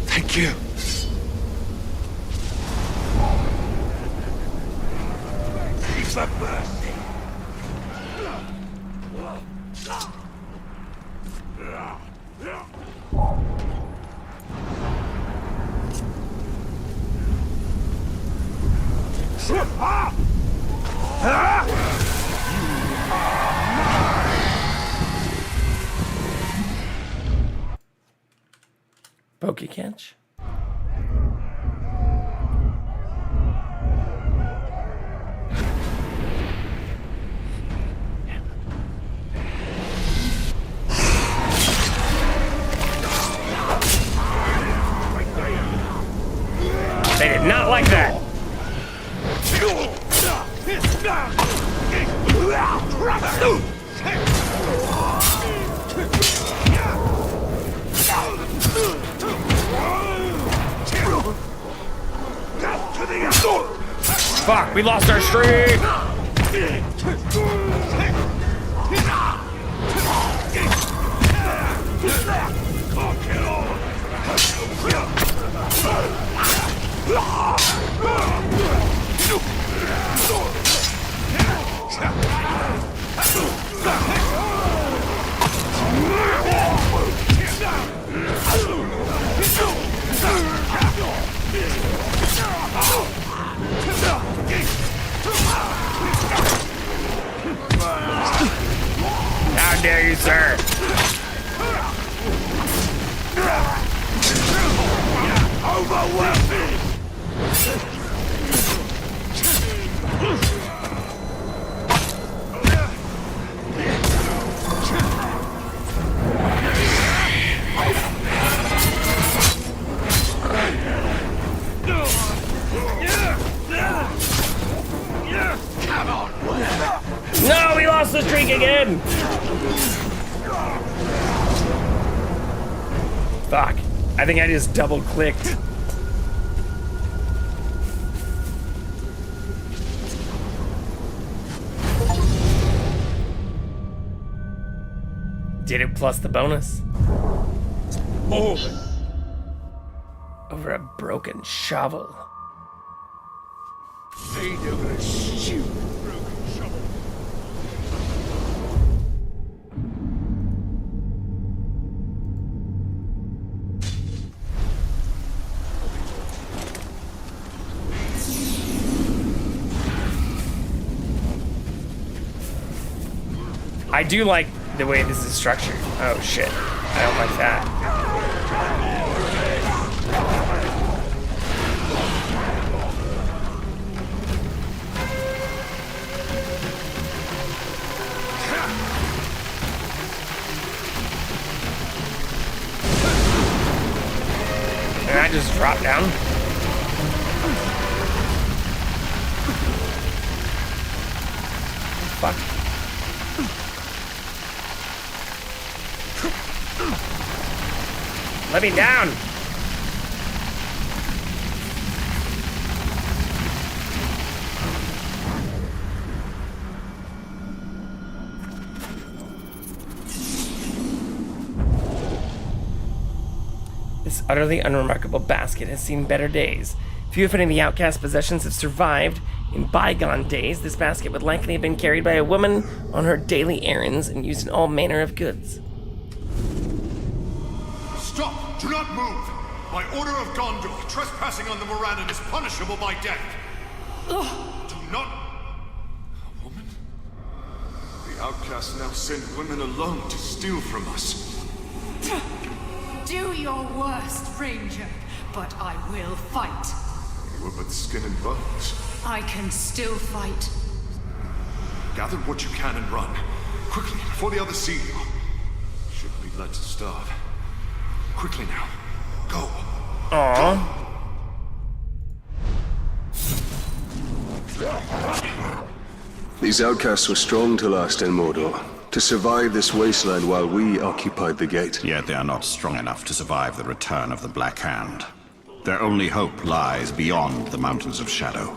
Thank you. Keep the mercy. Pokecatch. They did not like that. Fuck, we lost our streak. How dare you, sir? Overwhelming! Come on, No, we lost the streak again. Fuck. I think I just double clicked. Did it plus the bonus. More. Over a broken shovel. They do a stupid broken shovel. I do like the way this is structured. Oh shit. I don't like that. down. Fuck. Let me down. This utterly unremarkable basket has seen better days. Few, if any, of the outcast possessions have survived. In bygone days, this basket would likely have been carried by a woman on her daily errands and used in all manner of goods. Stop! Do not move! By order of Gondor, trespassing on the Morannon is punishable by death. Ugh. Do not... A woman? The outcasts now send women alone to steal from us. Do your worst, Ranger, but I will fight. You were but skin and bones. I can still fight. Gather what you can and run. Quickly, before the others see you. Shouldn't be led to starve. Quickly now. Go. Aww. These outcasts were strong to last in Mordor, to survive this wasteland while we occupied the gate. Yet they are not strong enough to survive the return of the Black Hand. Their only hope lies beyond the Mountains of Shadow.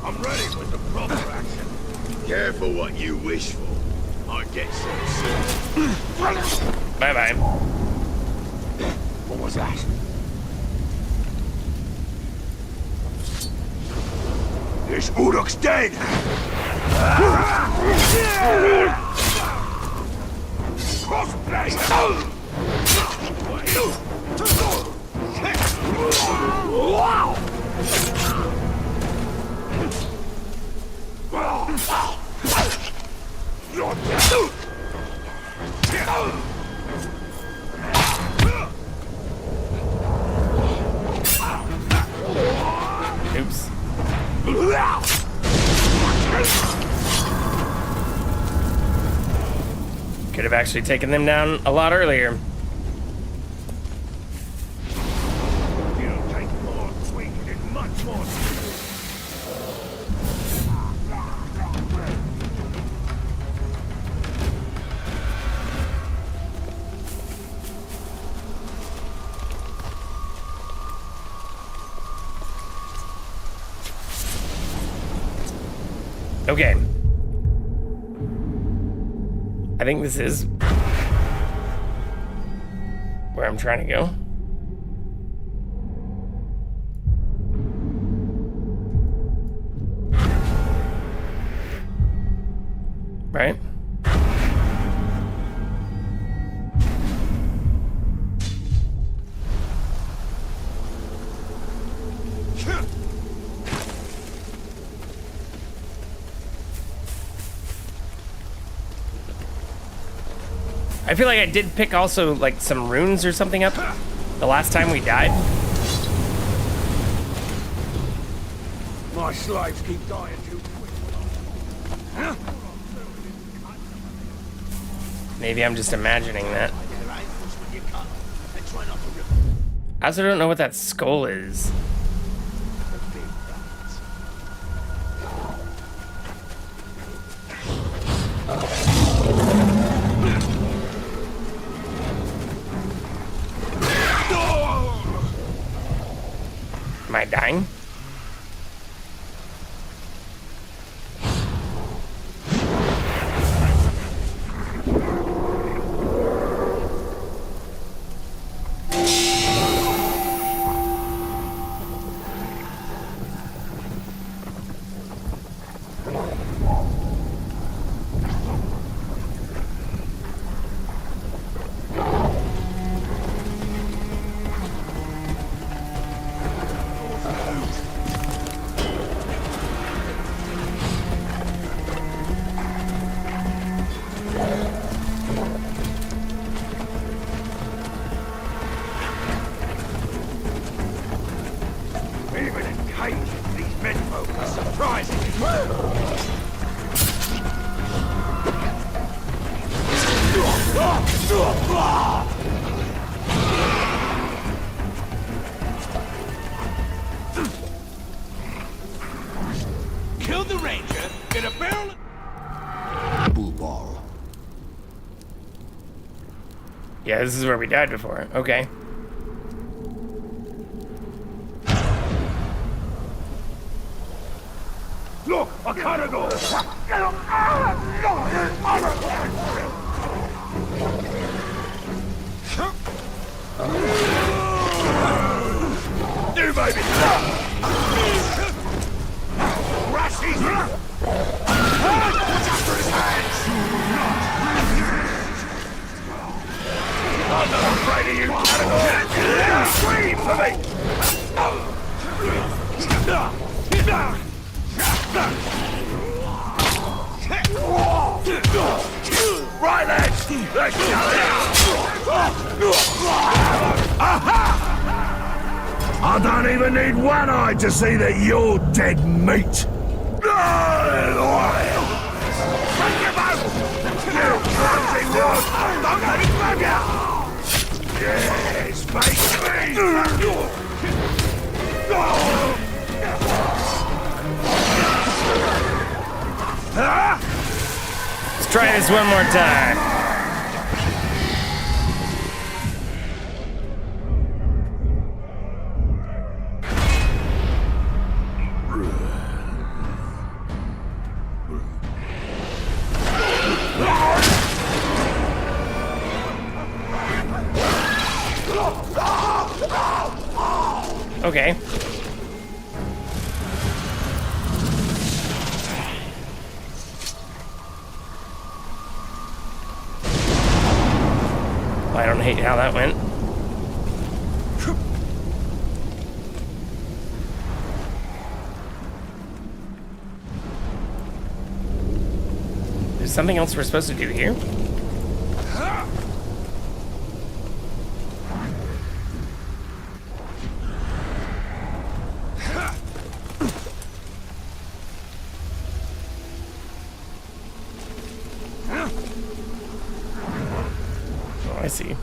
I'm ready with the proper action. Careful what you wish for. I get some soon. Bye-bye. What was that? This Uruk's dead! Crossblade! Wow! Oops. Could have actually taken them down a lot earlier. You'll take more sweet and much more. Okay. I think this is where I'm trying to go. Right? I feel like I did pick also like some runes or something up the last time we died. My slaves keep dying too quick. Maybe I'm just imagining that. I also don't know what that skull is. Am I dying? the ranger, get a barrel... Bull ball. Yeah, this is where we died before. Okay. Look, a cargo! You baby! Rashes! Watch after his hands! I'm not afraid of you, cargo! Scream for me! Right, lads! Let's go! Aha! I don't even need one eye to see that you're dead meat! Bring your boat! You clumsy one! Don't let it grab you! Yes, make Let's try this one more time. Okay. I don't hate how that went. There's something else we're supposed to do here? I see.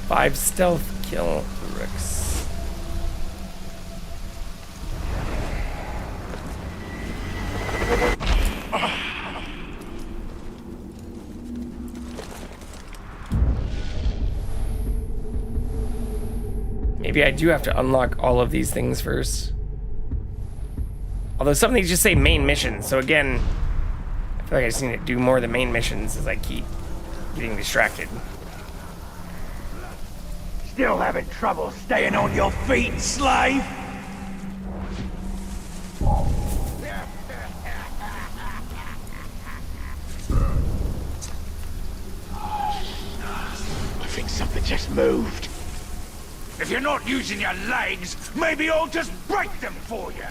Five stealth kill Rooks. Maybe I do have to unlock all of these things first. Although some of these just say main missions, so again, I feel like I just need to do more of the main missions as I keep getting distracted. Still having trouble staying on your feet, slave? I think something just moved. If you're not using your legs, maybe I'll just break them for you.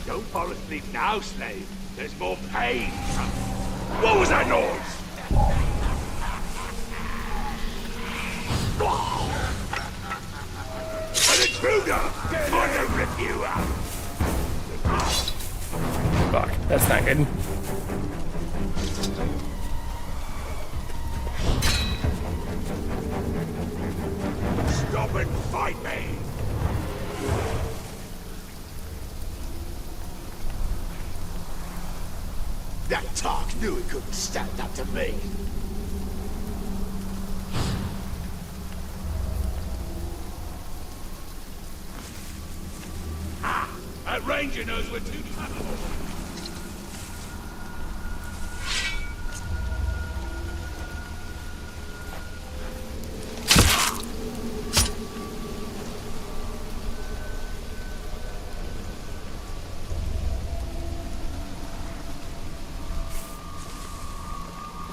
Don't fall asleep now, slave. There's more pain. What was that noise? An intruder! I'm gonna rip you out! Fuck, that's not good. Stop and fight me! That Tark knew he couldn't stand up to me. That ranger knows we're too powerful.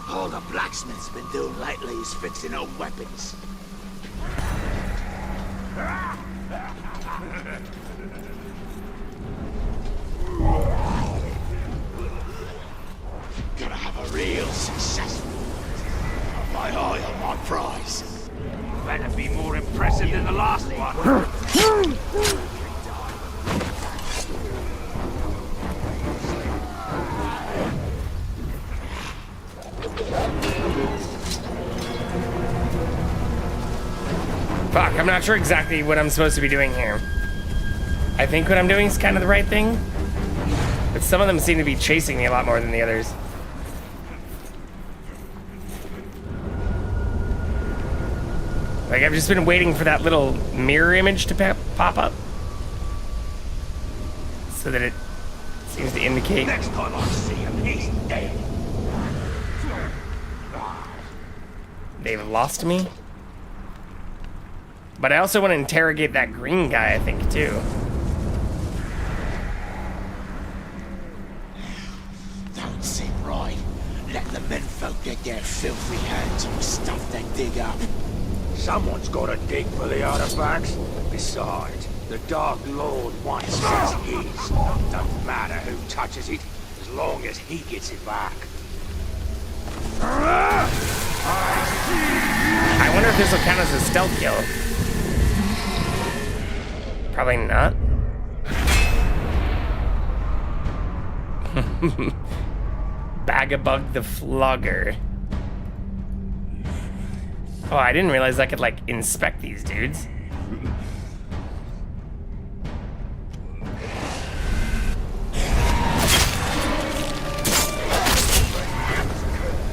All the blacksmith's been doing lately is fixing old weapons. Gotta have a real successful my eye on my prize. Better be more impressive than the last one. Fuck, I'm not sure exactly what I'm supposed to be doing here. I think what I'm doing is kind of the right thing, but some of them seem to be chasing me a lot more than the others. Like, I've just been waiting for that little mirror image to pop up, so that it seems to indicate. Next time I see him, he's dead. They've lost me. But I also want to interrogate that green guy, I think, too. Don't seem right. Let the menfolk get their filthy hands on the stuff they dig up. Someone's got to dig for the artifacts. Besides, the Dark Lord wants what's his. Don't matter who touches it, as long as he gets it back. I wonder if this will count as a stealth kill. Probably not. Bagabug the Flogger. Oh, I didn't realize I could, like, inspect these dudes.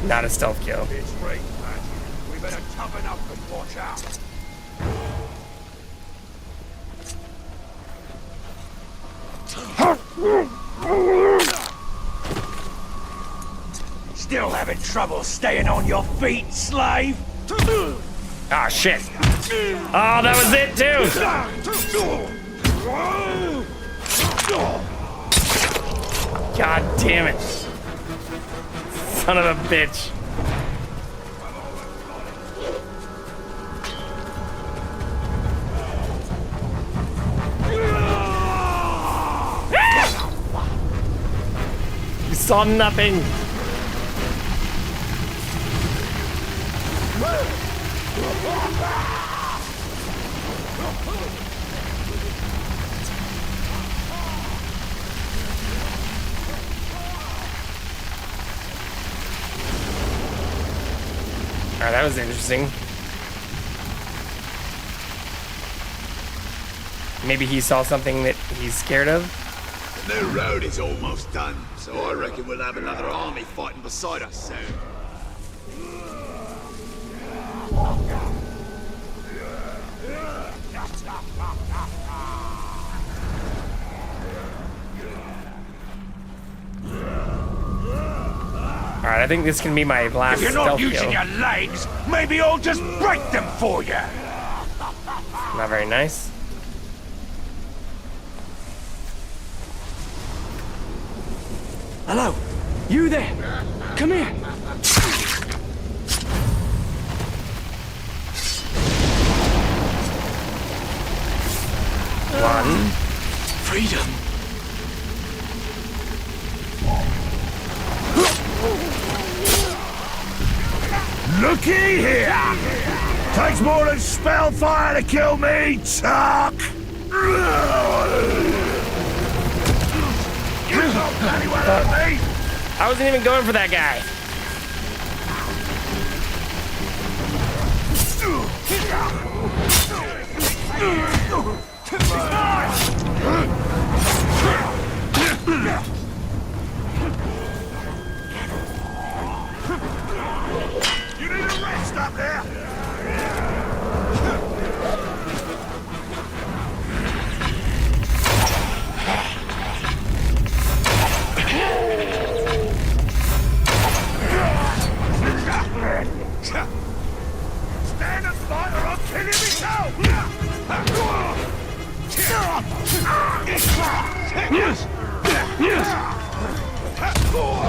Not a stealth kill. It's great, man. We better toughen up and watch out. Still having trouble staying on your feet, slave? Ah, shit. Oh, that was it, too. God damn it. Son of a bitch. You saw nothing. Alright, that was interesting. Maybe he saw something that he's scared of? The new road is almost done, so I reckon we'll have another army fighting beside us soon. Alright, I think this can be my last If you're not stealth using kill. your legs, maybe I'll just break them for you. Not very nice. Hello? You there? Come here. One. Freedom. Looky here! Takes more than spellfire to kill me, Chuck! You don't bloody well hurt me! I wasn't even going for that guy. You need a rest up there! Stand and fight or I'll kill you myself! Yes! Yes! Oh,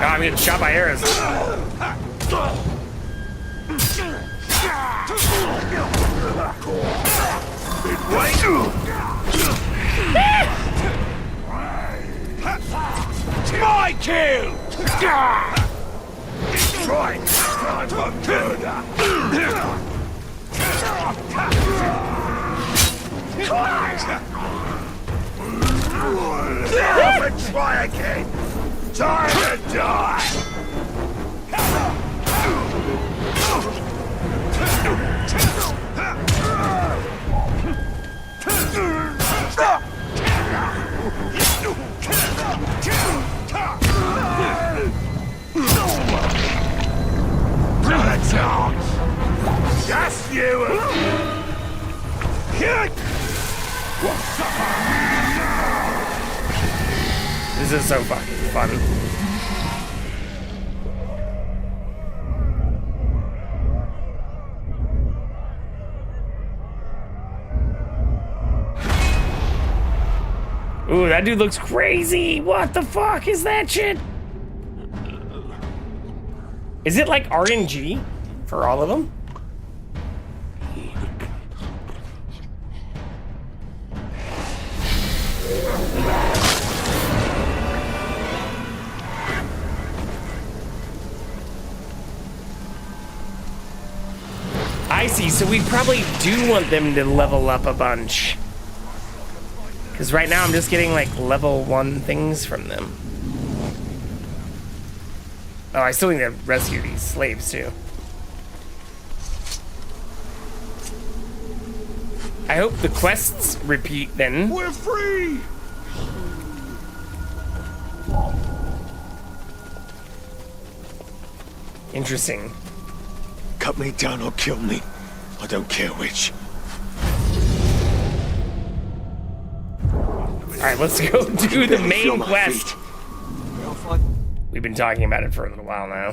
I'm getting shot by arrows. My kill! Right, time for murder! Off and try again! Time to die! Just you! This is so fucking fun. Ooh, that dude looks crazy! What the fuck is that shit? Is it like RNG for all of them? I see, so we probably do want them to level up a bunch. Because right now I'm just getting like level 1 things from them. Oh, I still need to rescue these slaves too. I hope the quests repeat then. We're free! Interesting. Cut me down or kill me. I don't care which. Alright, let's go do the main quest. We've been talking about it for a little while now.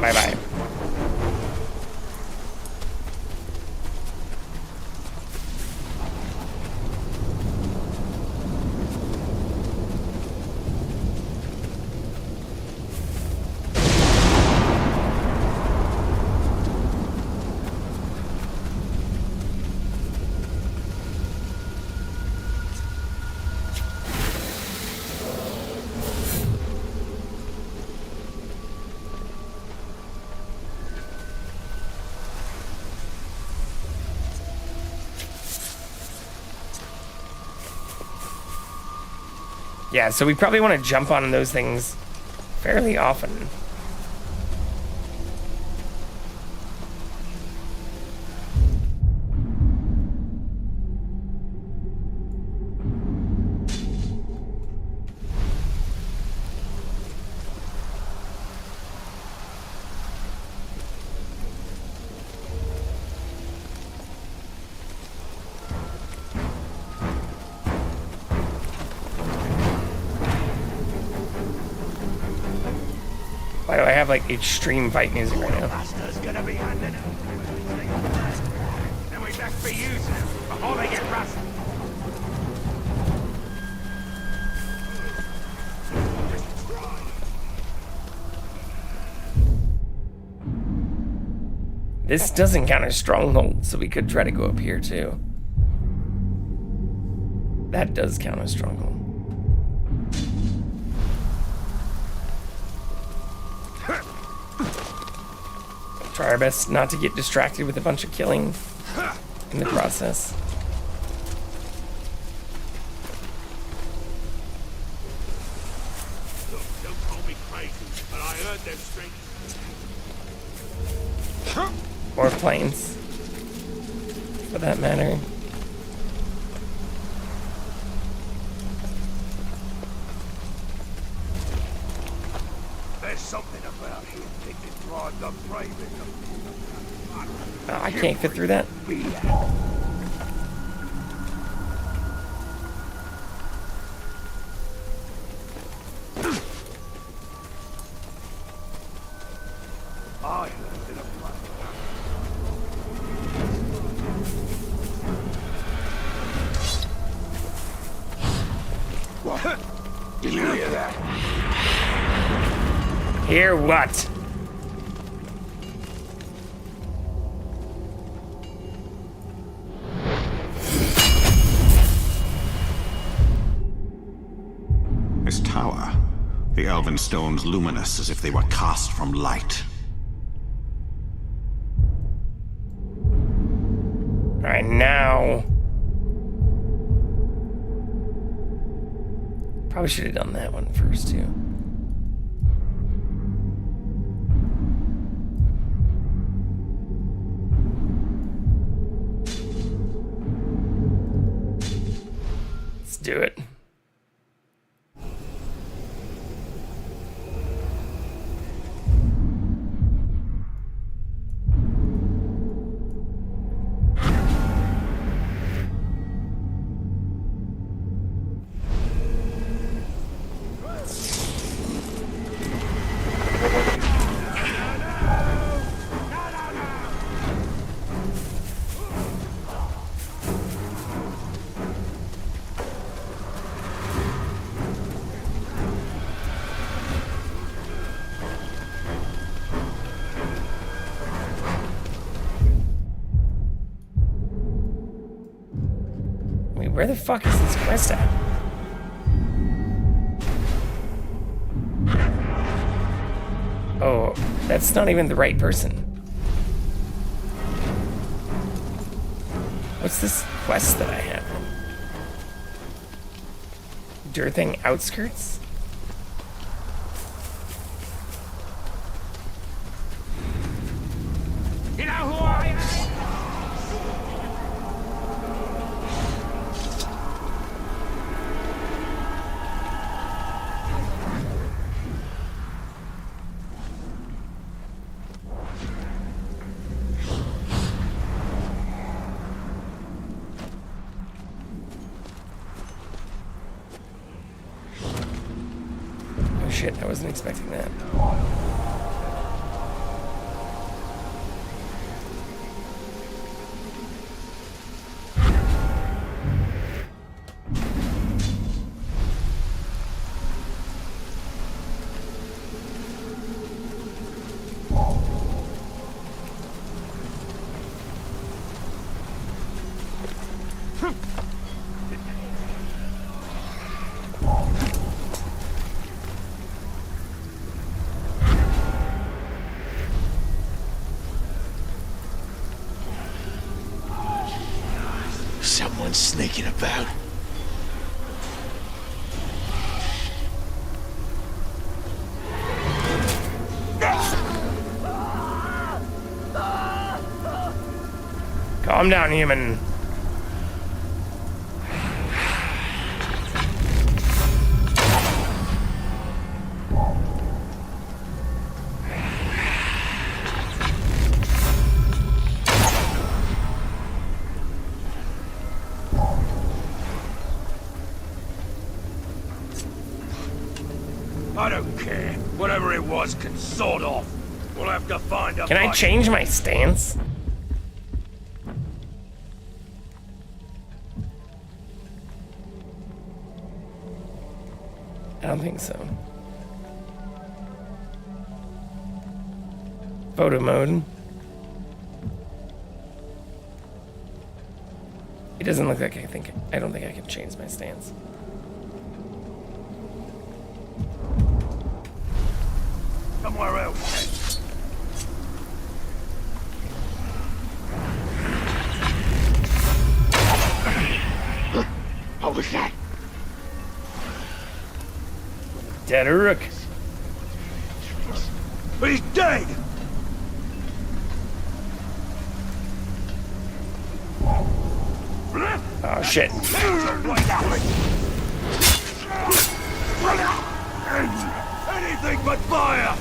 Bye-bye. Yeah, so we probably want to jump on those things fairly often. Why do I have like extreme fight music right now? Gonna be handed then we best be using them before they get rushed. This doesn't count as stronghold, so we could try to go up here too. That does count as stronghold. Try our best not to get distracted with a bunch of killing in the process. Look, don't call me crazy, but I heard them scream. Or planes, for that matter. There's something about here that drives the brave in them. Oh, I can't fit through that. I lived in a Hear what? This tower, the elven stones luminous as if they were cast from light. Alright, now... Probably should have done that one first, too. Let's do it. Where the fuck is this quest at? Oh, that's not even the right person. What's this quest that I have? Dirthing Outskirts? You know who I am? Oh shit, I wasn't expecting that. Someone's sneaking about. Calm down, human. I don't care. Whatever it was can sort off. We'll have to find a Can I fight. change my stance? I don't think so. Photo mode. It doesn't look like I don't think I can change my stance. Somewhere else. What was that? Dead Uruk. He's dead! Oh shit. Anything but fire!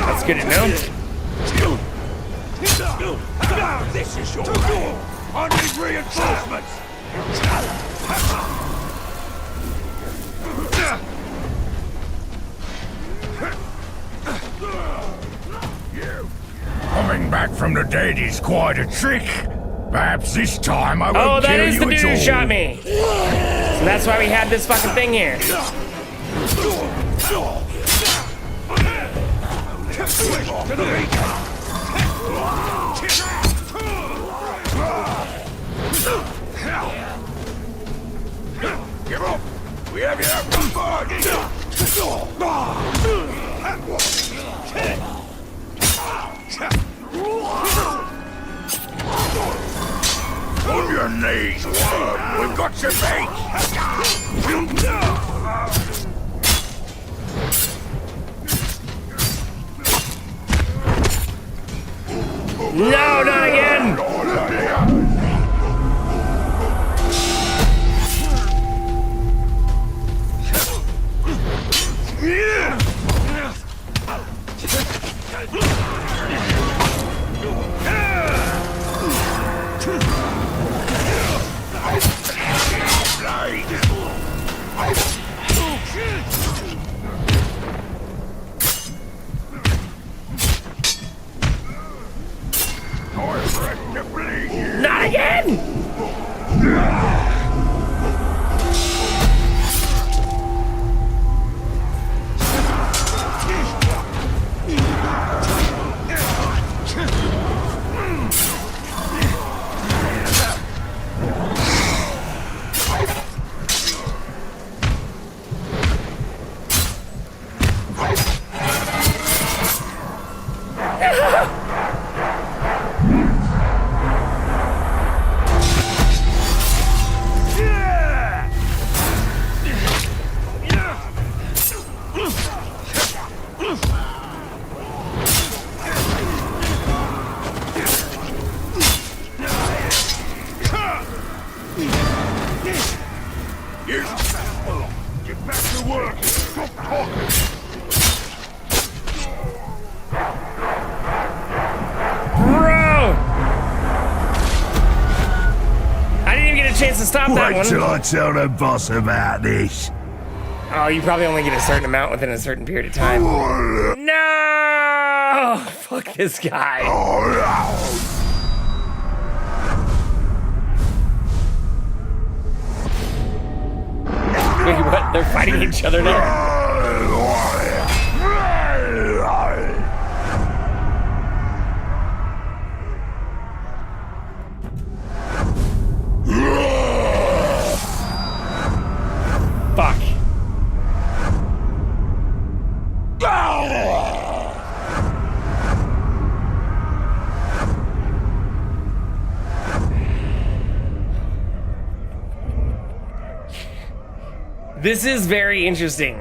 That's good to know. This is your way! I need reinforcements! Coming back from the dead is quite a trick. Perhaps this time I won't Oh, that kill is you the dude at all. who shot me. So that's why we had this fucking thing here. Give up! We have you out from on your knees, worm! We've got your bait! No, not again! Not again! Get back to work! Stop talking! Bro! I didn't even get a chance to stop that one. Wait till I tell the boss about this. Oh, you probably only get a certain amount within a certain period of time. No! Fuck this guy. Wait, what? They're fighting each other now? Fuck. This is very interesting.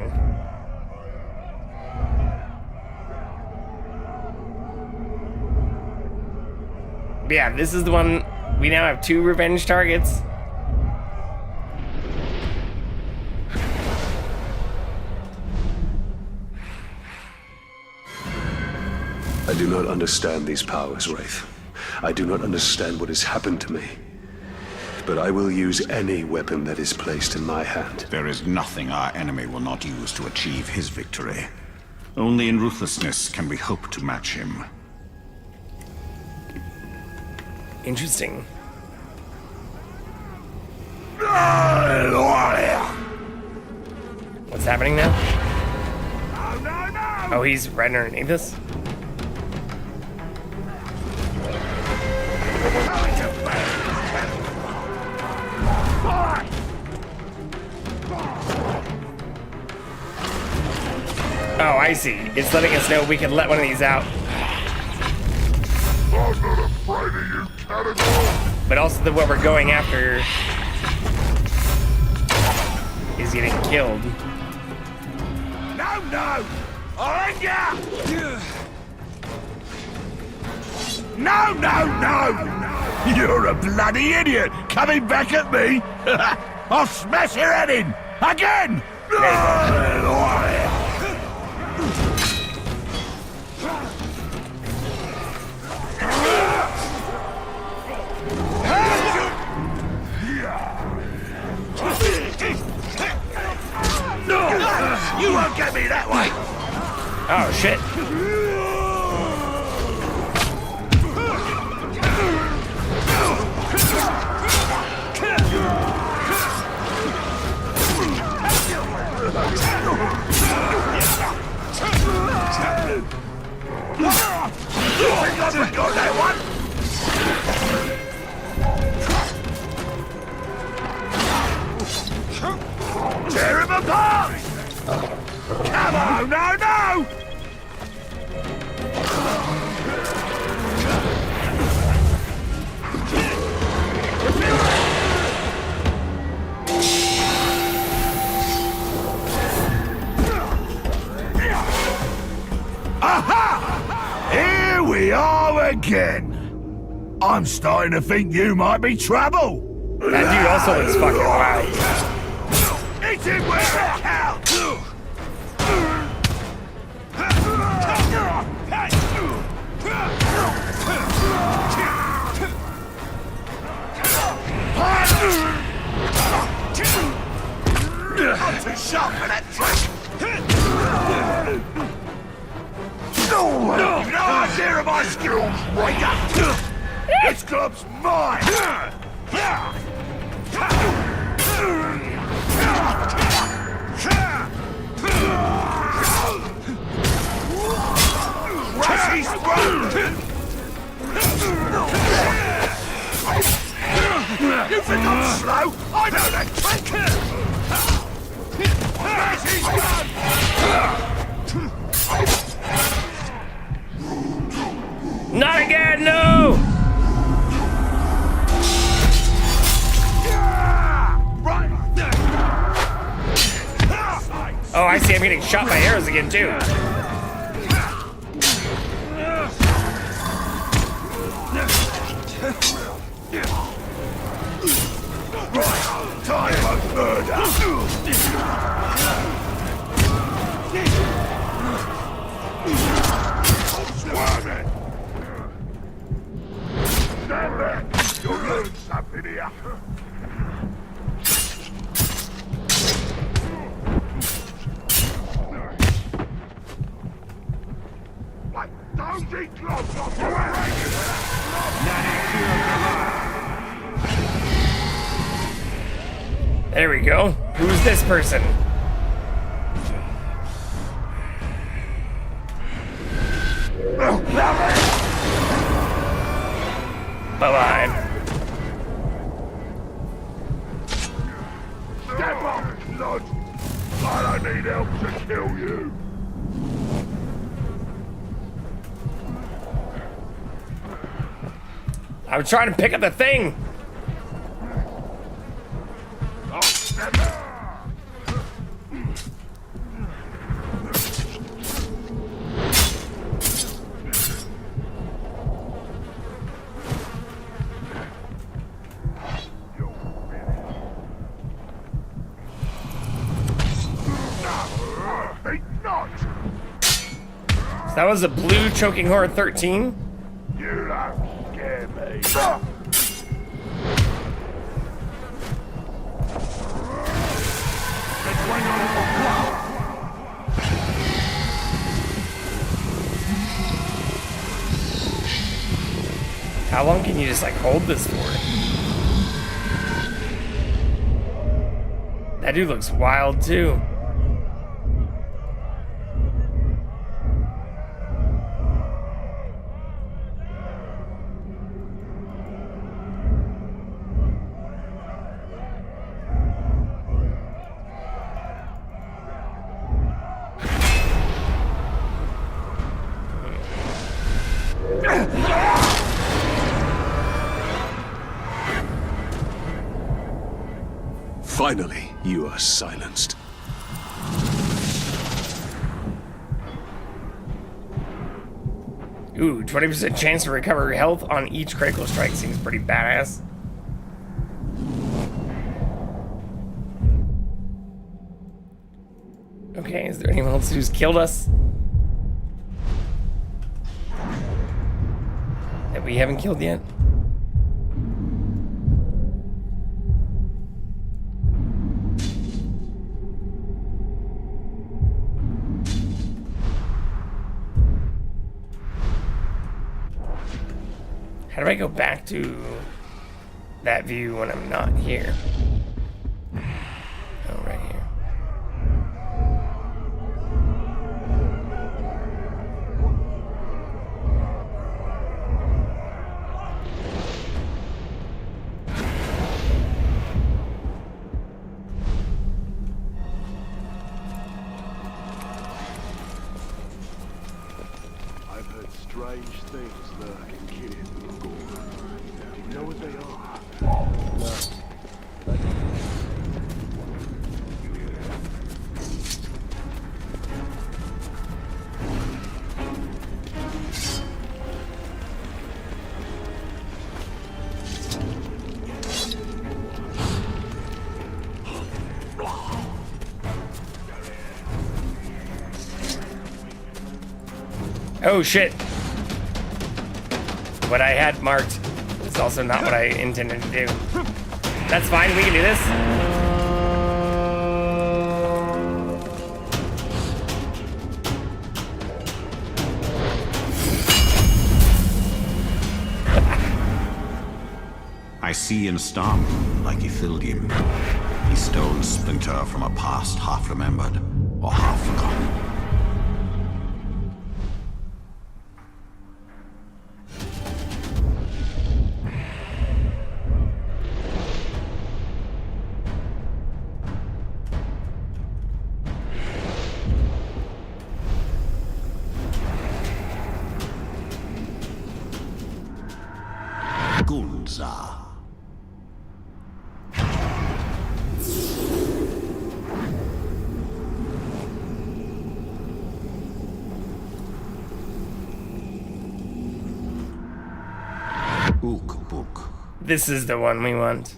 Yeah, this is the one. We now have 2 revenge targets. I do not understand these powers, Wraith. I do not understand what has happened to me. But I will use any weapon that is placed in my hand. There is nothing our enemy will not use to achieve his victory. Only in ruthlessness can we hope to match him. Interesting. What's happening now? Oh, he's right underneath us? Oh, I see. It's letting us know we can let one of these out. I'm not afraid of you, category. But also the what we're going after is getting killed. No, no! On ya! No, no, no! You're a bloody idiot! Coming back at me? I'll smash your head in! Again! You won't get me that way! Oh, shit. I'm starting to think you might be trouble. That dude also looks fucking wild. Eat him where it counts! I'm too sharp for that trick! No idea of my skills, Waiter! This club's mine! He's you think I'm slow? I know that trick! Not again, no! Oh, I see. I'm getting shot by arrows again, too. Time for murder! Squirming! Stand back! You'll learn something here. Don't eat close off your There we go. Who's this person? Bye-bye. Step up, Lud! I don't need help to kill you! I was trying to pick up the thing. So that was a blue choking horror 13. You don't scare me. How long can you just like hold this for? That dude looks wild too. Finally, you are silenced. Ooh, 20% chance to recover health on each critical strike seems pretty badass. Okay, is there anyone else who's killed us? That we haven't killed yet? How do I go back to that view when I'm not here? Oh, right here. I've heard strange things lurking here. You know what they are? No. Oh shit. What I had marked was also not what I intended to do. That's fine, we can do this. I see in Storm like Ithildium. He stole Splinter from a past half remembered or half forgotten. Gunza. Ook-book. This is the one we want.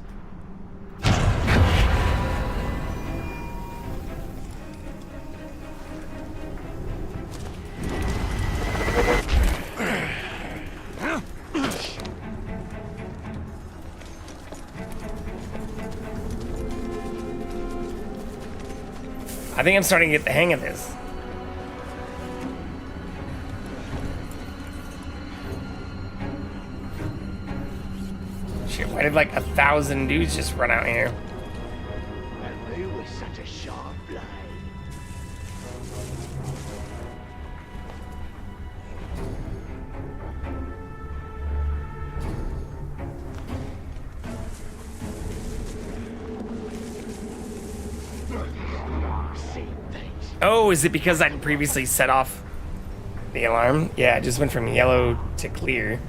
I think I'm starting to get the hang of this. Shit, why did like 1,000 dudes just run out here? And who was such a sharp blade? Oh, is it because I'd previously set off the alarm? Yeah, it just went from yellow to clear.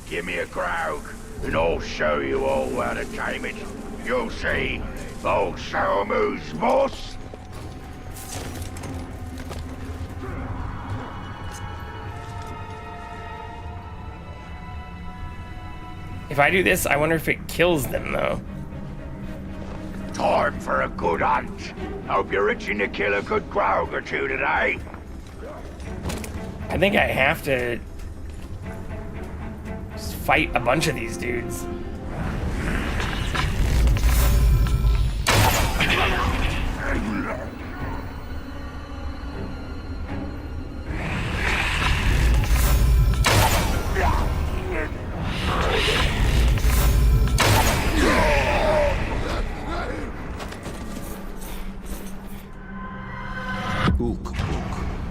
Give me a grog, and I'll show you all how to tame it. You'll see. Old sour moose moss. If I do this, I wonder if it kills them, though. Time for a good hunt. Hope you're itching to kill a good grog or two today. I think I have to just fight a bunch of these dudes.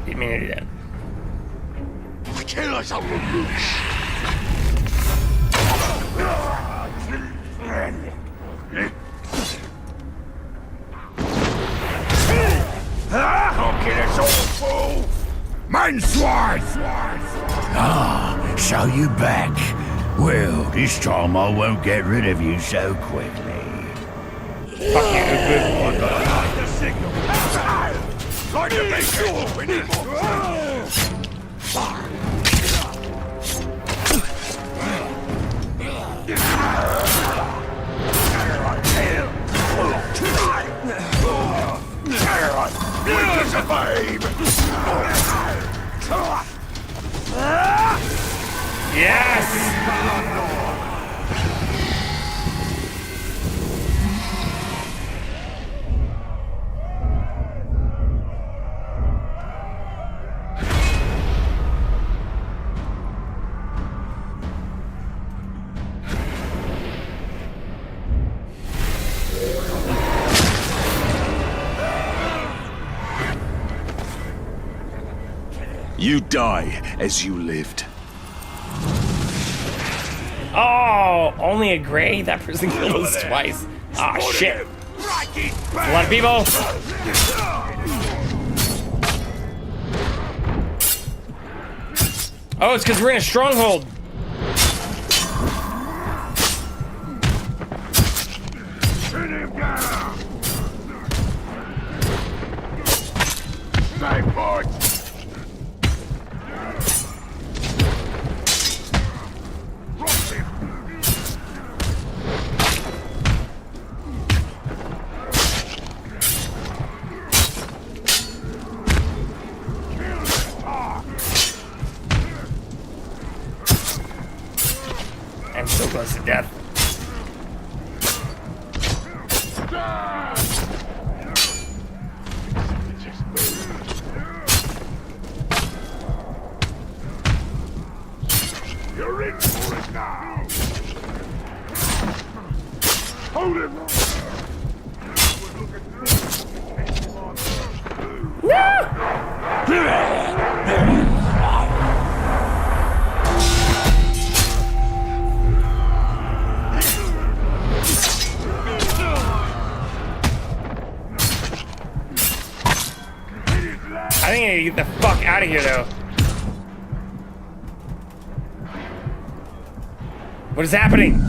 Didn't mean to do that. Kill us, old moose. I'll kill us all, fool. Manswine! Ah, so you back. Well, this time I won't get rid of you so quickly. Fuck you, good. The signal. Like to be sure we need more. Here's a babe! Yes! You die as you lived. Oh, only a gray? That person killed us twice. Ah, shit. That's a lot of people. Oh, it's because we're in a stronghold. I'm so close to death. You're in for it now. Hold him. I think I need to get the fuck out of here, though. What is happening?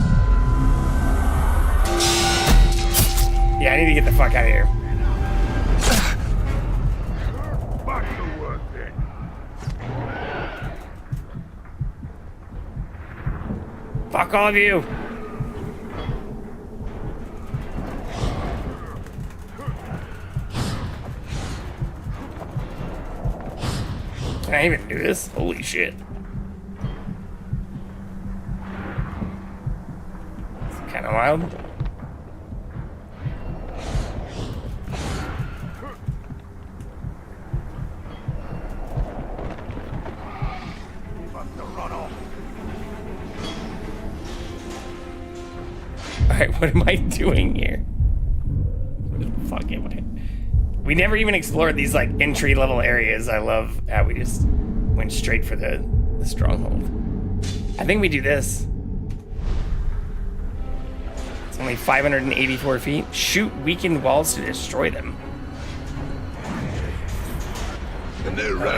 Yeah, I need to get the fuck out of here. Fuck all of you. Can I even do this? Holy shit. It's kind of wild. Alright, what am I doing here? What the fuck am I? We never even explored these like entry level areas. I love how we just went straight for the stronghold. I think we do this. It's only 584 feet. Shoot weakened walls to destroy them.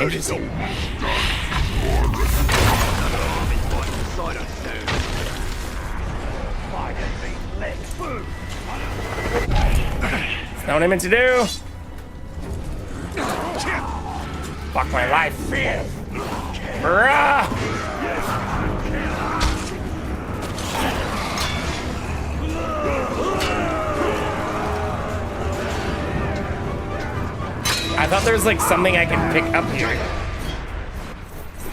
Interesting. That's not what I meant to do. Fuck my life. Bruh. I thought there was like something I could pick up here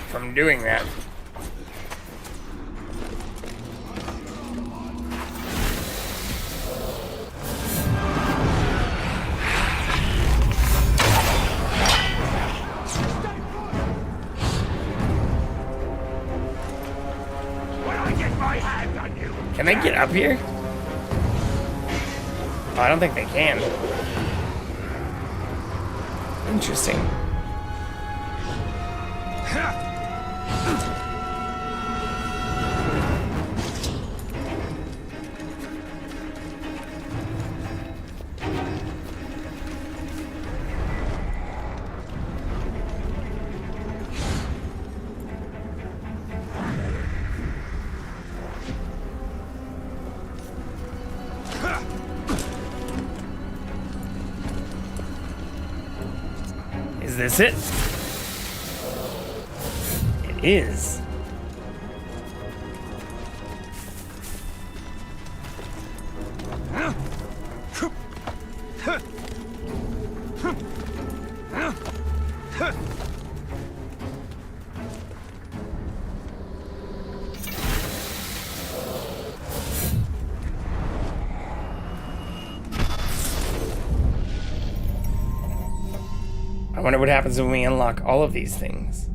from doing that. Can they get up here? Oh, I don't think they can. Interesting. Is this it? It is. I wonder what happens when we unlock all of these things.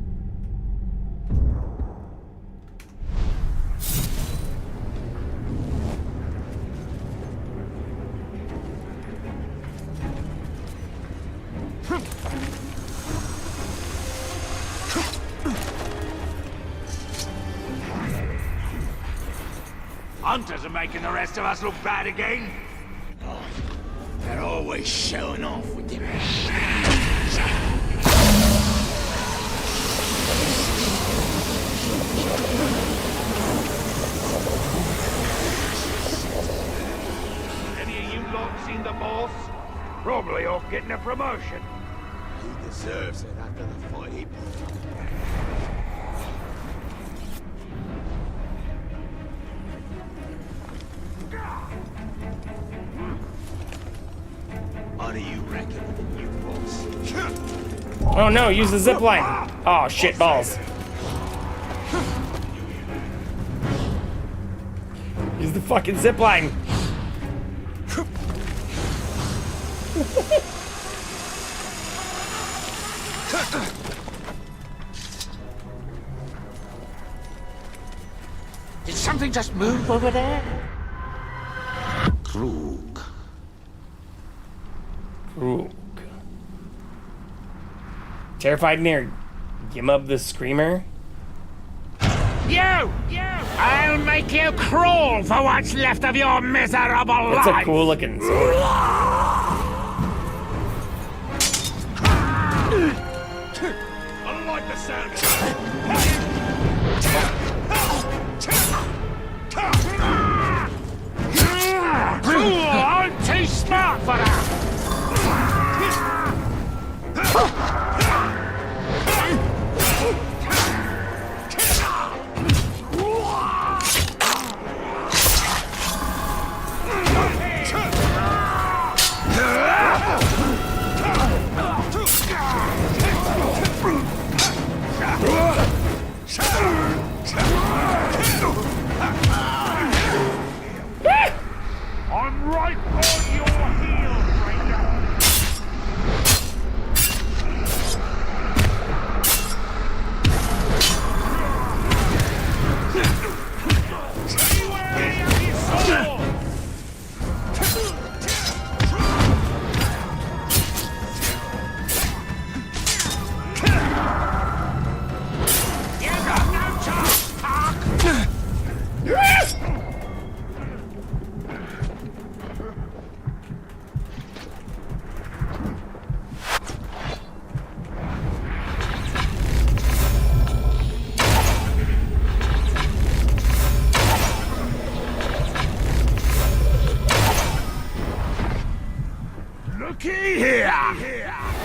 Hunters are making the rest of us look bad again. Oh, they're always showing off with them. Any of you lot seen the boss? Probably off getting a promotion. He deserves it after the fight he put up. What do you reckon of the new boss? Oh no, use the zip line. Oh shit balls. Use the fucking zip line. Did something just move over there? Krug. Krug. Terrified near Gimub the Screamer. You! I'll make you crawl for what's left of your miserable life! That's a cool looking sword. I like the sound Cool! I'm too smart for that! I'm right on your heels, Ranger.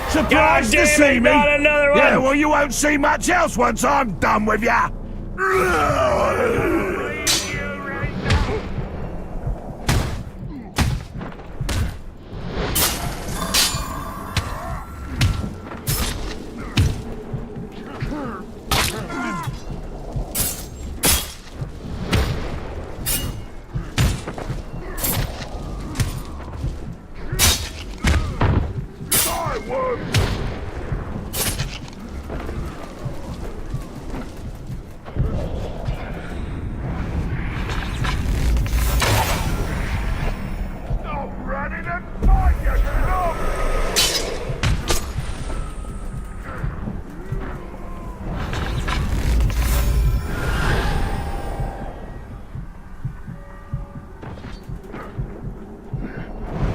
Surprised to see me? Not another one. Yeah, well, you won't see much else once I'm done with ya.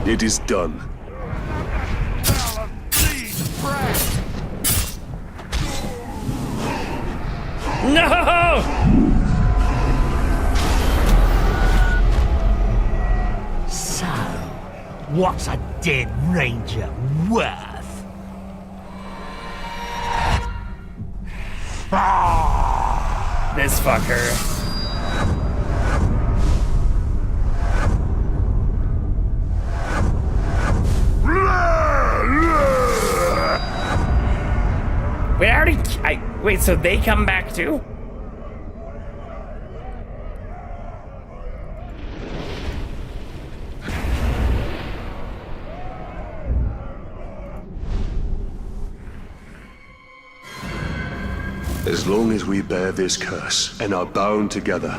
It is done. No! So, what's a dead ranger worth? This fucker. Wait, wait, so they come back too? As long as we bear this curse and are bound together,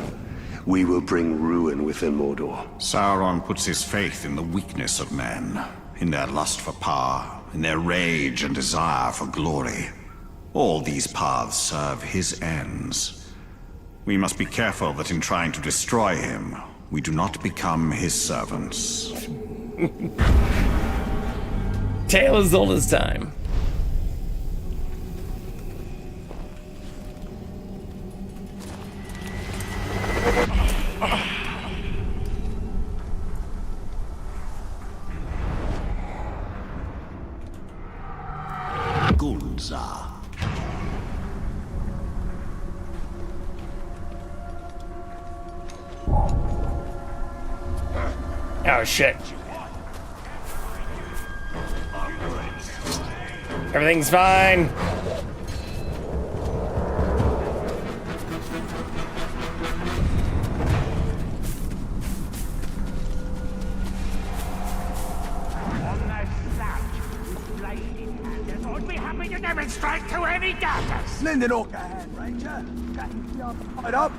we will bring ruin within Mordor. Sauron puts his faith in the weakness of men, in their lust for power, in their rage and desire for glory. All these paths serve his ends. We must be careful that in trying to destroy him, we do not become his servants. Tale as old as time. Gunza. Oh shit. Everything's fine. straight to any daggers! Lend an orc a hand, Ranger. Captain's yard to fight up.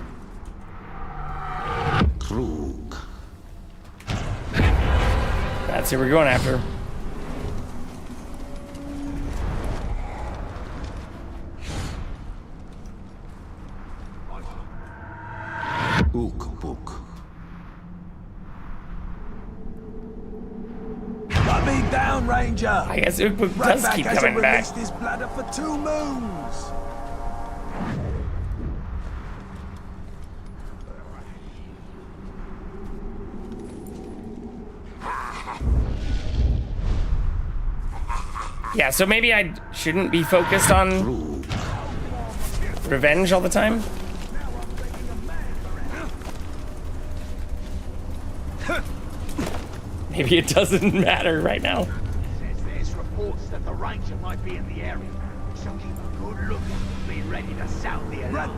Krug. That's who we're going after. Ook-book. Let me down, Ranger. I guess Ukbook does keep coming back. Released his bladder for 2 moons. Yeah, so maybe I shouldn't be focused on revenge all the time. Maybe it doesn't matter right now. There's reports that the Ranger might be in the area, so keep a good look and be ready to sound the alarm.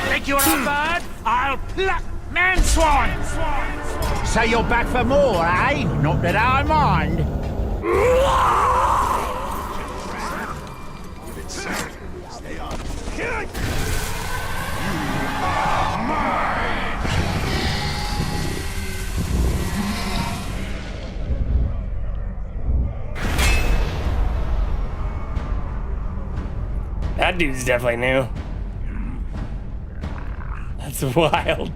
Think you're a bird? I'll pluck man swine! So you're back for more, eh? Not that I mind. That dude's definitely new. That's wild.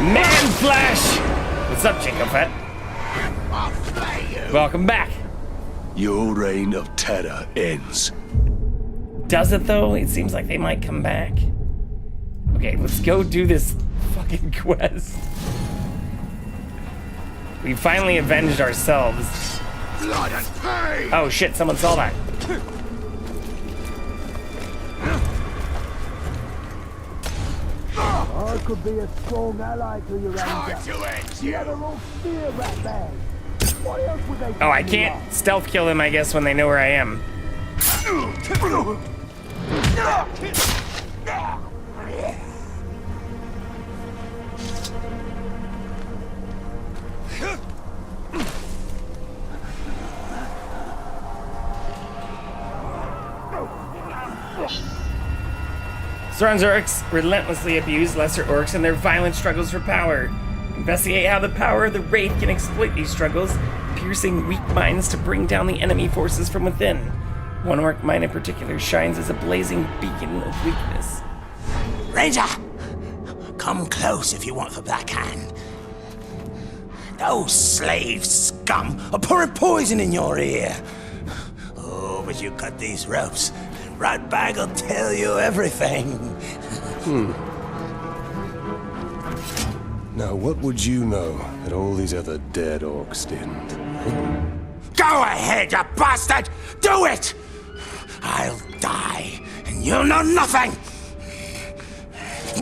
Man Flash! What's up, Jingle Fett? Welcome back. Your reign of terror ends. Does it though? It seems like they might come back. Okay, let's go do this fucking quest. We finally avenged ourselves. Blood and pain! Oh shit, someone saw that. I could be a strong ally to your Ranger. The other orcs fear rat bag. What else would they Oh, I can't stealth kill them, I guess, when they know where I am. Sauron's orcs relentlessly abuse lesser orcs in their violent struggles for power. Investigate how the power of the Wraith can exploit these struggles, piercing weak minds to bring down the enemy forces from within. One orc mind in particular shines as a blazing beacon of weakness. Ranger, come close if you want the backhand. Those slave scum are pouring poison in your ear. Oh, but you cut these ropes. Ratbag will tell you everything. Now, what would you know that all these other dead orcs didn't? Go ahead, you bastard! Do it! I'll die, and you'll know nothing!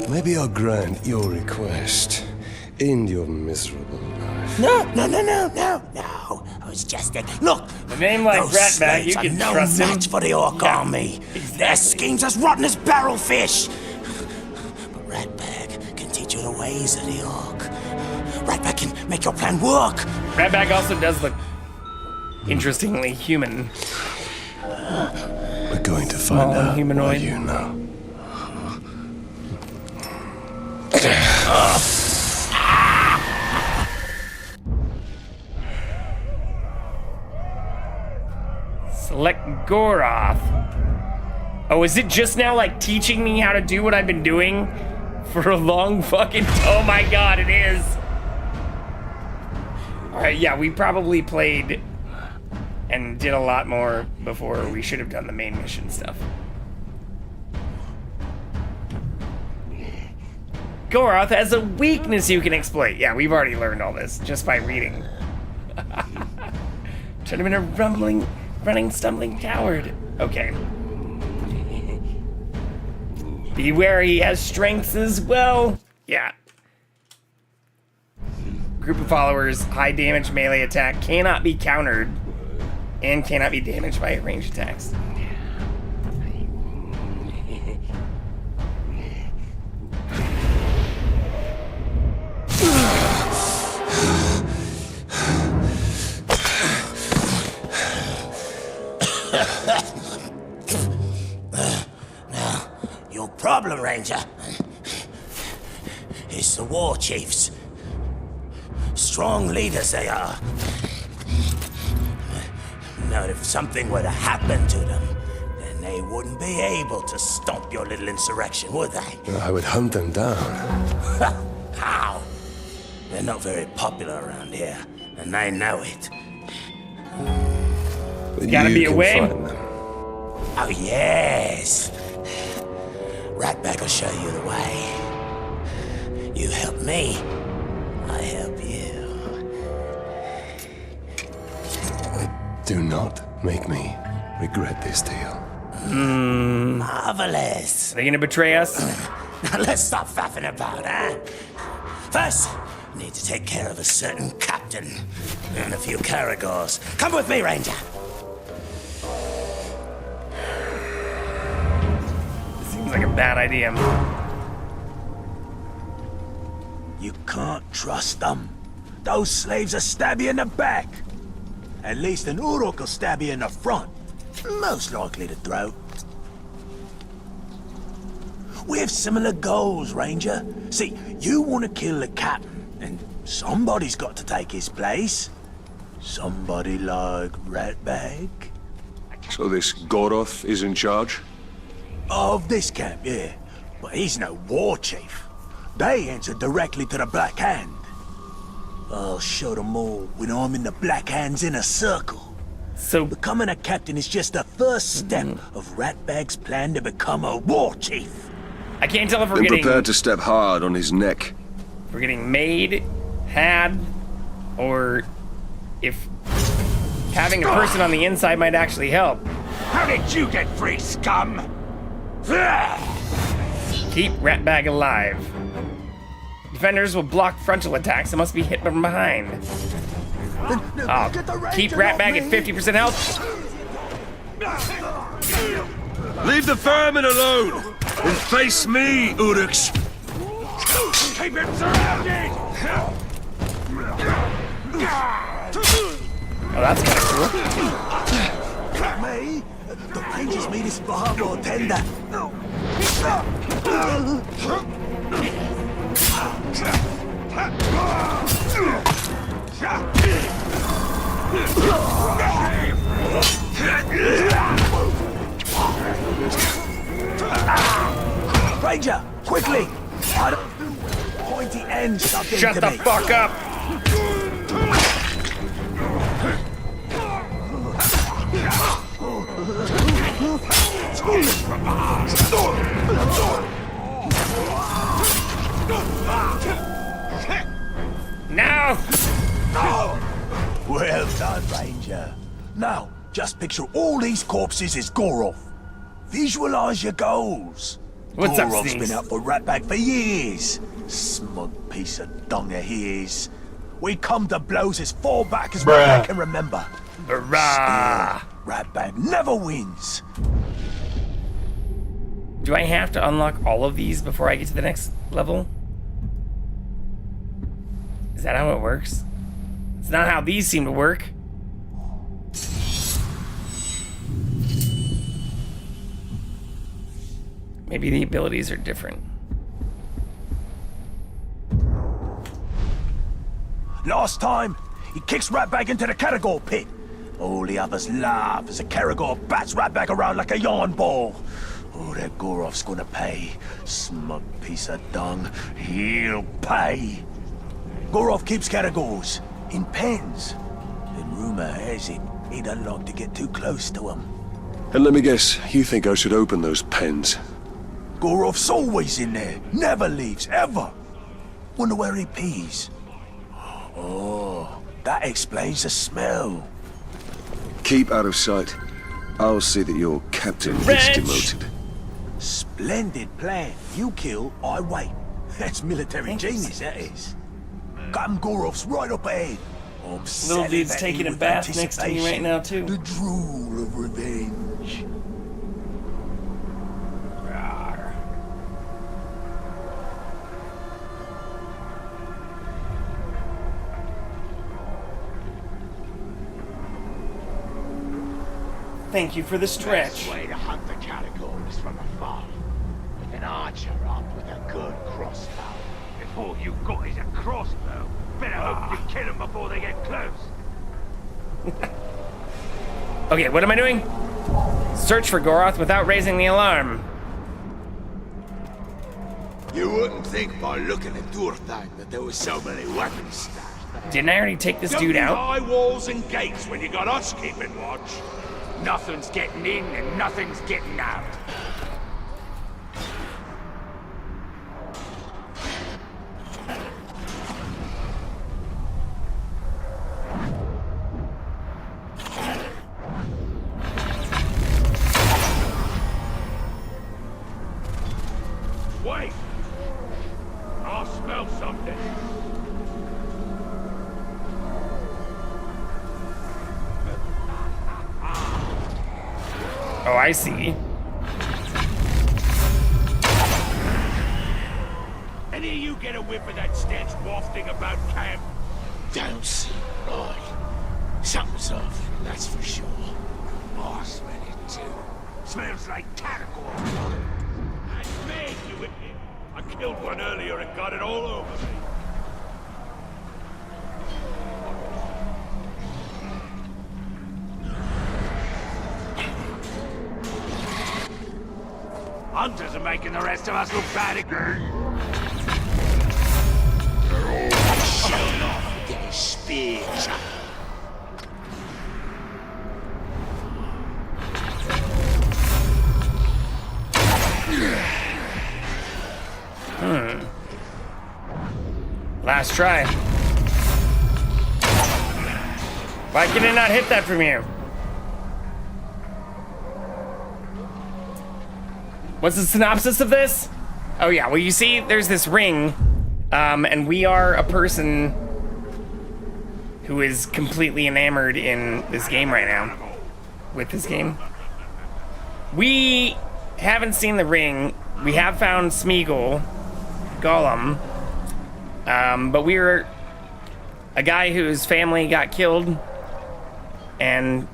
Maybe I'll grant your request. End your miserable life. No. I was just a... Look! A name like those Ratbag, you slaves can are no trust him. match for the orc army. Exactly. Their schemes as rotten as barrel fish. But Ratbag can teach you the ways of the orc. Ratbag can make your plan work. Ratbag also does look interestingly human. We're going to find out humanoid. what you know. Select Goroth. Oh, is it just now like teaching me how to do what I've been doing for a long fucking... Oh my god, it is. Alright, yeah, we probably played and did a lot more before we should have done the main mission stuff. Goroth has a weakness you can exploit. Yeah, we've already learned all this just by reading. Should have been a running, stumbling coward. Okay. Beware, he has strengths as well. Yeah. Group of followers, high damage melee attack, cannot be countered, and cannot be damaged by ranged attacks. Ranger. It's the war chiefs. Strong leaders they are. Now, if something were to happen to them, then they wouldn't be able to stop your little insurrection, would they? I would hunt them down. How? They're not very popular around here, and they know it. But Gotta you be a can way. find them. Oh, yes. Ratbag will show you the way. You help me, I help you. Do not make me regret this deal. Marvelous. Are they gonna betray us? Now let's stop faffing about, huh? First, I need to take care of a certain captain and a few Caragors. Come with me, Ranger. Seems like a bad idea. You can't trust them. Those slaves will stab you in the back. At least an Uruk will stab you in the front. Most likely the throat. We have similar goals, Ranger. See, you want to kill the captain, and somebody's got to take his place. Somebody like Ratbag. So this Goroth is in charge? Of this camp, yeah. But he's no war chief. They answer directly to the Black Hand. I'll show them all when I'm in the Black Hand's inner circle. So becoming a captain is just the first step of Ratbag's plan to become a war chief. I can't tell if we're Been getting prepared to step hard on his neck. we're getting made, had, or if having a person on the inside might actually help. How did you get free, scum? Keep Ratbag alive. Defenders will block frontal attacks and must be hit from behind. Oh, keep Ratbag at 50% health. Leave the vermin alone and face me, Uruks. Keep him surrounded! Oh, that's kind of cool. Me? The Rangers made us far more tender. Ranger, quickly! I don't pointy end something Shut to the me. fuck up! No! Well done, Ranger. Now, just picture all these corpses as Goroth. Visualize your goals. What's up, Goroth's Sneeze? been out for Ratbag for years. Smug piece of dung he is. We come to blows as far back as Ratbag can remember. Hurrah! Still, Ratbag never wins. Do I have to unlock all of these before I get to the next level? Is that how it works? It's not how these seem to work. Maybe the abilities are different. Last time, he kicks Ratbag into the Caragor pit. All the others laugh as the Caragor bats Ratbag around like a yarn ball. Oh, that Goroth's gonna pay. Smug piece of dung. He'll pay. Goroth keeps Caragors in pens. And rumor has it he doesn't like to get too close to them. And let me guess, you think I should open those pens? Goroth's always in there. Never leaves, ever. Wonder where he pees. Oh, that explains the smell. Keep out of sight. I'll see that your captain is Wretch! demoted. Splendid plan. You kill, I wait. That's military genius, that is. Captain Goroth's right up ahead. I'm Little dude's salivating taking a with bath next to me right anticipation. now, too. The drool of revenge. Thank you for the stretch. Best way to hunt the Caragors from afar. With an archer, I'll crossbow. If all you got is a crossbow, better hope you kill them before they get close. Okay, what am I doing? Search for Goroth without raising the alarm. You wouldn't think by looking at Durthaim that there was so many weapons stashed there. Didn't I already take this dude out? High walls and gates when you got us keeping watch. Nothing's getting in and nothing's getting out. Wait! I smell something. Oh, I see. Any of you get a whiff of that stench wafting about camp? Don't seem right. Something's off, that's for sure. Oh, I smell it too. Smells like cattle. And me, you idiot. I killed one earlier and got it all over me. Hunters are making the rest of us look bad again. They're all showing off and getting spears. Last try. Why can it not hit that from you? What's the synopsis of this? Oh yeah, well you see there's this ring, and we are a person who is completely enamored in this game right now. With this game. We haven't seen the ring. We have found Smeagol, Gollum, but we're a guy whose family got killed and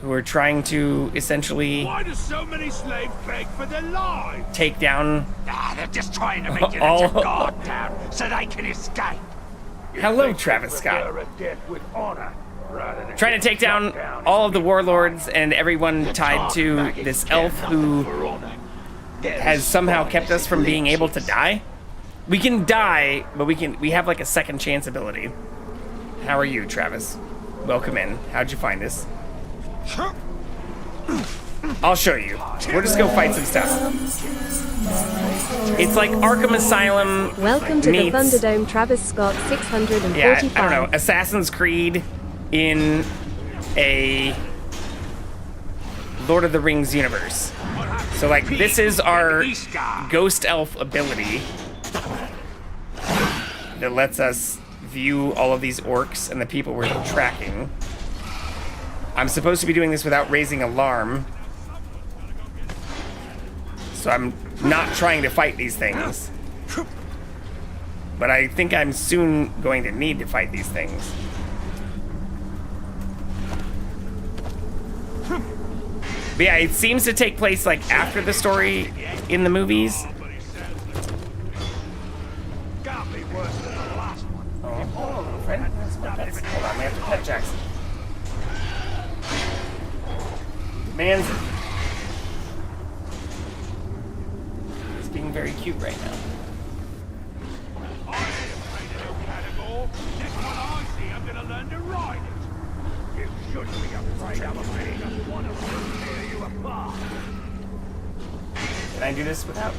who are trying to essentially Why do so many slaves beg for their lives? take down They're just trying to make it all. let your guard down so they can escape. Hello, Travis Scott. Prefer a death with honor rather than Trying to take down all of the warlords and everyone tied to this elf who has somehow kept us from being able to die. We can die, but we have like a second chance ability. How are you, Travis? Welcome in. How'd you find us? I'll show you. We'll just go fight some stuff. It's like Arkham Asylum. Welcome to meets, the Thunderdome, Travis Scott, 645. Yeah, I don't know. Assassin's Creed in a Lord of the Rings universe. So like this is our ghost elf ability that lets us view all of these orcs and the people we're tracking. I'm supposed to be doing this without raising alarm. So I'm not trying to fight these things. But I think I'm soon going to need to fight these things. But yeah, it seems to take place like after the story in the movies. Oh, little friend. Hold on, we have to pet Jackson. Man's he's being very cute right now. Next one I see, I'm gonna learn to ride it. You should be afraid of me. One of them tear you apart. Can I do this without?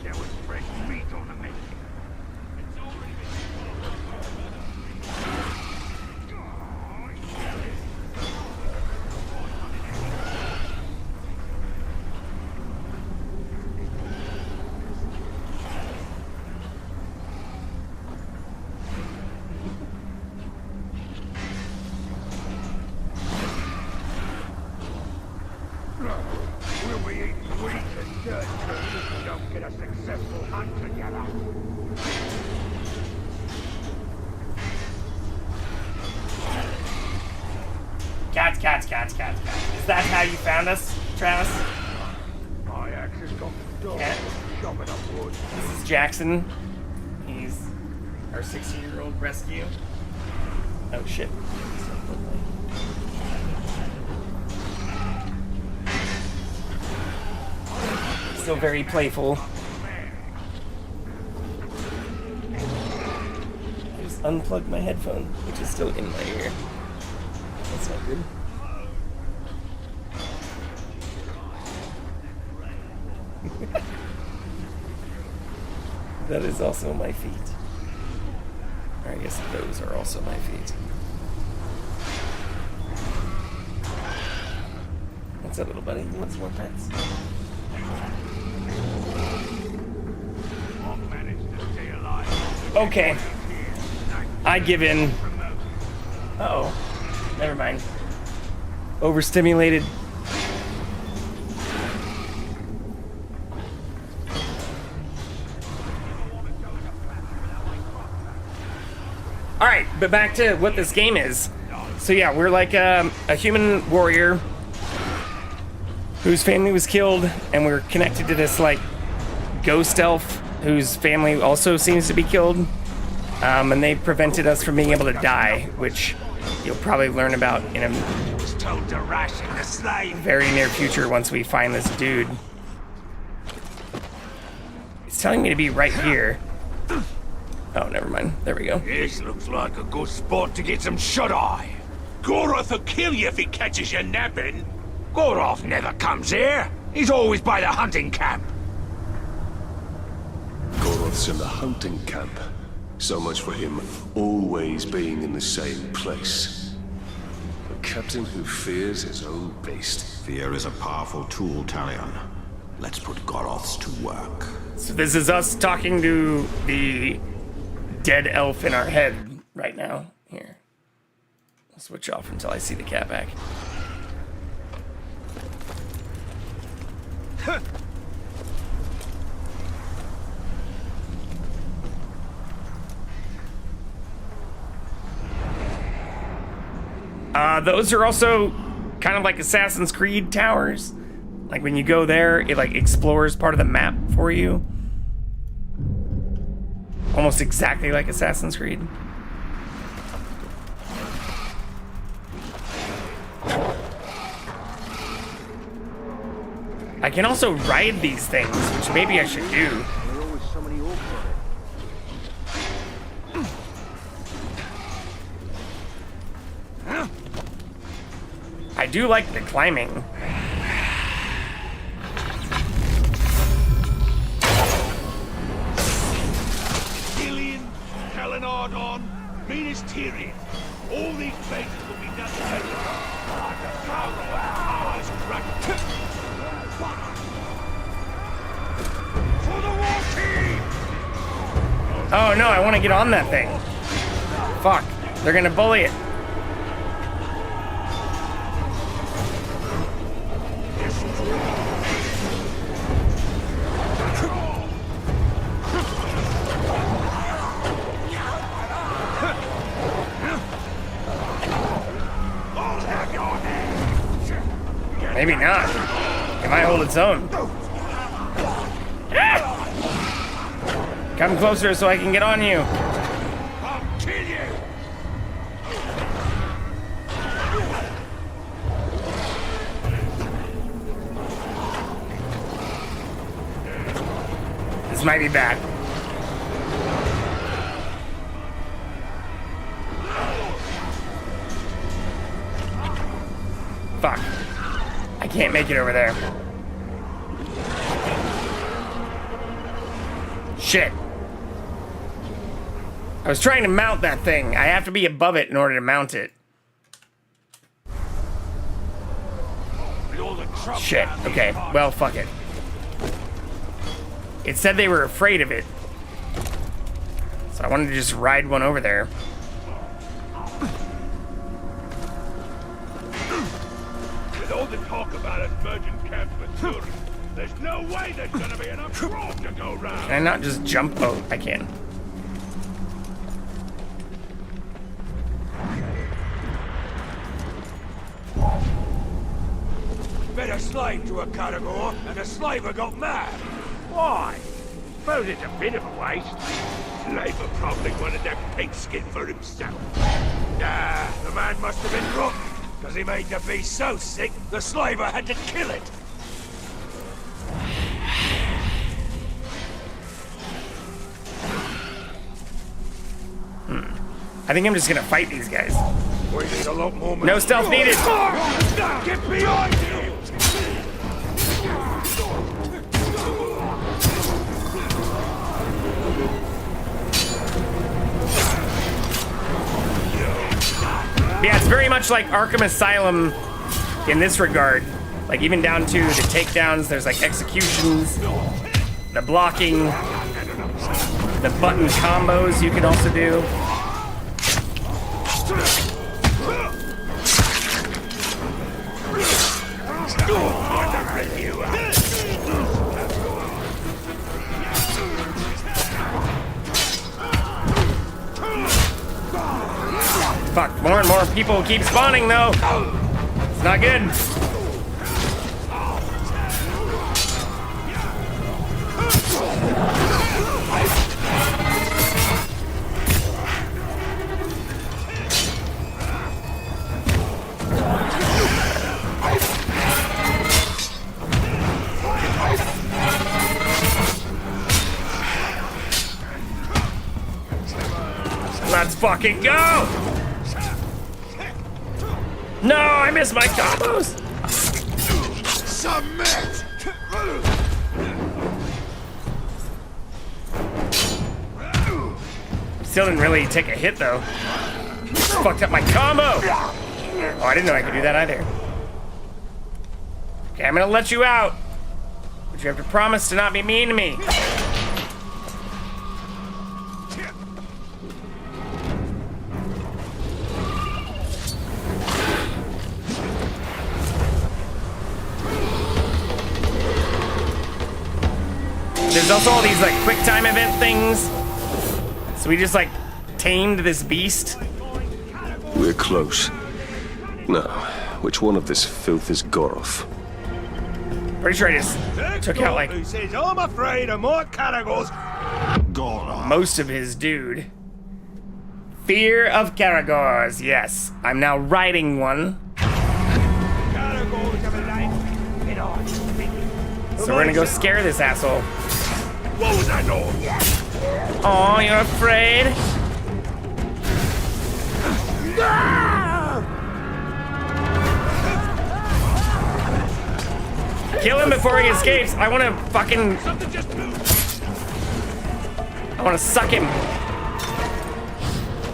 There was fresh meat on the menu. We'll be eating wheat and dirt if we don't get a successful hunt together. Cats. Is that how you found us, Travis? My axe has got the dog. Cat. Chopping up wood. This is Jackson. He's our 16-year-old rescue. Oh shit. Still very playful. I just unplugged my headphone, which is still in my ear. That's not good. That is also my feet. Or I guess those are also my feet. What's up, little buddy? You want some more pets? Okay. I give in. Uh-oh. Never mind. Overstimulated. Alright, but back to what this game is. So yeah, we're like a human warrior whose family was killed, and we're connected to this like ghost elf whose family also seems to be killed. And they prevented us from being able to die, which you'll probably learn about in a very near future once we find this dude. It's telling me to be right here. Oh, never mind. There we go. This looks like a good spot to get some shut-eye. Goroth will kill you if he catches you napping. Goroth never comes here. He's always by the hunting camp. Goroth's in the hunting camp. So much for him always being in the same place. A captain who fears his own beast. Fear is a powerful tool, Talion. Let's put Goroths to work. So this is us talking to the dead elf in our head right now. Here. I'll switch off until I see the cat back. Those are also kind of like Assassin's Creed towers. Like when you go there, it like explores part of the map for you. Almost exactly like Assassin's Creed. I can also ride these things, which maybe I should do. I do like the climbing. Gillian, Calenardon, Minas Tirith. All these places will be nothing but the power of our powers right. For the war team! Oh no, I want to get on that thing. Fuck, they're gonna bully it. Maybe not. It might hold its own. Ah! Come closer so I can get on you. I'll kill you! This might be bad. Fuck. I can't make it over there. Shit. I was trying to mount that thing. I have to be above it in order to mount it. Shit. Okay. Well, fuck it. It said they were afraid of it. So I wanted to just ride one over there. With all the talk about us merging camps with tourists, there's no way there's gonna be enough room to go round. Can I not just jump? Oh, I can. fed a slave to a Caragor, and the slaver got mad. Why? Suppose it's a bit of a waste. Slaver probably wanted that pigskin for himself. Nah, the man must have been drunk, because he made the beast so sick, the slaver had to kill it. I think I'm just gonna fight these guys. We need a lot more. No stealth needed. Get behind you! Yeah, it's very much like Arkham Asylum in this regard. Like even down to the takedowns, there's like executions, the blocking, the button combos you can also do. Fuck, more and more people keep spawning though. It's not good. Let's fucking go! No, I missed my combos! Submit! Still didn't really take a hit though. Fucked up my combo! Oh, I didn't know I could do that either. Okay, I'm gonna let you out. But you have to promise to not be mean to me. There's also all these like quick time event things. So we just like tamed this beast. We're close. Now, which one of this filth is Goroth? Pretty sure I just took out like Who says I'm afraid of more Caragors? most of his dude. Fear of Caragors, yes. I'm now riding one. So we're gonna go scare this asshole. What was that noise? Oh, you're afraid? Kill him before he escapes. I wanna fucking... I wanna suck him.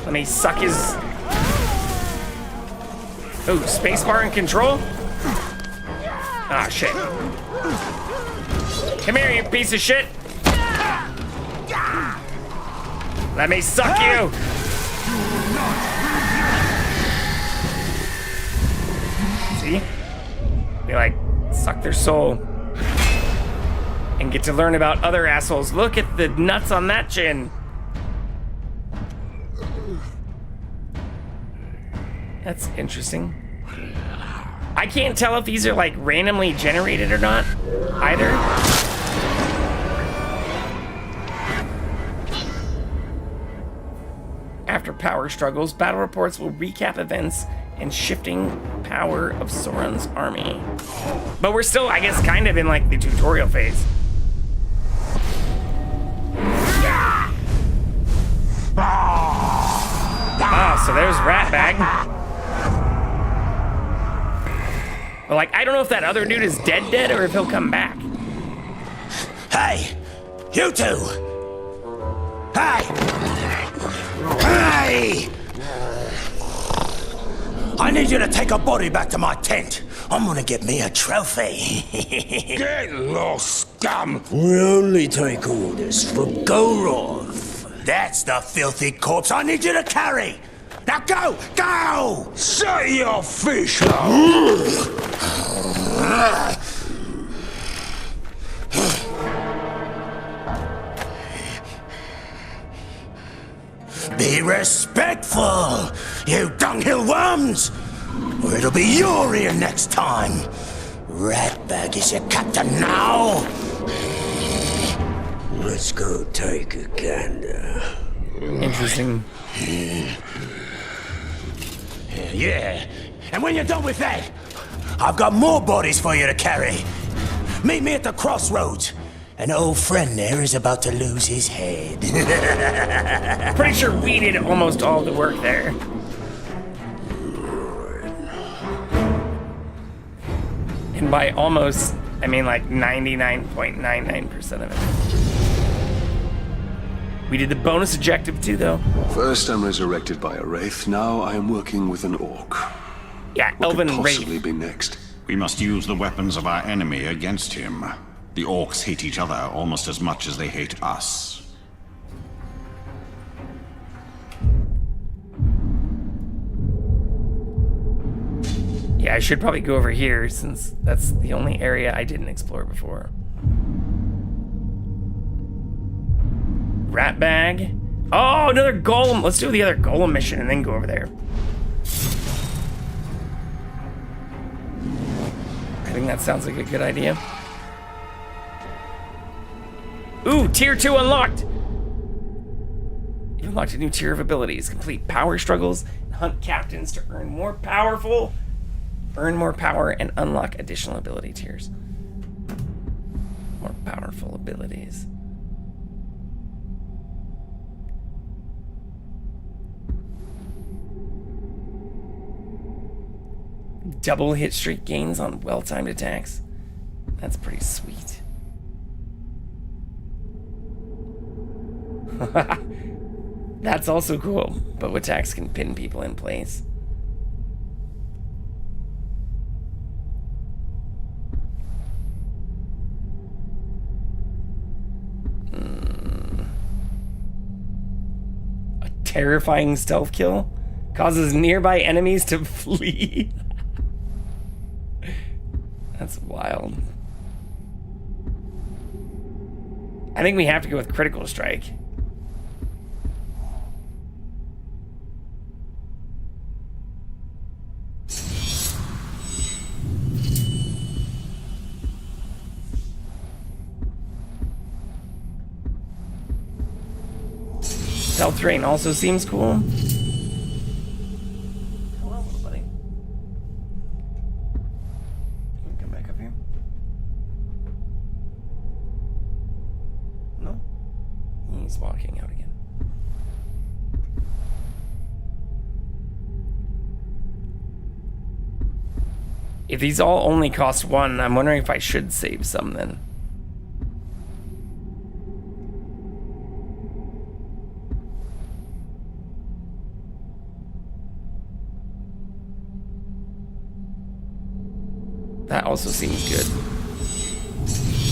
Let me suck his... Ooh, spacebar and control? Ah, shit. Come here, you piece of shit. Let me suck you. See? We like suck their soul and get to learn about other assholes. Look at the nuts on that chin. That's interesting. I can't tell if these are like randomly generated or not, either. After power struggles, battle reports will recap events and shifting power of Sauron's army. But we're still, I guess, kind of in like the tutorial phase. Ah, so there's Ratbag. But like, I don't know if that other dude is dead or if he'll come back. Hey, you two! Hey! Hey! I need you to take a body back to my tent. I'm gonna get me a trophy. Get lost, scum! We only take orders from Goroth. That's the filthy corpse I need you to carry. Now go! Go! Shut your fish Be respectful, you dunghill worms! Or it'll be your ear next time. Ratbag is your captain now! Let's go take a gander. Interesting. Yeah, and when you're done with that, I've got more bodies for you to carry. Meet me at the crossroads. An old friend there is about to lose his head. Pretty sure we did almost all the work there. And by almost, I mean like 99.99% of it. We did the bonus objective too, though. First, I'm resurrected by a wraith. Now I am working with an orc. Yeah, what elven could possibly wraith. be next? We must use the weapons of our enemy against him. The orcs hate each other almost as much as they hate us. Yeah, I should probably go over here since that's the only area I didn't explore before. Rat bag. Oh, another golem. Let's do the other golem mission and then go over there. I think that sounds like a good idea. Ooh, tier 2 unlocked. You unlocked a new tier of abilities. Complete power struggles and hunt captains to earn more power and unlock additional ability tiers. More powerful abilities. Double hit streak gains on well-timed attacks. That's pretty sweet. That's also cool, but attacks can pin people in place. A terrifying stealth kill causes nearby enemies to flee. That's wild. I think we have to go with critical strike. Stealth rain also seems cool. Hello, little buddy. Can you come back up here? No? He's walking out again. If these all only cost 1, I'm wondering if I should save some then. That also seems good.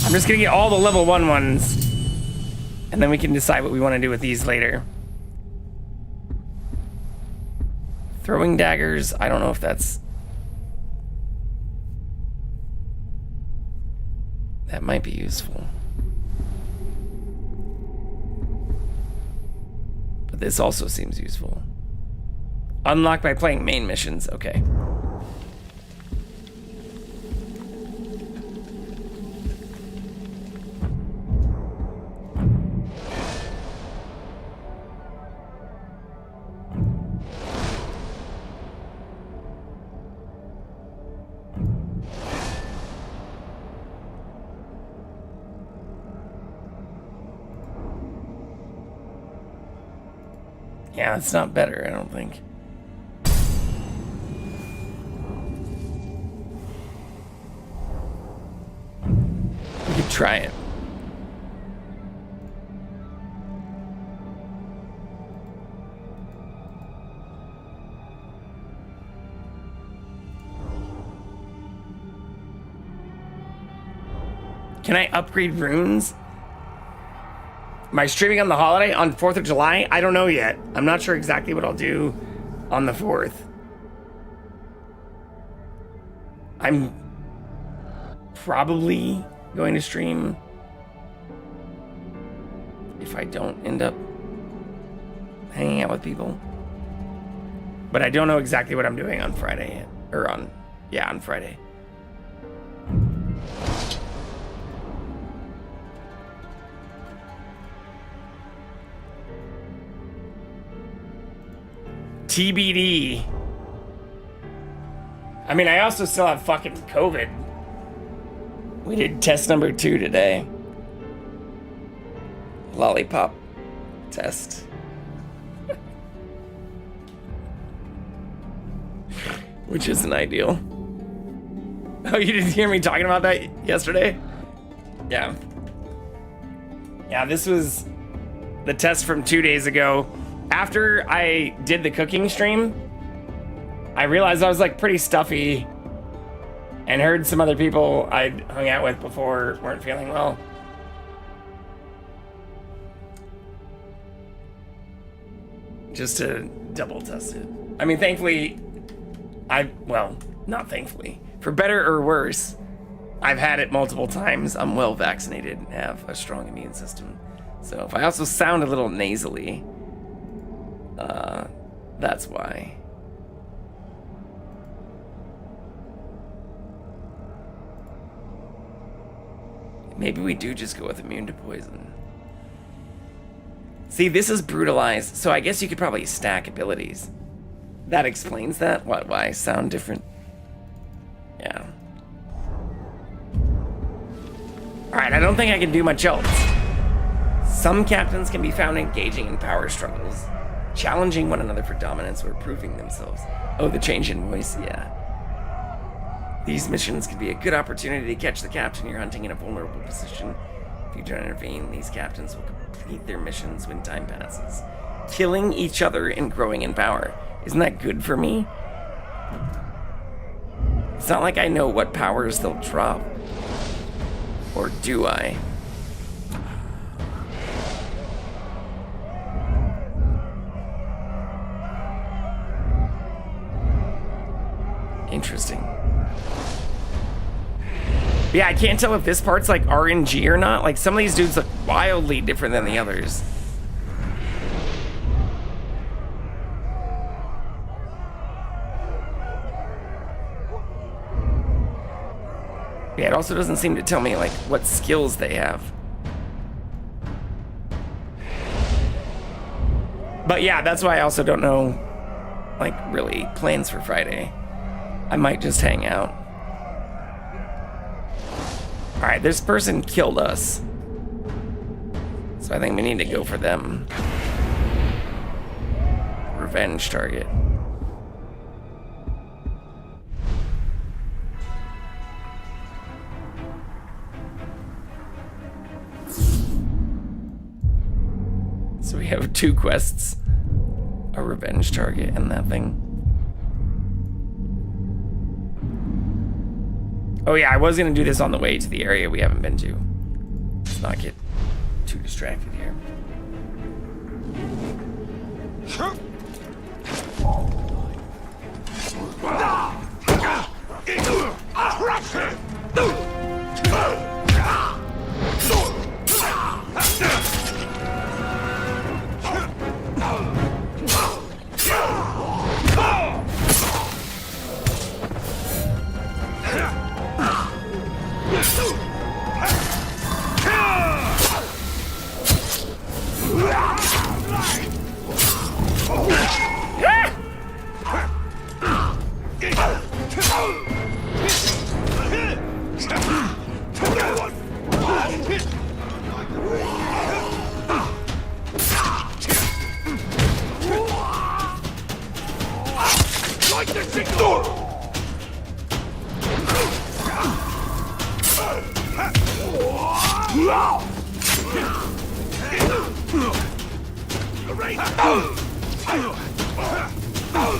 I'm just gonna get all the level 1 ones, and then we can decide what we want to do with these later. Throwing daggers, I don't know if that's... That might be useful. But this also seems useful. Unlocked by playing main missions, okay. Yeah, it's not better, I don't think. We could try it. Can I upgrade runes? Am I streaming on the holiday on 4th of July? I don't know yet. I'm not sure exactly what I'll do on the 4th. I'm probably going to stream if I don't end up hanging out with people. But I don't know exactly what I'm doing on Friday yet. Or on Friday. TBD. I mean, I also still have fucking COVID. We did test number 2 today. Lollipop test. Which isn't ideal. Oh, you didn't hear me talking about that yesterday? Yeah. Yeah, this was the test from 2 days ago. After I did the cooking stream, I realized I was like pretty stuffy and heard some other people I'd hung out with before weren't feeling well. Just to double test it. I mean, thankfully, well, not thankfully. For better or worse, I've had it multiple times. I'm well vaccinated and have a strong immune system. So if I also sound a little nasally, that's why. Maybe we do just go with immune to poison. See, this is brutalized, so I guess you could probably stack abilities. That explains that? Why I sound different? Yeah. Alright, I don't think I can do much else. Some captains can be found engaging in power struggles, challenging one another for dominance or proving themselves. Oh, the change in voice, yeah. These missions could be a good opportunity to catch the captain you're hunting in a vulnerable position. If you don't intervene, these captains will complete their missions when time passes, killing each other and growing in power. Isn't that good for me? It's not like I know what powers they'll drop. Or do I? Interesting. Yeah, I can't tell if this part's like RNG or not. Like, some of these dudes look wildly different than the others. Yeah, it also doesn't seem to tell me, like, what skills they have. But yeah, that's why I also don't know, like, really plans for Friday. I might just hang out. Alright, this person killed us. So I think we need to go for them. Revenge target. So we have 2 quests. A revenge target and that thing. Oh yeah, I was gonna do this on the way to the area we haven't been to. Let's not get too distracted here.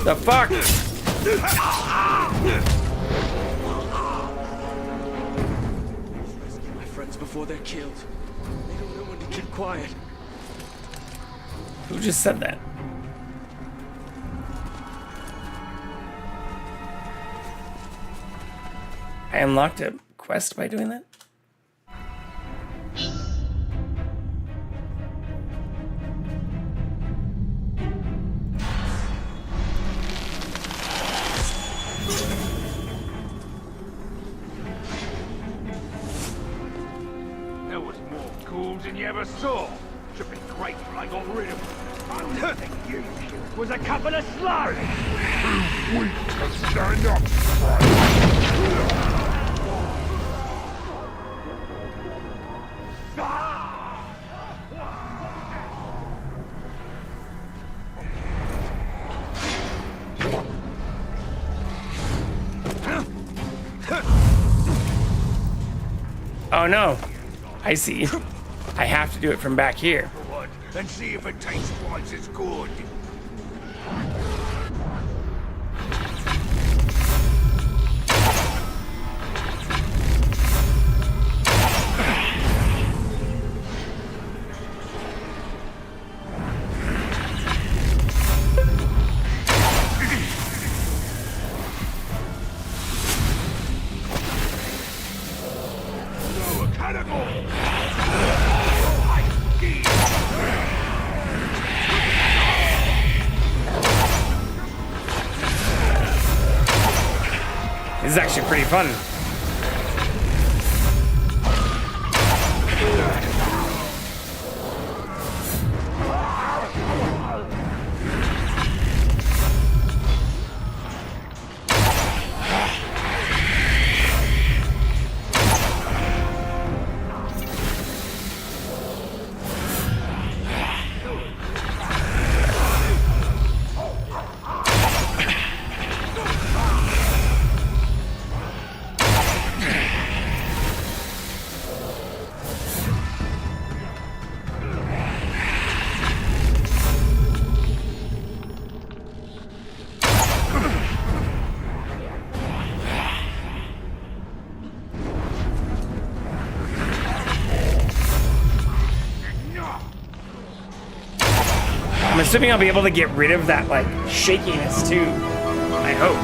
The fuck? My friends before they're killed. They don't know when to keep quiet. Who just said that? I unlocked a quest by doing that? There was more ghouls than you ever saw. Should be grateful I got rid of them. Was a couple of slugs. Too weak to stand up. Oh no, I see. I have to do it from back here. And see if it tastes twice as good. This is actually pretty fun. I'm assuming I'll be able to get rid of that, like, shakiness, too. I hope.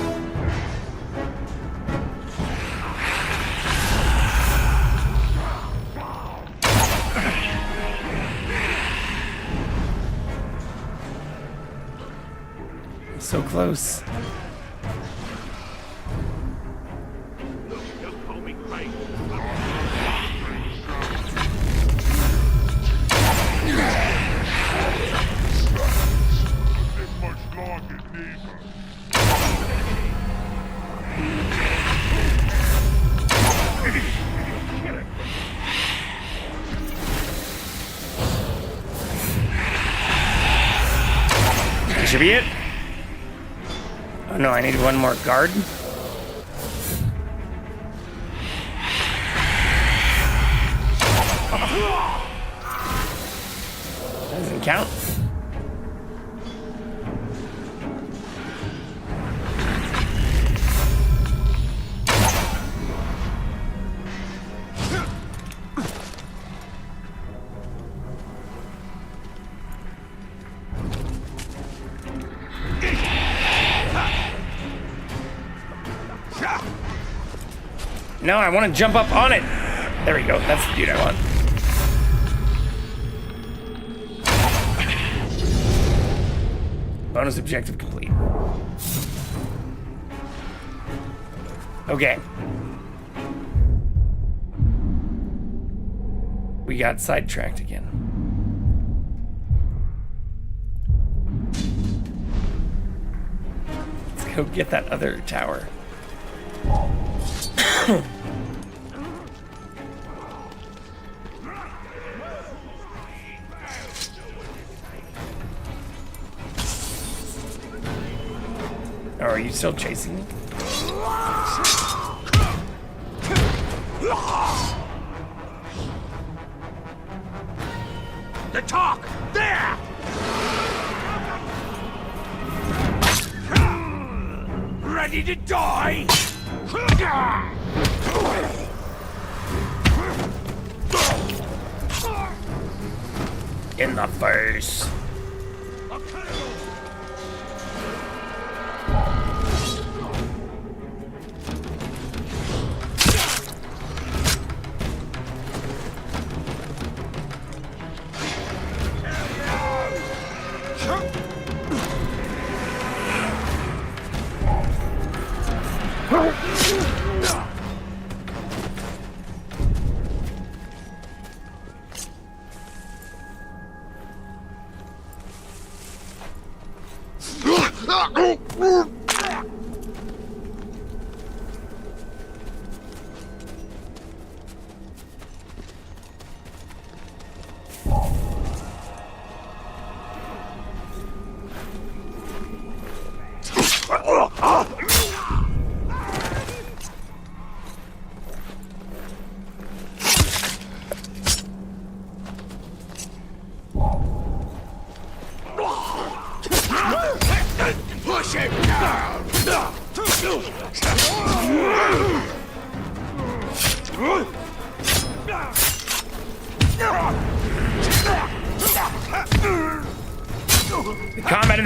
I'm so close. Should be it. Oh no, I need one more guard. Doesn't count. No, I want to jump up on it. There we go. That's the dude I want. Bonus objective complete. Okay. We got sidetracked again. Let's go get that other tower. Oh, are you still chasing me? The talk! There! Ready to die? In the face.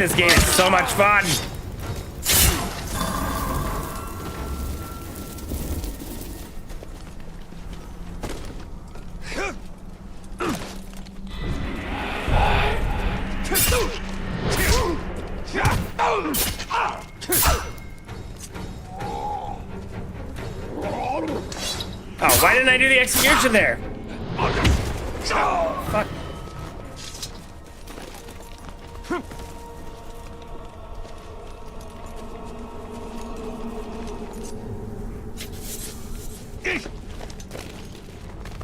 this game. It's so much fun. Oh, why didn't I do the execution there? Fuck.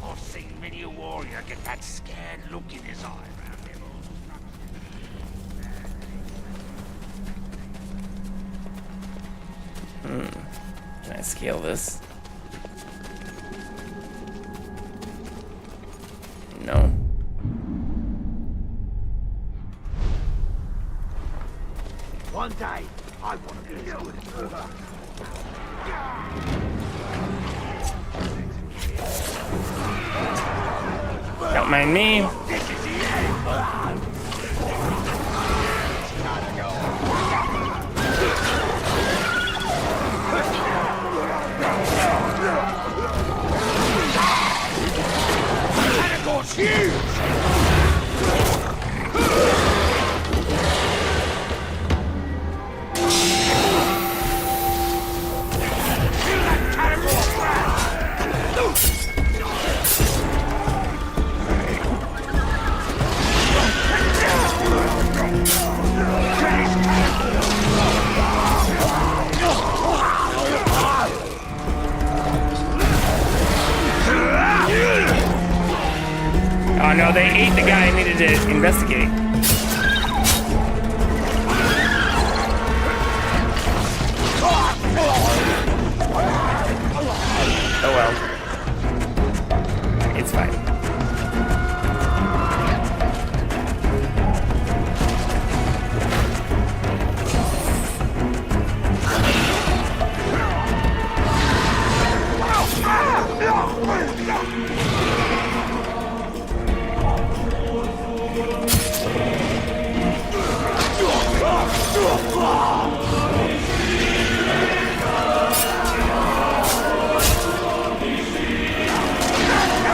I've seen many a warrior get that scared look in his eye around him. Can I scale this? No. One day, I want to be as good as Mordor. Don't mind me. Oh no, they ate the guy I needed to investigate. Oh well. It's fine.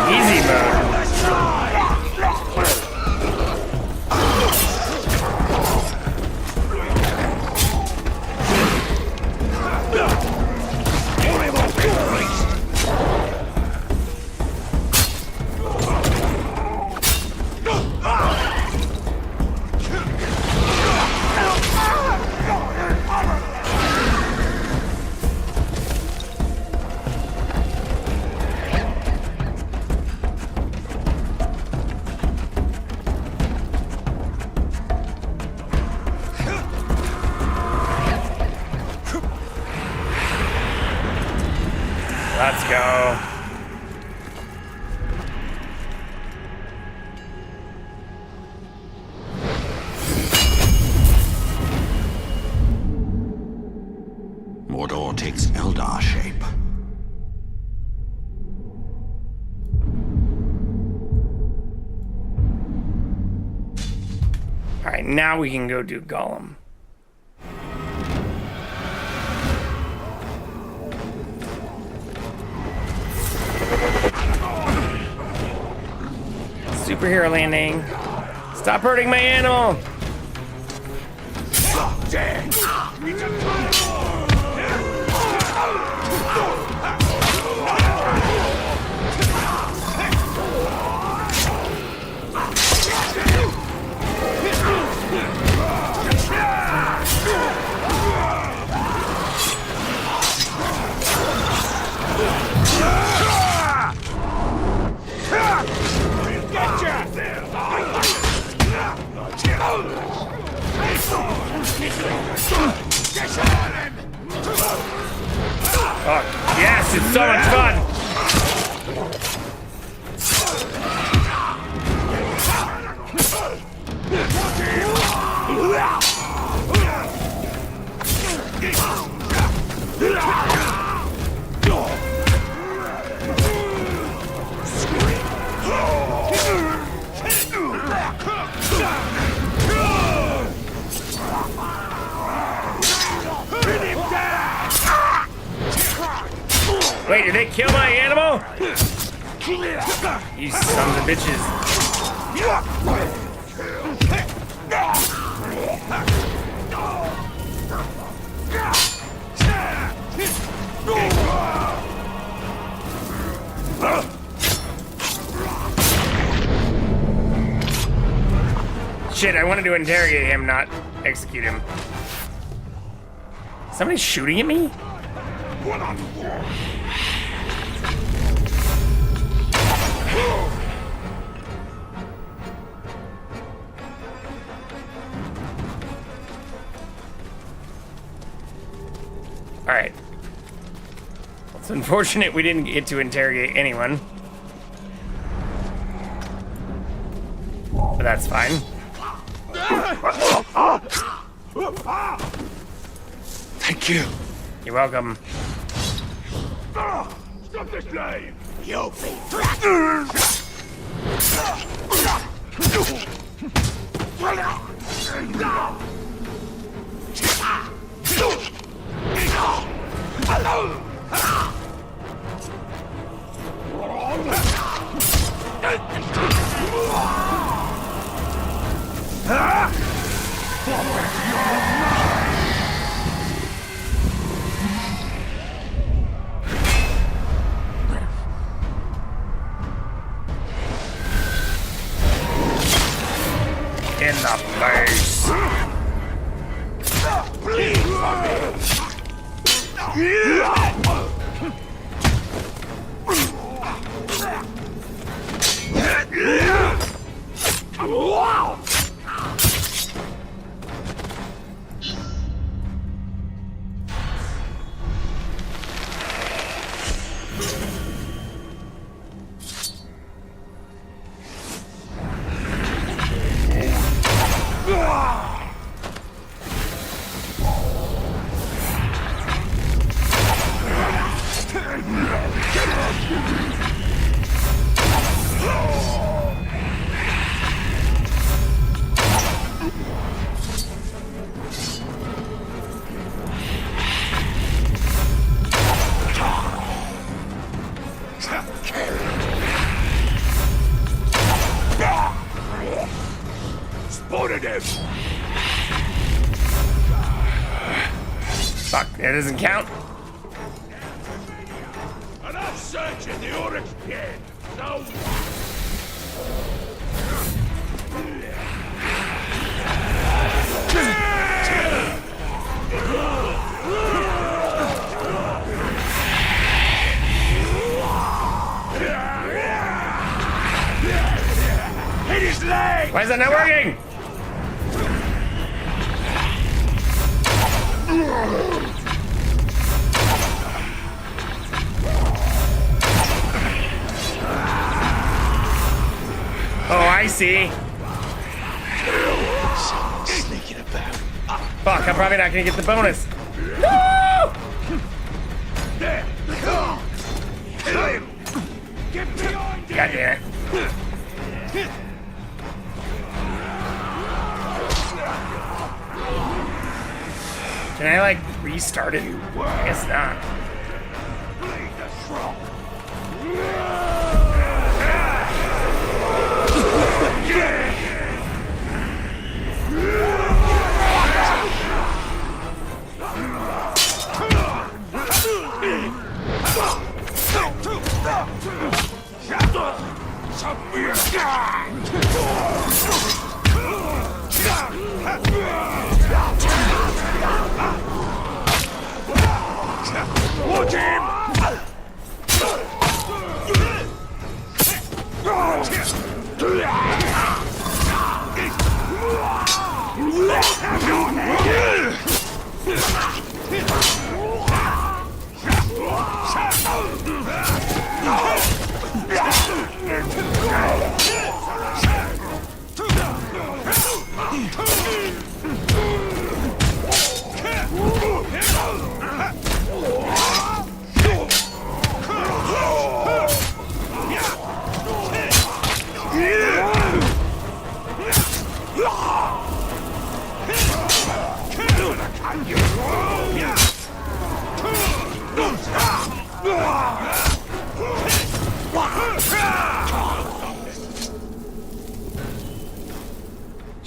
Easy mode. Let's go. Mordor takes Eldar shape. All right, now we can go do Gollum. Superhero landing. Stop hurting my animal. Oh, yes, it's so much fun. Wait, did they kill my animal? You sons of bitches. Shit, I wanted to interrogate him, not execute him. Somebody's shooting at me? Alright. It's unfortunate we didn't get to interrogate anyone. But that's fine. Thank you. You're welcome. Stop this slave! You'll be threatened. In the face. Bleed for me. Wow. Spotted him! Fuck, that doesn't count. And I'm searching the Oryx pit. So. Hit his leg! Why is that not working? Oh, I see. Sneaking about. Fuck, I'm probably not gonna get the bonus. There! Kill him! Get behind him! God damn it. Can I, like, restart it? I guess not. Watch him!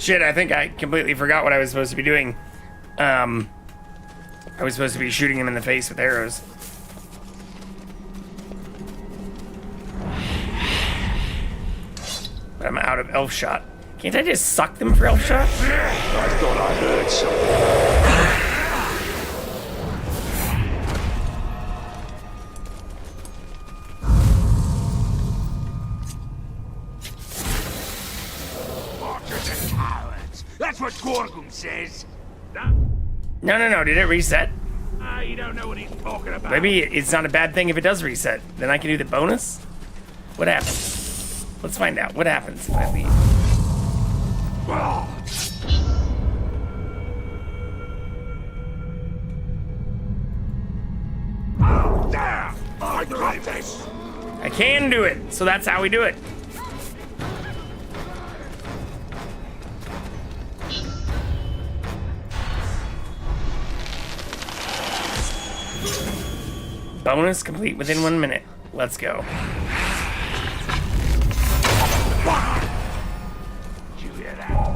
Shit, I think I completely forgot what I was supposed to be doing. I was supposed to be shooting him in the face with arrows. But I'm out of elf shot. Can't I just suck them for elf shot? I thought I heard something. That's what Gorgon says. No. Did it reset? You don't know what he's talking about. Maybe it's not a bad thing if it does reset. Then I can do the bonus? What happens? Let's find out. What happens if I leave? There! I got this! I can do it, so that's how we do it. Bonus complete within 1 minute. Let's go. You hear that?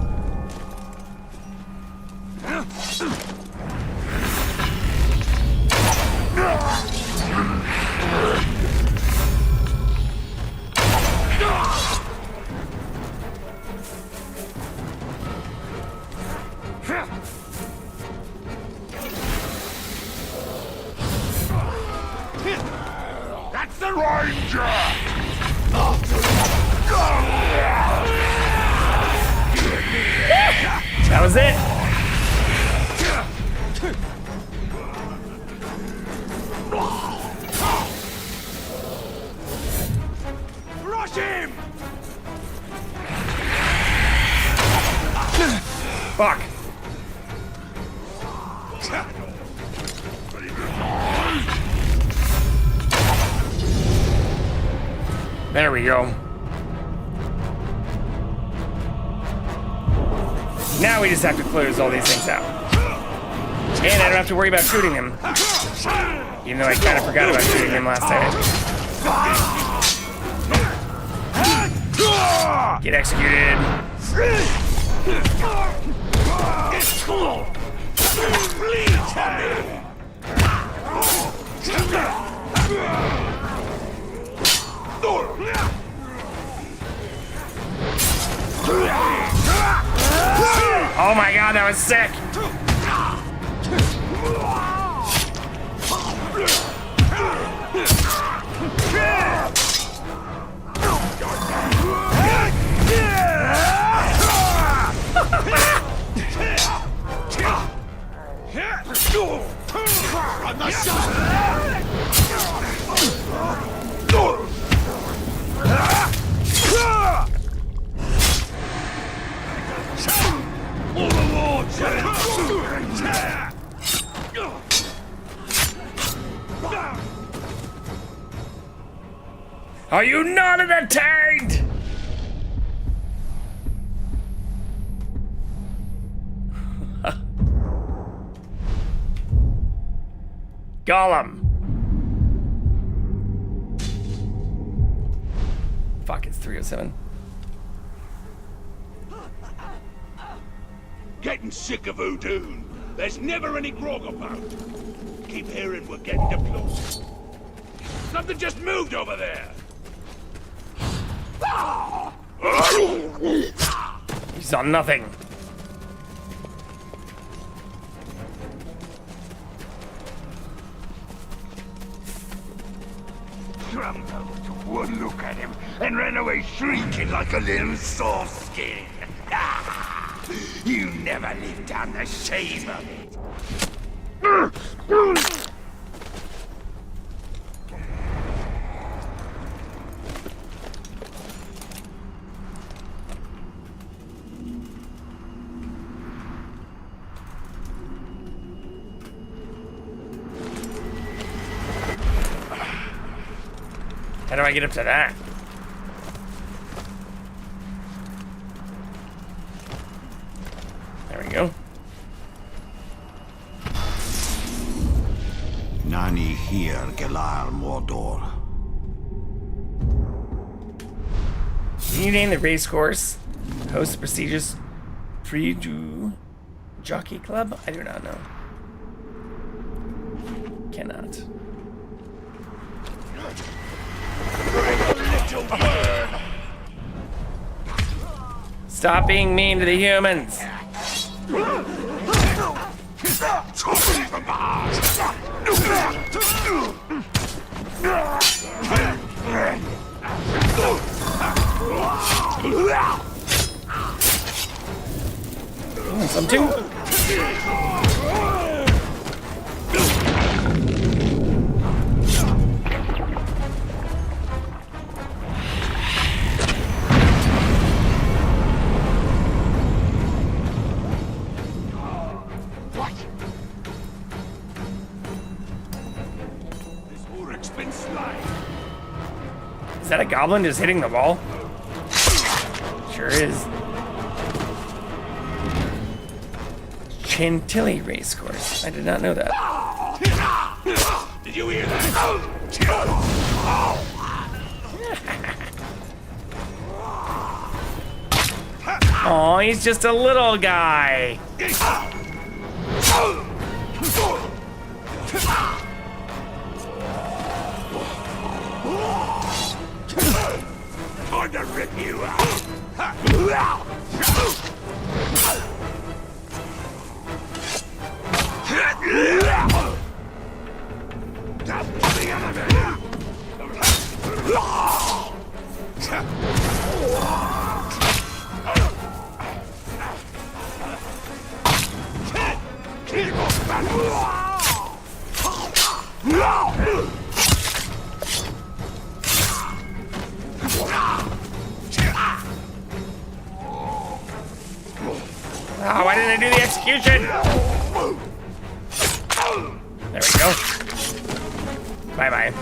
That's the ranger! That was it. Rush him! Fuck. There we go. Now we just have to close all these things out. And I don't have to worry about shooting them. Even though I kind of forgot about shooting them last time. Get executed. Oh my god, that was sick! I'm not shot! Are you not entertained? Gollum. Fuck, it's 3:07. Getting sick of Udoon. There's never any grog about. Keep hearing we're getting deployed. Something just moved over there. He saw nothing. Crumbled took one look at him and ran away shrieking like a little soft skin. You never lived down the shame of it. How do I get up to that? There we go. Nani here, Galar Mordor. Can you name the race course? Host prestigious Free to Jockey Club? I do not know. Cannot. Stop being mean to the humans. Some too. Is that a goblin just hitting the wall? Sure is. Chantilly racecourse. I did not know that. Did you hear that? Oh, he's just a little guy. Time to rip you out. Oh, why didn't I do the execution? There we go. Bye-bye.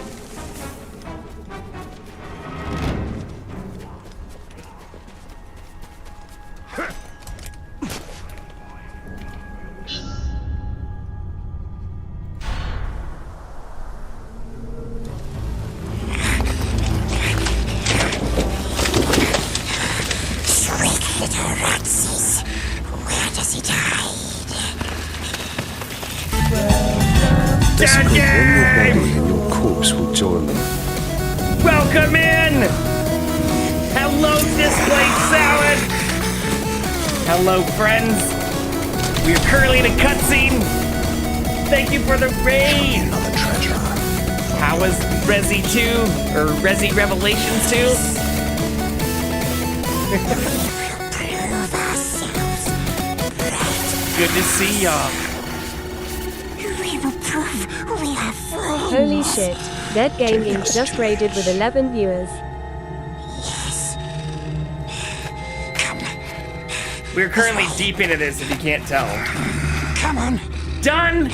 This will your body and your corpse will join them. Welcome in! Hello, Display Salad! Hello, friends. We are currently in a cutscene. Thank you for the raid! Another treasure. How was Resi 2? Or Resi Revelations 2? Good to see y'all. Holy shit. Dead Game Inc. just raided with 11 viewers. We're currently deep into this, if you can't tell. Come on. Done!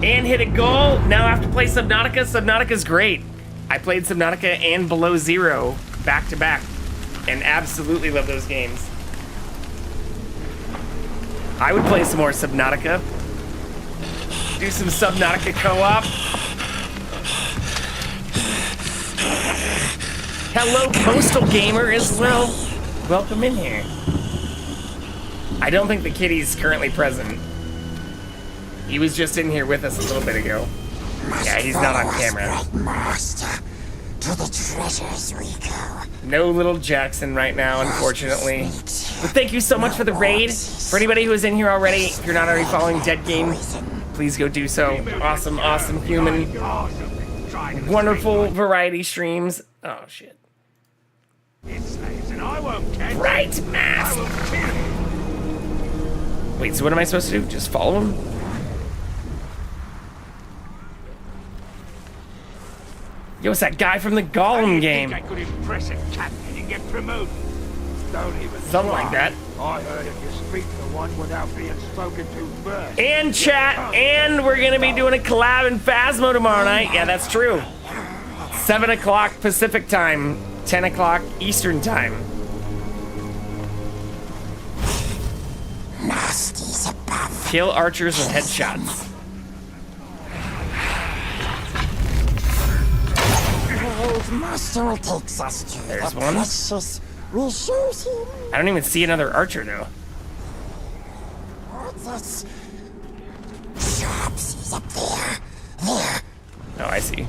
And hit a goal. Now I have to play Subnautica. Subnautica's great. I played Subnautica and Below Zero back to back, and absolutely love those games. I would play some more Subnautica. Do some Subnautica co-op. Hello, Postal Gamer as well. Welcome in here. I don't think the kitty's currently present. He was just in here with us a little bit ago. Yeah, he's not on camera. Master, to the treasures we go. No little Jackson right now, unfortunately. But thank you so much for the raid. For anybody who is in here already, if you're not already following Dead Game, please go do so. Awesome, awesome human. Wonderful variety streams. Oh, shit. Right, mask! Wait, so what am I supposed to do? Just follow him? Yo, it's that guy from the Gollum game. I could impress a cat and get promoted. Don't even Something like that. I heard if you speak to one without being spoken to first. And chat, and we're gonna be doing a collab in Phasmo tomorrow night. Yeah, that's true. 7 o'clock Pacific time, 10 o'clock Eastern time. Nasty's above. Kill archers with headshots. Old master takes us to There's the one. precious. We shoot him. I don't even see another archer though. This shops is up there. There. Oh, I see.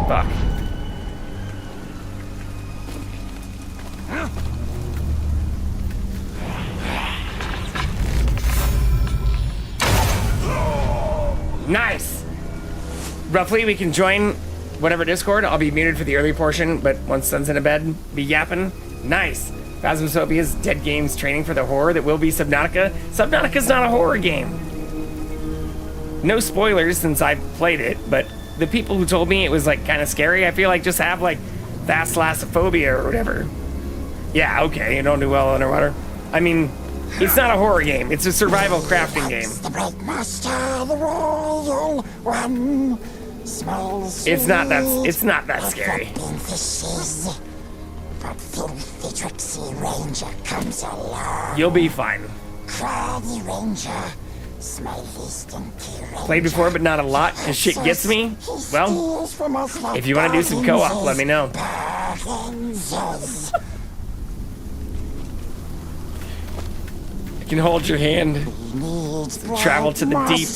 Fuck. Nice! Roughly, we can join whatever Discord. I'll be muted for the early portion, but once Sun's in a bed, be yapping. Nice! Phasmosopia's Dead Games training for the horror that will be Subnautica. Subnautica's not a horror game. No spoilers since I've played it, but the people who told me it was like kind of scary, I feel like just have like thalassophobia or whatever. Yeah, okay, you don't do well underwater. I mean, it's not a horror game. It's a survival crafting game. The Great Master, the Royal One, smells It's not that scary. Fishes, but filthy tricksy ranger comes along. You'll be fine. Craggy ranger, smelly stinky ranger. Played before, but not a lot, because shit gets me. Well, if you want to do some co-op, let me know. I can hold your hand. Travel to the deep.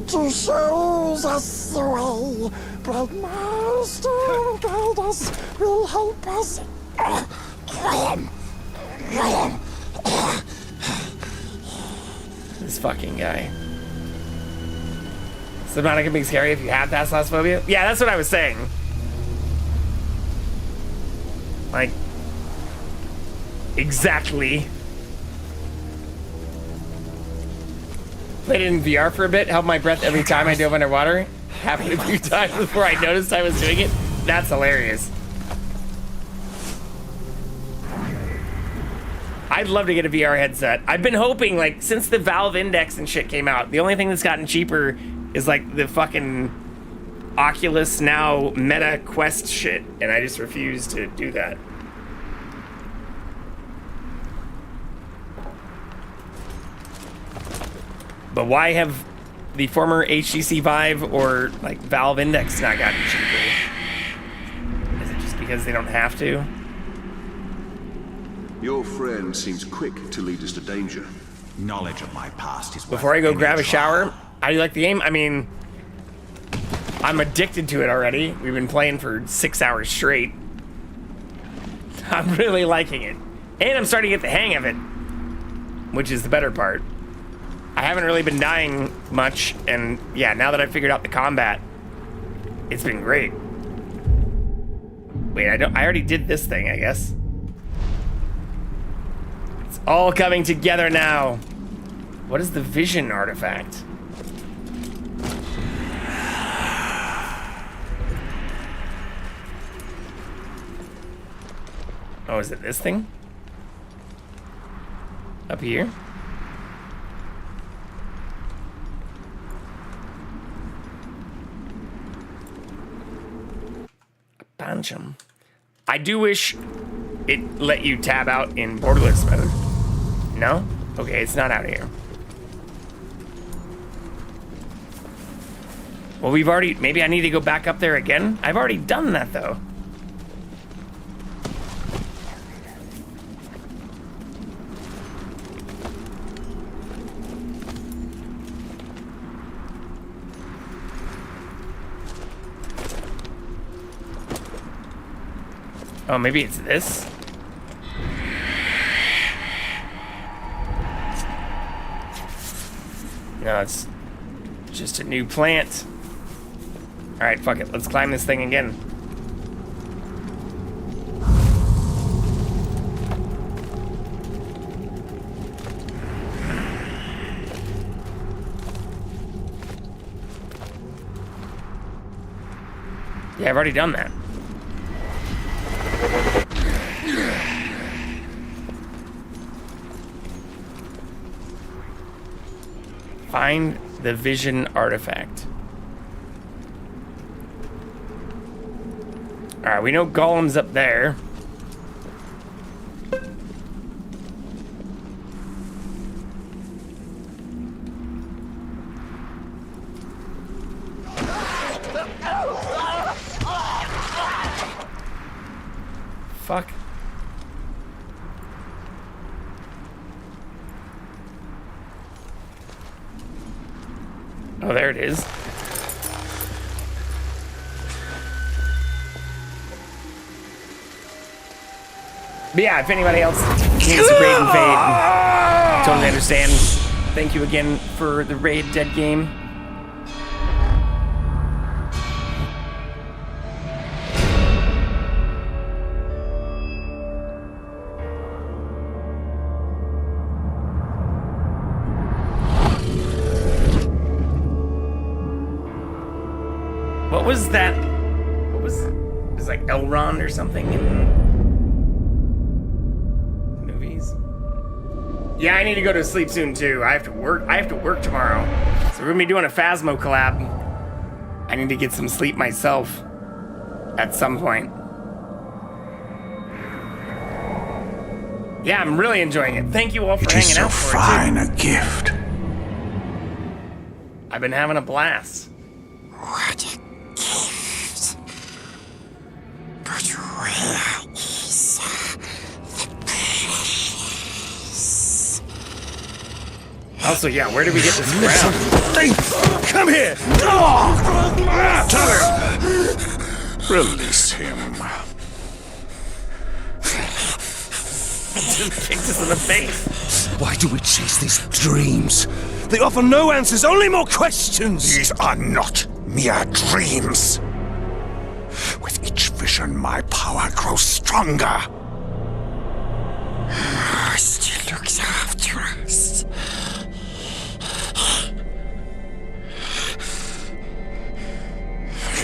To show us the way. Bright Master will guide us, will help us. Graham. This fucking guy. Subnautica being scary if you have thalassophobia? Yeah, that's what I was saying. Like, exactly. Played it in VR for a bit, held my breath every time I dove underwater. Happened a few times before I noticed I was doing it. That's hilarious. I'd love to get a VR headset. I've been hoping, like, since the Valve Index and shit came out, the only thing that's gotten cheaper is, like, the fucking Oculus Now Meta Quest shit, and I just refuse to do that. But why have the former HTC Vive or, like, Valve Index not gotten cheaper? Is it just because they don't have to? Your friend seems quick to lead us to danger. Knowledge of my past is Before I go grab a shower, how do you like the game? I mean, I'm addicted to it already. We've been playing for 6 hours straight. I'm really liking it. And I'm starting to get the hang of it, which is the better part. I haven't really been dying much, and yeah, now that I've figured out the combat, it's been great. Wait, I already did this thing, I guess. It's all coming together now. What is the vision artifact? Oh, is it this thing? Up here? Pancham. I do wish it let you tab out in borderless mode. No? Okay, it's not out here. Well, we've already... Maybe I need to go back up there again? I've already done that, though. Oh, maybe it's this? No, it's just a new plant. Alright, fuck it. Let's climb this thing again. Yeah, I've already done that. Find the vision artifact. Alright, we know Golem's up there. fuck? Oh, there it is. But yeah, if anybody else needs a raid and fade, totally understand. Thank you again for the raid dead game. What was that? What was it? It was like Elrond or something in movies. Yeah, I need to go to sleep soon too. I have to work tomorrow. So we're gonna be doing a Phasmo collab. I need to get some sleep myself at some point. Yeah, I'm really enjoying it. Thank you all for hanging out for it. It is so fine a gift. I've been having a blast. What a gift. But where is the precious? Also, yeah, where did we get this crown? Come here! Tugger! Release him. Just kicked us in the face. Why do we chase these dreams? They offer no answers, only more questions! These are not mere dreams. With each vision, my power grows stronger. Still looks after us.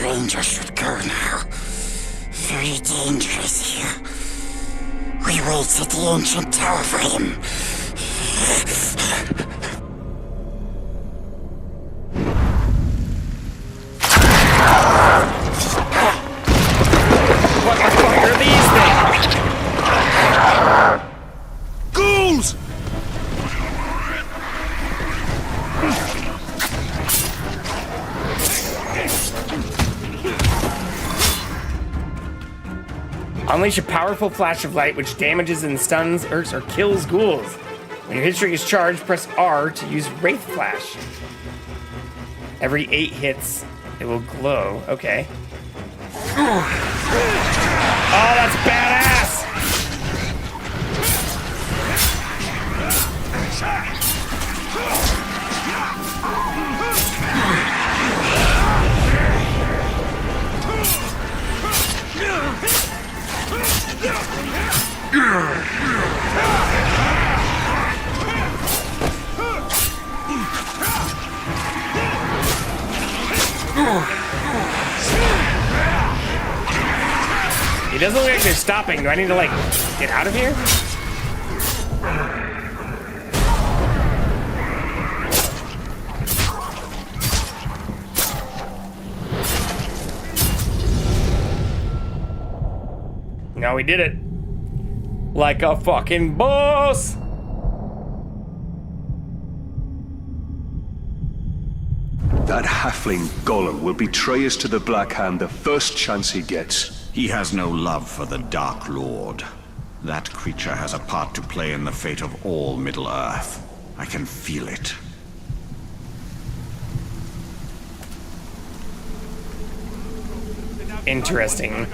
Ranger should go now. Very dangerous here. We wait at the ancient tower for him. What the fuck are these things? Ghouls! Unleash a powerful flash of light which damages and stuns, irks, or kills ghouls. When your hit streak is charged, press R to use Wraith Flash. Every 8 hits, it will glow. Okay. Oh, that's badass! It doesn't look like they're stopping. Do I need to, like, get out of here? No, we did it. Like a fucking boss! That halfling golem will betray us to the Black Hand the first chance he gets. He has no love for the Dark Lord. That creature has a part to play in the fate of all Middle-earth. I can feel it. Interesting.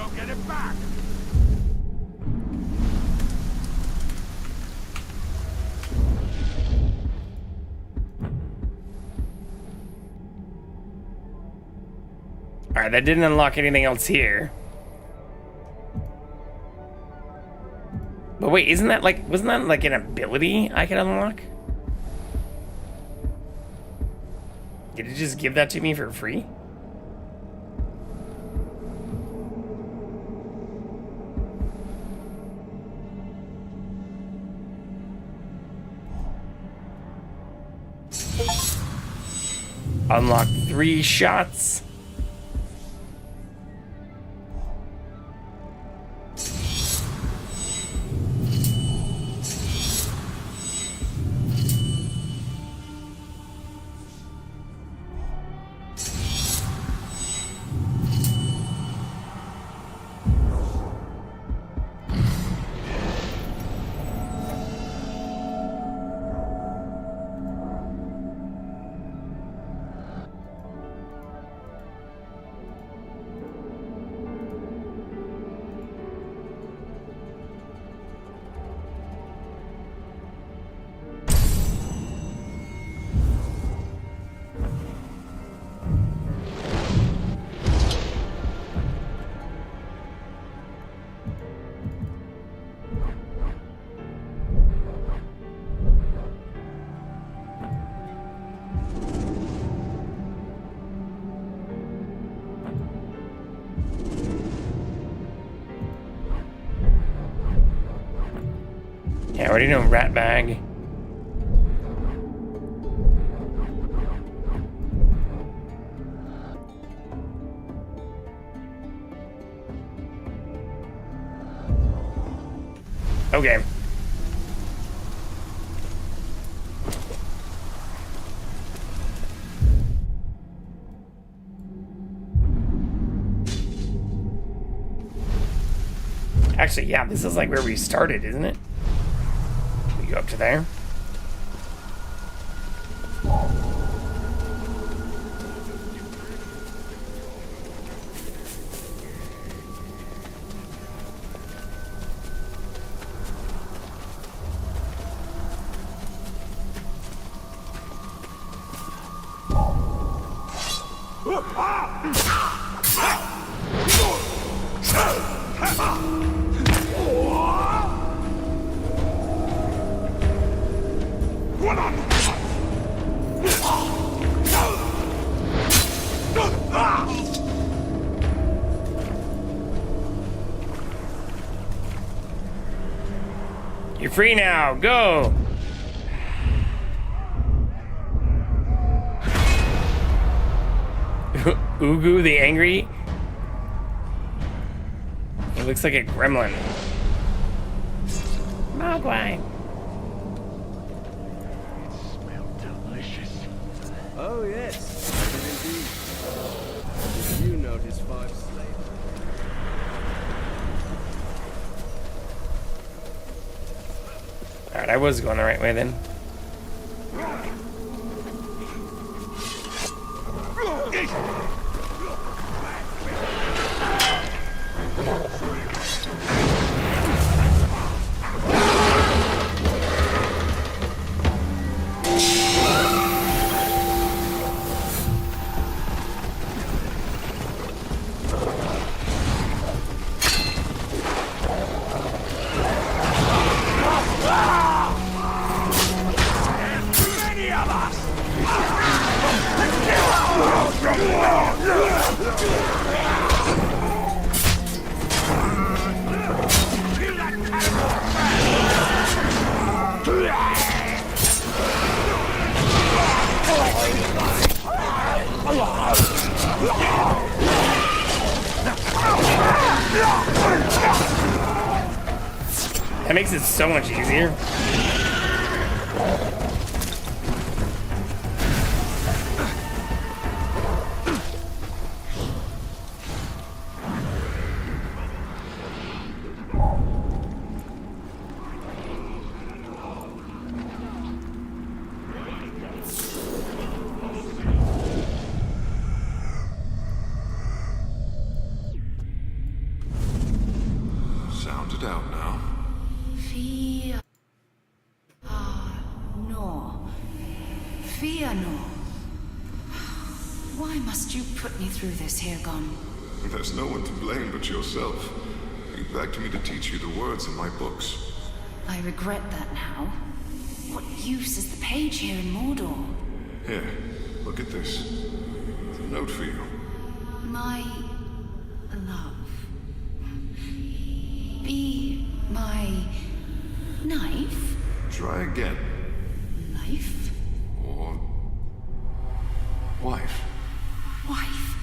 Alright, that didn't unlock anything else here. But wait, isn't that like, wasn't that like an ability I could unlock? Did it just give that to me for free? Unlock 3 shots. already know rat bag. Okay. Actually, yeah, this is like where we started, isn't it? We go up to there. You're free now, go! Ugu the Angry? He looks like a gremlin. Mogwai. Oh yes, indeed. Did you notice 5 slaves? Alright, I was going the right way then. That makes it so much easier. Sound it out now. Fear no. Fear no. Why must you put me through this, Hirgon? There's no one to blame but yourself. You begged me to teach you the words in my books. I regret that now. What use is the page here in Mordor? Here, look at this. It's a note for you. My love. Be my knife? Try again. Knife? Or wife. Wife?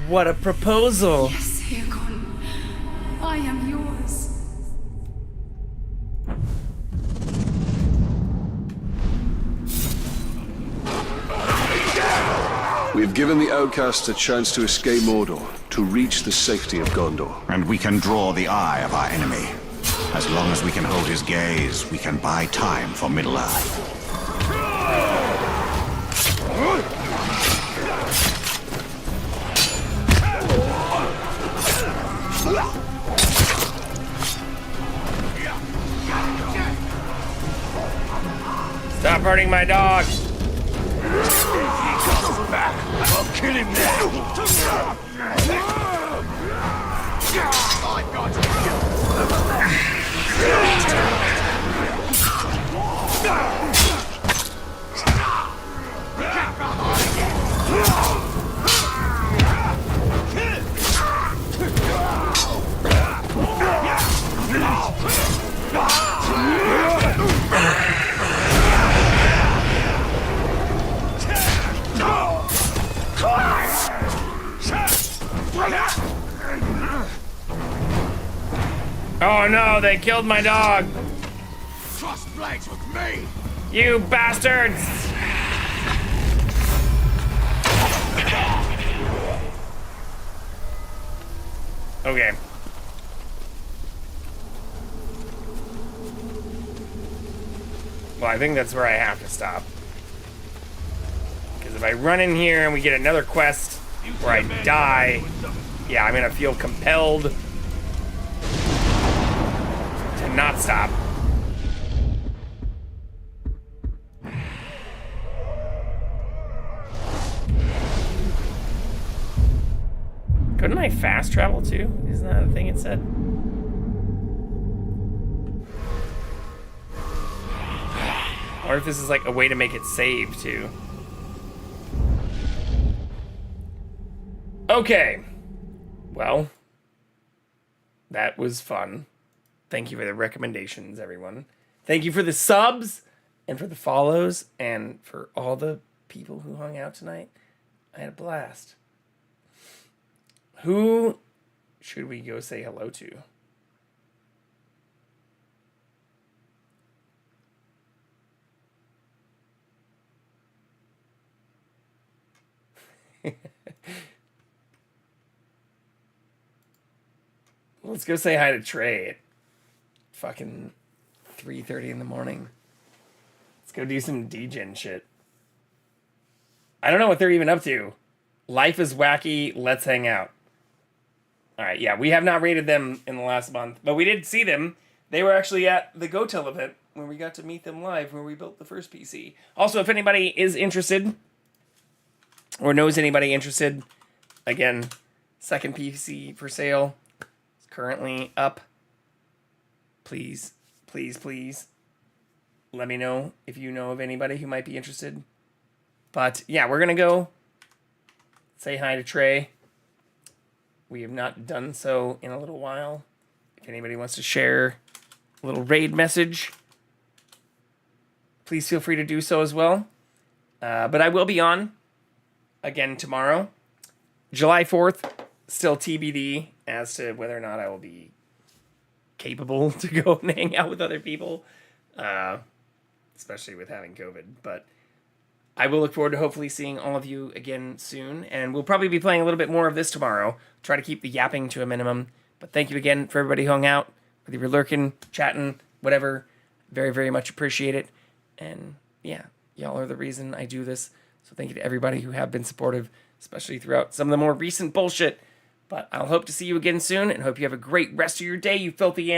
What a proposal! Yes, Hirgon. I am yours. We've given the outcasts a chance to escape Mordor, to reach the safety of Gondor. And we can draw the eye of our enemy. As long as we can hold his gaze, we can buy time for Middle-earth. Stop hurting my dog! I'll kill him now! I've got Get behind it! Oh no, they killed my dog. Cross blades with me. You bastards. Okay. Well, I think that's where I have to stop. Because if I run in here and we get another quest where I die, yeah, I'm gonna feel compelled to not stop. Couldn't I fast travel too? Isn't that a thing it said? Or if this is like a way to make it save too. Okay. Well, that was fun. Thank you for the recommendations, everyone. Thank you for the subs and for the follows and for all the people who hung out tonight. I had a blast. Who should we go say hello to? Let's go say hi to Trey at fucking 3:30 in the morning. Let's go do some degen shit. I don't know what they're even up to. Life is wacky. Let's hang out. All right, yeah, we have not rated them in the last month, but we did see them. They were actually at the Gotel event where we got to meet them live, where we built the first PC. Also, if anybody is interested or knows anybody interested, again, second PC for sale. It's currently up. Please, please, please let me know if you know of anybody who might be interested. But yeah, we're going to go say hi to Trey. We have not done so in a little while. If anybody wants to share a little raid message, please feel free to do so as well. But I will be on again tomorrow. July 4th, still TBD as to whether or not I will be capable to go and hang out with other people, especially with having COVID. But I will look forward to hopefully seeing all of you again soon, and we'll probably be playing a little bit more of this tomorrow. Try to keep the yapping to a minimum. But thank you again for everybody who hung out, whether you were lurking, chatting, whatever. Very, very much appreciate it. And yeah, y'all are the reason I do this. So thank you to everybody who have been supportive, especially throughout some of the more recent bullshit. But I'll hope to see you again soon, and hope you have a great rest of your day, you filthy